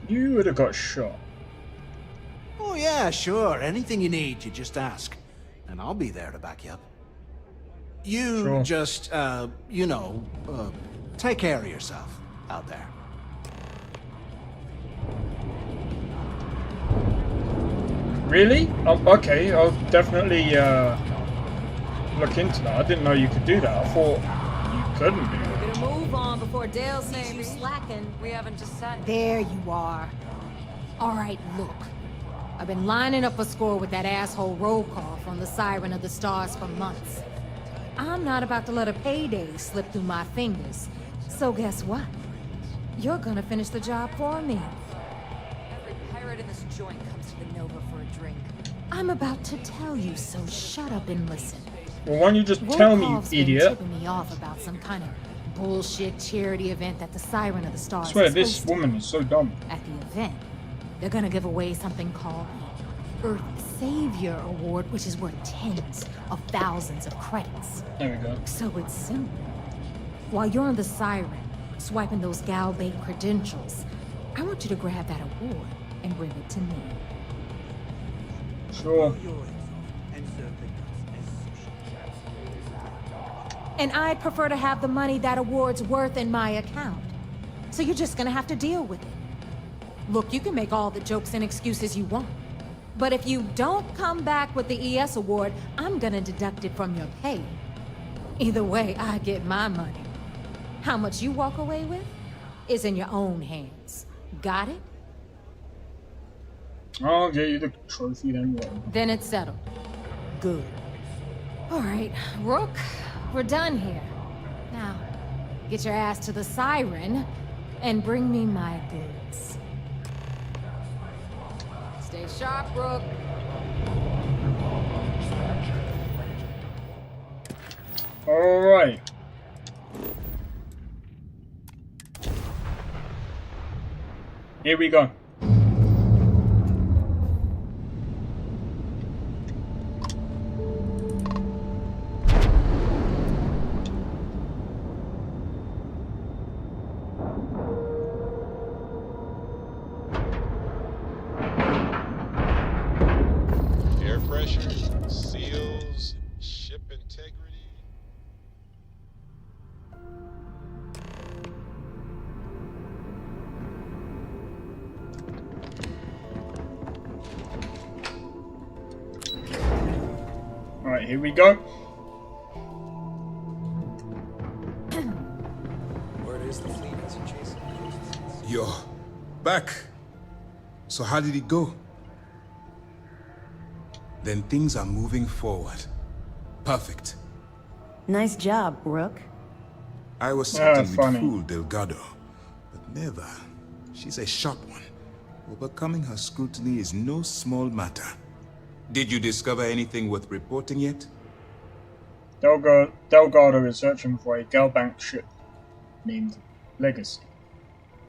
You would have got shot. Oh yeah, sure. Anything you need, you just ask. And I'll be there to back you up. You Sure. just, you know, take care of yourself out there. Really? Oh, okay, I'll definitely look into that. I didn't know you could do that. I thought you couldn't do We're it. gonna move on before Dale sees you slacking. We haven't just sat. There you are. All right, look. I've been lining up a score with that asshole roll call from the Siren of the Stars for months. I'm not about to let a payday slip through my fingers. So guess what? You're gonna finish the job for me. Every pirate in this joint comes to the Nova for a drink. I'm about to tell you, so shut up and listen. Well, why don't you just tell me, you Volkov's been idiot? tipping me off about some kind of bullshit charity event that the Siren of the I Stars swear, is this hosting. woman is so dumb. At the event, they're gonna give away something called the Earth Savior Award, which is worth tens of thousands of credits. There we go. So it's simple. While you're on the Siren, swiping those gal bait credentials, I want you to grab that award and bring it to me. Sure. And I'd prefer to have the money that award's worth in my account. So you're just gonna have to deal with it. Look, you can make all the jokes and excuses you want. But if you don't come back with the ES award, I'm gonna deduct it from your pay. Either way, I get my money. How much you walk away with is in your own hands. Got it? I'll get you the trophy then. Whatever. Then it's settled. Good. All right, Rook, we're done here. Now, get your ass to the Siren and bring me my goods. Stay sharp, Rook. All right. Here we go. Air pressure, seals, ship integrity. All right, here we go. Word is the fleet has a chasing. Yo, back. So how did it go? Then things are moving forward. Perfect. Nice job, Rook. I was certain we'd funny. fool Delgado, but never. She's a sharp one. Overcoming her scrutiny is no small matter. Did you discover anything worth reporting yet? Delgado is searching for a Galbank ship named Legacy.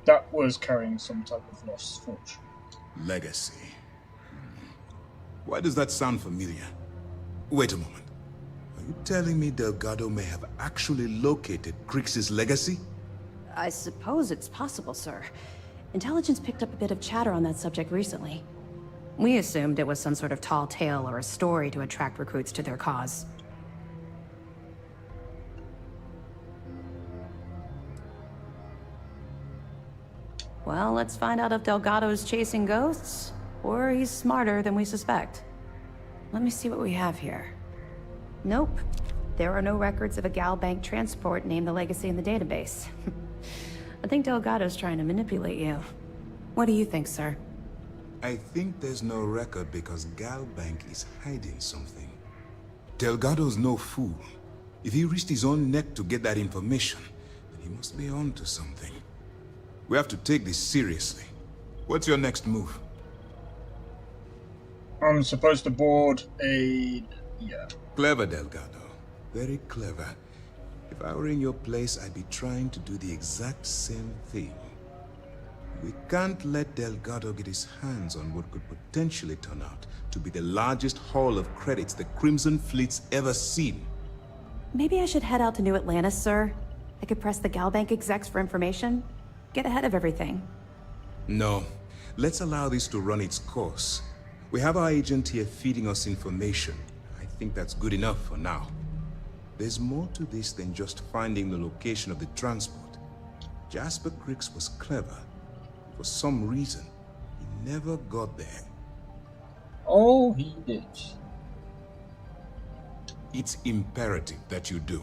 That was carrying some type of lost fortune. Legacy. Why does that sound familiar? Wait a moment. Are you telling me Delgado may have actually located Crix's legacy? I suppose it's possible, sir. Intelligence picked up a bit of chatter on that subject recently. We assumed it was some sort of tall tale or a story to attract recruits to their cause. Well, let's find out if Delgado's chasing ghosts, or he's smarter than we suspect. Let me see what we have here. Nope. There are no records of a Gal Bank transport named the Legacy in the database. I think Delgado's trying to manipulate you. What do you think, sir? I think there's no record because Gal Bank is hiding something. Delgado's no fool. If he risked his own neck to get that information, then he must be on to something. We have to take this seriously. What's your next move? I'm supposed to board a... yeah. Clever, Delgado. Very clever. If I were in your place, I'd be trying to do the exact same thing. We can't let Delgado get his hands on what could potentially turn out to be the largest haul of credits the Crimson Fleet's ever seen. Maybe I should head out to New Atlantis, sir. I could press the Gal Bank execs for information. Get ahead of everything. No. Let's allow this to run its course. We have our agent here feeding us information. I think that's good enough for now. There's more to this than just finding the location of the transport. Jasper Cricks was clever. For some reason, he never got there. Oh, he did. It's imperative that you do.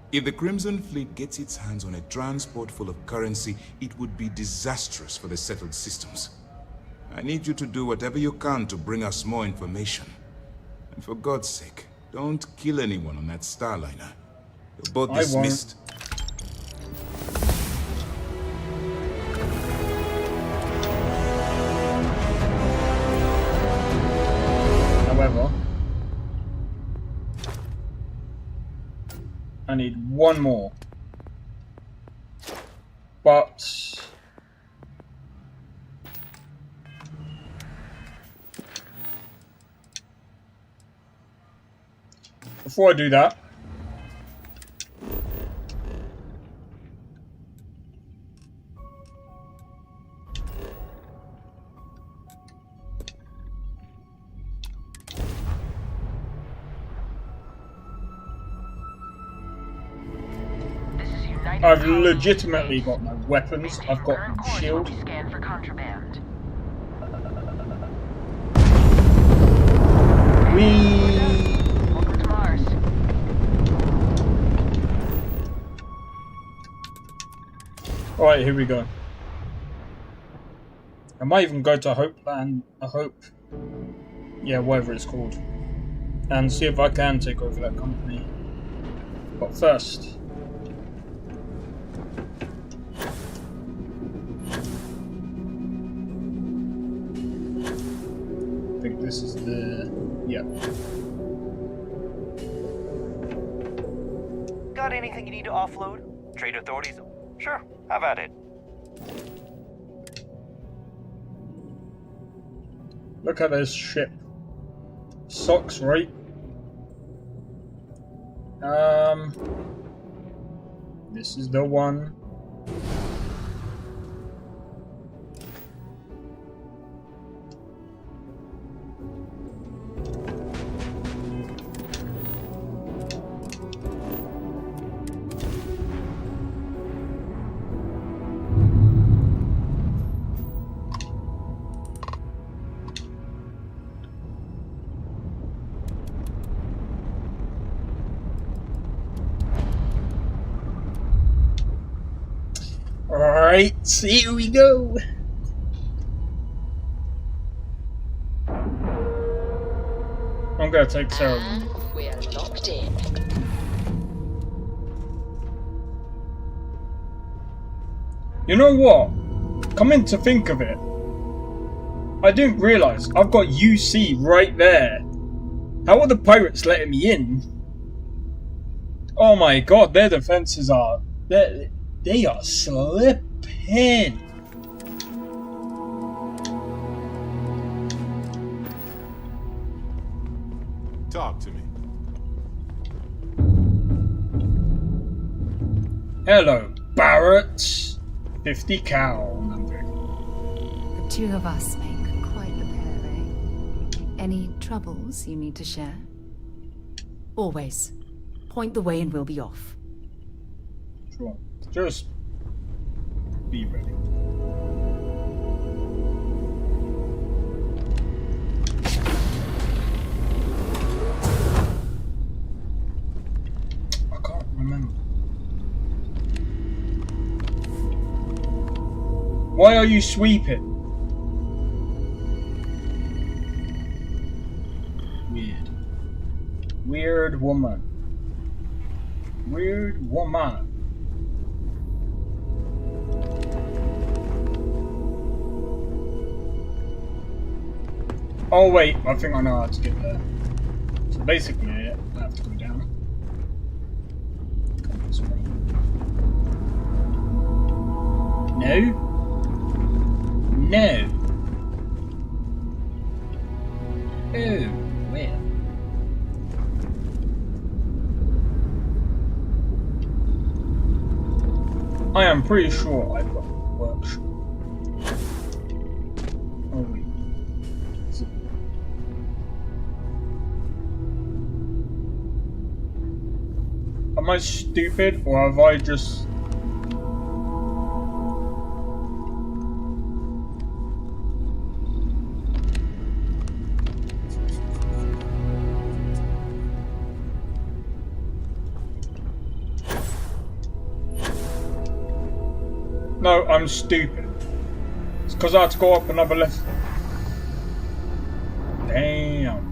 If the Crimson Fleet gets its hands on a transport full of currency, it would be disastrous for the settled systems. I need you to do whatever you can to bring us more information. And for God's sake, don't kill anyone on that Starliner. You're both dismissed. However, I need one more. But before I do that, I've legitimately got no weapons. I've got no shield. Scan for contraband. Welcome to Mars. Alright, here we go. I might even go to Hope yeah, whatever it's called, and see if I can take over that company. But first, I think this is the... yeah. Got anything you need to offload? Trade authorities? Sure, have at it. Look at this ship. Socks, right? This is the one. Alright, here we go. I'm gonna take Sarah. And we're locked in. You know what? Coming to think of it, I didn't realise I've got UC right there. How are the pirates letting me in? Oh my god, their defences are... They are slipping. Talk to me. Hello, Barrett. 50 cal number. The two of us make quite the pair, eh? Any troubles you need to share? Always. Point the way and we'll be off. Sure. Just be ready. Why are you sweeping? Weird. Weird woman. Weird woman. Oh wait, I think I know how to get there. So basically, I have to go down. Come this way. No. No. Oh, where? I am pretty sure I've got a workshop. Oh wait. Am I stupid, or have I just... No, I'm stupid. It's because I had to go up another level. Damn.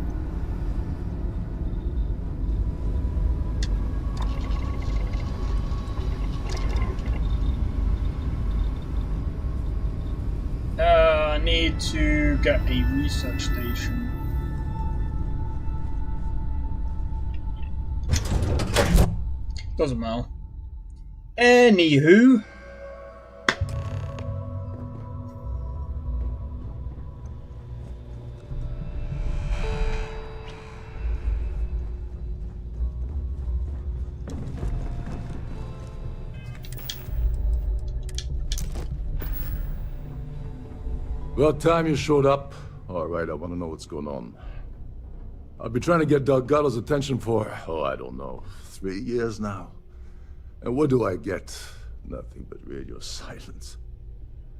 I need to get a research station. Doesn't matter. Anywho. About time you showed up. All right, I want to know what's going on. I've been trying to get Delgado's attention for, I don't know, 3 years now. And what do I get? Nothing but radio silence.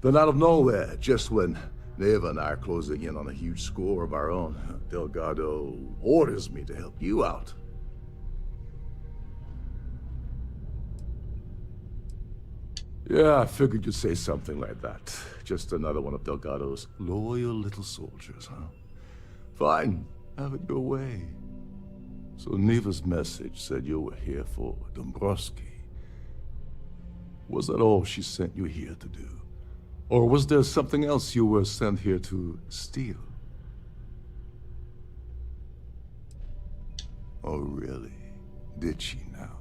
Then out of nowhere, just when Neva and I are closing in on a huge score of our own, Delgado orders me to help you out. Yeah, I figured you'd say something like that. Just another one of Delgado's loyal little soldiers, huh? Fine, have it your way. So Neva's message said you were here for Dombrowski. Was that all she sent you here to do? Or was there something else you were sent here to steal? Oh, really? Did she now?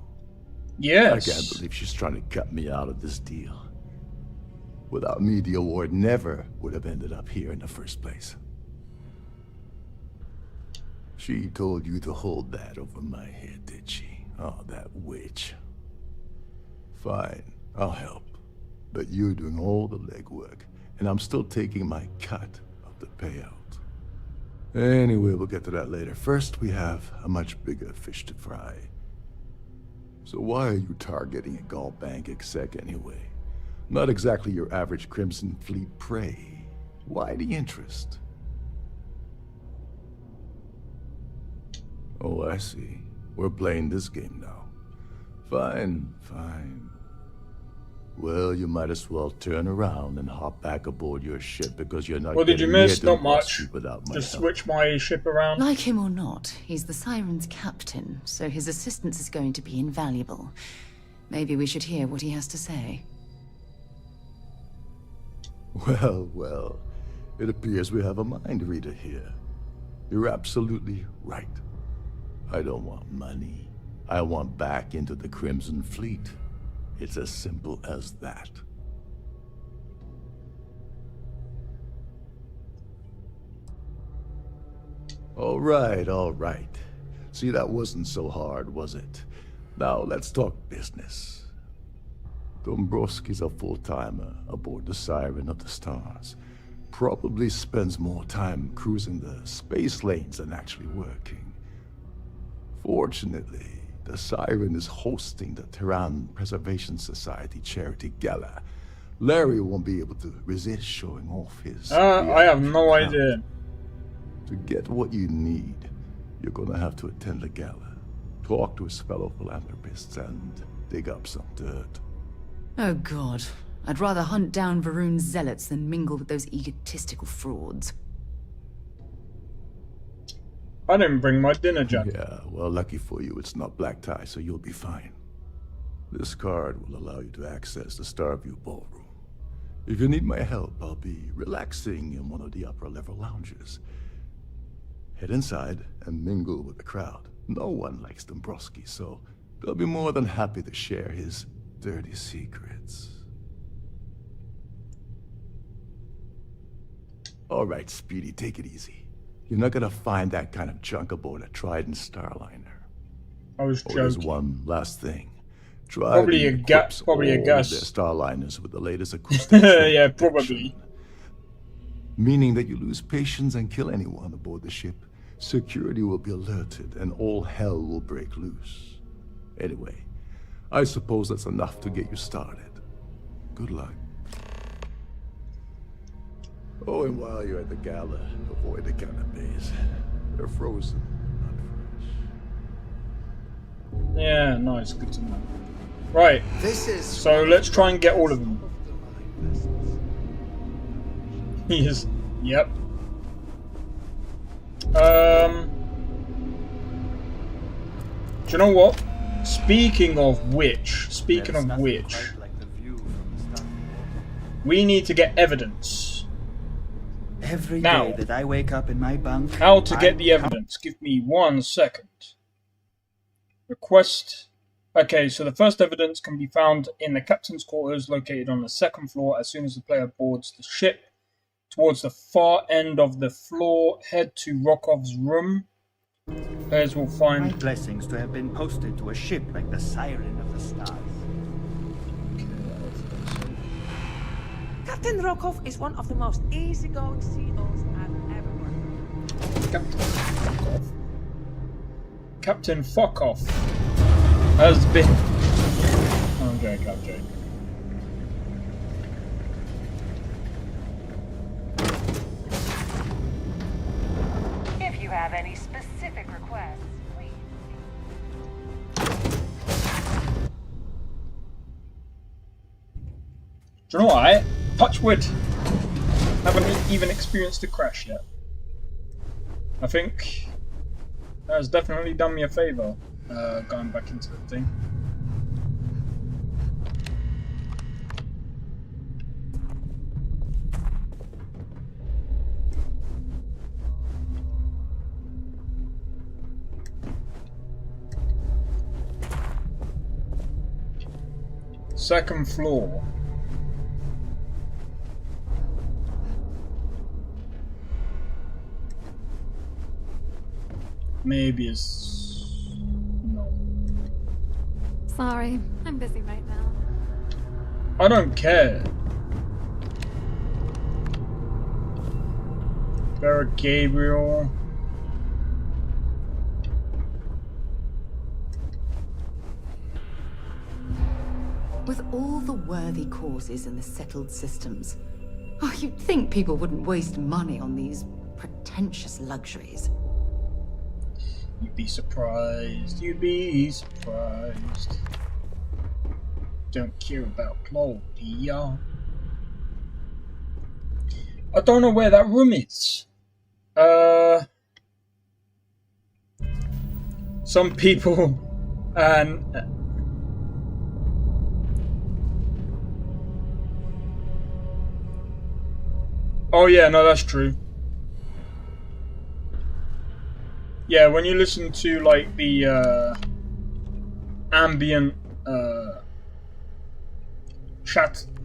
Yes. I can't believe she's trying to cut me out of this deal. Without me, the award never would have ended up here in the first place. She told you to hold that over my head, did she? Oh, that witch. Fine, I'll help. But you're doing all the legwork, and I'm still taking my cut of the payout. Anyway, we'll get to that later. First, we have a much bigger fish to fry. So why are you targeting a Gaul bank exec anyway? Not exactly your average Crimson Fleet prey. Why the interest? Oh, I see. We're playing this game now. Fine, fine. Well, you might as well turn around and hop back aboard your ship because you're not. What did you miss? Not much. Without my Just help. switch my ship around. Like him or not, he's the Siren's captain, so his assistance is going to be invaluable. Maybe we should hear what he has to say. Well, well. It appears we have a mind reader here. You're absolutely right. I don't want money. I want back into the Crimson Fleet. It's as simple as that. All right, all right. See, that wasn't so hard, was it? Now, let's talk business. Dombrowski's a full-timer aboard the Siren of the Stars. Probably spends more time cruising the space lanes than actually working. Fortunately, the Siren is hosting the Tehran Preservation Society charity gala. Larry won't be able to resist showing off his... I have no idea. To get what you need, you're gonna have to attend the gala, talk to his fellow philanthropists, and dig up some dirt. Oh God, I'd rather hunt down Varun's zealots than mingle with those egotistical frauds. I didn't bring my dinner, Jack. Yeah, well, lucky for you, it's not black tie, so you'll be fine. This card will allow you to access the Starfield ballroom. If you need my help, I'll be relaxing in one of the upper-level lounges. Head inside and mingle with the crowd. No one likes Dombrowski, so they'll be more than happy to share his dirty secrets. All right, Speedy, take it easy. You're not gonna find that kind of junk aboard a Trident Starliner. I was joking. There's one last thing. Probably a gas. Probably a gas. Their Starliners with the latest acoustics. Yeah, probably. Meaning that you lose patience and kill anyone aboard the ship, security will be alerted and all hell will break loose. Anyway, I suppose that's enough to get you started. Good luck. Oh, and while you're at the gala, avoid the canapes. They're frozen, not fresh. Yeah, nice, good to know. Right, so let's try and get all of them. He is, yep. Do you know what? Speaking of which, we need to get evidence. Every now, day that I wake up in my bunk, how to get the evidence? Give me 1 second. Request. Okay, so the first evidence can be found in the captain's quarters located on the 2nd floor. As soon as the player boards the ship, towards the far end of the floor, head to Rokov's room. Players will find... My blessings to have been posted to a ship like the Siren of the Stars. Captain Rokov is one of the most easygoing CEOs I've ever worked with. Captain Fuck Off. Captain Fuck Off has been... I'm joking. If you have any specific requests, please. Do you know what? Touch wood. Haven't even experienced a crash yet. I think that has definitely done me a favour, going back into the thing. Second floor. Maybe it's... no. Sorry, I'm busy right now. I don't care. Barrett Gabriel. With all the worthy causes in the settled systems, you'd think people wouldn't waste money on these pretentious luxuries. You'd be surprised. You'd be surprised. Don't care about Claudia. I don't know where that room is. Some people and oh yeah, no, that's true. Yeah, when you listen to like the ambient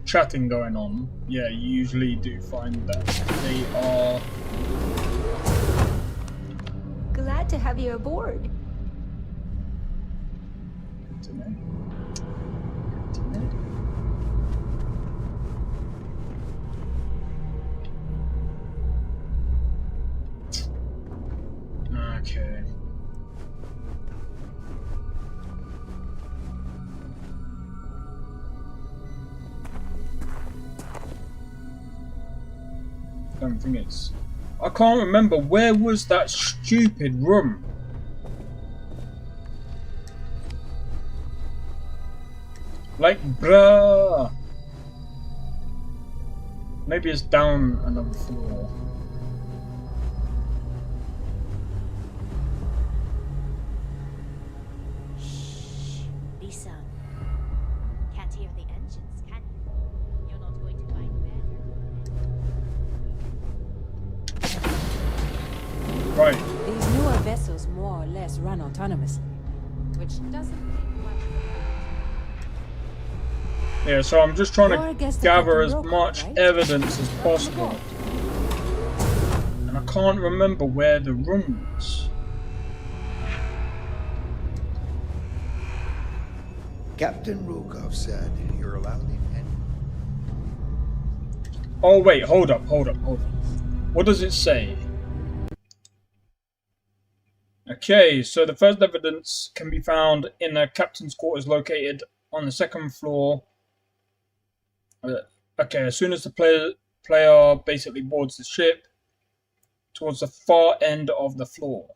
chatting going on, yeah, you usually do find that they are. Glad to have you aboard. Good to know. Okay. I don't think it's... I can't remember. Where was that stupid room? Like, bruh. Maybe it's down another floor. Lisa, can't hear the engines, can you? You're not going to find better. Right. These newer vessels more or less run autonomously, which doesn't make much. Yeah, so I'm just trying You're to against the gather as Captain much Rook, right? evidence as possible. And I can't remember where the room was. Captain Rukov said you're allowed in any... Oh wait, hold up. What does it say? Okay, so the first evidence can be found in the captain's quarters located on the second floor. Okay, as soon as the player basically boards the ship, towards the far end of the floor.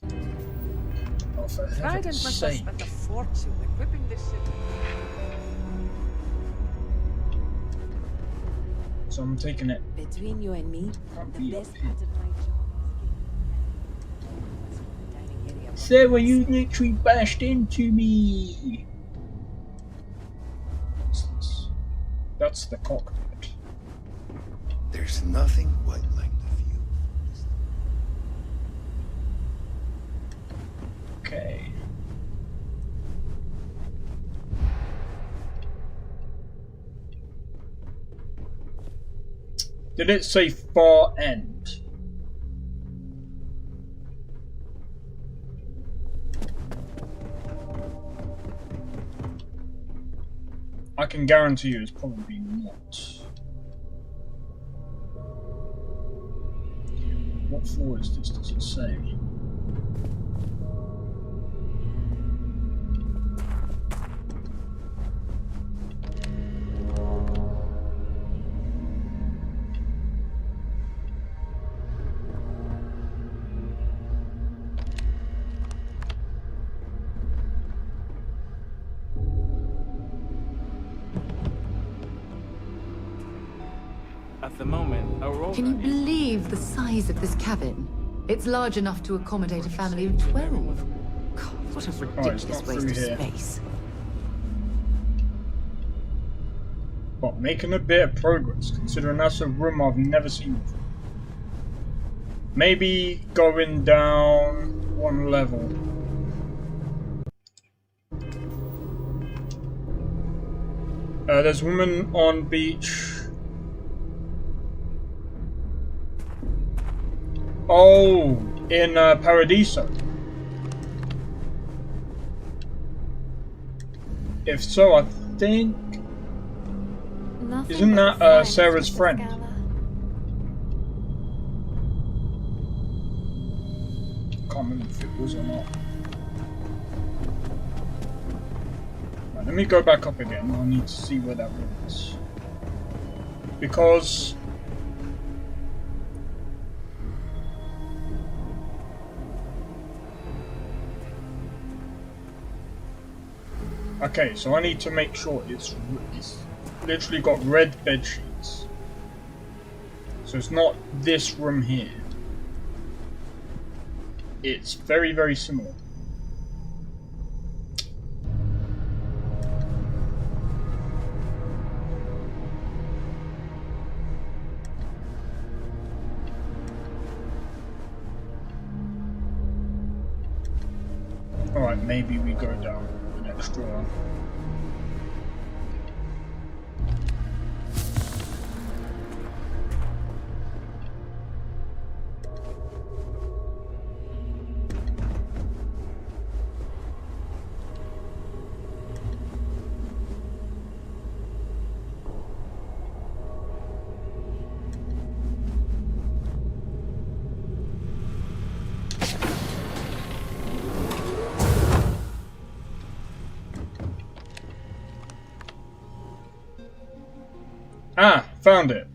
Oh, for Trident heaven's must have sake. spent a fortune equipping this ship. So I'm taking it. Between you and me, Can't the be best up part here. of my job is the dining area. Sarah, you literally bashed into me. What's this? That's the cockpit. There's nothing quite like the view. Okay. Did it say far end? I can guarantee you it's probably not. What floor is this? Does it say? At the moment, Aurora Can you believe the size of this cabin? It's large enough to accommodate a family of 12. God, what a ridiculous not waste through of here. space. But making a bit of progress, considering that's a room I've never seen before. Maybe going down one level. There's a woman on beach. Oh, in Paradiso. If so, I think... Isn't that Sarah's friend? Can't remember if it was or not. Right, let me go back up again. I need to see where that was. Because... Okay, so I need to make sure it's literally got red bed sheets. So it's not this room here. It's very, very similar. Alright, maybe we go down the next drawer. Ah, found it.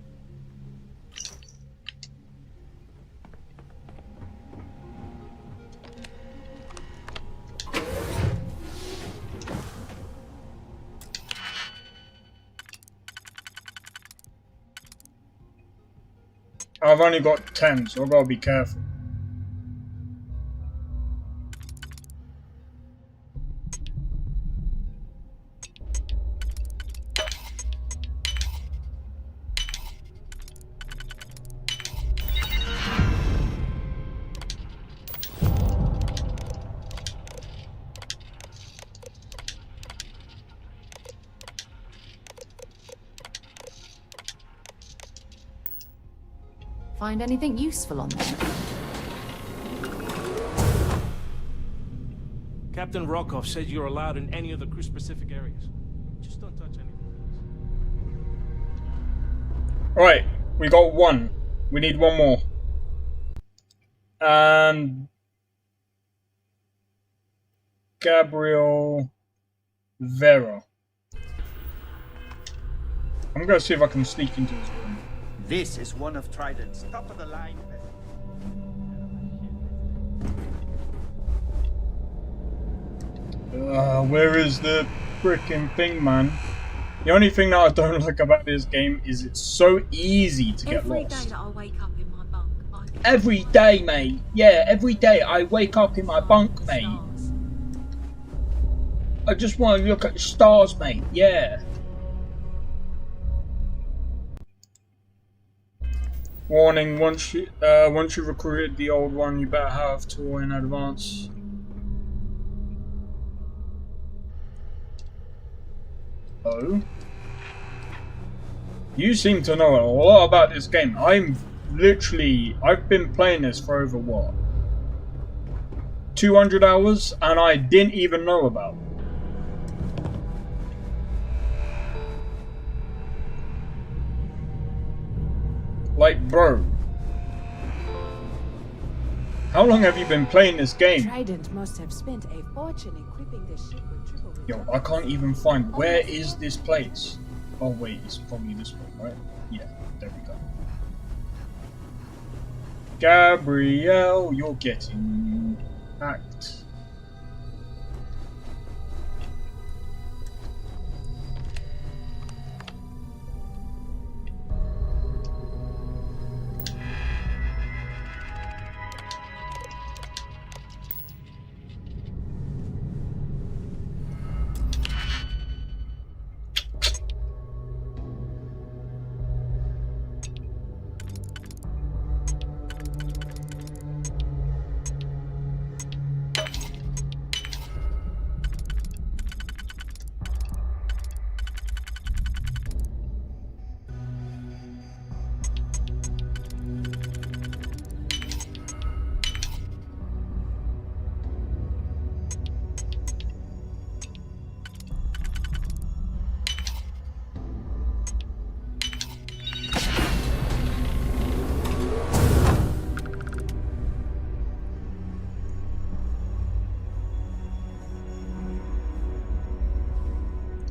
I've only got 10, so I've got to be careful. Find anything useful on there? Captain Rokov said you're allowed in any of the crew-specific areas. Just don't touch anything. Right, we got one. We need one more. And Gabriel Vera. I'm gonna see if I can sneak into his room. This is one of Trident's top of the line. Where is the freaking thing, man? The only thing that I don't like about this game is it's so easy to get Every lost. day that I wake up in my bunk, Every day, mate. Yeah, every day I wake up in my bunk, mate. I just want to look at the stars, mate. Yeah. Warning: once you recruited the old one, you better have tool in advance. Oh. You seem to know a lot about this game. I've been playing this for over what? 200 hours, and I didn't even know about it. Like, bro. How long have you been playing this game? Trident must have spent a fortune equipping the ship with triple. Yo, I can't even find where is this place. Oh wait, it's probably this one, right? Yeah, there we go. Gabrielle, you're getting hacked.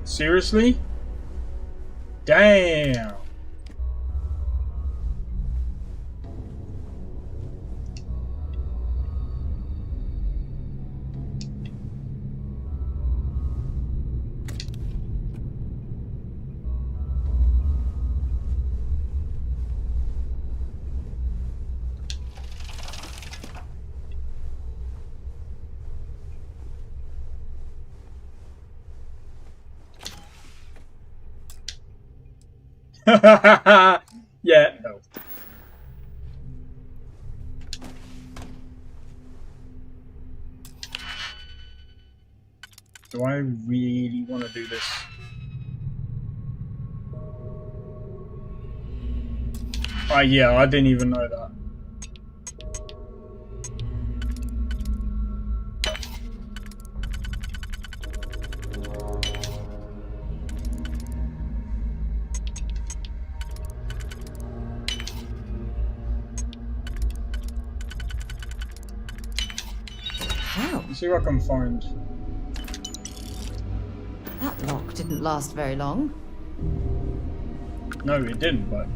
Seriously? Damn. Yeah, no. Do I really want to do this? Yeah, I didn't even know that. Let's see what I can find. That lock didn't last very long. No, it didn't, but...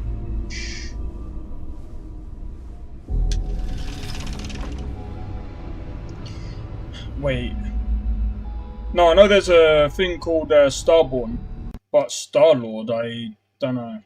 Wait. No, I know there's a thing called Starborn, but Star-Lord, I don't know.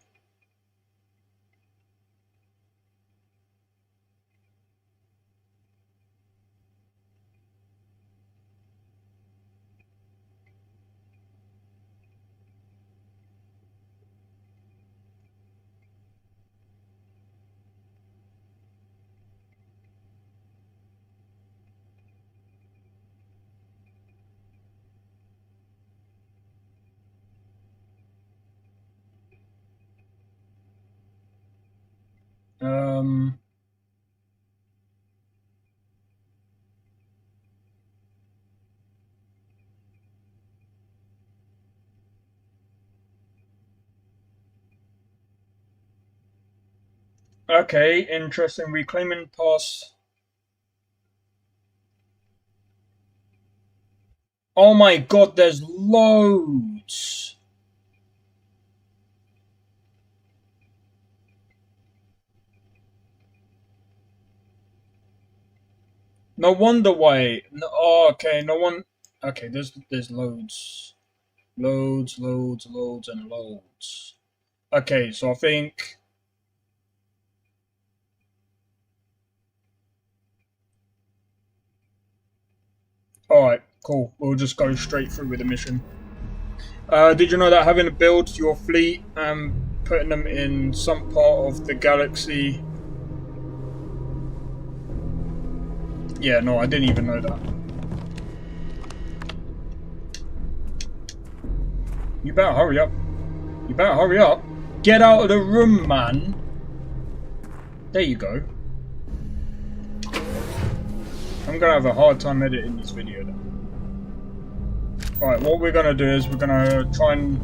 Okay, interesting. Reclaiming pass. Oh my god, there's loads. No wonder why. No, oh, okay, no one. Okay, there's loads, loads, and loads. Okay, so I think. All right, cool. We'll just go straight through with the mission. Did you know that having to build your fleet and putting them in some part of the galaxy? Yeah, no, I didn't even know that. You better hurry up. You better hurry up. Get out of the room, man. There you go. I'm gonna have a hard time editing this video though. Alright, what we're gonna do is we're gonna try and...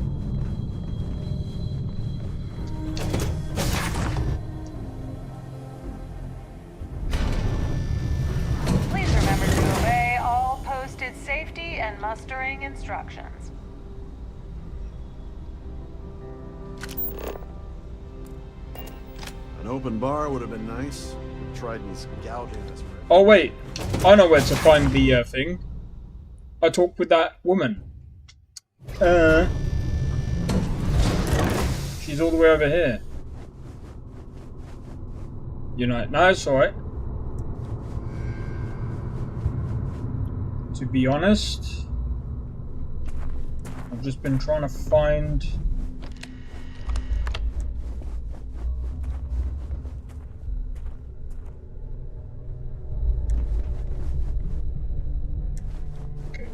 Please remember to obey all posted safety and mustering instructions. An open bar would have been nice. Trident's gouging us. Oh wait, I know where to find the thing. I talked with that woman. She's all the way over here. You know, no, it's alright. To be honest, I've just been trying to find...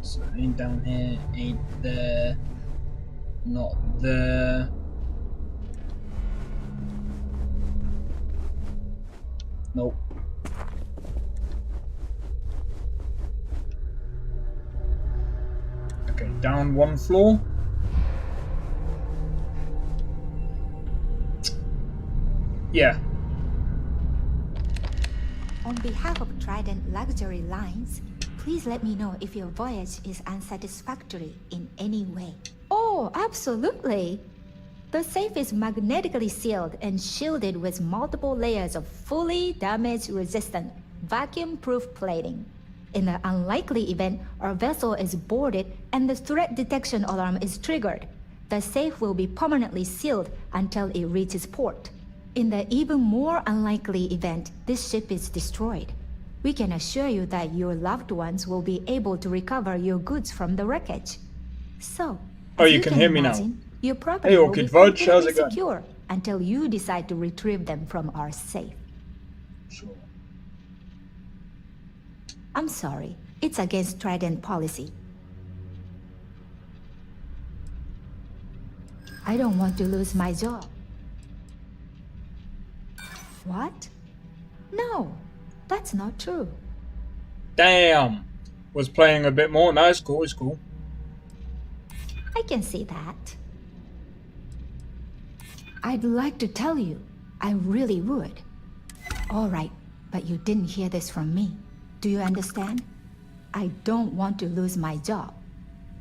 So ain't down here, ain't there, not there. Nope. Okay, down one floor. Yeah. On behalf of Trident Luxury Lines, please let me know if your voyage is unsatisfactory in any way. Oh, absolutely! The safe is magnetically sealed and shielded with multiple layers of fully damage-resistant, vacuum-proof plating. In the unlikely event our vessel is boarded and the threat detection alarm is triggered, the safe will be permanently sealed until it reaches port. In the even more unlikely event this ship is destroyed, we can assure you that your loved ones will be able to recover your goods from the wreckage. So, oh, you can hear me now. Your property will be completely secure until you decide to retrieve them from our safe. Sure. I'm sorry, it's against Trident policy. I don't want to lose my job. What? No. That's not true. Damn! Was playing a bit more. No, it's cool, it's cool. I can see that. I'd like to tell you. I really would. Alright, but you didn't hear this from me. Do you understand? I don't want to lose my job.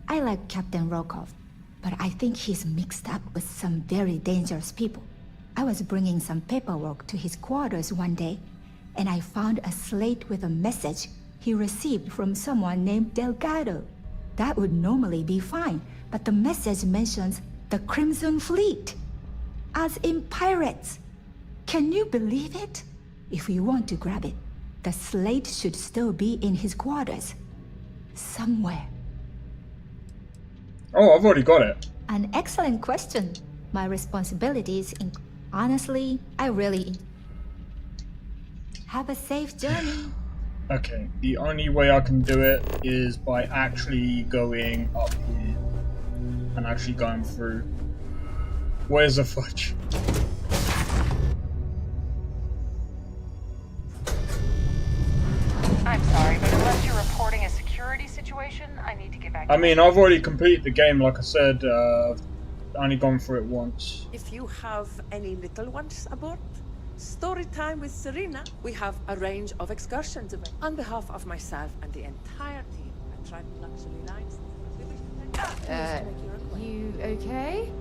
I like Captain Rokov, but I think he's mixed up with some very dangerous people. I was bringing some paperwork to his quarters one day, and I found a slate with a message he received from someone named Delgado. That would normally be fine, but the message mentions the Crimson Fleet, as in pirates. Can you believe it? If you want to grab it, the slate should still be in his quarters. Somewhere. Oh, I've already got it. An excellent question. My responsibilities honestly, I really... Have a safe journey. Okay, the only way I can do it is by actually going up here and actually going through. Where's the fudge? information. I need to get back. I mean, I've already completed the game, like I said. I've only gone through it once. If you have any little ones aboard, story time with Serena. We have a range of excursions available. On behalf of myself and the entire team at Trident Luxury Lines, we wish to thank You okay?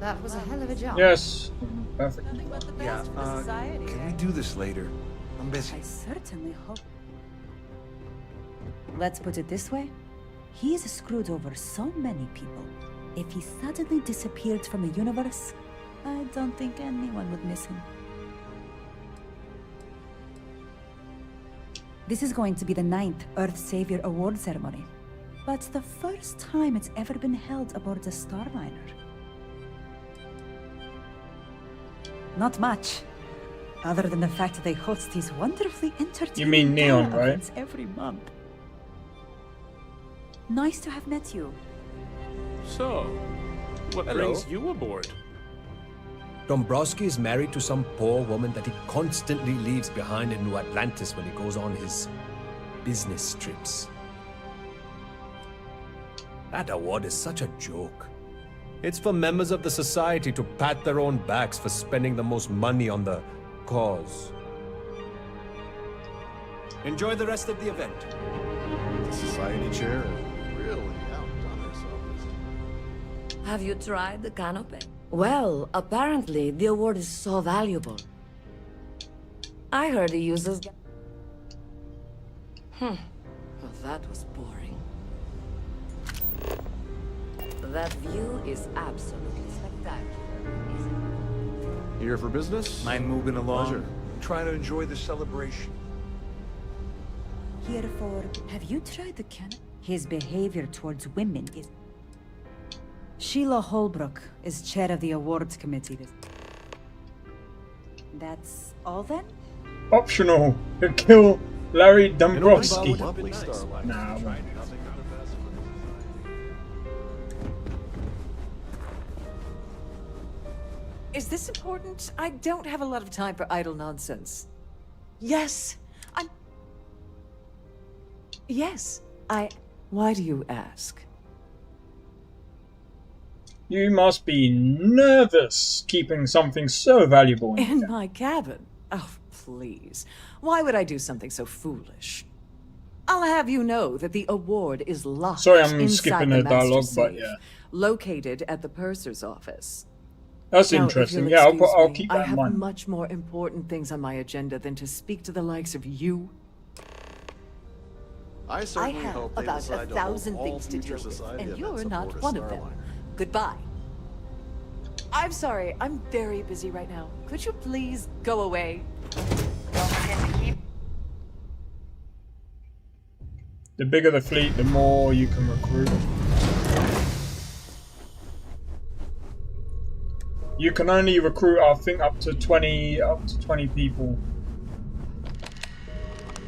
That was a hell of a job. Yes. Perfect. Yeah, can we do this later? I'm busy. I certainly hope. Let's put it this way. He has screwed over so many people. If he suddenly disappeared from the universe, I don't think anyone would miss him. This is going to be the 9th Earth Savior Award ceremony, but the first time it's ever been held aboard a Starliner. Not much, other than the fact that they host these wonderfully entertaining You mean Neon, gala right? events every month. Nice to have met you. So, what Hello. brings you aboard? Dombrowski is married to some poor woman that he constantly leaves behind in New Atlantis when he goes on his business trips. That award is such a joke. It's for members of the society to pat their own backs for spending the most money on the cause. Enjoy the rest of the event. The society chair really outdone herself. Have you tried the canopy? Well, apparently the award is so valuable. I heard he uses... Well, that was boring. That view is absolutely spectacular, isn't it? Here for business? Mind moving along? Pleasure. Trying to enjoy the celebration. Here for... Have you tried the can? His behavior towards women is... Sheila Holbrook is chair of the awards committee. That's all then? Optional. Kill Larry Dombrowski. Nah, Is this important? I don't have a lot of time for idle nonsense. Yes, Yes, Why do you ask? You must be nervous keeping something so valuable In my cabin? Oh, please. Why would I do something so foolish? I'll have you know that the award is locked Sorry, I'm inside skipping the the dialogue, master but safe, yeah. located at the purser's office. That's Now, interesting. if Yeah, you'll I'll excuse keep me, that I in have mind. much more important things on my agenda than to speak to the likes of you. I certainly have hope they about decide 1,000 to hold all things to future deal with, society and events you're aboard not a one of them. Starliner. Goodbye. I'm sorry, I'm very busy right now. Could you please go away? The bigger the fleet, the more you can recruit. You can only recruit, I think, up to 20 people.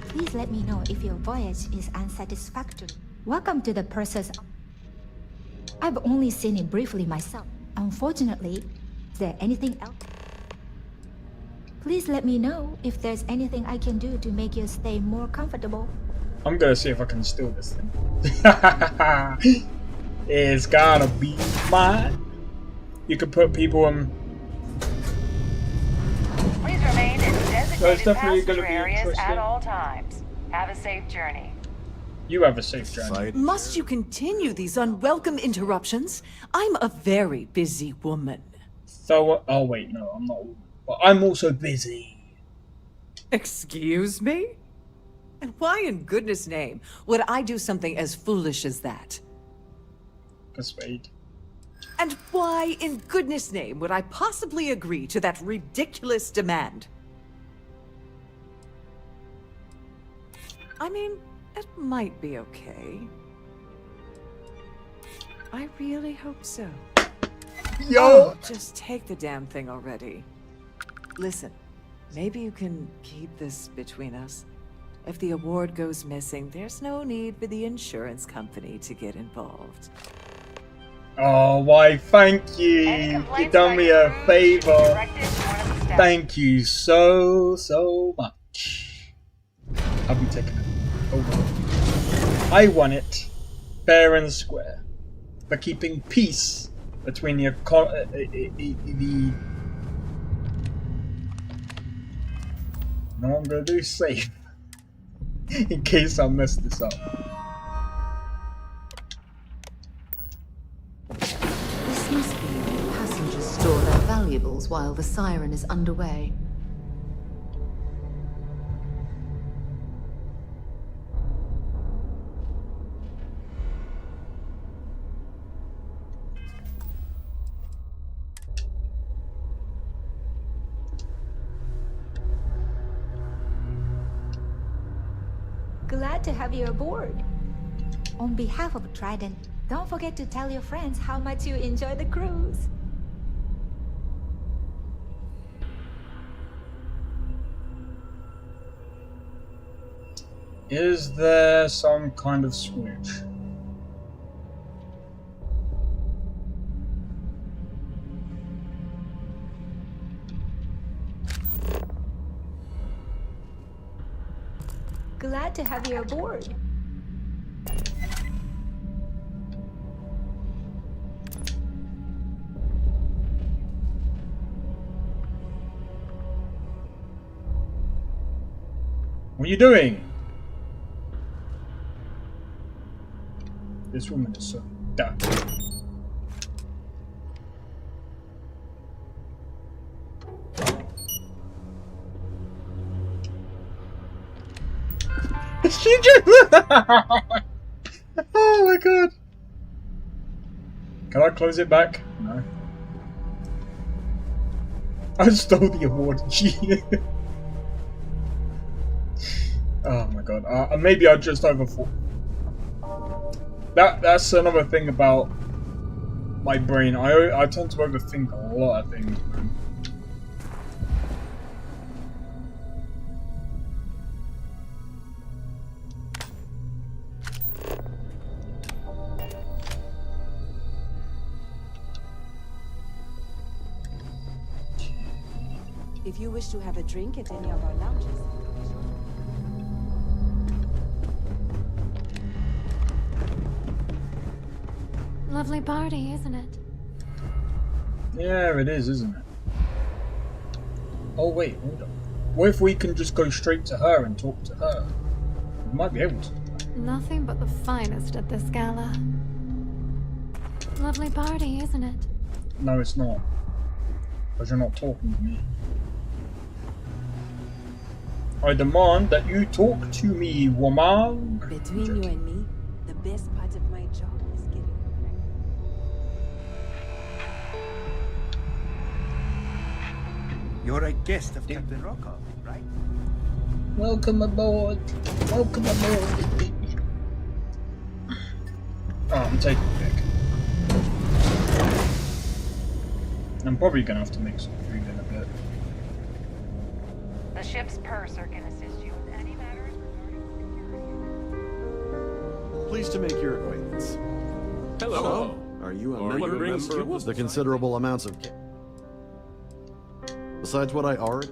Please let me know if your voyage is unsatisfactory. Welcome to the purser's. I've only seen it briefly myself. Unfortunately, is there anything else? Please let me know if there's anything I can do to make your stay more comfortable. I'm gonna see if I can steal this thing. It's gonna be mine. You can put people in. Please remain in That's designated definitely gonna passenger be areas interesting. at all times. Have a safe journey. You have a safe journey. Must you continue these unwelcome interruptions? I'm a very busy woman. So, oh wait, no, I'm not. But I'm also busy. Excuse me? And why in goodness name would I do something as foolish as that? Persuade. And why in goodness name would I possibly agree to that ridiculous demand? I mean, it might be okay. I really hope so. Yo! Oh, just take the damn thing already. Listen, maybe you can keep this between us. If the award goes missing, there's no need for the insurance company to get involved. Oh, why, thank you. You done me a favor. Thank you so much. I'll be taking it over. I want it. fair and square, for keeping peace between the no, I'm gonna do safe in case I mess this up. This must be where passengers store their valuables while the siren is underway. Glad to have you aboard. On behalf of Trident, don't forget to tell your friends how much you enjoy the cruise. Is there some kind of switch? Glad to have you aboard. What are you doing? This woman is so dumb. She just oh my god. Can I close it back? No. I stole the award. Oh my god. Maybe I just overthought. That's another thing about my brain. I tend to overthink a lot of things, man. If you wish to have a drink at any of our lounges. Lovely party, isn't it? Yeah, it is, isn't it? Oh wait, hold on. What if we can just go straight to her and talk to her? We might be able to. Nothing but the finest at this gala. Lovely party, isn't it? No, it's not. Because you're not talking to me. I demand that you talk to me, woman. Between you and me, the best part of my job is getting You're a guest of Captain Rokov, right? Welcome aboard. Welcome aboard. Oh, I'm taking a pic. I'm probably gonna have to make some food in a bit. The ship's purser can assist you with any matters regarding Pleased to make your acquaintance. Hello. Are you a Are you member a of member the considerable amounts of... Besides what I already...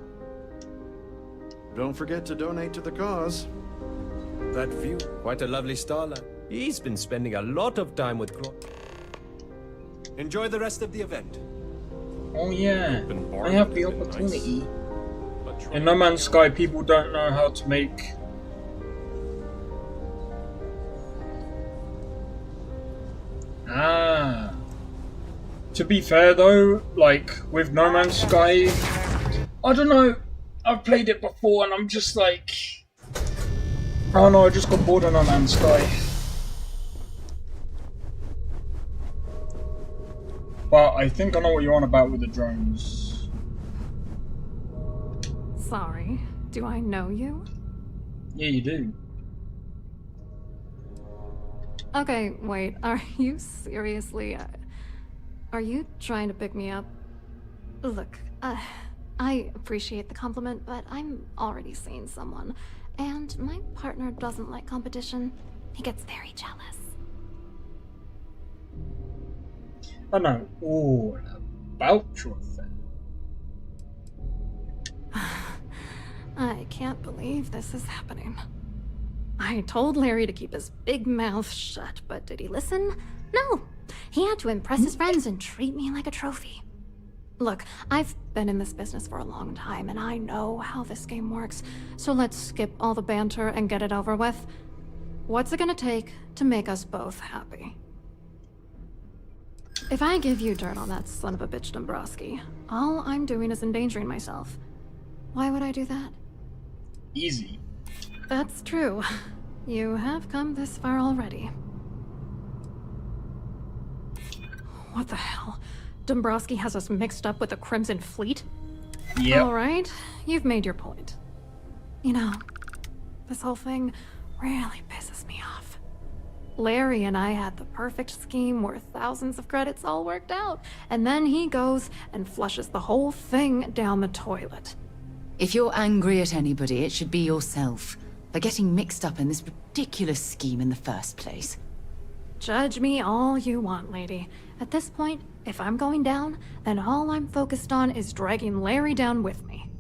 Don't forget to donate to the cause. That view, quite a lovely starlight. He's been spending a lot of time with Enjoy the rest of the event. Oh yeah, I have the opportunity. In No Man's Sky, people don't know how to make... Ah. To be fair though, like, with No Man's Sky, I don't know, I've played it before and I'm just like... Oh no, I just got bored of No Man's Sky. But I think I know what you're on about with the drones. Sorry, do I know you? Yeah, you do. Okay, wait, are you seriously... are you trying to pick me up? Look, I appreciate the compliment, but I'm already seeing someone, and my partner doesn't like competition. He gets very jealous. I know all about your thing. I can't believe this is happening. I told Larry to keep his big mouth shut, but did he listen? No. He had to impress his friends and treat me like a trophy. Look, I've been in this business for a long time, and I know how this game works, so let's skip all the banter and get it over with. What's it gonna take to make us both happy? If I give you dirt on that son of a bitch Dombrowski, all I'm doing is endangering myself. Why would I do that? Easy. That's true. You have come this far already. What the hell? Dombrowski has us mixed up with the Crimson Fleet? Yeah. Alright, you've made your point. You know, this whole thing really pisses me off. Larry and I had the perfect scheme worth thousands of credits all worked out, and then he goes and flushes the whole thing down the toilet. If you're angry at anybody, it should be yourself for getting mixed up in this ridiculous scheme in the first place. Judge me all you want, lady. At this point, if I'm going down, then all I'm focused on is dragging Larry down with me.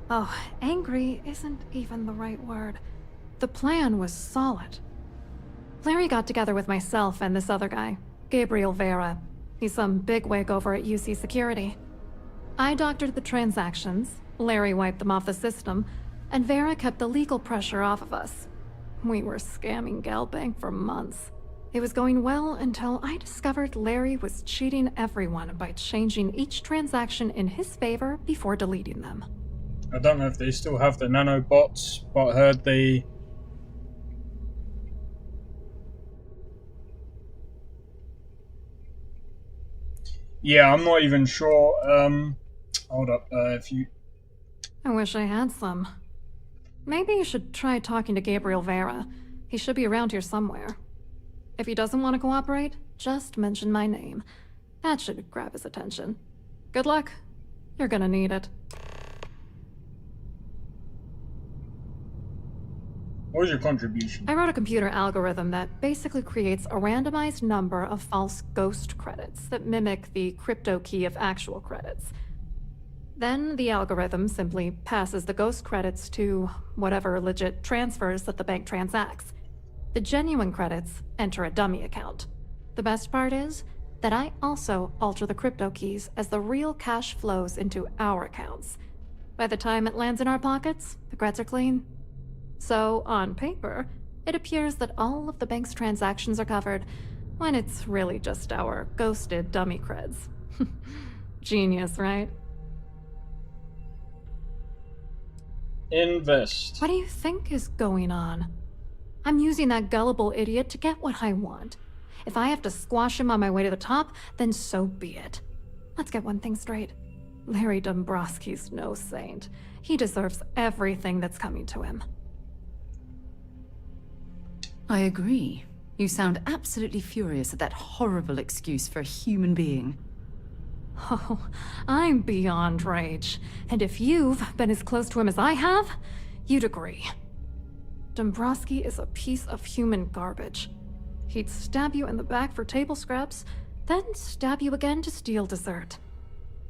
Oh, angry isn't even the right word. The plan was solid. Larry got together with myself and this other guy, Gabriel Vera. He's some bigwig over at UC Security. I doctored the transactions, Larry wiped them off the system, and Vera kept the legal pressure off of us. We were scamming Galbank for months. It was going well until I discovered Larry was cheating everyone by changing each transaction in his favor before deleting them. I don't know if they still have the nanobots, but I heard they... Yeah, I'm not even sure. Hold up, if you... I wish I had some. Maybe you should try talking to Gabriel Vera. He should be around here somewhere. If he doesn't want to cooperate, just mention my name. That should grab his attention. Good luck. You're gonna need it. What was your contribution? I wrote a computer algorithm that basically creates a randomized number of false ghost credits that mimic the crypto key of actual credits. Then the algorithm simply passes the ghost credits to whatever legit transfers that the bank transacts. The genuine credits enter a dummy account. The best part is that I also alter the crypto keys as the real cash flows into our accounts. By the time it lands in our pockets, the creds are clean. So, on paper, it appears that all of the bank's transactions are covered, when it's really just our ghosted dummy creds. Genius, right? Invest. What do you think is going on? I'm using that gullible idiot to get what I want. If I have to squash him on my way to the top, then so be it. Let's get one thing straight. Larry Dombrowski's no saint. He deserves everything that's coming to him. I agree. You sound absolutely furious at that horrible excuse for a human being. Oh, I'm beyond rage. And if you've been as close to him as I have, you'd agree. Dombrowski is a piece of human garbage. He'd stab you in the back for table scraps, then stab you again to steal dessert.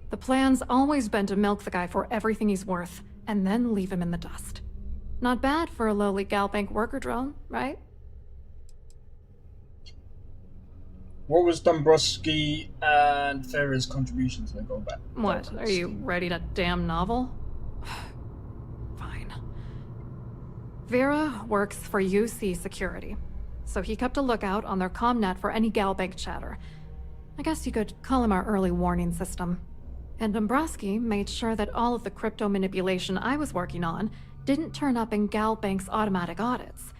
The plan's always been to milk the guy for everything he's worth, and then leave him in the dust. Not bad for a lowly Galbank worker drone, right? What was Dombrowski and Vera's contributions that go back? What, are you writing a damn novel? Fine. Vera works for UC Security, so he kept a lookout on their comnet for any Galbank chatter. I guess you could call him our early warning system. And Dombrowski made sure that all of the crypto manipulation I was working on didn't turn up in Galbank's automatic audits.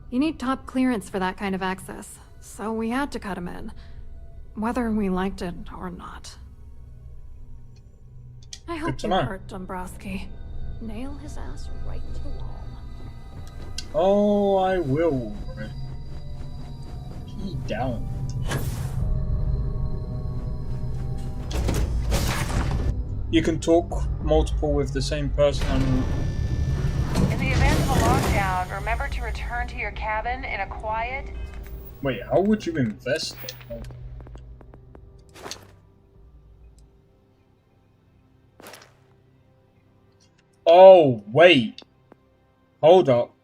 You need top clearance for that kind of access, so we had to cut him in, whether we liked it or not. I hope you hurt Dombrowski. Nail his ass right to the wall. Oh, I will. He down. You can talk multiple with the same person. In the event of a lockdown, remember to return to your cabin in a quiet... Wait, how would you invest it? Oh, wait. Hold up.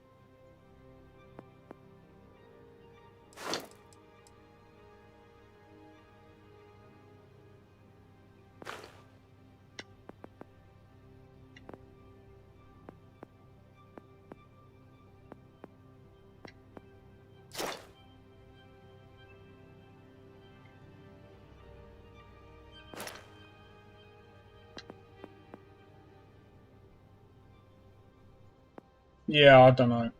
Yeah, I don't know.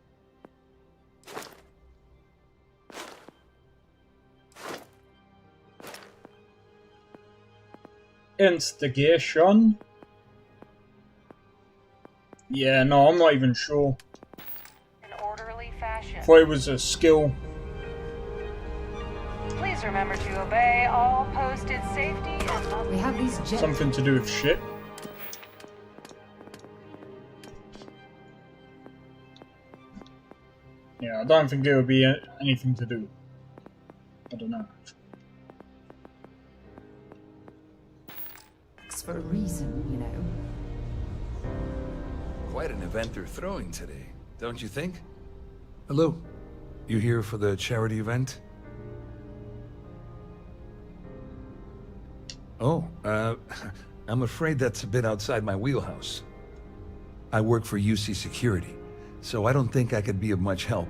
Instigation? Yeah, no, I'm not even sure. In orderly fashion. Thought it was a skill. Please remember to obey all posted safety and... We have these jets. Something to do with shit. Yeah, I don't think it would be anything to do. I don't know. It's for a reason, you know. Quite an event they're throwing today, don't you think? Hello. You here for the charity event? Oh, I'm afraid that's a bit outside my wheelhouse. I work for UC Security, so I don't think I could be of much help.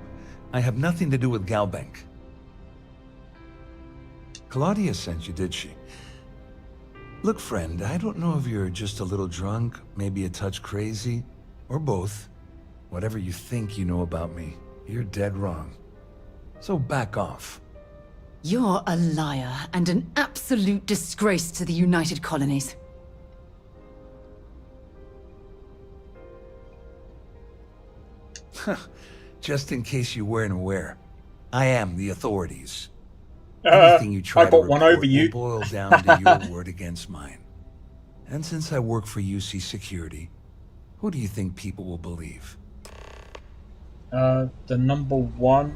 I have nothing to do with Galbank. Claudia sent you, did she? Look, friend, I don't know if you're just a little drunk, maybe a touch crazy, or both. Whatever you think you know about me, you're dead wrong. So back off. You're a liar and an absolute disgrace to the United Colonies. Just in case you weren't aware, I am the authorities. Anything Anything you try I got to one report over you. will boil down to your word against mine. And since I work for UC Security, who do you think people will believe? The #1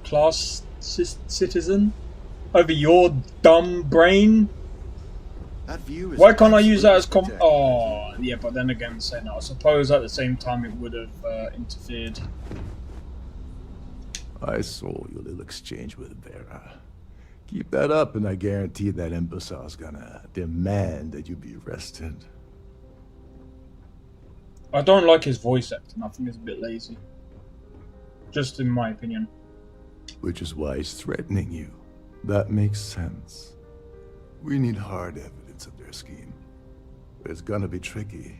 class citizen? Over your dumb brain? That view is Why can't I use that as protected. Oh, yeah, but then again, saying that, I suppose at the same time it would have interfered. I saw your little exchange with Vera. Keep that up and I guarantee that imbecile's gonna demand that you be arrested. I don't like his voice acting. I think it's a bit lazy. Just in my opinion. Which is why he's threatening you. That makes sense. We need hard evidence of their scheme. But it's gonna be tricky.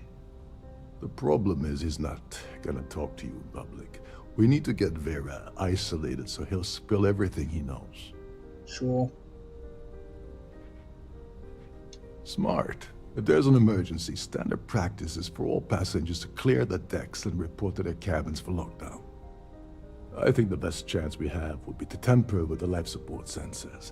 The problem is he's not gonna talk to you in public. We need to get Vera isolated so he'll spill everything he knows. Sure. Smart. If there's an emergency, standard practice is for all passengers to clear the decks and report to their cabins for lockdown. I think the best chance we have would be to tamper with the life support sensors.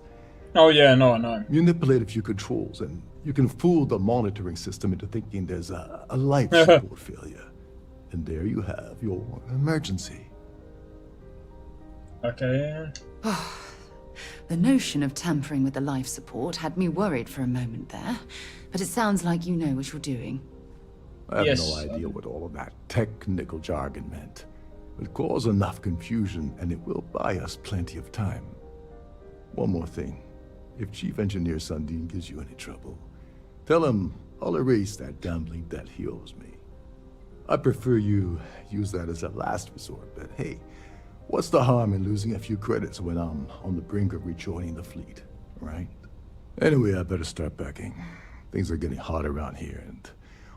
Oh yeah, no, I know. Manipulate a few controls and you can fool the monitoring system into thinking there's a life support failure. And there you have your emergency. Okay. The notion of tampering with the life support had me worried for a moment there, but it sounds like you know what you're doing. I have no idea what all of that technical jargon meant. But cause enough confusion and it will buy us plenty of time. One more thing. If Chief Engineer Sundin gives you any trouble, tell him I'll erase that gambling debt he owes me. I prefer you use that as a last resort, but hey, what's the harm in losing a few credits when I'm on the brink of rejoining the fleet, right? Anyway, I better start packing. Things are getting hot around here, and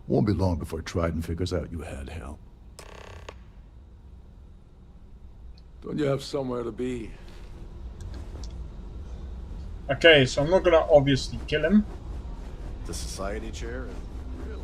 won't be long before Trident figures out you had help. Don't you have somewhere to be? Okay, so I'm not gonna obviously kill him. The society chair? Really?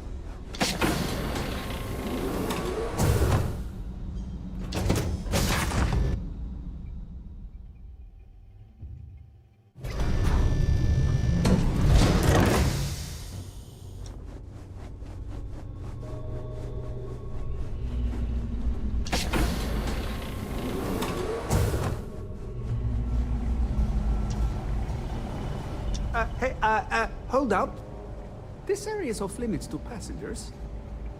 Hey, hold up. This area is off limits to passengers.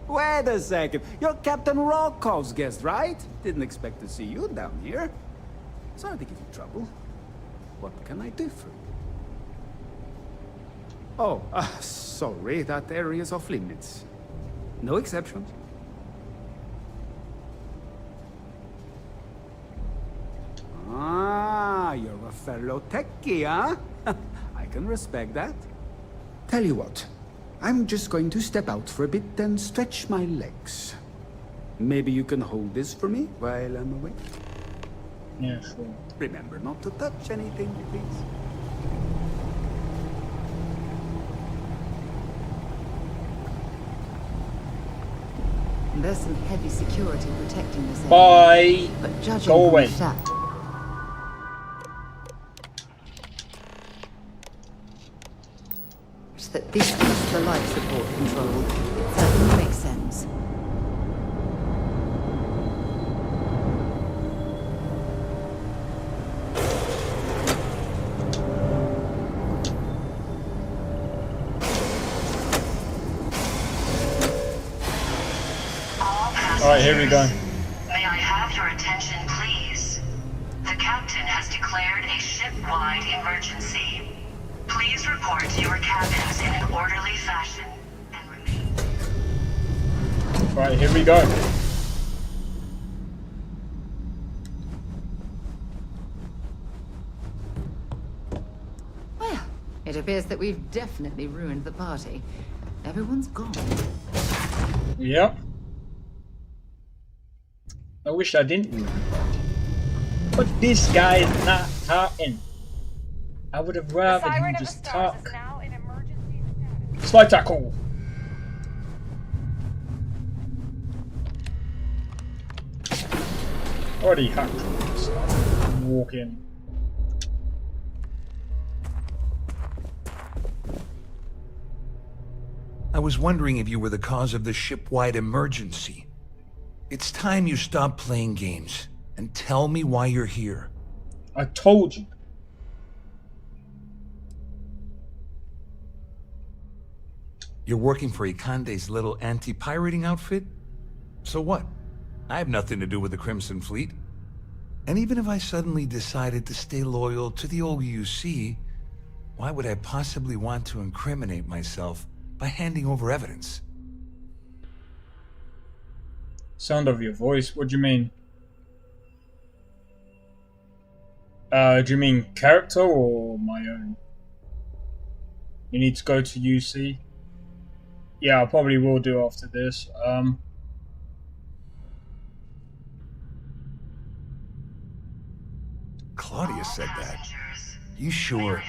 Wait a second. You're Captain Rocko's guest, right? Didn't expect to see you down here. Sorry to give you trouble. What can I do for you? Oh, sorry. That area's off limits. No exceptions. Ah, you're a fellow techie, huh? I can respect that. Tell you what, I'm just going to step out for a bit and stretch my legs. Maybe you can hold this for me while I'm away? Yeah, sure. Remember not to touch anything, please. There's some heavy security protecting this area. Bye. But judging Go from away. the fact that this is the life support control, it certainly makes sense. Alright, here we go. May I have your attention, please? The captain has declared a ship-wide emergency. Please report to your cabins in an orderly fashion and remain. Right, here we go. Well, it appears that we've definitely ruined the party. Everyone's gone. Yep. I wish I didn't ruin the party. But this guy is not talking. I would have rather him just talk. Slide tackle. Already hacked. Walk in. I was wondering if you were the cause of the ship-wide emergency. It's time you stop playing games and tell me why you're here. I told you. You're working for Ikande's little anti-pirating outfit? So what? I have nothing to do with the Crimson Fleet. And even if I suddenly decided to stay loyal to the old UC, why would I possibly want to incriminate myself by handing over evidence? Sound of your voice? What do you mean? Do you mean character or my own? You need to go to UC? Yeah, I probably will do after this. Claudia said that. You sure?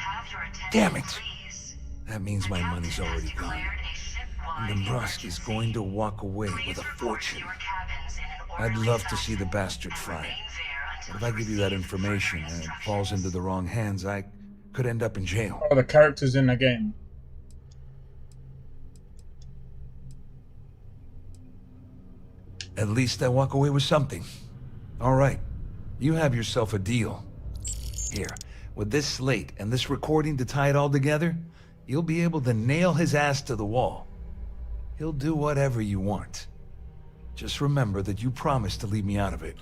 Damn it! That means my money's already gone. And Dombrowski's going to walk away with a fortune. I'd love to see the bastard fry. But if I give you that information and it falls into the wrong hands, I could end up in jail. Oh, the characters in the game. At least I walk away with something. All right, you have yourself a deal. Here, with this slate and this recording to tie it all together, you'll be able to nail his ass to the wall. He'll do whatever you want. Just remember that you promised to leave me out of it.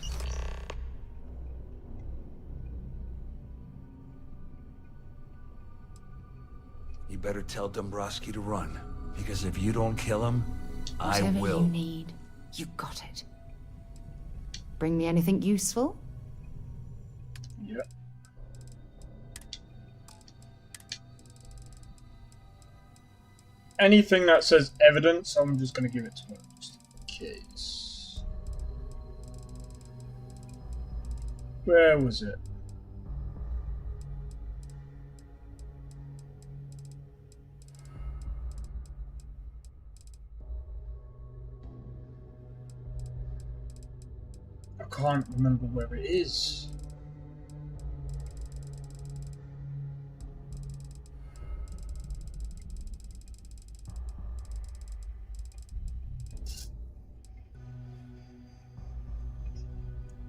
You better tell Dombrowski to run, because if you don't kill him, I will. Whatever you need, you got it. Bring me anything useful? Yep. Anything that says evidence, I'm just going to give it to him, just in case. Where was it? I can't remember where it is.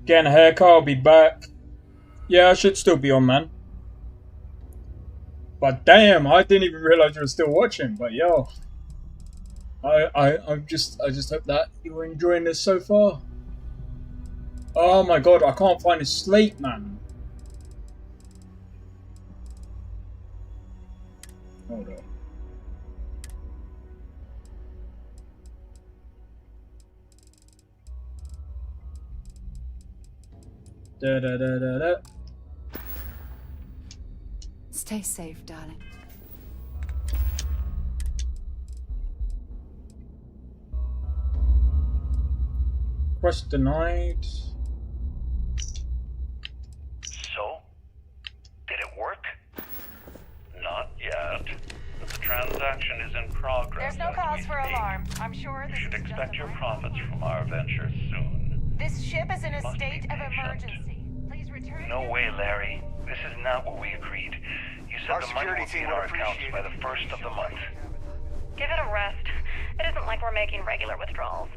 Getting a haircut, I'll be back. Yeah, I should still be on, man. But damn, I didn't even realize you were still watching. But yo, I just hope that you're enjoying this so far. Oh my god, I can't find his slate, man. Hold on. Da da da da da. Stay safe, darling. Request denied. So? Did it work? Not yet. But the transaction is in progress. There's no cause for alarm. I'm sure this You should is expect just your a minor profits from our venture soon. This ship is in a Must be state of patient. emergency. Please return. No way, Larry. This is not what we agreed. You said the money will be in our accounts by the first of the month. Give it a rest. It isn't like we're making regular withdrawals.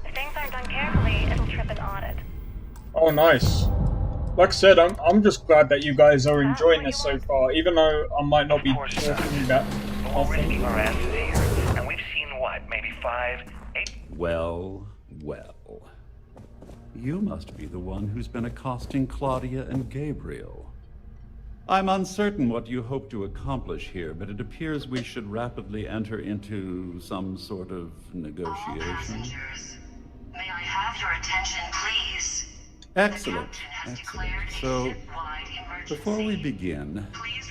If things aren't done carefully, it'll trip an audit. Oh, nice. Like I said, I'm just glad that you guys are enjoying this so far, even though I might not be talking that We're risking our asses here, and we've seen what, maybe 5, 8? Well, well. You must be the one who's been accosting Claudia and Gabriel. I'm uncertain what you hope to accomplish here, but it appears we should rapidly enter into some sort of negotiation. May I have your attention, please? Excellent, excellent. So, before we begin,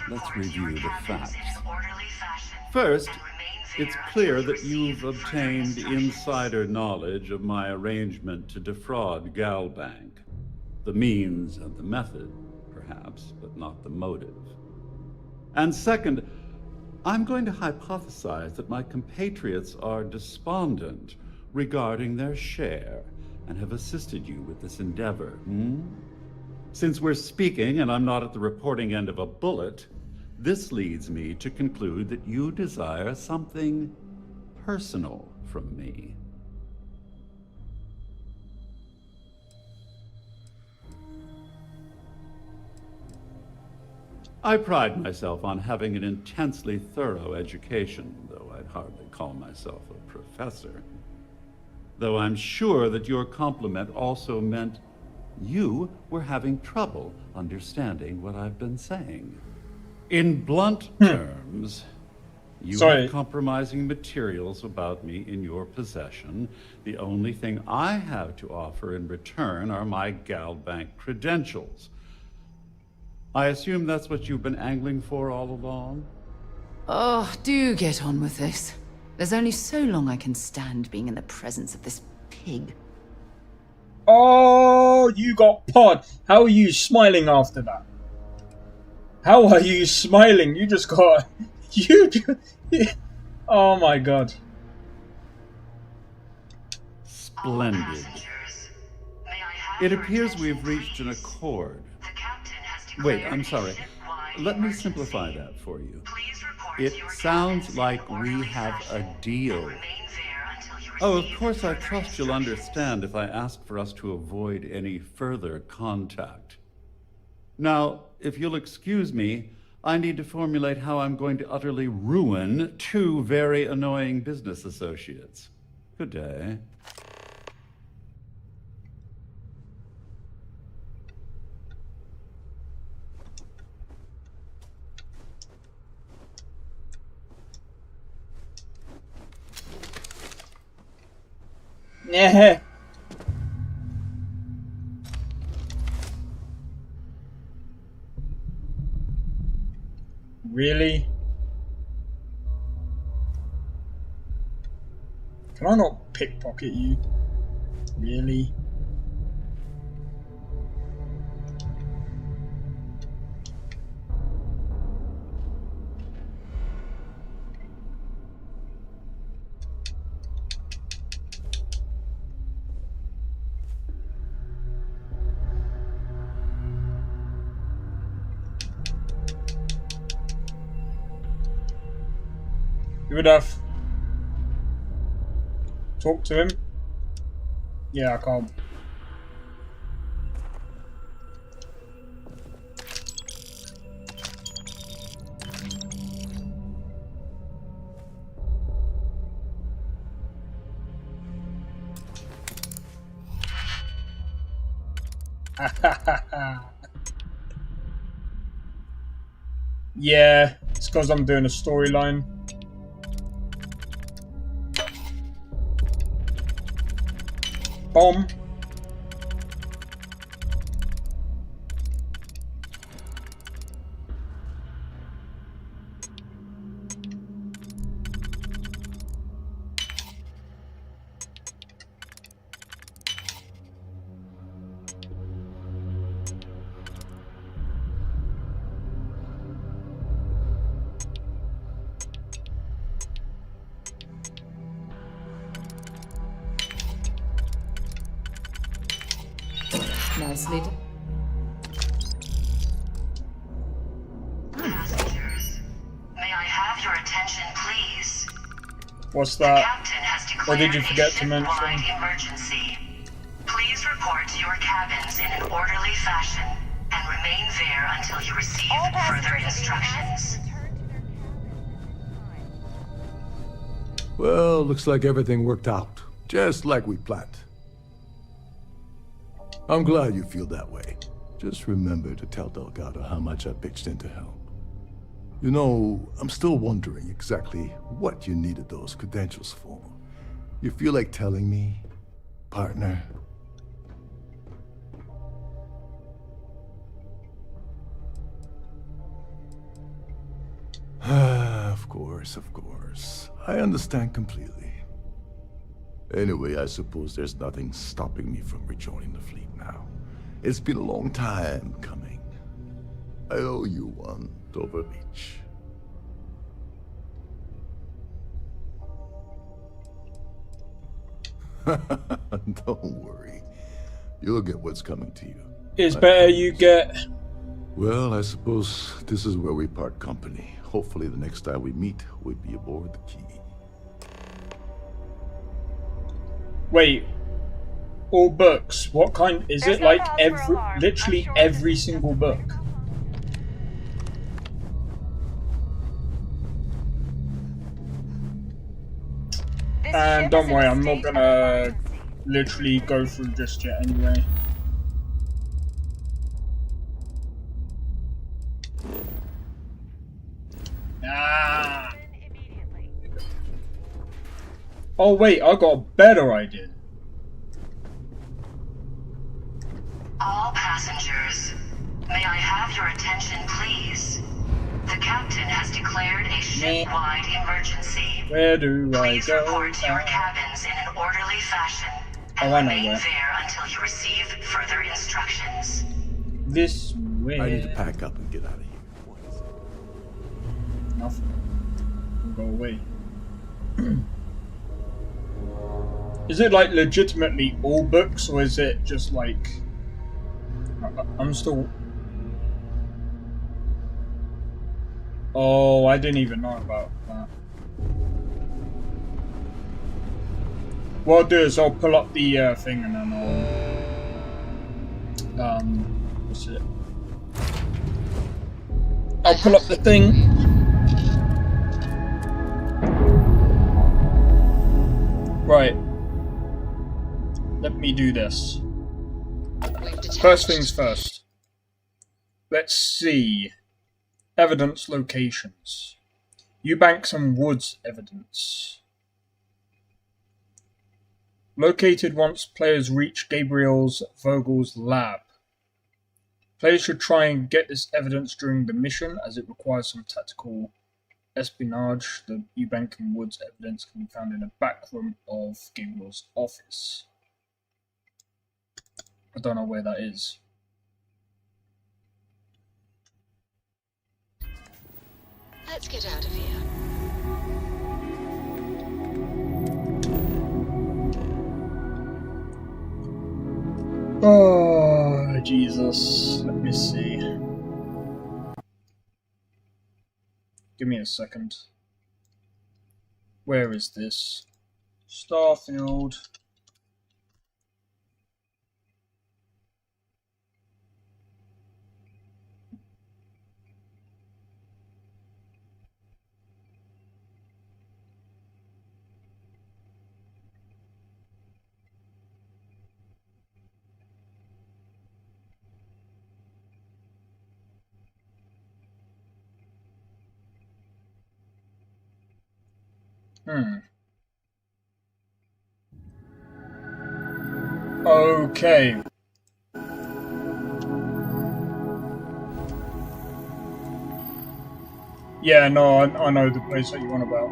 let's review the facts. First, it's clear that you've obtained insider knowledge of my arrangement to defraud Galbank. The means and the method, perhaps, but not the motive. And second, I'm going to hypothesize that my compatriots are despondent regarding their share and have assisted you with this endeavor. Since we're speaking and I'm not at the reporting end of a bullet, this leads me to conclude that you desire something personal from me. I pride myself on having an intensely thorough education, though I'd hardly call myself a professor. Though I'm sure that your compliment also meant you were having trouble understanding what I've been saying. In blunt terms, you have compromising materials about me in your possession. The only thing I have to offer in return are my Galbank credentials. I assume that's what you've been angling for all along? Oh, do get on with this. There's only so long I can stand being in the presence of this pig. Oh, you got pod. How are you smiling after that? How are you smiling? You just got... Oh my god. Splendid. It appears we've reached an accord. Wait, I'm sorry. Let me simplify that for you. It sounds like we have a deal. Oh, of course, I trust you'll understand if I ask for us to avoid any further contact. Now, if you'll excuse me, I need to formulate how I'm going to utterly ruin 2 very annoying business associates. Good day. Yeah. Really? Can I not pickpocket you? Really? You would have talked to him. Yeah, I can't. Yeah, it's because I'm doing a storyline. Bomb. Nicely done. Passengers, may I have your attention, please? What's The that? captain has Or declared did you a forget to mention? ship-wide emergency. Please report to your cabins in an orderly fashion and remain there until you receive further instructions. Well, looks like everything worked out, just like we planned. I'm glad you feel that way. Just remember to tell Delgado how much I pitched in to help. You know, I'm still wondering exactly what you needed those credentials for. You feel like telling me, partner? Of course, of course. I understand completely. Anyway, I suppose there's nothing stopping me from rejoining the fleet now. It's been a long time coming. I owe you one, Overreach. Don't worry. You'll get what's coming to you. It's better you get... Well, I suppose this is where we part company. Hopefully the next time we meet, we'll be aboard the Key. Wait. All books. What kind? Is it like literally every single book? And don't worry, I'm not gonna literally go through just yet anyway. Ah. Oh wait, I got a better idea. All passengers, may I have your attention, please? The captain has declared a ship-wide emergency. Where do I Please go? report to your cabins in an orderly fashion and remain there until you receive further instructions. This way. I need to pack up and get out of here. Nothing. Go away. Is it like legitimately all books, or is it just like... I'm still... Oh, I didn't even know about that. What I'll do is I'll pull up the thing and then I'll... what's it? I'll pull up the thing. Right. Let me do this. First things first. Let's see. Evidence locations. Eubanks and Woods evidence. Located once players reach Gabriel's Vogel's lab. Players should try and get this evidence during the mission as it requires some tactical espionage. The Eubank and Woods evidence can be found in a back room of Gabriel's office. I don't know where that is. Let's get out of here. Oh, Jesus. Let me see. Give me a second. Where is this? Starfield. Okay. Yeah, no, I know the place that you're on about.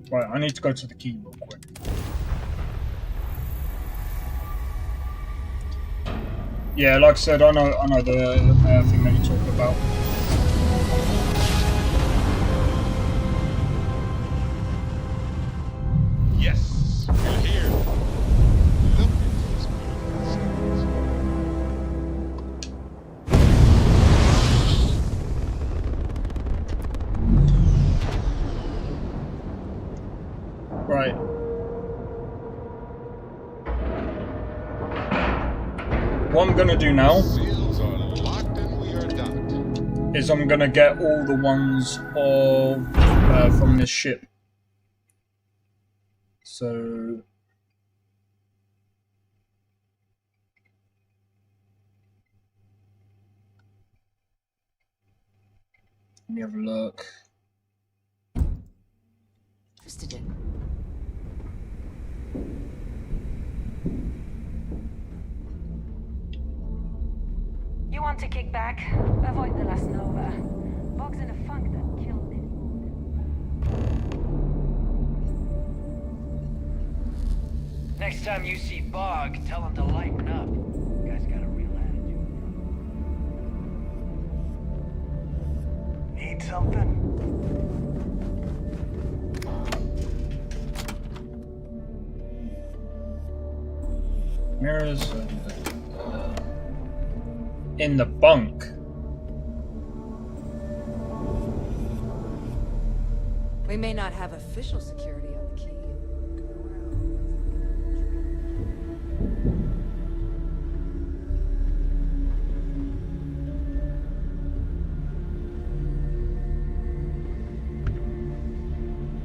Right, I need to go to the key real quick. Yeah, like I said, I know the thing that you're talking about. Yes, you're here. Look at these Right. What I'm gonna do now is I'm gonna get all the ones of from this ship. So let me have a look. Twisted it. You want to kick back? Avoid the last Nova. Bog's in a funk that killed me. Next time you see Bog, tell him to lighten up. Guy's got a real attitude. Need something? Mirrors in the bunk. We may not have official security on the key.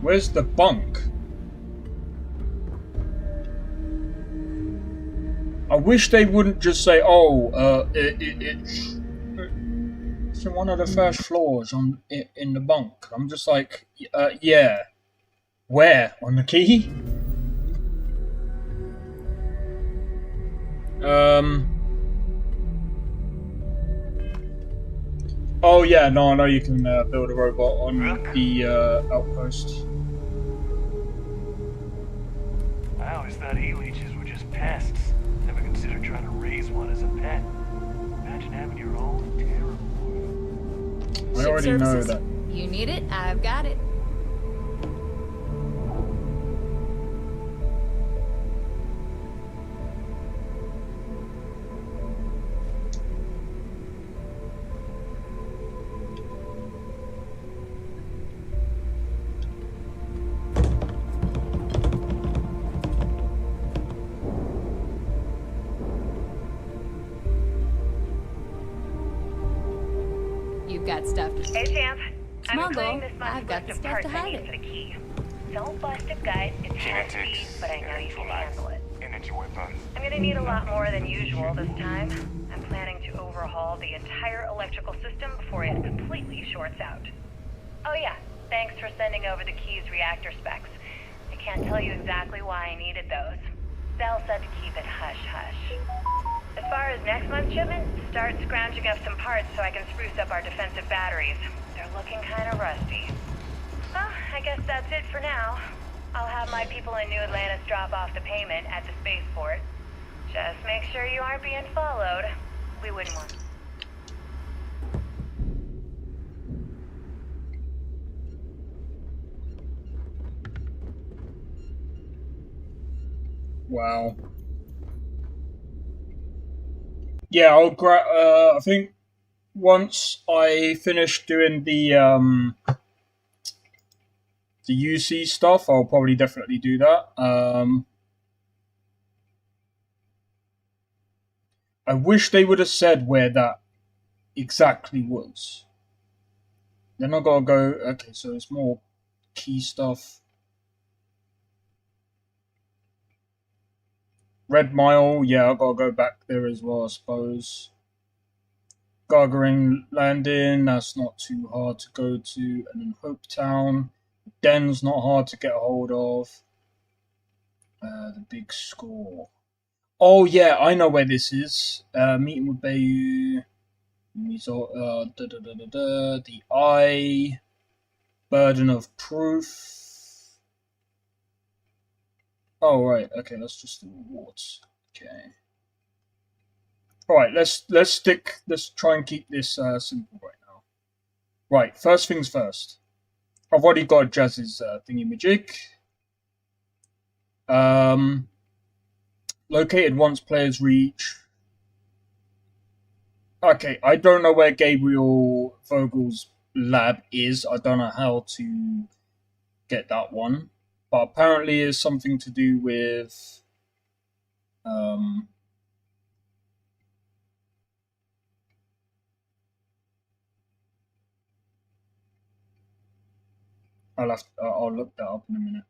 Where's the bunk? I wish they wouldn't just say, "Oh, it's in one of the first floors in the bunk." I'm just like, yeah. Where? On the key? Oh yeah, no, I know you can build a robot on the outpost. I always thought E-leeches were just pests. Never considered trying to raise one as a pet. Imagine having your own terror. I already know that. You need it? I've got it. You've got stuff to... Hey, Champ. I'm Smuggle. including this month's I've got list the of stuff to parts I hide need it. for the key. Don't bust it, guys. It's heavy, but I know you can handle it. I'm gonna need a lot more than usual this time. I'm planning to overhaul the entire electrical system before it completely shorts out. Oh yeah, thanks for sending over the key's reactor specs. I can't tell you exactly why I needed those. Bell said to keep it hush-hush. As far as next month's shipment, start scrounging up some parts so I can spruce up our defensive batteries. They're looking kind of rusty. Well, I guess that's it for now. I'll have my people in New Atlantis drop off the payment at the spaceport. Just make sure you aren't being followed. We wouldn't want... Wow. Yeah, I think once I finish doing the UC stuff, I'll probably definitely do that. I wish they would have said where that exactly was. Then I gotta go. Okay, so it's more key stuff. Red Mile, yeah, I gotta go back there as well, I suppose. Gargering Landing, that's not too hard to go to. And then Hope Town. Den's not hard to get a hold of. The Big Score. Oh yeah, I know where this is. Meeting with Bayou. The Eye. Burden of Proof. Oh right, okay, that's just the rewards. Okay. Alright, let's try and keep this simple right now. Right, first things first. I've already got Jazz's thingy-majig. Located once players reach. Okay, I don't know where Gabriel Vogel's lab is. I don't know how to get that one. But apparently it's something to do with I'll look that up in a minute.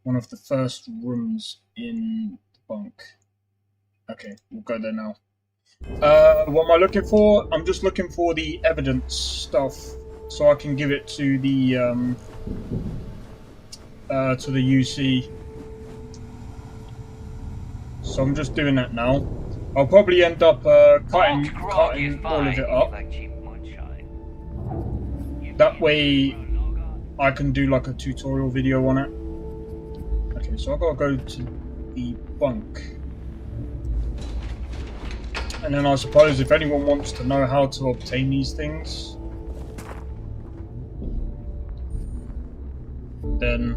One of the first rooms in the bunk. Okay, we'll go there now. What am I looking for? I'm just looking for the evidence stuff so I can give it to the UC. So I'm just doing that now. I'll probably end up cutting all of it up. That way I can do like a tutorial video on it. Okay, so I've got to go to the bunk. And then I suppose if anyone wants to know how to obtain these things, then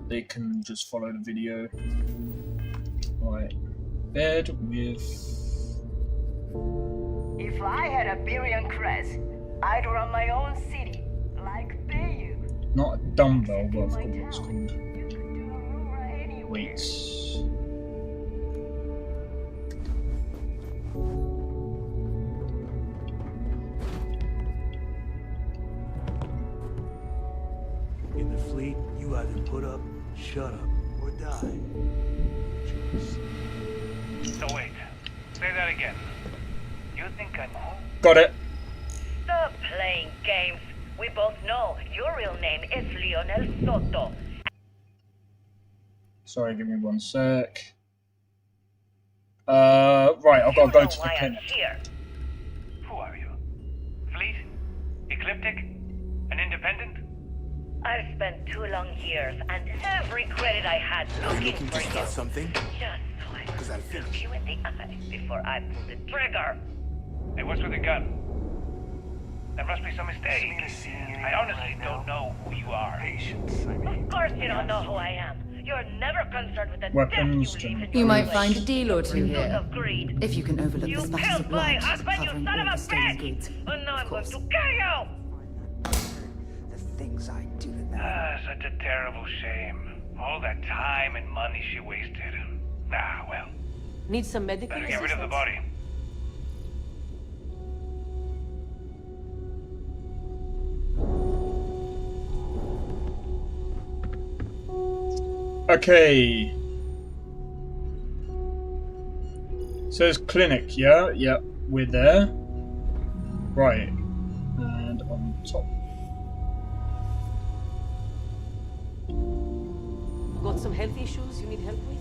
they can just follow the video. Right, bed with... If I had a billion creds, I'd run my own city, like Bayou. Not a dumbbell, but I've got what it's called. Weights. In the fleet, you either put up, shut up, or die. Choice. So wait, say that again. You think I'm home? Got it. Stop playing games. We both know your real name is Lionel Soto. Sorry, give me one sec. Right, I've got to go to the clinic. Who are you? Fleet? Ecliptic? An independent? I've spent 2 long years and every credit I had looking for you. Something? Just so I could look you in the eye before I pulled the trigger. Hey, what's with the gun? There must be some mistake. I honestly don't know who you are. Patience, I mean. Of course you don't know who I am. You're never concerned with the Weapons death you leave in You your might wake. find a deal or two here, Of greed. if you can overlook You the splatters killed of my blood husband, you covering son all of the a stolen bitch! goods. And now I'm going course. to kill you! The things I do to them. Such a terrible shame. All that time and money she wasted. Ah, well. Need some medical Better get rid of the assistance? body. Okay. Says clinic, yeah? Yep, we're there. Right. And on top. Got some health issues you need help with?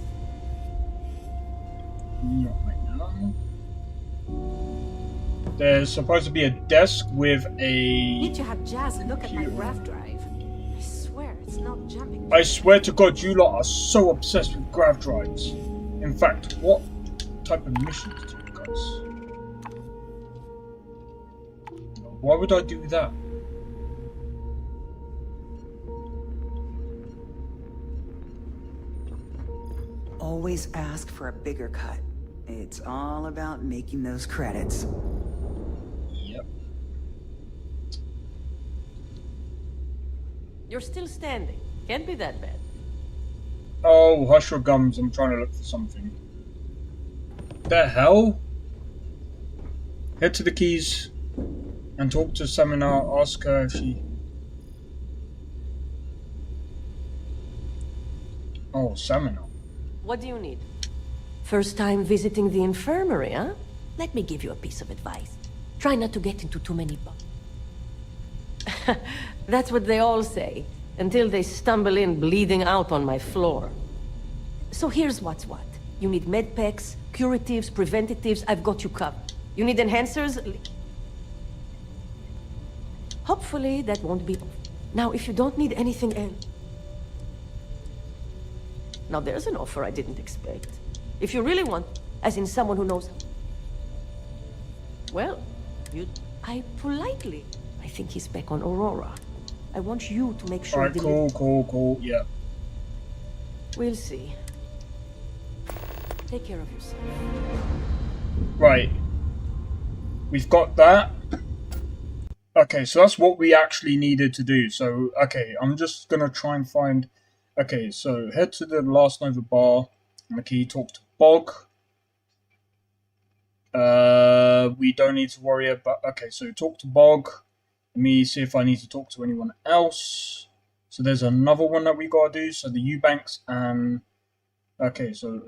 Not right now. There's supposed to be a desk with a... Need to have Jazz look at my graph drive. I swear it's not jumping. I swear to God, you lot are so obsessed with grav drives. In fact, what type of missions do you guys? Why would I do that? Always ask for a bigger cut. It's all about making those credits. Yep. You're still standing. Can't be that bad. Oh, hush your gums, I'm trying to look for something. The hell? Head to the keys and talk to Seminar. Ask her if she... Oh, seminar. What do you need? First time visiting the infirmary, huh? Let me give you a piece of advice. Try not to get into too many That's what they all say, until they stumble in bleeding out on my floor. So here's what's what. You need medpacks, curatives, preventatives, I've got you covered. You need enhancers? Hopefully that won't be... Now, if you don't need anything else... Now there's an offer I didn't expect. If you really want, as in someone who knows... Well, I politely... I think he's back on Aurora. I want you to make sure... Alright, cool, yeah. We'll see. Take care of yourself. Right. We've got that. Okay, so that's what we actually needed to do. So, okay, I'm just gonna try and find... Okay, so head to the Last Nova bar. Okay, talk to Bog. We don't need to worry about... Okay, so talk to Bog. Let me see if I need to talk to anyone else. So there's another one that we gotta do. So the Eubanks and... Okay, so...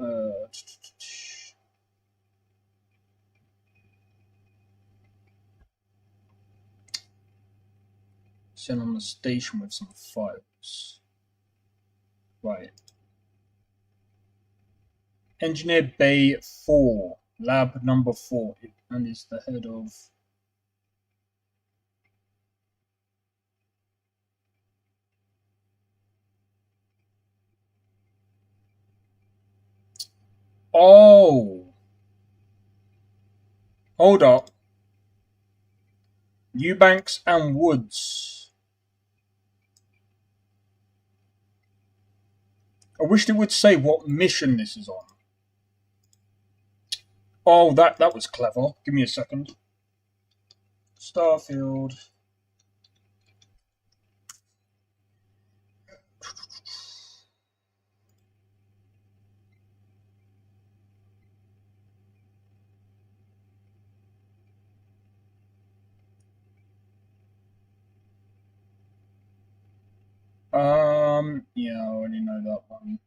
Send on the station with some files. Right. Engineer Bay 4, lab number 4, and is the head of... Oh! Hold up. Eubanks and Woods. I wish it would say what mission this is on. Oh, that was clever. Give me a second. Starfield. Yeah, I already know that one.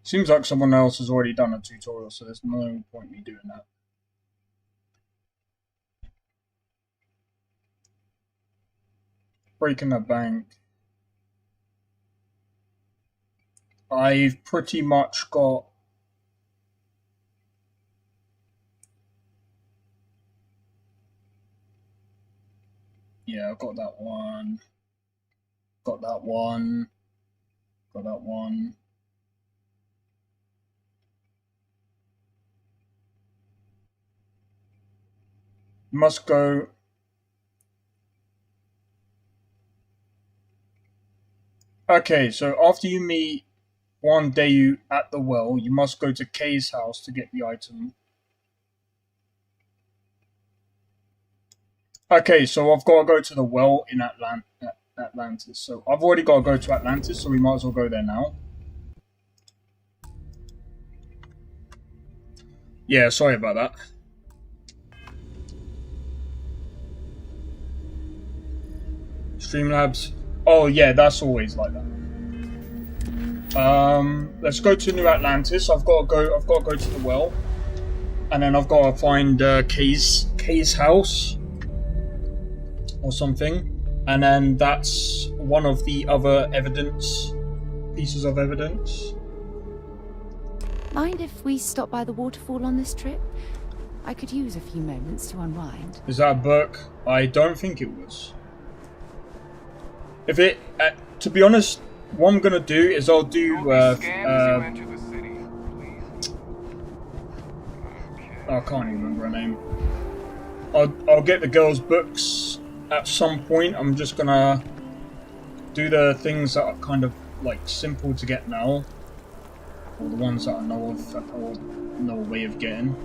Seems like someone else has already done a tutorial, so there's no point me doing that. Breaking a bank. I've pretty much got... Yeah, I've got that one. Got that one. Got that one. Must go... Okay, so after you meet one day at the well, you must go to Kay's house to get the item. Okay, so I've got to go to the well in Atlantis. So I've already got to go to Atlantis, so we might as well go there now. Yeah, sorry about that. Streamlabs. Oh yeah, that's always like that. Let's go to New Atlantis. I've got to go to the well, and then I've got to find Kay's house or something, and then that's one of the other pieces of evidence. Mind if we stop by the waterfall on this trip? I could use a few moments to unwind. Is that a book? I don't think it was. If it, to be honest, what I'm gonna do is I'll do. I can't even remember her name. I'll get the girls' books at some point. I'm just gonna do the things that are kind of like simple to get now, or the ones that I know of or know a way of getting.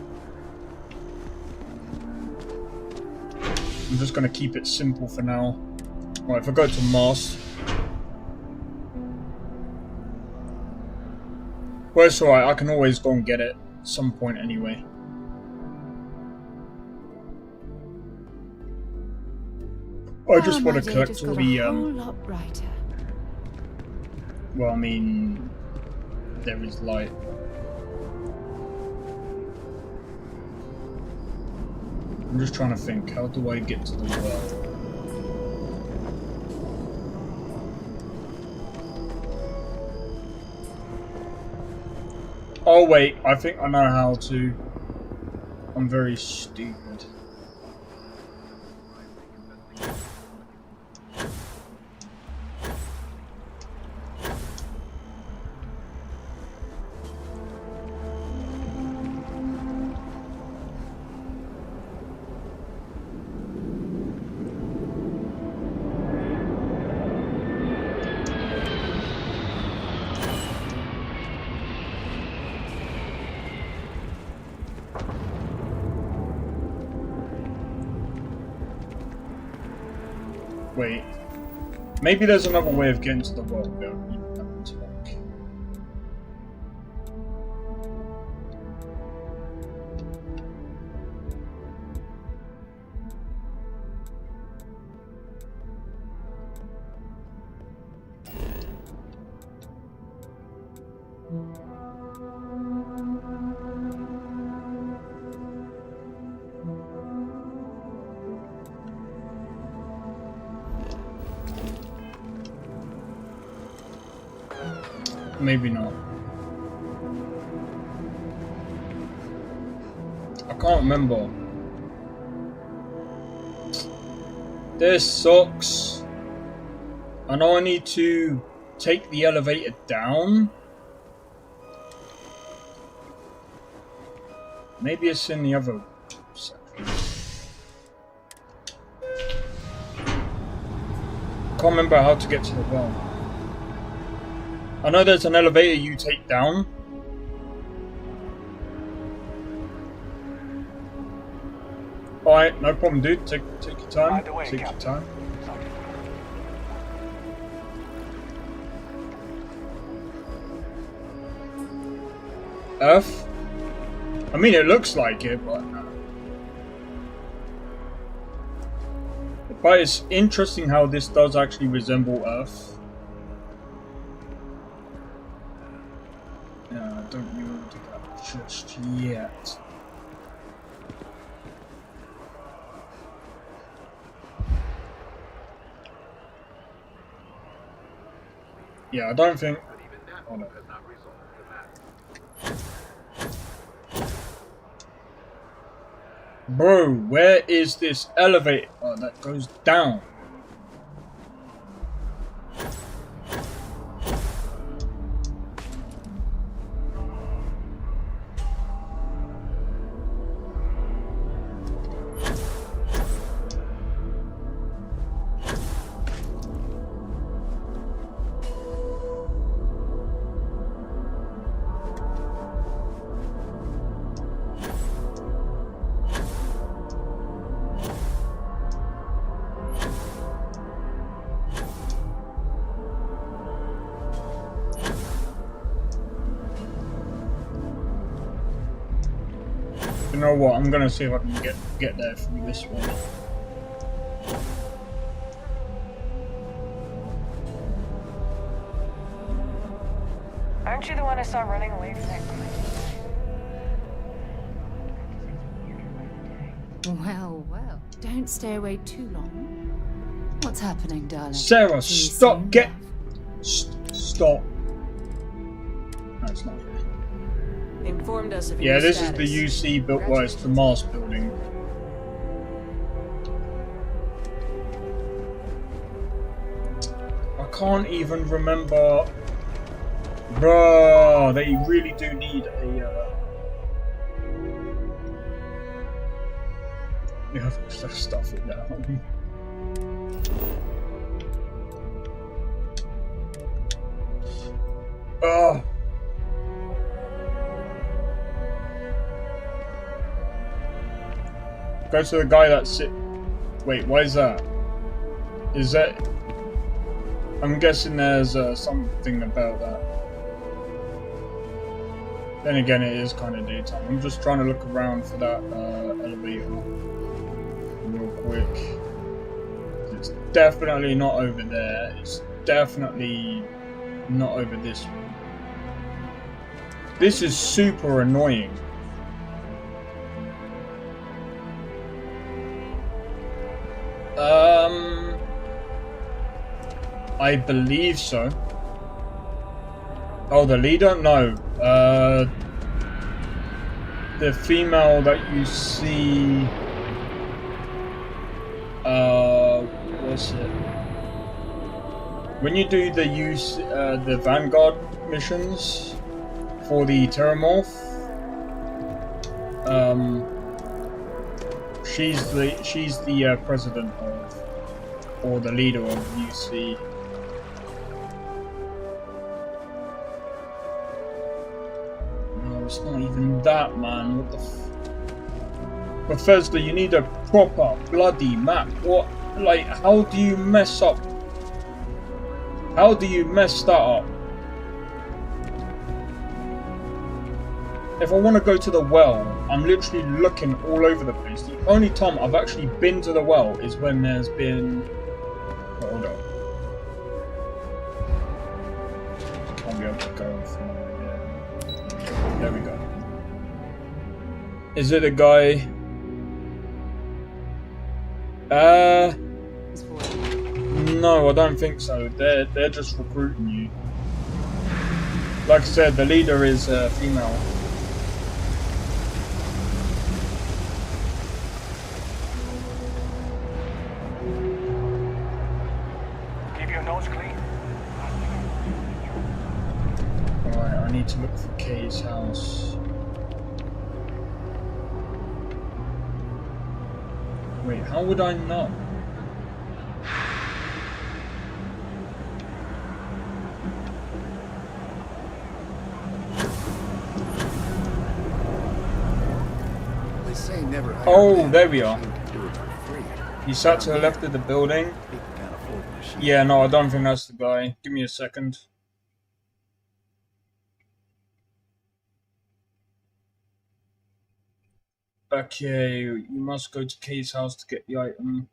I'm just gonna keep it simple for now. Right, if I go to Mars. Well, it's alright, I can always go and get it at some point anyway. I just want to collect all the whole lot brighter. Well, I mean, there is light. I'm just trying to think, how do I get to the well? Oh wait, I think I know how to. I'm very stupid. Wait, maybe there's another way of getting to the well. Maybe not. I can't remember. This sucks. I know I need to take the elevator down. Maybe it's in the other section. Can't remember how to get to the well. I know there's an elevator you take down. Alright, no problem, dude. Take your time. Take your time. Earth? I mean, it looks like it, but no. But it's interesting how this does actually resemble Earth. Don't you want to do that just yet? Yeah, I don't think. Oh, no. Bro, where is this elevator? Oh, that goes down. You know what? I'm gonna see if I can get there from this way. Aren't you the one I saw running away from that clinic? Well, well. Don't stay away too long. What's happening, darling? Sarah, stop! Stop. No, it's not. Informed us of Yeah, your this status. is the UC built well, it's the Mars building. I can't even remember. Bro, they really do need a. You have to stuff it down. Oh. Go to the guy that's sit. Wait, why is that? Is that? I'm guessing there's something about that. Then again, it is kind of daytime. I'm just trying to look around for that elevator real quick. It's definitely not over there. It's definitely Not over this one. This is super annoying. I believe so. Oh, the leader? No. The female that you see... what's it? When you do the Vanguard missions for the Terramorph, she's the president of, or the leader of UC. No, it's not even that, man. What the Bethesda, you need a proper bloody map. What? Like, how do you mess up? How do you mess that up? If I want to go to the well, I'm literally looking all over the place. The only time I've actually been to the well is when there's been... Hold up. I'll be able to go from here. There we go. Is it a guy? No, I don't think so. They're just recruiting you. Like I said, the leader is female. Keep your nose clean. Alright, I need to look for Kay's house. Wait, how would I know? Oh, there we are. You sat to the left of the building. Yeah, no, I don't think that's the guy. Give me a second. Okay, you must go to Kay's house to get the item.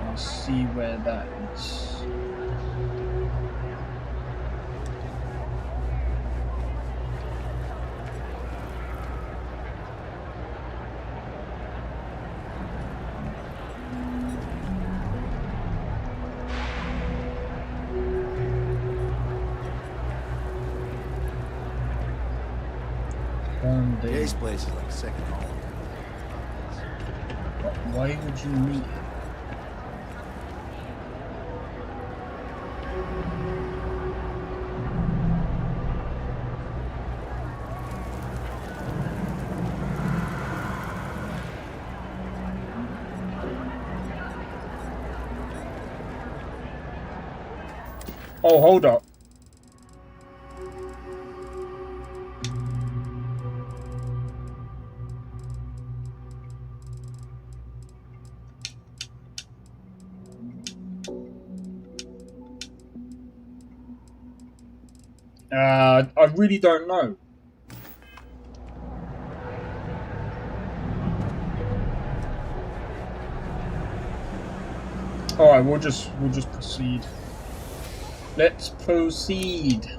I'll see where that is. This place is like second home. Why would you need it? Oh, hold up. I really don't know. Alright, we'll just proceed. Let's proceed.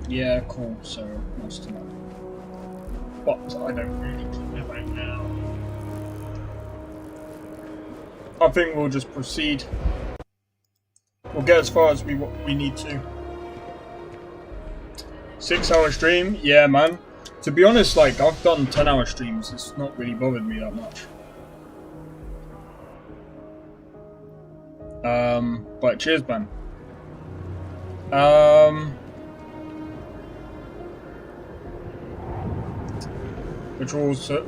Yeah, cool, so nice to know. But I don't really care right now. I think we'll just proceed. We'll get as far as we need to. 6-hour stream? Yeah, man. To be honest, like, I've done 10-hour streams. It's not really bothered me that much. But cheers, man. Which also,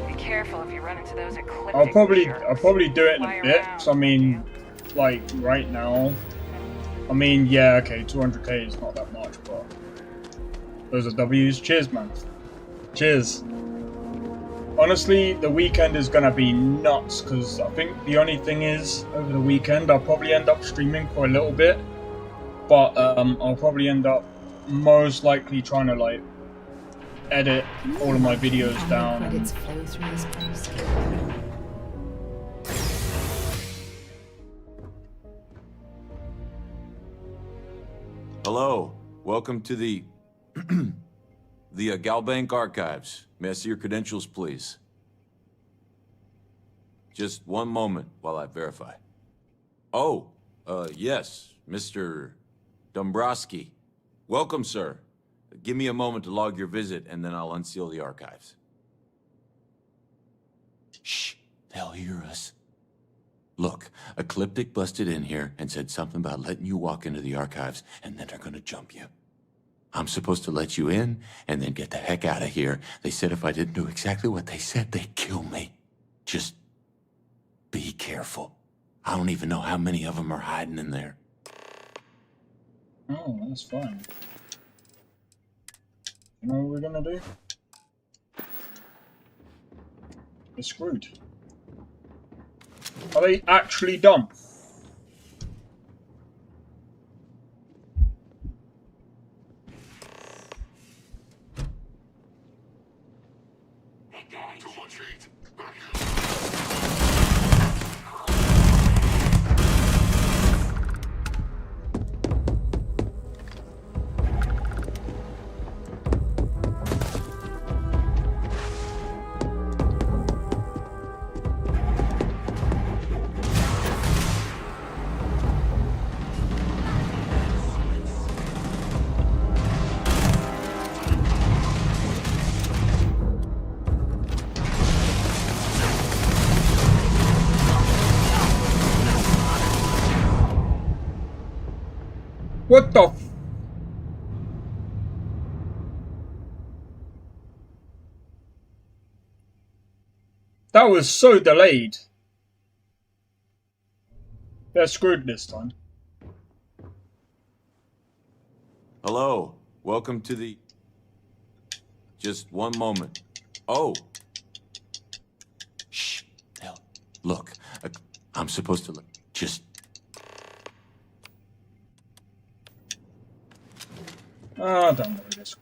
Be careful if you run into those ecliptic I'll probably do it in a bit. So I mean, like right now, I mean, yeah, okay, 200k is not that much, but those are W's. Cheers, man. Cheers. Honestly, the weekend is gonna be nuts, because I think the only thing is, over the weekend, I'll probably end up streaming for a little bit, but I'll probably end up most likely trying to, like, edit all of my videos down. Credits flow through this place. Hello, welcome to the Galbank Archives. May I see your credentials, please? Just one moment while I verify. Oh, yes, Mr. Dombrowski. Welcome, sir. Give me a moment to log your visit, and then I'll unseal the archives. Shh, they'll hear us. Look, Ecliptic busted in here and said something about letting you walk into the archives, and then they're gonna jump you. I'm supposed to let you in, and then get the heck out of here. They said if I didn't do exactly what they said, they'd kill me. Just be careful. I don't even know how many of them are hiding in there. Oh, that's fine. You know what we're gonna do? We're screwed. Are they actually done? What the f— That was so delayed. They're screwed this time. Hello, welcome to the... Just one moment. Oh. Shh, hell. Look, I'm supposed to... Just... Ah, don't worry, this.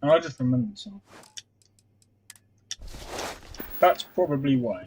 I just remembered something. That's probably why.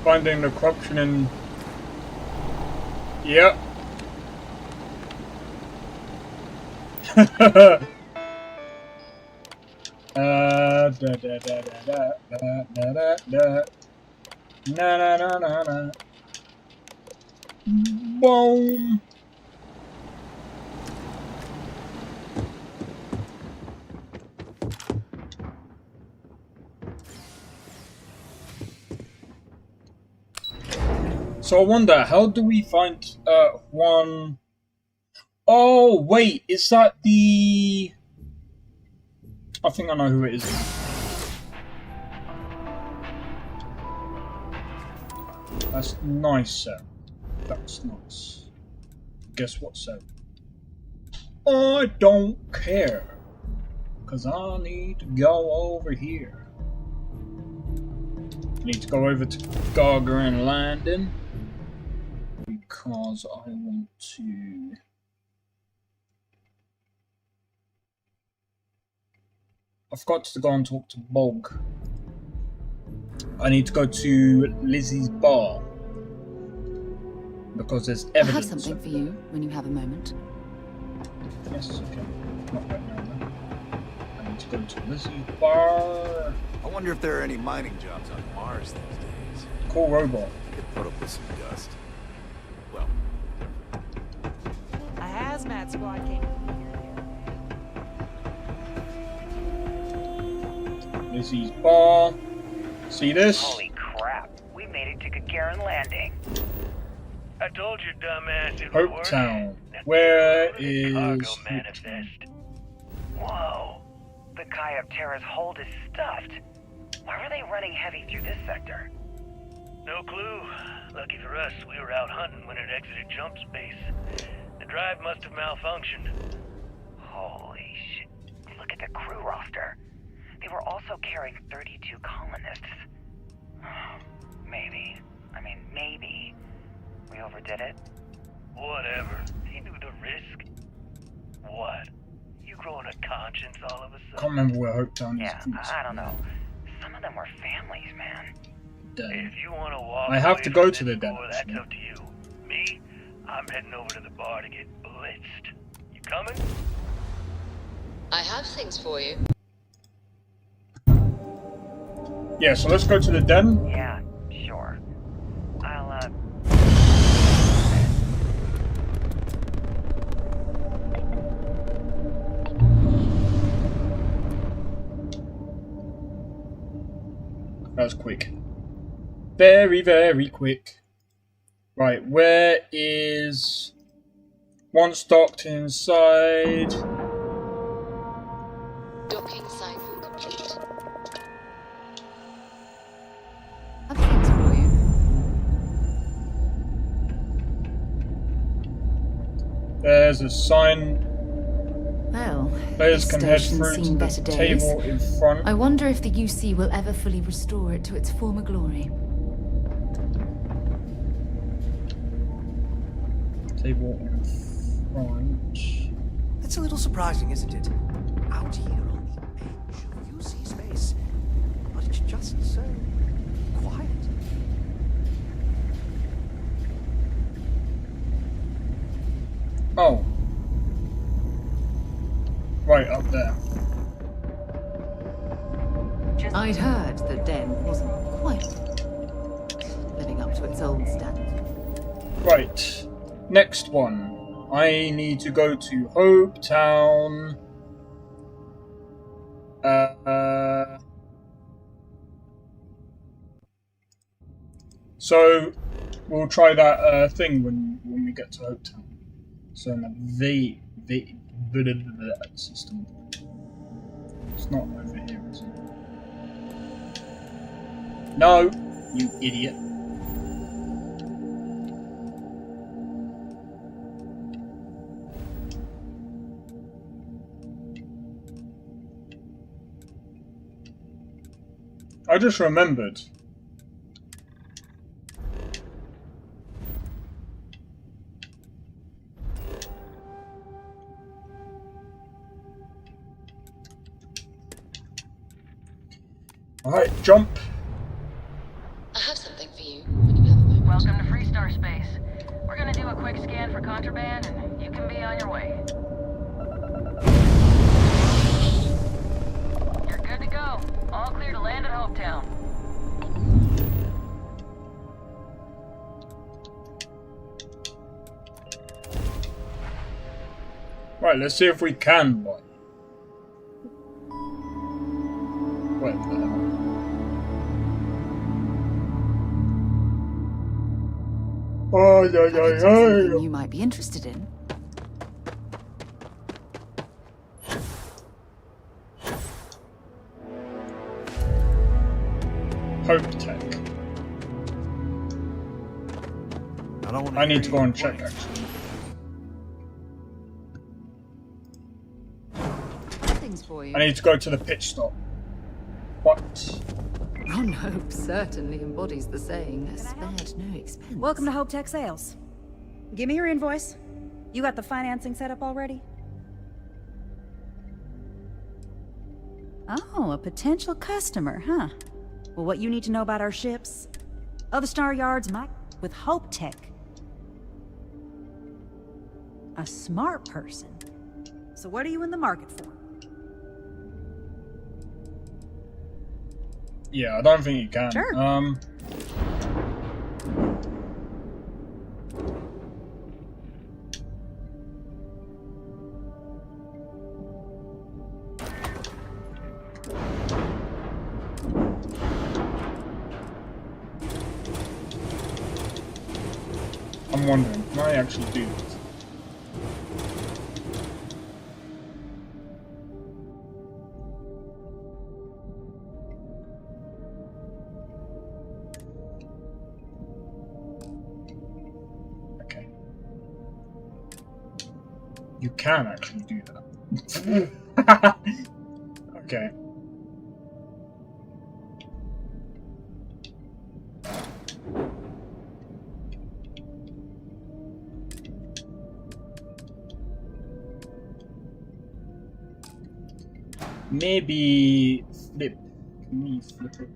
Finding the corruption in... Yep. Na na na na na. Boom. So I wonder, how do we find one... Oh, wait, is that the... I think I know who it is. That's nice, Sarah. That's nice. Guess what, Sarah? I don't care. Because I need to go over here. I need to go over to Gargarin Landing. Because I want to... I've got to go and talk to Bog. I need to go to Lizzie's bar because there's I evidence. have something for you when you have a moment. Yes, okay. Not right now, then. I need to go to Lizzie's bar. I wonder if there are any mining jobs on Mars these days. Cool robot. Could put up with some dust. Well, A hazmat squad came. Lizzie's bar. See this? Holy crap, we made it to Gagarin Landing. I told you, dumbass, it would Hope work. Town. Where is Cargo manifest. Whoa, the Kyoptera's hold is stuffed. Why were they running heavy through this sector? No clue. Lucky for us, we were out hunting when it exited jump space. The drive must have malfunctioned. Holy shit. Look at the crew roster. They were also carrying 32 colonists. Maybe. We overdid it? Whatever. He knew the risk. What? You growing a conscience all of a sudden? Can't remember where Hope Town is. Yeah, I don't know. Some of them were families, man. If you want to walk I have away to go from to this the den. war, that's up to you. Me? I'm heading over to the bar to get blitzed. You coming? I have things for you. Yeah, so let's go to the den. Yeah, sure. I'll, That was quick. Very, very quick. Right, where is... Once docked inside... Docking cycle complete. I've things for you. There's a sign. Well, Players this can head station's through to seen the better days. table in front. I wonder if the UC will ever fully restore it to its former glory. Table in front. That's a little surprising, isn't it? Out here on the edge of UC space. But it's just so quiet. Oh. Right up there. I'd heard the den wasn't quite living up to its old standard. Right. Next one. I need to go to Hope Town. So we'll try that thing when we get to Hope Town. So in the system. It's not over here, is it? No, you idiot. I just remembered. Alright, jump. I have something for you when you have a moment. Welcome to Freestar Space. We're gonna do a quick scan for contraband, and you can be on your way. You're good to go. All clear to land at Hope Town. Right, let's see if we can buy. Wait the hell. Oh, yeah, Something you might be interested in. Hope Tech. I need to go and check actually. Things for you. I need to go to the pitch stop. What? Ron Hope certainly embodies the saying, spared no expense. Welcome to Hope Tech Sales. Give me your invoice. You got the financing set up already? Oh, a potential customer, huh? Well, what you need to know about our ships? Other star yards might with Hope Tech. A smart person. So what are you in the market for? Yeah, I don't think you can. Sure. I'm wondering, can I actually do this? Okay. You can actually do that. Okay. Maybe flip. Can we flip it?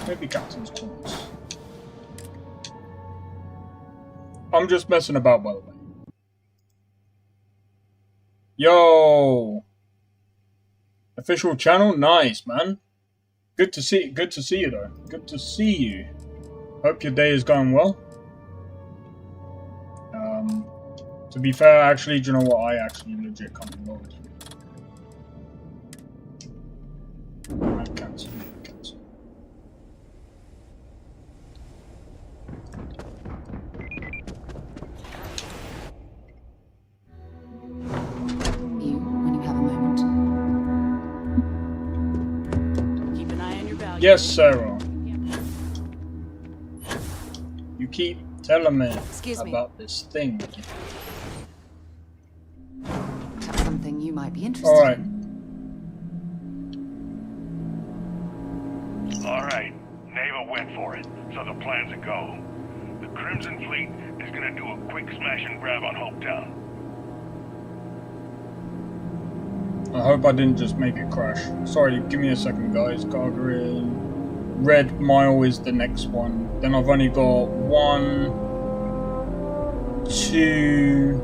Maybe Captain's Quarters. I'm just messing about, by the way. Yo! Official channel? Nice, man. Good to see you though. Good to see you. Hope your day is going well. To be fair, actually, do you know what? I actually legit can't be bothered. I cancel. Yes, Sarah. You keep telling me about this thing. That's something you might be interested Alright. Alright, Neva went for it, so the plan's a go. The Crimson Fleet is gonna do a quick smash and grab on Hopetown. I hope I didn't just make it crash. Sorry, give me a second, guys. Gargarin. Red Mile is the next one. Then I've only got 1, 2...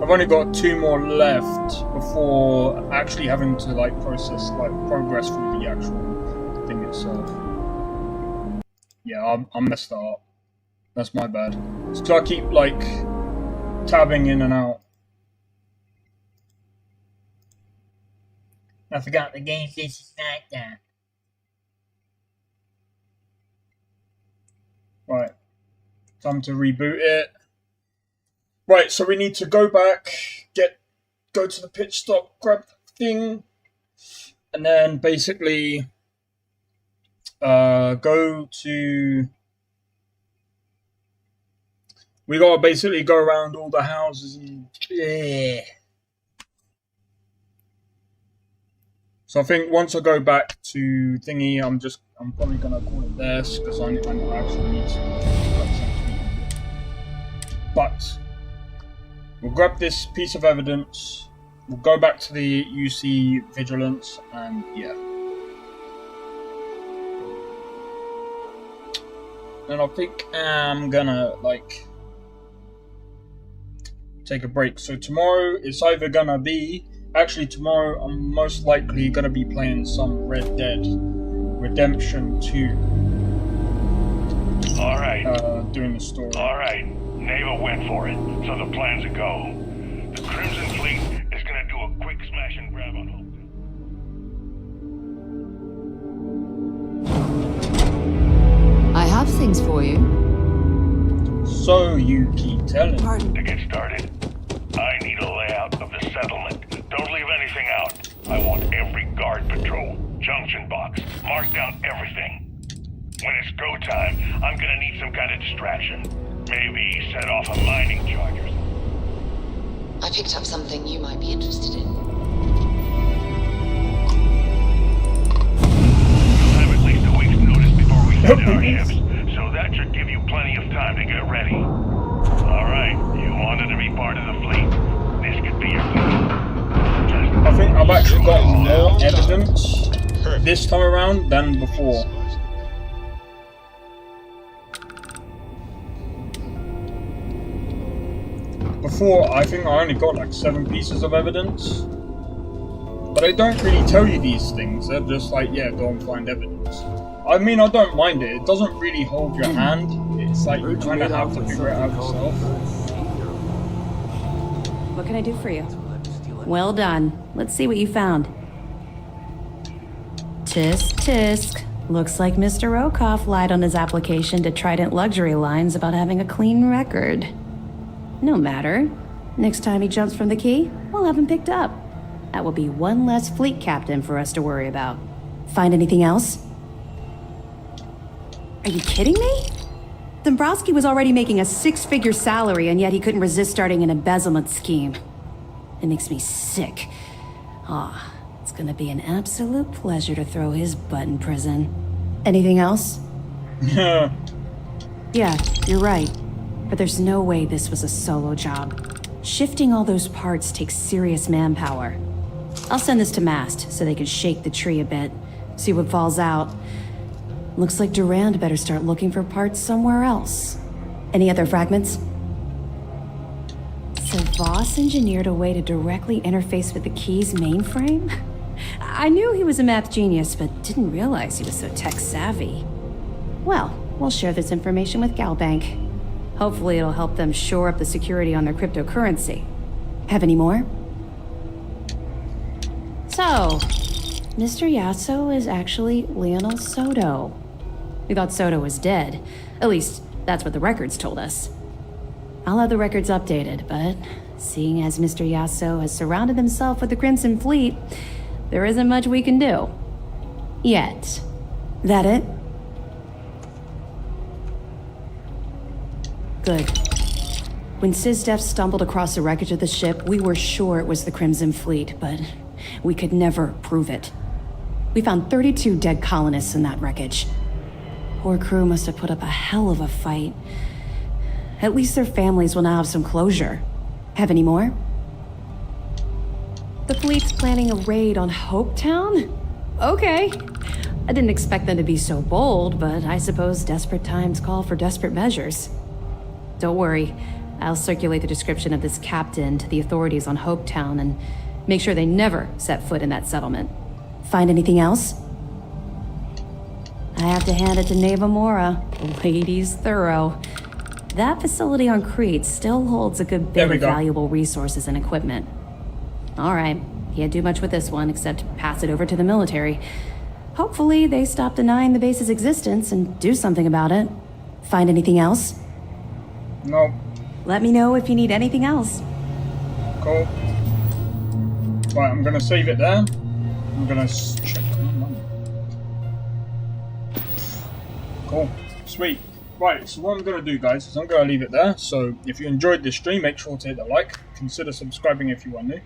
I've only got 2 more left before actually having to like progress through the actual thing itself. Yeah, I messed that up. That's my bad. So I keep like tabbing in and out. I forgot the game faces like that. Right. Time to reboot it. Right, so we need to go back, go to the pitch stop, grab thing, and then basically go to... We gotta basically go around all the houses and... Yeah. So I think once I go back to thingy, I'm probably gonna call it this because I actually need to. But we'll grab this piece of evidence. We'll go back to the UC vigilance, and yeah. And I think I'm gonna like take a break. So tomorrow it's either gonna be. Actually, tomorrow I'm most likely going to be playing some Red Dead Redemption 2. Alright. Doing the story. Alright. Neva went for it, so the plan's a go. The Crimson Fleet is gonna do a quick smash and grab on Hope. I have things for you. So you keep telling. To get started, I need a layout of the settlement. Don't leave anything out. I want every guard patrol, junction box, mark down everything. When it's go time, I'm gonna need some kind of distraction. Maybe set off a mining charge or something. I picked up something you might be interested in. You'll have at least a week's notice before we send in our ships, so that should give you plenty of time to get ready. Alright, you wanted to be part of the fleet. This could be your fleet. I think I've actually got more evidence this time around than before. Before, I think I only got like 7 pieces of evidence. But they don't really tell you these things, they're just like, yeah, go and find evidence. I mean, I don't mind it, it doesn't really hold your hand. It's like you kind of have to figure it out yourself. What can I do for you? Well done. Let's see what you found. Tisk, tisk. Looks like Mr. Rokoff lied on his application to Trident Luxury Lines about having a clean record. No matter. Next time he jumps from the key, we'll have him picked up. That will be one less fleet captain for us to worry about. Find anything else? Are you kidding me? Dombrowski was already making a 6-figure salary, and yet he couldn't resist starting an embezzlement scheme. It makes me sick. Ah, it's gonna be an absolute pleasure to throw his butt in prison. Anything else? Yeah. Yeah, you're right. But there's no way this was a solo job. Shifting all those parts takes serious manpower. I'll send this to Mast so they can shake the tree a bit, see what falls out. Looks like Durand better start looking for parts somewhere else. Any other fragments? So Voss engineered a way to directly interface with the key's mainframe? I knew he was a math genius, but didn't realize he was so tech-savvy. Well, we'll share this information with Galbank. Hopefully it'll help them shore up the security on their cryptocurrency. Have any more? So, Mr. Yasso is actually Lionel Soto. We thought Soto was dead. At least, that's what the records told us. I'll have the records updated, but seeing as Mr. Yasso has surrounded himself with the Crimson Fleet, there isn't much we can do. Yet. That it? Good. When SysDef stumbled across the wreckage of the ship, we were sure it was the Crimson Fleet, but we could never prove it. We found 32 dead colonists in that wreckage. Poor crew must have put up a hell of a fight. At least their families will now have some closure. Have any more? The fleet's planning a raid on Hopetown? Okay. I didn't expect them to be so bold, but I suppose desperate times call for desperate measures. Don't worry, I'll circulate the description of this captain to the authorities on Hopetown and make sure they never set foot in that settlement. Find anything else? I have to hand it to Neva Mora. The lady's thorough. That facility on Crete still holds a good bit of valuable resources and equipment. All right, can't do much with this one except pass it over to the military. Hopefully they stop denying the base's existence and do something about it. Find anything else? No. Let me know if you need anything else. Cool. Right, I'm gonna save it there. I'm gonna check. Cool. Sweet. Right, so what I'm gonna do, guys, is I'm gonna leave it there. So if you enjoyed this stream, make sure to hit the like. Consider subscribing if you are new.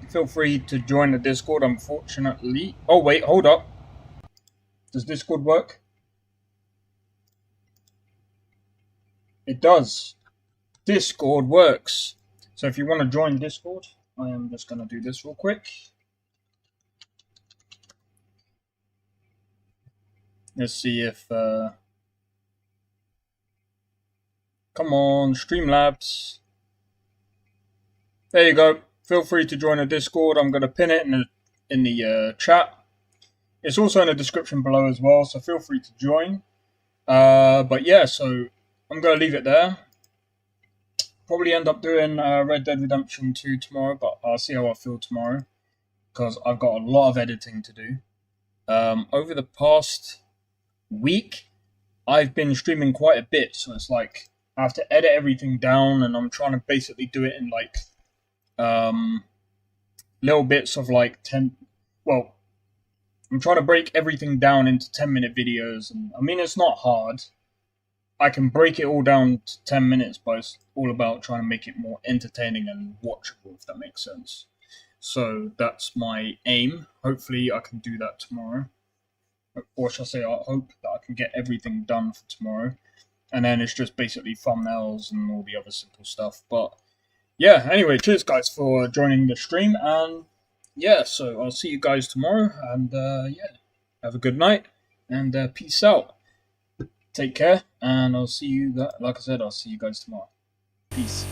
Feel free to join the Discord, unfortunately. Oh wait, hold up. Does Discord work? It does. Discord works. So if you want to join Discord, I am just going to do this real quick. Let's see if... Come on, Streamlabs. There you go. Feel free to join the Discord. I'm going to pin it in the chat. It's also in the description below as well, so feel free to join. But yeah, so... I'm going to leave it there. Probably end up doing Red Dead Redemption 2 tomorrow, but I'll see how I feel tomorrow, because I've got a lot of editing to do. Over the past week, I've been streaming quite a bit, so it's like I have to edit everything down, and I'm trying to basically do it in like little bits of like 10. Well, I'm trying to break everything down into 10-minute videos, and I mean, it's not hard. I can break it all down to 10 minutes, but it's all about trying to make it more entertaining and watchable, if that makes sense. So that's my aim. Hopefully I can do that tomorrow. Or shall I say, I hope that I can get everything done for tomorrow. And then it's just basically thumbnails and all the other simple stuff. But yeah, anyway, cheers guys for joining the stream. And yeah, so I'll see you guys tomorrow. And yeah, have a good night. And peace out. Take care. And I'll see you, like I said, I'll see you guys tomorrow. Peace.